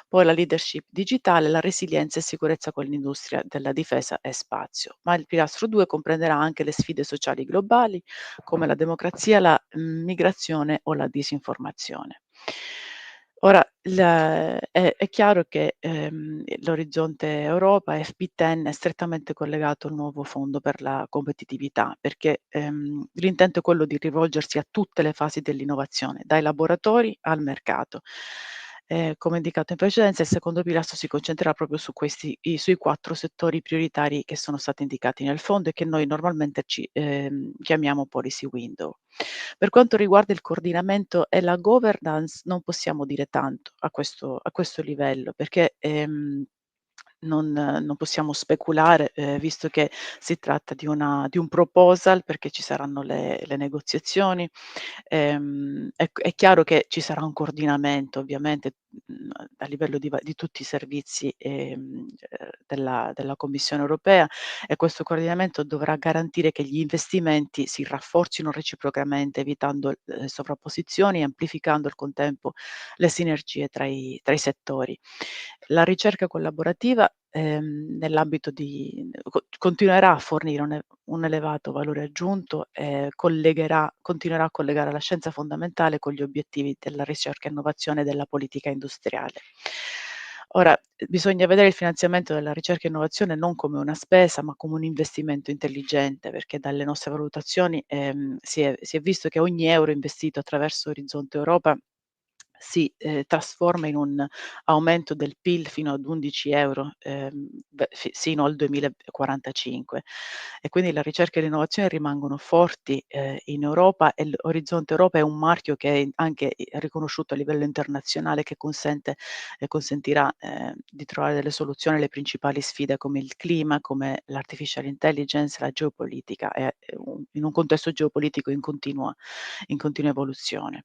poi la leadership digitale, la resilienza e sicurezza con l'industria della difesa e spazio. Ma il pilastro 2 comprenderà anche le sfide sociali globali, come la democrazia, la migrazione o la disinformazione. Ora, è chiaro che l'orizzonte Europa, FP10, è strettamente collegato al nuovo fondo per la competitività, perché l'intento è quello di rivolgersi a tutte le fasi dell'innovazione, dai laboratori al mercato. Come indicato in precedenza, il secondo pilastro si concentrerà proprio sui 4 settori prioritari che sono stati indicati nel fondo e che noi normalmente chiamiamo policy window. Per quanto riguarda il coordinamento e la governance, non possiamo dire tanto a questo livello, perché non possiamo speculare, visto che si tratta di un proposal, perché ci saranno le negoziazioni. È chiaro che ci sarà un coordinamento, ovviamente, a livello di tutti i servizi della Commissione Europea, e questo coordinamento dovrà garantire che gli investimenti si rafforzino reciprocamente, evitando sovrapposizioni e amplificando al contempo le sinergie tra i settori. La ricerca collaborativa nell'ambito continuerà a fornire un elevato valore aggiunto e continuerà a collegare la scienza fondamentale con gli obiettivi della ricerca e innovazione e della politica industriale. Ora, bisogna vedere il finanziamento della ricerca e innovazione non come una spesa, ma come un investimento intelligente, perché dalle nostre valutazioni si è visto che ogni euro investito attraverso Orizzonte Europa si trasforma in un aumento del PIL fino ad 11 euro sino al 2045, e quindi la ricerca e l'innovazione rimangono forti in Europa, e l'Orizzonte Europa è un marchio che è anche riconosciuto a livello internazionale, che consentirà di trovare delle soluzioni alle principali sfide come il clima, come l'artificial intelligence, la geopolitica, in un contesto geopolitico in continua evoluzione.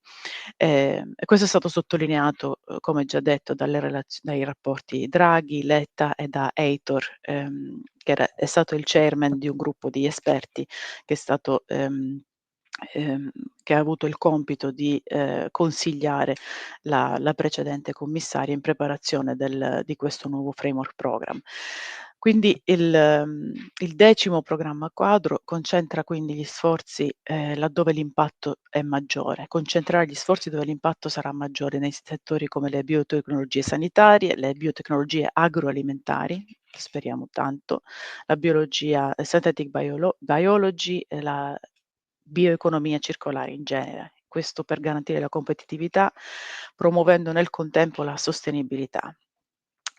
E questo è stato sottolineato, come già detto, dai rapporti Draghi, Letta e da Heitor, che è stato il chairman di un gruppo di esperti che è stato che ha avuto il compito di consigliare la precedente commissaria in preparazione di questo nuovo framework program. Quindi il 10° programma quadro concentra quindi gli sforzi laddove l'impatto è maggiore, concentrare gli sforzi dove l'impatto sarà maggiore nei settori come le biotecnologie sanitarie, le biotecnologie agroalimentari, speriamo tanto, la biologia, synthetic biology e la bioeconomia circolare in genere. Questo per garantire la competitività, promuovendo nel contempo la sostenibilità.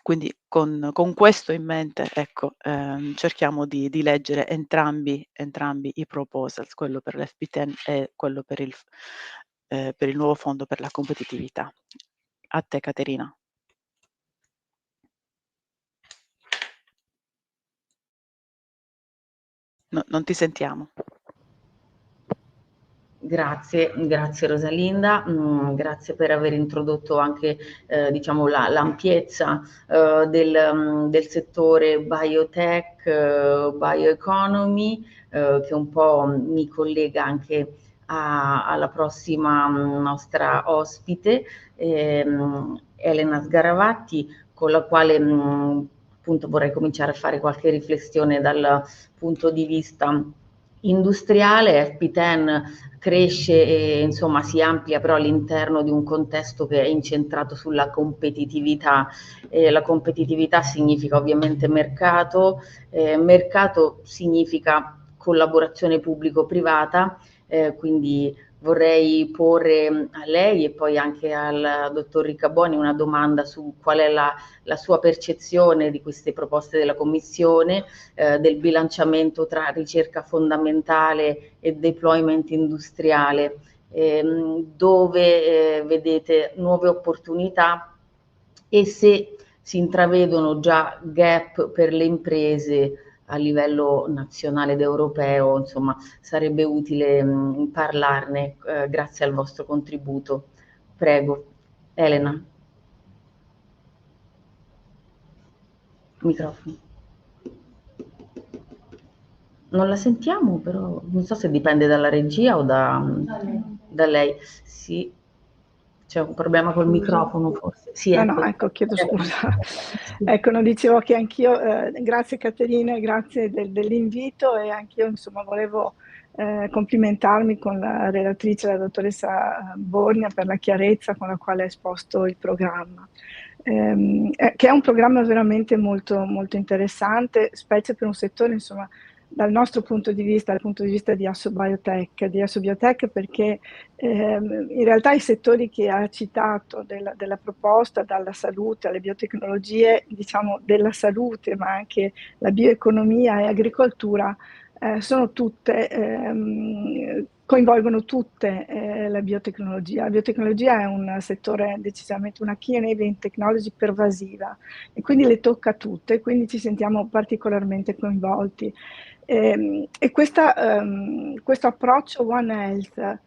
Quindi con questo in mente, ecco, cerchiamo di leggere entrambi i proposals, quello per l'FP10 e quello per il nuovo fondo per la competitività. A te, Caterina. No, non ti sentiamo. Grazie Rosalinda, grazie per aver introdotto anche diciamo l'ampiezza del settore biotech, bioeconomy, che un po' mi collega anche alla prossima nostra ospite, Elena Sgaravatti, con la quale appunto vorrei cominciare a fare qualche riflessione dal punto di vista industriale. FP10 cresce e insomma si amplia però all'interno di un contesto che è incentrato sulla competitività. La competitività significa ovviamente mercato, mercato significa collaborazione pubblico-privata, quindi vorrei porre a lei e poi anche al dottor Riccaboni una domanda su qual è la sua percezione di queste proposte della Commissione, del bilanciamento tra ricerca fondamentale e deployment industriale, dove vedete nuove opportunità e se si intravedono già gap per le imprese a livello nazionale ed europeo. Insomma, sarebbe utile parlarne, grazie al vostro contributo. Prego, Elena. Microfono. Non la sentiamo, però non so se dipende dalla regia o da lei. Sì, c'è un problema col microfono forse. Sì, No, ecco, chiedo scusa. Ecco, non dicevo che anch'io, grazie Caterina, grazie dell'invito, e anch'io insomma volevo complimentarmi con la relatrice, la dottoressa Borgna, per la chiarezza con la quale ha esposto il programma. Che è un programma veramente molto, molto interessante, specie per un settore, insomma, dal nostro punto di vista, dal punto di vista di Assobiotech, perché in realtà i settori che ha citato della proposta, dalla salute alle biotecnologie, diciamo della salute, ma anche la bioeconomia e agricoltura, sono tutte, coinvolgono tutte la biotecnologia. La biotecnologia è un settore decisamente, una key enabling technology pervasiva, e quindi le tocca tutte, quindi ci sentiamo particolarmente coinvolti. E questo approccio One Health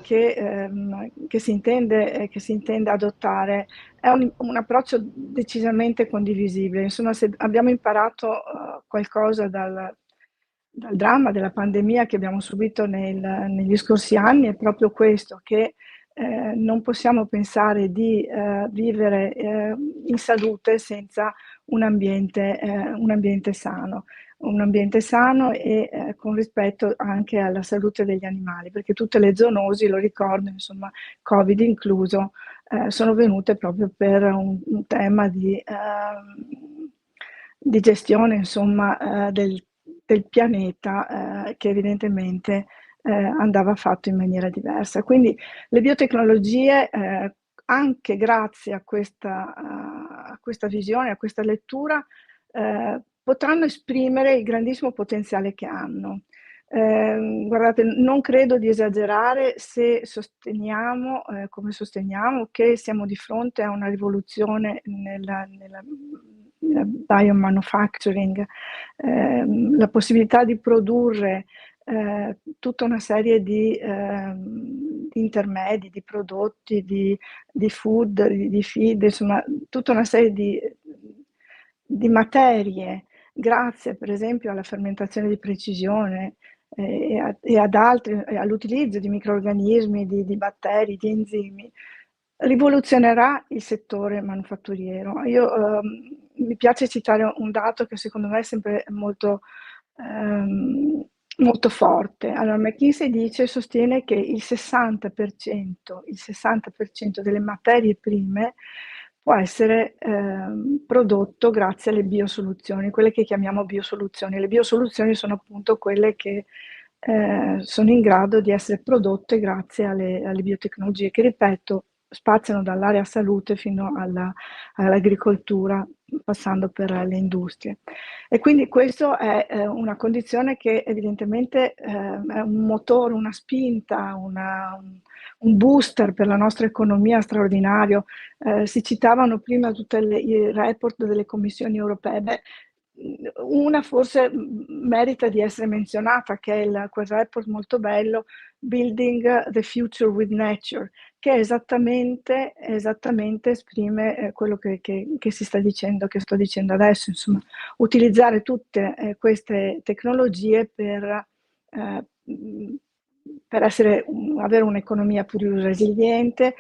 che si intende adottare è un approccio decisamente condivisibile. Insomma, se abbiamo imparato qualcosa dal dramma della pandemia che abbiamo subito negli scorsi anni, è proprio questo, che non possiamo pensare di vivere in salute senza un ambiente sano. Un ambiente sano e con rispetto anche alla salute degli animali, perché tutte le zoonosi, lo ricordo, insomma, Covid incluso, sono venute proprio per un tema di gestione, insomma, del pianeta, che evidentemente andava fatto in maniera diversa. Quindi le biotecnologie, anche grazie a questa visione, a questa lettura, potranno esprimere il grandissimo potenziale che hanno. Guardate, non credo di esagerare se sosteniamo, come sosteniamo, che siamo di fronte a una rivoluzione nella biomanufacturing, la possibilità di produrre tutta una serie di intermedi, di prodotti, di food, di feed, insomma, tutta una serie di materie, grazie per esempio alla fermentazione di precisione e ad altri, all'utilizzo di microrganismi, di batteri, di enzimi, rivoluzionerà il settore manufatturiero. Io mi piace citare un dato che secondo me è sempre molto forte. Allora, McKinsey sostiene che il 60% delle materie prime può essere prodotto grazie alle biosoluzioni, quelle che chiamiamo biosoluzioni. Le biosoluzioni sono appunto quelle che sono in grado di essere prodotte grazie alle biotecnologie, che ripeto, spaziano dall'area salute fino all'agricoltura, passando per le industrie. E quindi questo è una condizione che evidentemente è un motore, una spinta, un booster per la nostra economia straordinario. Si citavano prima tutti i report delle commissioni europee. Beh, una forse merita di essere menzionata, che è quel report molto bello, Building the Future with Nature, che esattamente esprime quello che si sta dicendo, che sto dicendo adesso, insomma, utilizzare tutte queste tecnologie per avere un'economia più resiliente,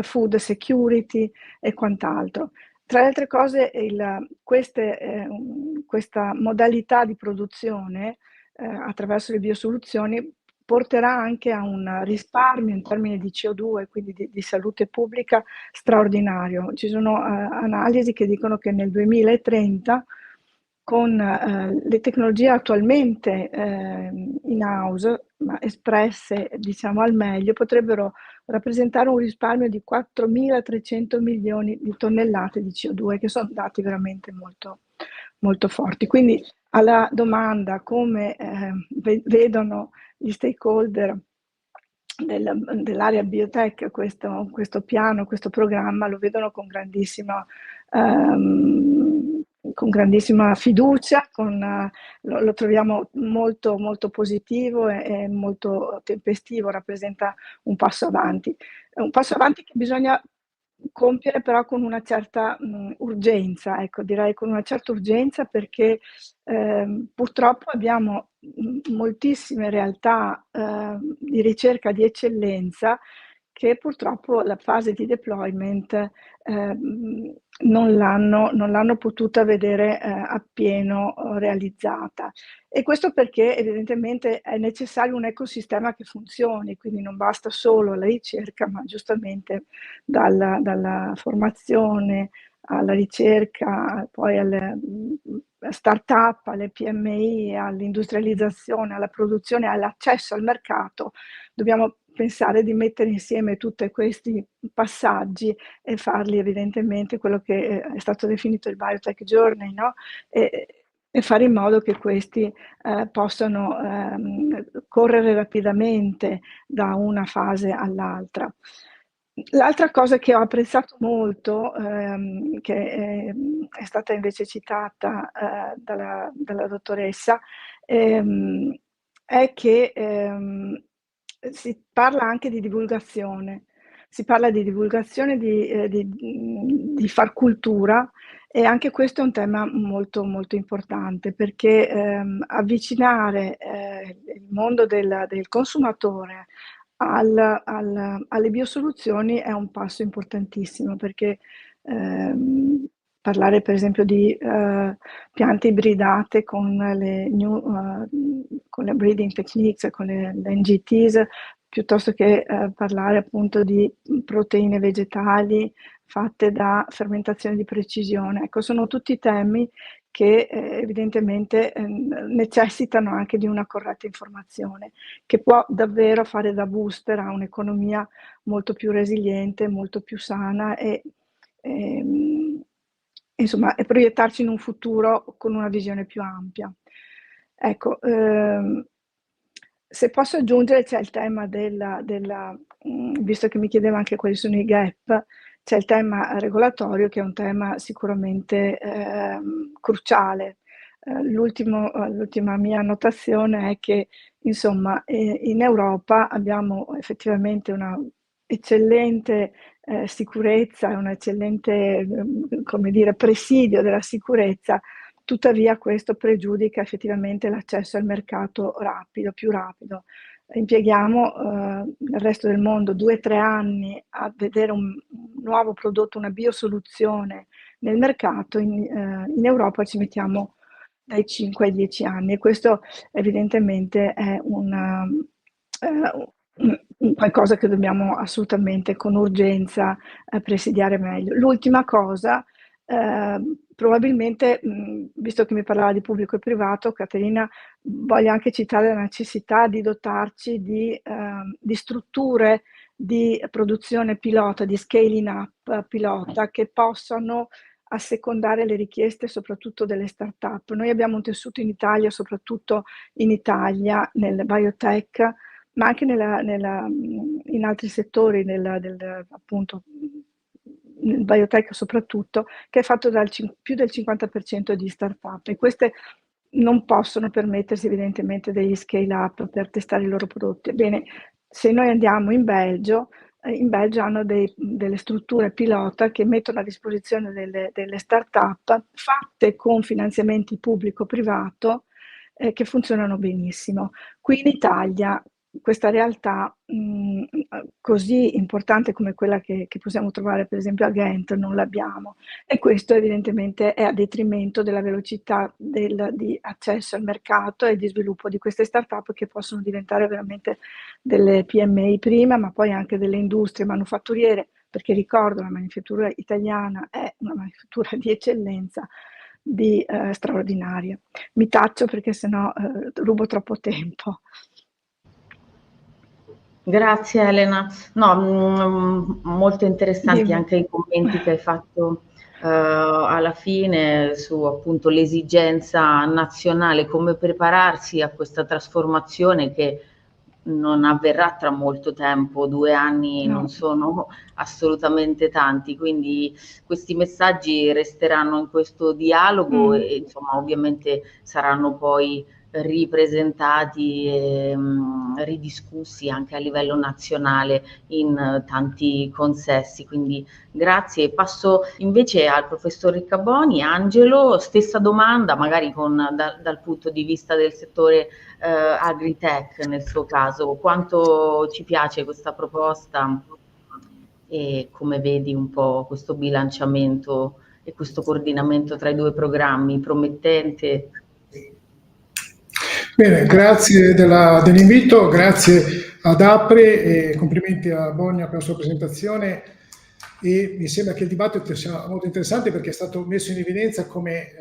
food security e quant'altro. Tra le altre cose, questa modalità di produzione attraverso le biosoluzioni porterà anche a un risparmio in termini di CO2, quindi di salute pubblica, straordinario. Ci sono analisi che dicono che nel 2030, con le tecnologie attualmente in house, ma espresse diciamo al meglio, potrebbero rappresentare un risparmio di 4.300 milioni di tonnellate di CO2, che sono dati veramente molto, molto forti. Quindi alla domanda come vedono gli stakeholder dell'area biotech questo piano, questo programma, lo vedono con grandissima fiducia, lo troviamo molto, molto positivo e molto tempestivo, rappresenta un passo avanti che bisogna compiere però con una certa urgenza, ecco, direi con una certa urgenza, perché purtroppo abbiamo moltissime realtà di ricerca di eccellenza che purtroppo la fase di deployment non l'hanno potuta vedere appieno realizzata. E questo perché evidentemente è necessario un ecosistema che funzioni, quindi non basta solo la ricerca, ma giustamente dalla formazione alla ricerca, poi alle start-up, alle PMI, all'industrializzazione, alla produzione, all'accesso al mercato. Dobbiamo pensare di mettere insieme tutti questi passaggi e farli evidentemente quello che è stato definito il biotech journey, no? E fare in modo che questi possano correre rapidamente da una fase all'altra. L'altra cosa che ho apprezzato molto, che è stata invece citata dalla dottoressa, è che si parla anche di divulgazione. Si parla di divulgazione, di far cultura, e anche questo è un tema molto, molto importante, perché avvicinare il mondo del consumatore alle biosoluzioni è un passo importantissimo, perché parlare per esempio di piante ibridate con le breeding techniques, con le NGTs, piuttosto che parlare appunto di proteine vegetali fatte da fermentazione di precisione. Ecco, sono tutti temi che evidentemente necessitano anche di una corretta informazione, che può davvero fare da booster a un'economia molto più resiliente, molto più sana e insomma, e proiettarci in un futuro con una visione più ampia. Ecco, se posso aggiungere, c'è il tema visto che mi chiedeva anche quali sono i gap, c'è il tema regolatorio, che è un tema sicuramente cruciale. L'ultima mia annotazione è che, insomma, in Europa abbiamo effettivamente una eccellente sicurezza, un eccellente come dire, presidio della sicurezza. Tuttavia questo pregiudica effettivamente l'accesso al mercato più rapido. impieghiamo nel resto del mondo 2-3 anni a vedere un nuovo prodotto, una biosoluzione nel mercato, in Europa ci mettiamo dai 5 ai 10 anni, e questo evidentemente è un qualcosa che dobbiamo assolutamente con urgenza presidiare meglio. L'ultima cosa, probabilmente, visto che mi parlava di pubblico e privato, Caterina, voglio anche citare la necessità di dotarci di strutture di produzione pilota, di scaling up pilota, che possano assecondare le richieste soprattutto delle start-up. Noi abbiamo un tessuto in Italia, soprattutto in Italia, nel biotech, ma anche in altri settori, appunto, nel biotech soprattutto, che è fatto più del 50% di start-up, e queste non possono permettersi evidentemente degli scale-up per testare i loro prodotti. Ebbene, se noi andiamo in Belgio hanno delle strutture pilota che mettono a disposizione delle start-up fatte con finanziamenti pubblico-privato che funzionano benissimo. Qui in Italia questa realtà così importante come quella che possiamo trovare per esempio a Ghent non l'abbiamo, e questo evidentemente è a detrimento della velocità di accesso al mercato e di sviluppo di queste start-up, che possono diventare veramente delle PMI prima, ma poi anche delle industrie manufatturiere, perché ricordo, la manifattura italiana è una manifattura di eccellenza, straordinaria. Mi taccio perché sennò rubo troppo tempo. Grazie Elena. No, molto interessanti anche i commenti che hai fatto alla fine su appunto l'esigenza nazionale, come prepararsi a questa trasformazione che non avverrà tra molto tempo, 2 anni non sono assolutamente tanti, quindi questi messaggi resteranno in questo dialogo e insomma ovviamente saranno poi ripresentati e ridiscussi anche a livello nazionale in tanti consessi, quindi grazie. Passo invece al professor Riccaboni. Angelo, stessa domanda, magari dal punto di vista del settore agritech nel suo caso, quanto ci piace questa proposta e come vedi un po' questo bilanciamento e questo coordinamento tra i 2 programmi, promettente? Bene, grazie dell'invito, grazie ad APRE e complimenti a Bogna per la sua presentazione, e mi sembra che il dibattito sia molto interessante perché è stato messo in evidenza come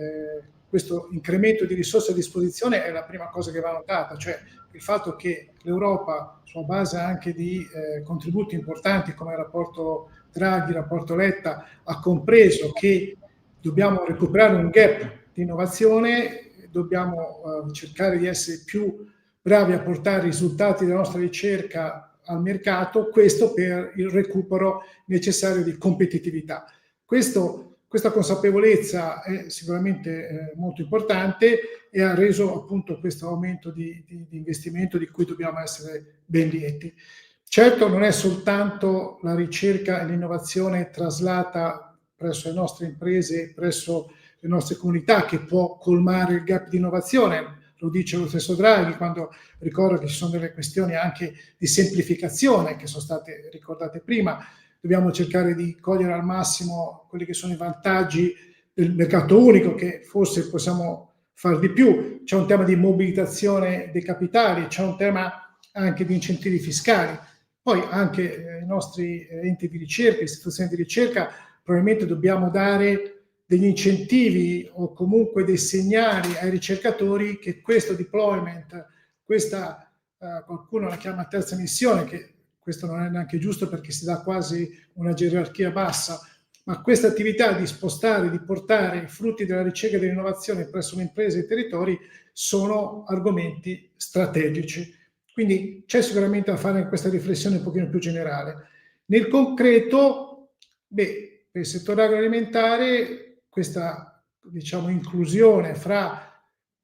questo incremento di risorse a disposizione è la prima cosa che va notata, cioè il fatto che l'Europa, sulla base anche di contributi importanti come il rapporto Draghi, il rapporto Letta, ha compreso che dobbiamo recuperare un gap di innovazione, dobbiamo cercare di essere più bravi a portare i risultati della nostra ricerca al mercato, questo per il recupero necessario di competitività. Questa consapevolezza è sicuramente molto importante e ha reso appunto questo aumento di investimento di cui dobbiamo essere ben lieti. Certo non è soltanto la ricerca e l'innovazione traslata presso le nostre imprese, presso le nostre comunità che può colmare il gap di innovazione, lo dice lo stesso Draghi quando ricorda che ci sono delle questioni anche di semplificazione che sono state ricordate prima. Dobbiamo cercare di cogliere al massimo quelli che sono i vantaggi del mercato unico, che forse possiamo fare di più. C'è un tema di mobilitazione dei capitali, c'è un tema anche di incentivi fiscali. Poi anche i nostri enti di ricerca, istituzioni di ricerca, probabilmente dobbiamo dare degli incentivi o comunque dei segnali ai ricercatori che questo deployment, questa qualcuno la chiama terza missione, che questo non è neanche giusto perché si dà quasi una gerarchia bassa, ma questa attività di spostare, di portare i frutti della ricerca e dell'innovazione presso le imprese e i territori sono argomenti strategici. Quindi c'è sicuramente da fare questa riflessione un pochino più generale. Nel concreto, per il settore agroalimentare, questa inclusione fra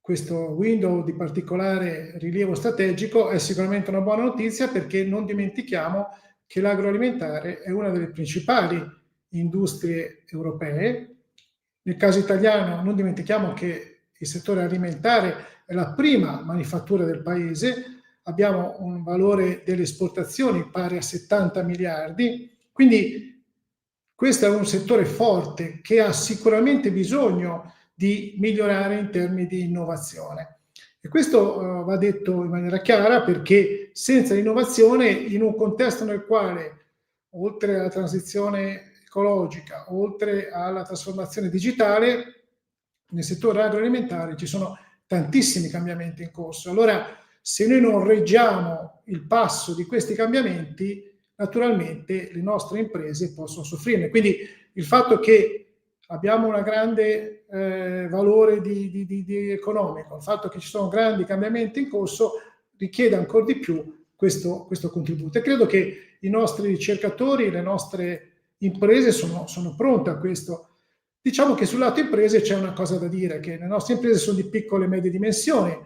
questo window di particolare rilievo strategico è sicuramente una buona notizia, perché non dimentichiamo che l'agroalimentare è una delle principali industrie europee. Nel caso italiano non dimentichiamo che il settore alimentare è la prima manifattura del paese, abbiamo un valore delle esportazioni pari a 70 miliardi, quindi questo è un settore forte che ha sicuramente bisogno di migliorare in termini di innovazione. E questo va detto in maniera chiara, perché senza innovazione, in un contesto nel quale, oltre alla transizione ecologica, oltre alla trasformazione digitale, nel settore agroalimentare ci sono tantissimi cambiamenti in corso. Allora, se noi non reggiamo il passo di questi cambiamenti, naturalmente le nostre imprese possono soffrirne. Quindi il fatto che abbiamo un grande valore di economico, il fatto che ci sono grandi cambiamenti in corso richiede ancora di più questo contributo. E credo che i nostri ricercatori, le nostre imprese sono pronte a questo. Diciamo che sul lato imprese c'è una cosa da dire, che le nostre imprese sono di piccole e medie dimensioni.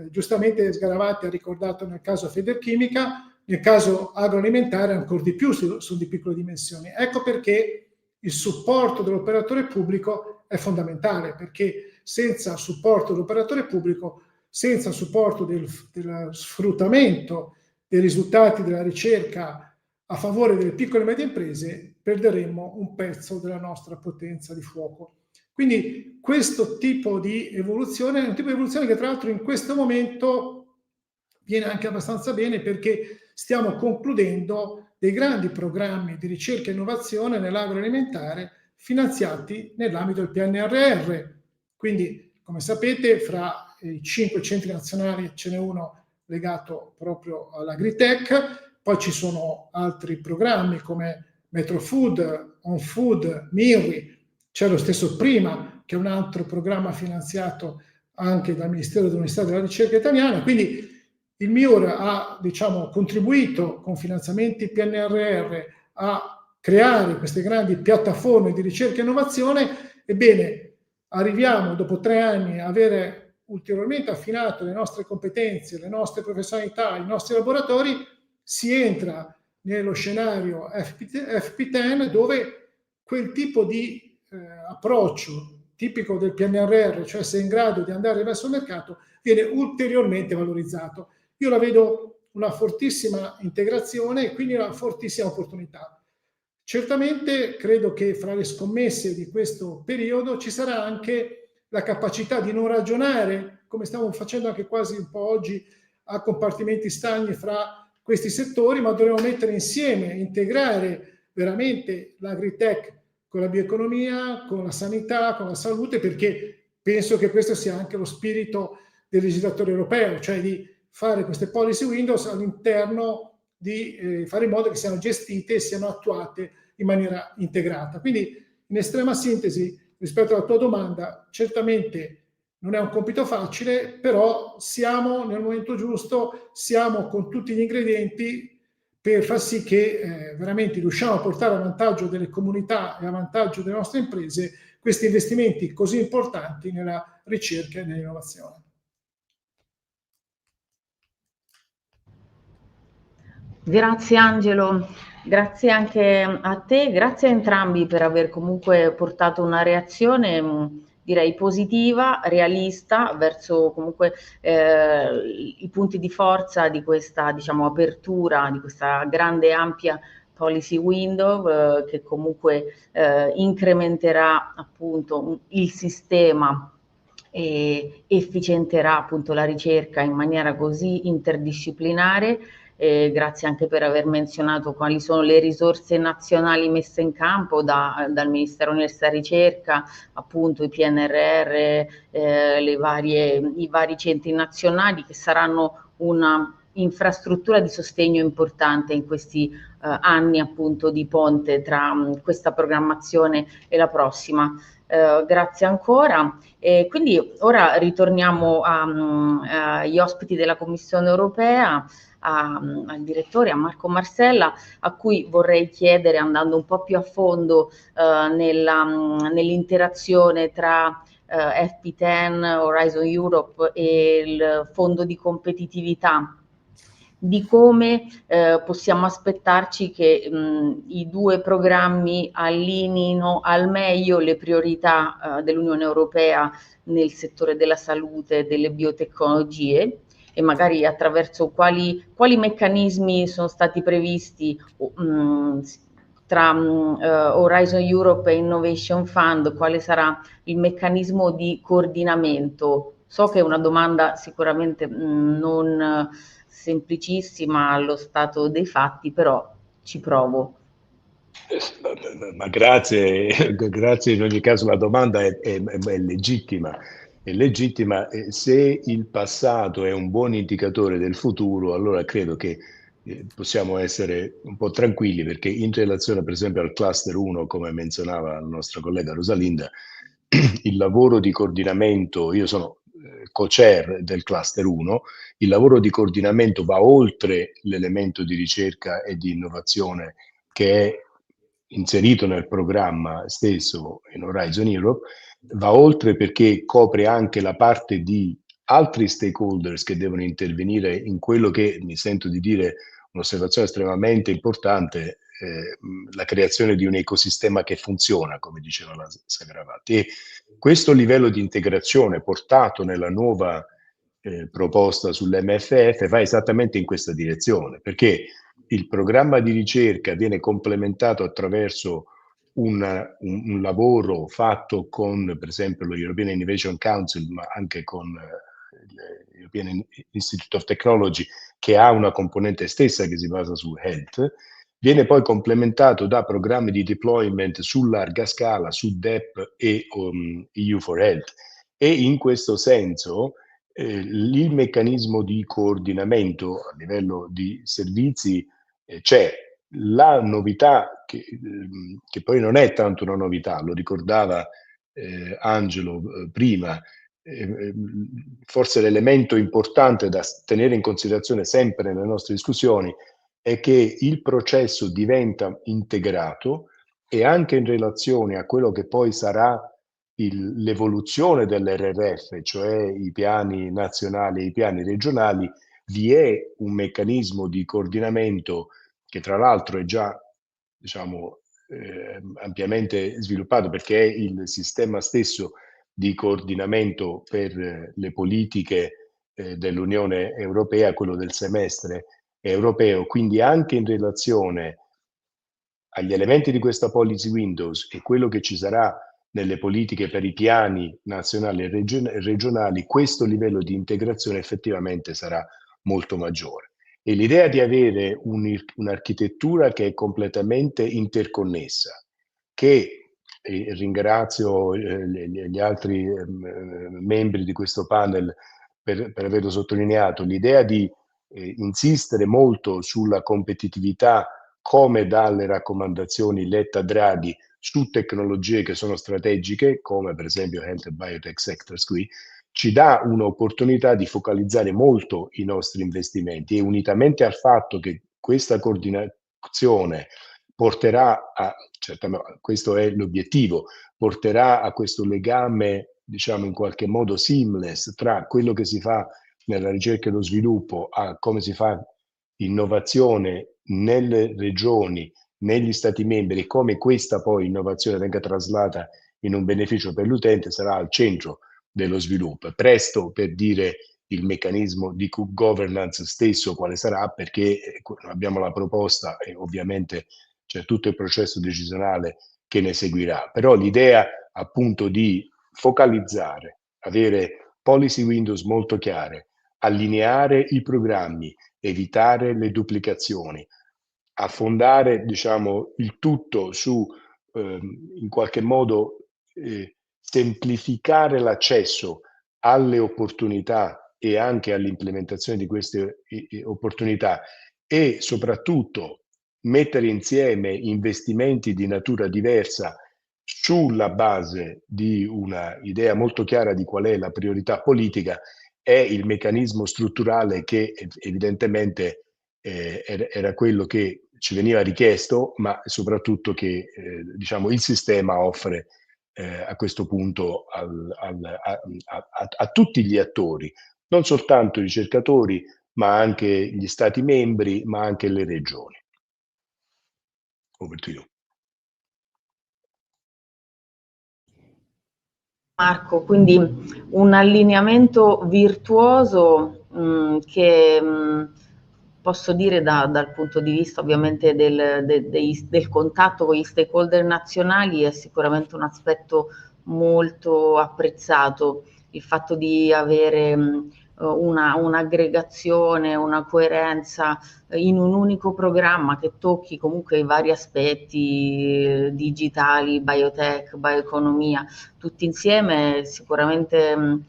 Giustamente Sgaravati ha ricordato nel caso Federchimica, nel caso agroalimentare ancora di più sono di piccole dimensioni. Ecco perché il supporto dell'operatore pubblico è fondamentale, perché senza il supporto dell'operatore pubblico, senza il supporto del sfruttamento dei risultati della ricerca a favore delle piccole e medie imprese, perderemo un pezzo della nostra potenza di fuoco. Quindi questo tipo di evoluzione è un tipo di evoluzione che tra l'altro in questo momento viene anche abbastanza bene, perché stiamo concludendo dei grandi programmi di ricerca e innovazione nell'agroalimentare finanziati nell'ambito del PNRR. Quindi, come sapete, fra i 5 centri nazionali ce n'è uno legato proprio all'agritech, poi ci sono altri programmi come Metro Food, On Food, Mirri, c'è lo stesso Prima, che è un altro programma finanziato anche dal Ministero dell'Università e della Ricerca italiana. Quindi il MIUR ha, contribuito con finanziamenti PNRR a creare queste grandi piattaforme di ricerca e innovazione. Ebbene, arriviamo dopo 3 anni a avere ulteriormente affinato le nostre competenze, le nostre professionalità, i nostri laboratori. Si entra nello scenario FP10, dove quel tipo di approccio tipico del PNRR, cioè se è in grado di andare verso il mercato, viene ulteriormente valorizzato. Io la vedo una fortissima integrazione e quindi una fortissima opportunità. Certamente credo che fra le scommesse di questo periodo ci sarà anche la capacità di non ragionare, come stiamo facendo anche quasi un po' oggi, a compartimenti stagni fra questi settori, ma dovremo mettere insieme, integrare veramente l'agritech con la bioeconomia, con la sanità, con la salute, perché penso che questo sia anche lo spirito del legislatore europeo, cioè di fare queste policy windows all'interno, di fare in modo che siano gestite e siano attuate in maniera integrata. Quindi, in estrema sintesi, rispetto alla tua domanda, certamente non è un compito facile, però siamo nel momento giusto, siamo con tutti gli ingredienti per far sì che veramente riusciamo a portare a vantaggio delle comunità e a vantaggio delle nostre imprese questi investimenti così importanti nella ricerca e nell'innovazione. Grazie Angelo, grazie anche a te, grazie a entrambi per aver comunque portato una reazione direi positiva, realista verso comunque i punti di forza di questa apertura, di questa grande ampia policy window che comunque incrementerà appunto il sistema e efficienterà appunto la ricerca in maniera così interdisciplinare. Grazie anche per aver menzionato quali sono le risorse nazionali messe in campo dal Ministero Università e Ricerca, appunto i PNRR, i vari centri nazionali che saranno una infrastruttura di sostegno importante in questi anni appunto di ponte tra questa programmazione e la prossima. Grazie ancora. Quindi ora ritorniamo agli ospiti della Commissione Europea, al direttore, a Marco Marsella, a cui vorrei chiedere, andando un po' più a fondo nell'interazione tra FP10, Horizon Europe e il fondo di competitività, di come possiamo aspettarci che i due programmi allineino al meglio le priorità dell'Unione Europea nel settore della salute e delle biotecnologie, e magari attraverso quali meccanismi sono stati previsti tra Horizon Europe e Innovation Fund, quale sarà il meccanismo di coordinamento? So che è una domanda sicuramente non semplicissima allo stato dei fatti, però ci provo. Ma grazie, grazie in ogni caso, la domanda è legittima. È legittima. Se il passato è un buon indicatore del futuro, allora credo che possiamo essere un po' tranquilli, perché in relazione per esempio al cluster 1, come menzionava la nostra collega Rosalinda, il lavoro di coordinamento, io sono co-chair del cluster 1, il lavoro di coordinamento va oltre l'elemento di ricerca e di innovazione che è inserito nel programma stesso in Horizon Europe, va oltre perché copre anche la parte di altri stakeholders che devono intervenire in quello che, mi sento di dire, un'osservazione estremamente importante, la creazione di un ecosistema che funziona, come diceva la Sagravati. E questo livello di integrazione portato nella nuova proposta sull'MFF va esattamente in questa direzione, perché il programma di ricerca viene complementato attraverso un lavoro fatto con, per esempio, lo European Innovation Council, ma anche con l'European Institute of Technology, che ha una componente stessa che si basa su health, viene poi complementato da programmi di deployment su larga scala, su DEP e EU for Health. E in questo senso il meccanismo di coordinamento a livello di servizi c'è. La novità, che poi non è tanto una novità, lo ricordava Angelo prima, forse l'elemento importante da tenere in considerazione sempre nelle nostre discussioni è che il processo diventa integrato e anche in relazione a quello che poi sarà l'evoluzione dell'RRF, cioè i piani nazionali e i piani regionali, vi è un meccanismo di coordinamento che tra l'altro è già, diciamo, ampiamente sviluppato, perché è il sistema stesso di coordinamento per le politiche dell'Unione Europea, quello del semestre europeo. Quindi anche in relazione agli elementi di questa policy windows e quello che ci sarà nelle politiche per i piani nazionali e regionali, questo livello di integrazione effettivamente sarà molto maggiore. E l'idea di avere un'architettura che è completamente interconnessa, che ringrazio gli altri membri di questo panel per averlo sottolineato, l'idea di insistere molto sulla competitività come dalle raccomandazioni Letta-Draghi su tecnologie che sono strategiche, come per esempio Health and Biotech Sectors qui, ci dà un'opportunità di focalizzare molto i nostri investimenti e unitamente al fatto che questa coordinazione porterà a, certamente questo è l'obiettivo, porterà a questo legame, diciamo in qualche modo seamless tra quello che si fa nella ricerca e lo sviluppo a come si fa innovazione nelle regioni, negli stati membri e come questa poi innovazione venga traslata in un beneficio per l'utente sarà al centro dello sviluppo. Presto per dire il meccanismo di governance stesso quale sarà, perché abbiamo la proposta e ovviamente c'è tutto il processo decisionale che ne seguirà. Però l'idea appunto di focalizzare, avere policy windows molto chiare, allineare i programmi, evitare le duplicazioni, affondare, diciamo, il tutto su in qualche modo semplificare l'accesso alle opportunità e anche all'implementazione di queste opportunità e soprattutto mettere insieme investimenti di natura diversa sulla base di una idea molto chiara di qual è la priorità politica è il meccanismo strutturale che evidentemente era quello che ci veniva richiesto, ma soprattutto che diciamo, il sistema offre a questo punto a tutti gli attori, non soltanto i ricercatori, ma anche gli Stati membri, ma anche le regioni. Over to you. Marco, quindi un allineamento virtuoso che posso dire dal punto di vista ovviamente del contatto con gli stakeholder nazionali è sicuramente un aspetto molto apprezzato, il fatto di avere un'aggregazione, una coerenza in un unico programma che tocchi comunque i vari aspetti digitali, biotech, bioeconomia, tutti insieme sicuramente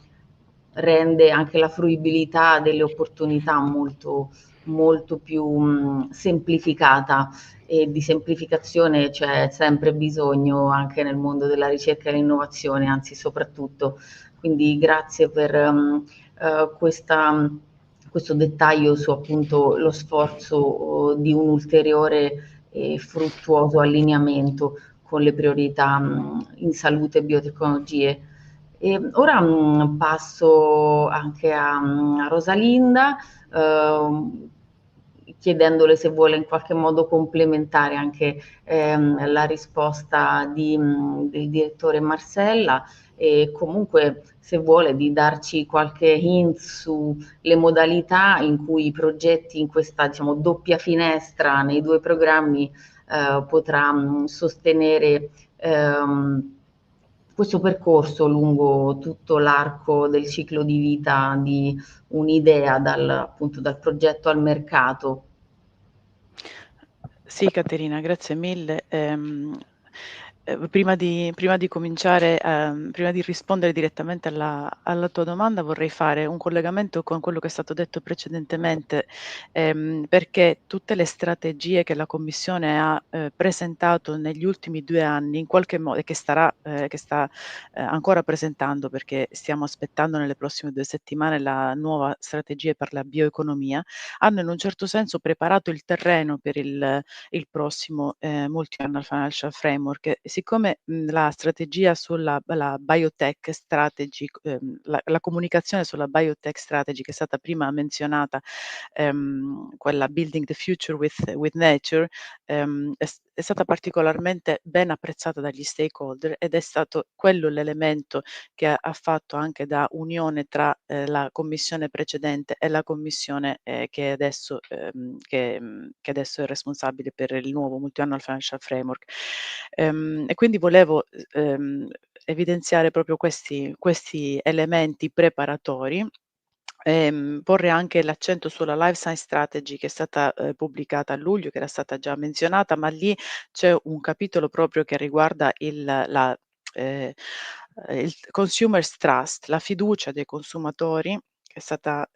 rende anche la fruibilità delle opportunità molto più semplificata, e di semplificazione c'è sempre bisogno anche nel mondo della ricerca e dell'innovazione, anzi soprattutto. Quindi grazie per questo dettaglio su appunto lo sforzo di un ulteriore e fruttuoso allineamento con le priorità in salute e biotecnologie. E ora passo anche a Rosalinda, chiedendole se vuole in qualche modo complementare anche la risposta del direttore Marcella, e comunque se vuole di darci qualche hint sulle modalità in cui i progetti in questa, diciamo, doppia finestra nei due programmi potrà sostenere questo percorso lungo tutto l'arco del ciclo di vita di un'idea, appunto dal progetto al mercato. Sì, Caterina, grazie mille. Prima di cominciare, prima di rispondere direttamente alla tua domanda, vorrei fare un collegamento con quello che è stato detto precedentemente, perché tutte le strategie che la Commissione ha presentato negli ultimi 2 anni, in qualche modo, e che sta ancora presentando, perché stiamo aspettando nelle prossime 2 settimane la nuova strategia per la bioeconomia, hanno in un certo senso preparato il terreno per il prossimo multi-annual financial framework. Siccome la strategia la biotech strategy, la comunicazione sulla biotech strategy che è stata prima menzionata, quella Building the Future with Nature, è stata particolarmente ben apprezzata dagli stakeholder, ed è stato quello l'elemento che ha fatto anche da unione tra la commissione precedente e la commissione che adesso è responsabile per il nuovo multi-annual financial framework. E quindi volevo evidenziare proprio questi elementi preparatori. Porre anche l'accento sulla Life Science Strategy che è stata pubblicata a luglio, che era stata già menzionata, ma lì c'è un capitolo proprio che riguarda il Consumers Trust, la fiducia dei consumatori, che è stata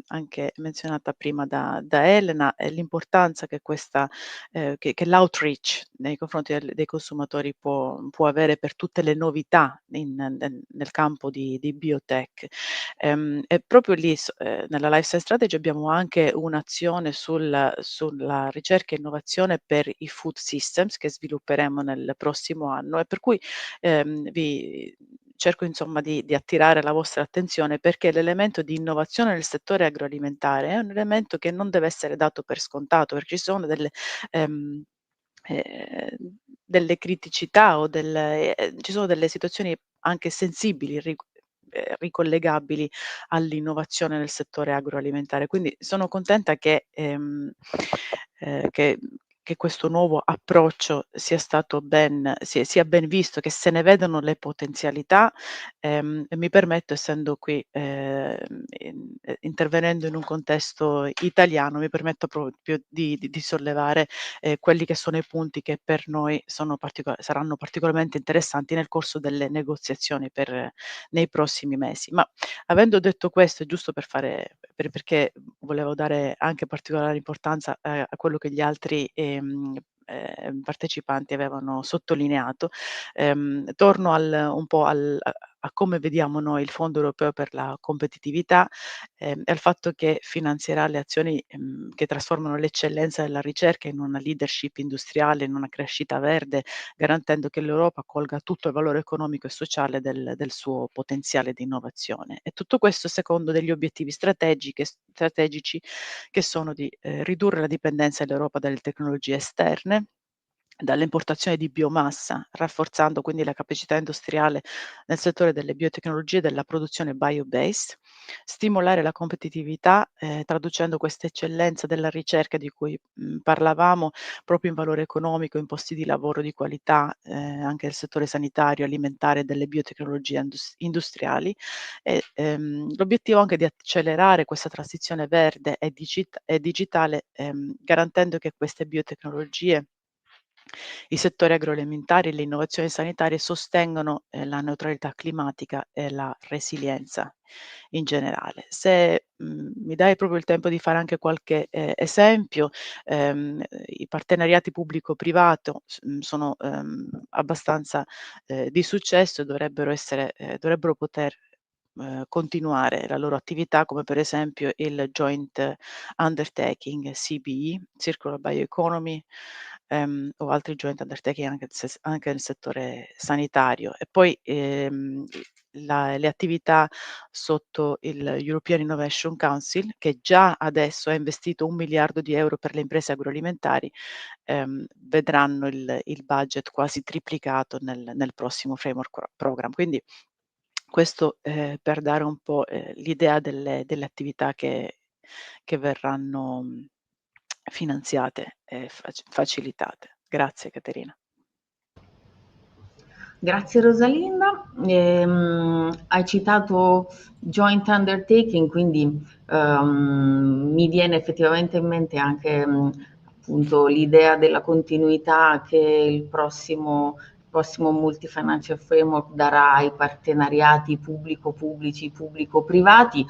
anche menzionata prima da Elena, e l'importanza che che l'outreach nei confronti dei consumatori può avere per tutte le novità nel campo di biotech. E proprio lì nella Life Science Strategy abbiamo anche un'azione sulla ricerca e innovazione per i food systems che svilupperemo nel prossimo anno, e per cui vi cerco insomma di attirare la vostra attenzione, perché l'elemento di innovazione nel settore agroalimentare è un elemento che non deve essere dato per scontato, perché ci sono delle criticità o ci sono delle situazioni anche sensibili ricollegabili all'innovazione nel settore agroalimentare. Quindi sono contenta che questo nuovo approccio sia ben visto, che se ne vedono le potenzialità, e mi permetto, essendo qui intervenendo in un contesto italiano, mi permetto proprio di sollevare quelli che sono i punti che per noi saranno particolarmente interessanti nel corso delle negoziazioni nei prossimi mesi. Ma avendo detto questo, è giusto perché volevo dare anche particolare importanza a quello che gli altri partecipanti avevano sottolineato, torno un po' a come vediamo noi il Fondo Europeo per la competitività, e al fatto che finanzierà le azioni che trasformano l'eccellenza della ricerca in una leadership industriale, in una crescita verde, garantendo che l'Europa colga tutto il valore economico e sociale del suo potenziale di innovazione. E tutto questo secondo degli obiettivi strategici che sono di ridurre la dipendenza dell'Europa dalle tecnologie esterne, dall'importazione di biomassa, rafforzando quindi la capacità industriale nel settore delle biotecnologie e della produzione bio-based, stimolare la competitività traducendo questa eccellenza della ricerca di cui parlavamo proprio in valore economico, in posti di lavoro di qualità, anche nel settore sanitario, alimentare e delle biotecnologie industriali. L'obiettivo anche di accelerare questa transizione verde e digitale, garantendo che queste biotecnologie, i settori agroalimentari e le innovazioni sanitarie sostengono la neutralità climatica e la resilienza in generale. Se mi dai proprio il tempo di fare anche qualche esempio, i partenariati pubblico-privato sono abbastanza di successo e dovrebbero poter continuare la loro attività, come per esempio il Joint Undertaking CBE, Circular Bioeconomy, o altri joint undertaking anche nel settore sanitario. E poi le attività sotto il European Innovation Council, che già adesso ha investito 1 miliardo di euro per le imprese agroalimentari, vedranno il budget quasi triplicato nel prossimo framework program. Quindi questo per dare un po' l'idea delle attività che verranno finanziate e facilitate. Grazie Caterina. Grazie Rosalinda. Hai citato joint undertaking, quindi mi viene effettivamente in mente anche appunto l'idea della continuità che il prossimo multi-financial framework darà ai partenariati pubblico-pubblici, pubblico-privati.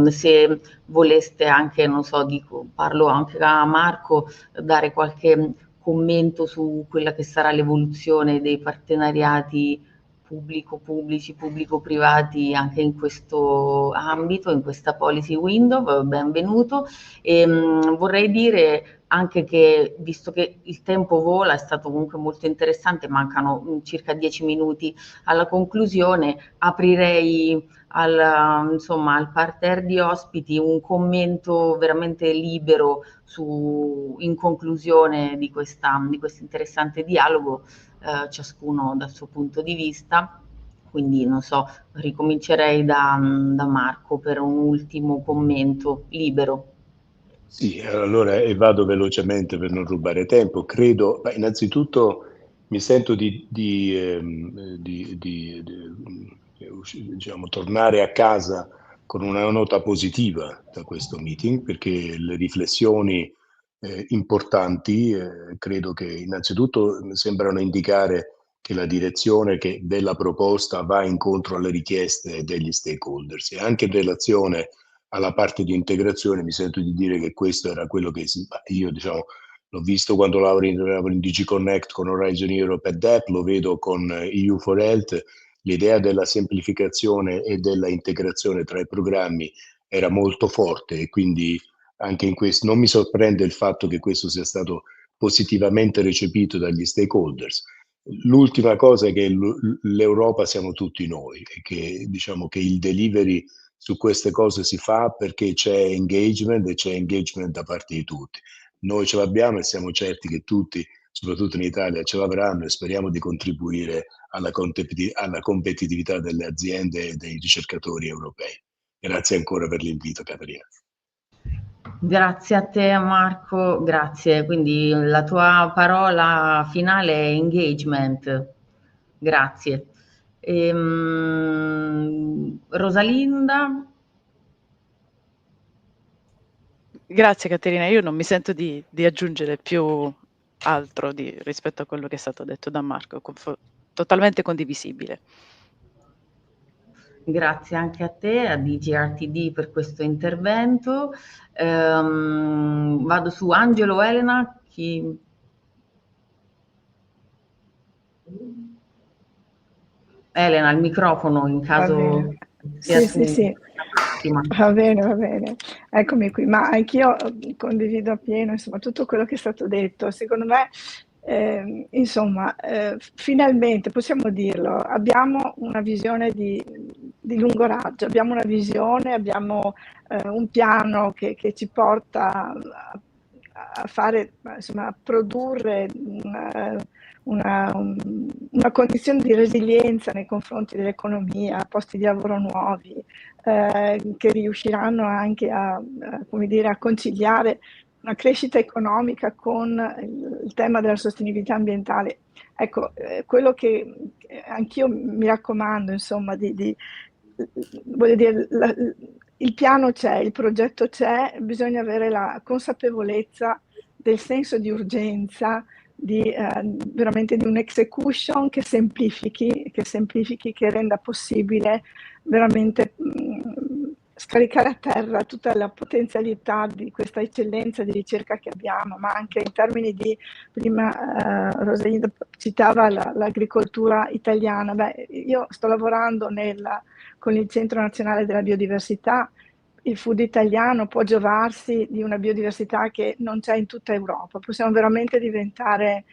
Se voleste anche, non so, parlo anche a Marco, dare qualche commento su quella che sarà l'evoluzione dei partenariati pubblico-pubblici, pubblico-privati anche in questo ambito, in questa policy window, benvenuto. E vorrei dire anche che, visto che il tempo vola, è stato comunque molto interessante, mancano circa 10 minuti alla conclusione, aprirei al parterre di ospiti un commento veramente libero in conclusione di questo interessante dialogo, ciascuno dal suo punto di vista. Quindi non so, ricomincerei da Marco per un ultimo commento libero. Sì, allora vado velocemente per non rubare tempo. Credo, innanzitutto mi sento diciamo, tornare a casa con una nota positiva da questo meeting, perché le riflessioni importanti credo che innanzitutto sembrano indicare che la direzione della proposta va incontro alle richieste degli stakeholders, e anche in relazione alla parte di integrazione mi sento di dire che questo era quello che io, diciamo, l'ho visto quando lavoravo in DG Connect con Horizon Europe e DEP, lo vedo con EU for Health. L'idea della semplificazione e della integrazione tra i programmi era molto forte, e quindi anche in questo non mi sorprende il fatto che questo sia stato positivamente recepito dagli stakeholders. L'ultima cosa è che l'Europa siamo tutti noi, e che diciamo che il delivery su queste cose si fa perché c'è engagement, e c'è engagement da parte di tutti. Noi ce l'abbiamo e siamo certi che tutti, soprattutto in Italia, ce l'avranno, e speriamo di contribuire alla competitività delle aziende e dei ricercatori europei. Grazie ancora per l'invito, Caterina. Grazie a te Marco, grazie. Quindi la tua parola finale è engagement. Grazie. Rosalinda? Grazie Caterina, io non mi sento di aggiungere più altro rispetto a quello che è stato detto da Marco, totalmente condivisibile. Grazie anche a te, a DGRTD, per questo intervento. Vado su Angelo, Elena. Elena, il microfono in caso sia tu. Sì. Va bene. Eccomi qui. Ma anch'io condivido appieno, insomma, tutto quello che è stato detto. Secondo me, finalmente possiamo dirlo, abbiamo una visione di lungo raggio, abbiamo una visione, abbiamo un piano che ci porta a fare, insomma, a produrre una condizione di resilienza nei confronti dell'economia, posti di lavoro nuovi, che riusciranno anche a conciliare una crescita economica con il tema della sostenibilità ambientale. Ecco, quello che anch'io mi raccomando, insomma, voglio dire, il piano c'è, il progetto c'è, bisogna avere la consapevolezza del senso di urgenza, veramente di un execution che semplifichi, che renda possibile veramente scaricare a terra tutta la potenzialità di questa eccellenza di ricerca che abbiamo, ma anche in termini di, prima Rosalinda citava l'agricoltura italiana. Beh, io sto lavorando con il Centro Nazionale della Biodiversità. Il food italiano può giovarsi di una biodiversità che non c'è in tutta Europa. Possiamo veramente diventare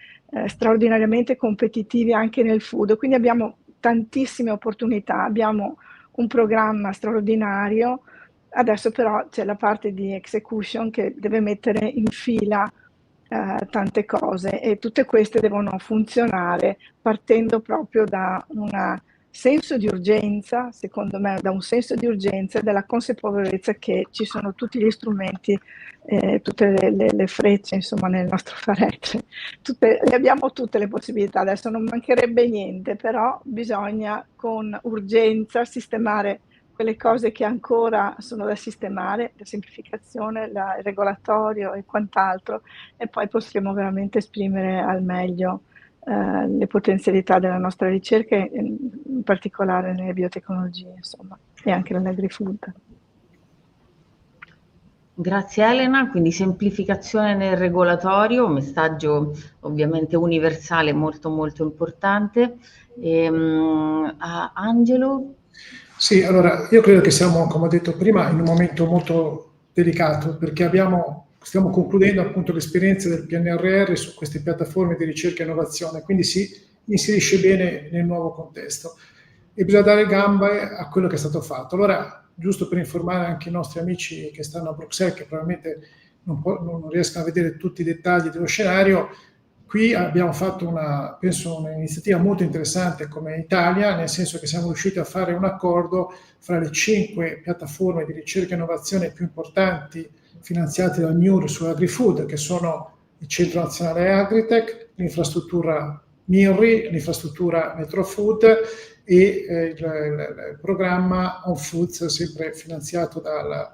straordinariamente competitivi anche nel food, quindi abbiamo tantissime opportunità, abbiamo un programma straordinario. Adesso però c'è la parte di execution che deve mettere in fila tante cose, e tutte queste devono funzionare partendo proprio da un senso di urgenza, secondo me, da un senso di urgenza e dalla consapevolezza che ci sono tutti gli strumenti, tutte le frecce, insomma, nel nostro faretre. Le abbiamo tutte le possibilità, adesso non mancherebbe niente, però bisogna con urgenza sistemare quelle cose che ancora sono da sistemare, la semplificazione, il regolatorio e quant'altro, e poi possiamo veramente esprimere al meglio le potenzialità della nostra ricerca, in particolare nelle biotecnologie, insomma, e anche nell'agri-food. Grazie Elena, quindi semplificazione nel regolatorio, un messaggio ovviamente universale molto molto importante. Angelo? Sì, allora io credo che siamo, come ho detto prima, in un momento molto delicato, perché stiamo concludendo appunto l'esperienza del PNRR su queste piattaforme di ricerca e innovazione, quindi si inserisce bene nel nuovo contesto e bisogna dare gambe a quello che è stato fatto. Allora, giusto per informare anche i nostri amici che stanno a Bruxelles, che probabilmente non riescono a vedere tutti i dettagli dello scenario, qui abbiamo fatto penso un'iniziativa molto interessante come Italia, nel senso che siamo riusciti a fare un accordo fra le 5 piattaforme di ricerca e innovazione più importanti finanziate dal MIUR sull'agri-food, che sono il Centro Nazionale Agritech, l'infrastruttura MIRI, l'infrastruttura Metrofood e il programma On Foods, sempre finanziato dal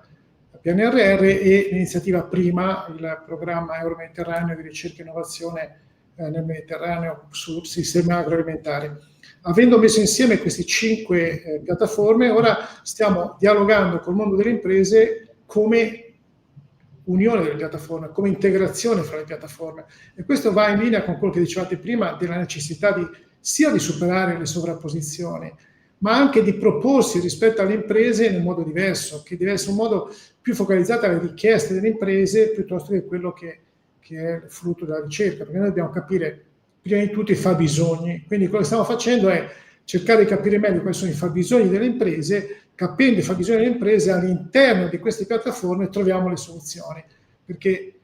PNRR, e l'iniziativa Prima, il programma euro-mediterraneo di ricerca e innovazione nel Mediterraneo su sistemi agroalimentari. Avendo messo insieme queste 5 piattaforme, ora stiamo dialogando col mondo delle imprese come unione delle piattaforme, come integrazione fra le piattaforme, e questo va in linea con quello che dicevate prima della necessità sia di superare le sovrapposizioni, ma anche di proporsi rispetto alle imprese in un modo diverso, che deve essere un modo più focalizzato alle richieste delle imprese piuttosto che quello che è il frutto della ricerca, perché noi dobbiamo capire prima di tutto i fabbisogni. Quindi quello che stiamo facendo è cercare di capire meglio quali sono i fabbisogni delle imprese. Capendo i fabbisogni delle imprese, all'interno di queste piattaforme troviamo le soluzioni, perché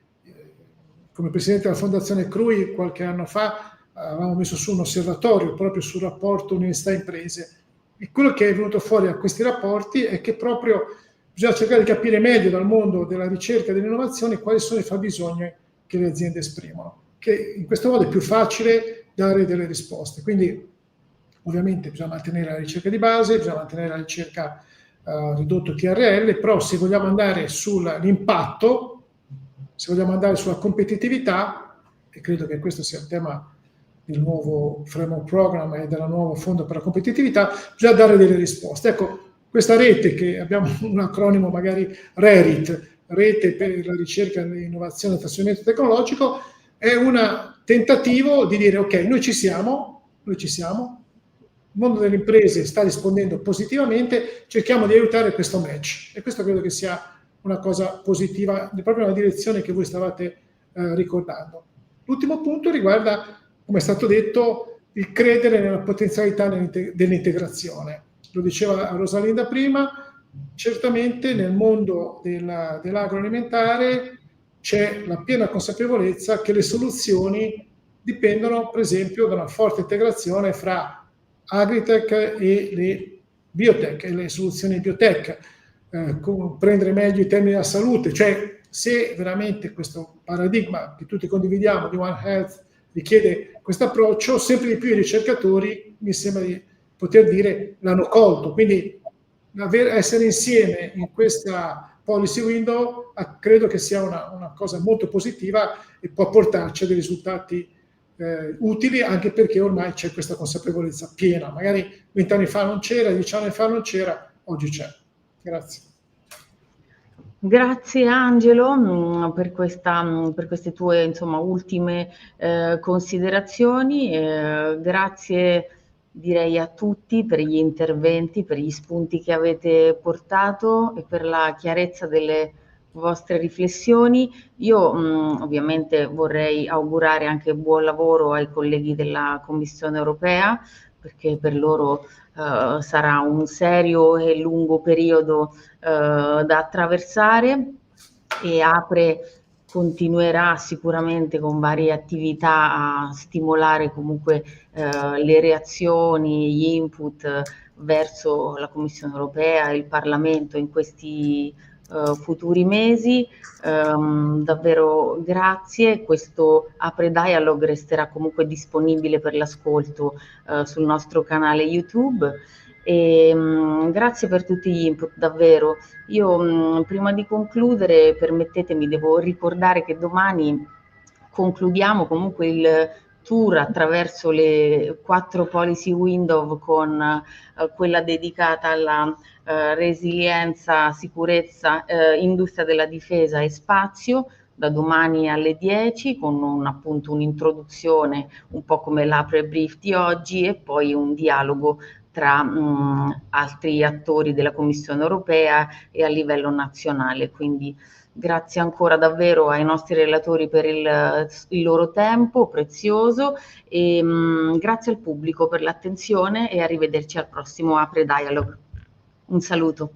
come presidente della Fondazione CRUI qualche anno fa avevamo messo su un osservatorio proprio sul rapporto università-imprese, e quello che è venuto fuori da questi rapporti è che proprio bisogna cercare di capire meglio dal mondo della ricerca e dell'innovazione quali sono i fabbisogni che le aziende esprimono, che in questo modo è più facile dare delle risposte. Quindi ovviamente bisogna mantenere la ricerca di base, bisogna mantenere la ricerca ridotto TRL, però se vogliamo andare sull'impatto, se vogliamo andare sulla competitività, e credo che questo sia il tema del nuovo framework program e del nuovo fondo per la competitività, bisogna dare delle risposte. Ecco, questa rete, che abbiamo un acronimo magari RERIT, Rete per la ricerca, l'innovazione e il trasferimento tecnologico, è un tentativo di dire ok, noi ci siamo, il mondo delle imprese sta rispondendo positivamente, cerchiamo di aiutare questo match, e questo credo che sia una cosa positiva, proprio nella direzione che voi stavate ricordando. L'ultimo punto riguarda, come è stato detto, il credere nella potenzialità dell'integrazione. Lo diceva Rosalinda prima, certamente nel mondo dell'agroalimentare c'è la piena consapevolezza che le soluzioni dipendono, per esempio, da una forte integrazione fra agritech e le biotech, e le soluzioni biotech, comprendere meglio i temi della salute, cioè se veramente questo paradigma che tutti condividiamo di One Health richiede questo approccio, sempre di più i ricercatori, mi sembra di poter dire, l'hanno colto. Quindi essere insieme in questa policy window credo che sia una cosa molto positiva e può portarci a dei risultati utili, anche perché ormai c'è questa consapevolezza piena. Magari 20 anni fa non c'era, 10 anni fa non c'era, oggi c'è. Grazie. Grazie Angelo per queste tue ultime considerazioni. Grazie direi a tutti per gli interventi, per gli spunti che avete portato e per la chiarezza delle vostre riflessioni. Io ovviamente vorrei augurare anche buon lavoro ai colleghi della Commissione Europea, perché per loro sarà un serio e lungo periodo da attraversare, e APRE continuerà sicuramente con varie attività a stimolare comunque le reazioni, gli input verso la Commissione Europea e il Parlamento in questi futuri mesi. Davvero grazie. Questo Apre Dialogue resterà comunque disponibile per l'ascolto sul nostro canale YouTube. E grazie per tutti gli input, davvero. Io prima di concludere, permettetemi, devo ricordare che domani concludiamo comunque il tour attraverso le 4 policy window con quella dedicata alla resilienza, sicurezza, industria della difesa e spazio, da domani alle 10, con appunto un'introduzione un po' come l'Apre Brief di oggi, e poi un dialogo tra altri attori della Commissione Europea e a livello nazionale. Quindi grazie ancora davvero ai nostri relatori per il loro tempo prezioso, e grazie al pubblico per l'attenzione, e arrivederci al prossimo Apre Dialogue. Un saluto.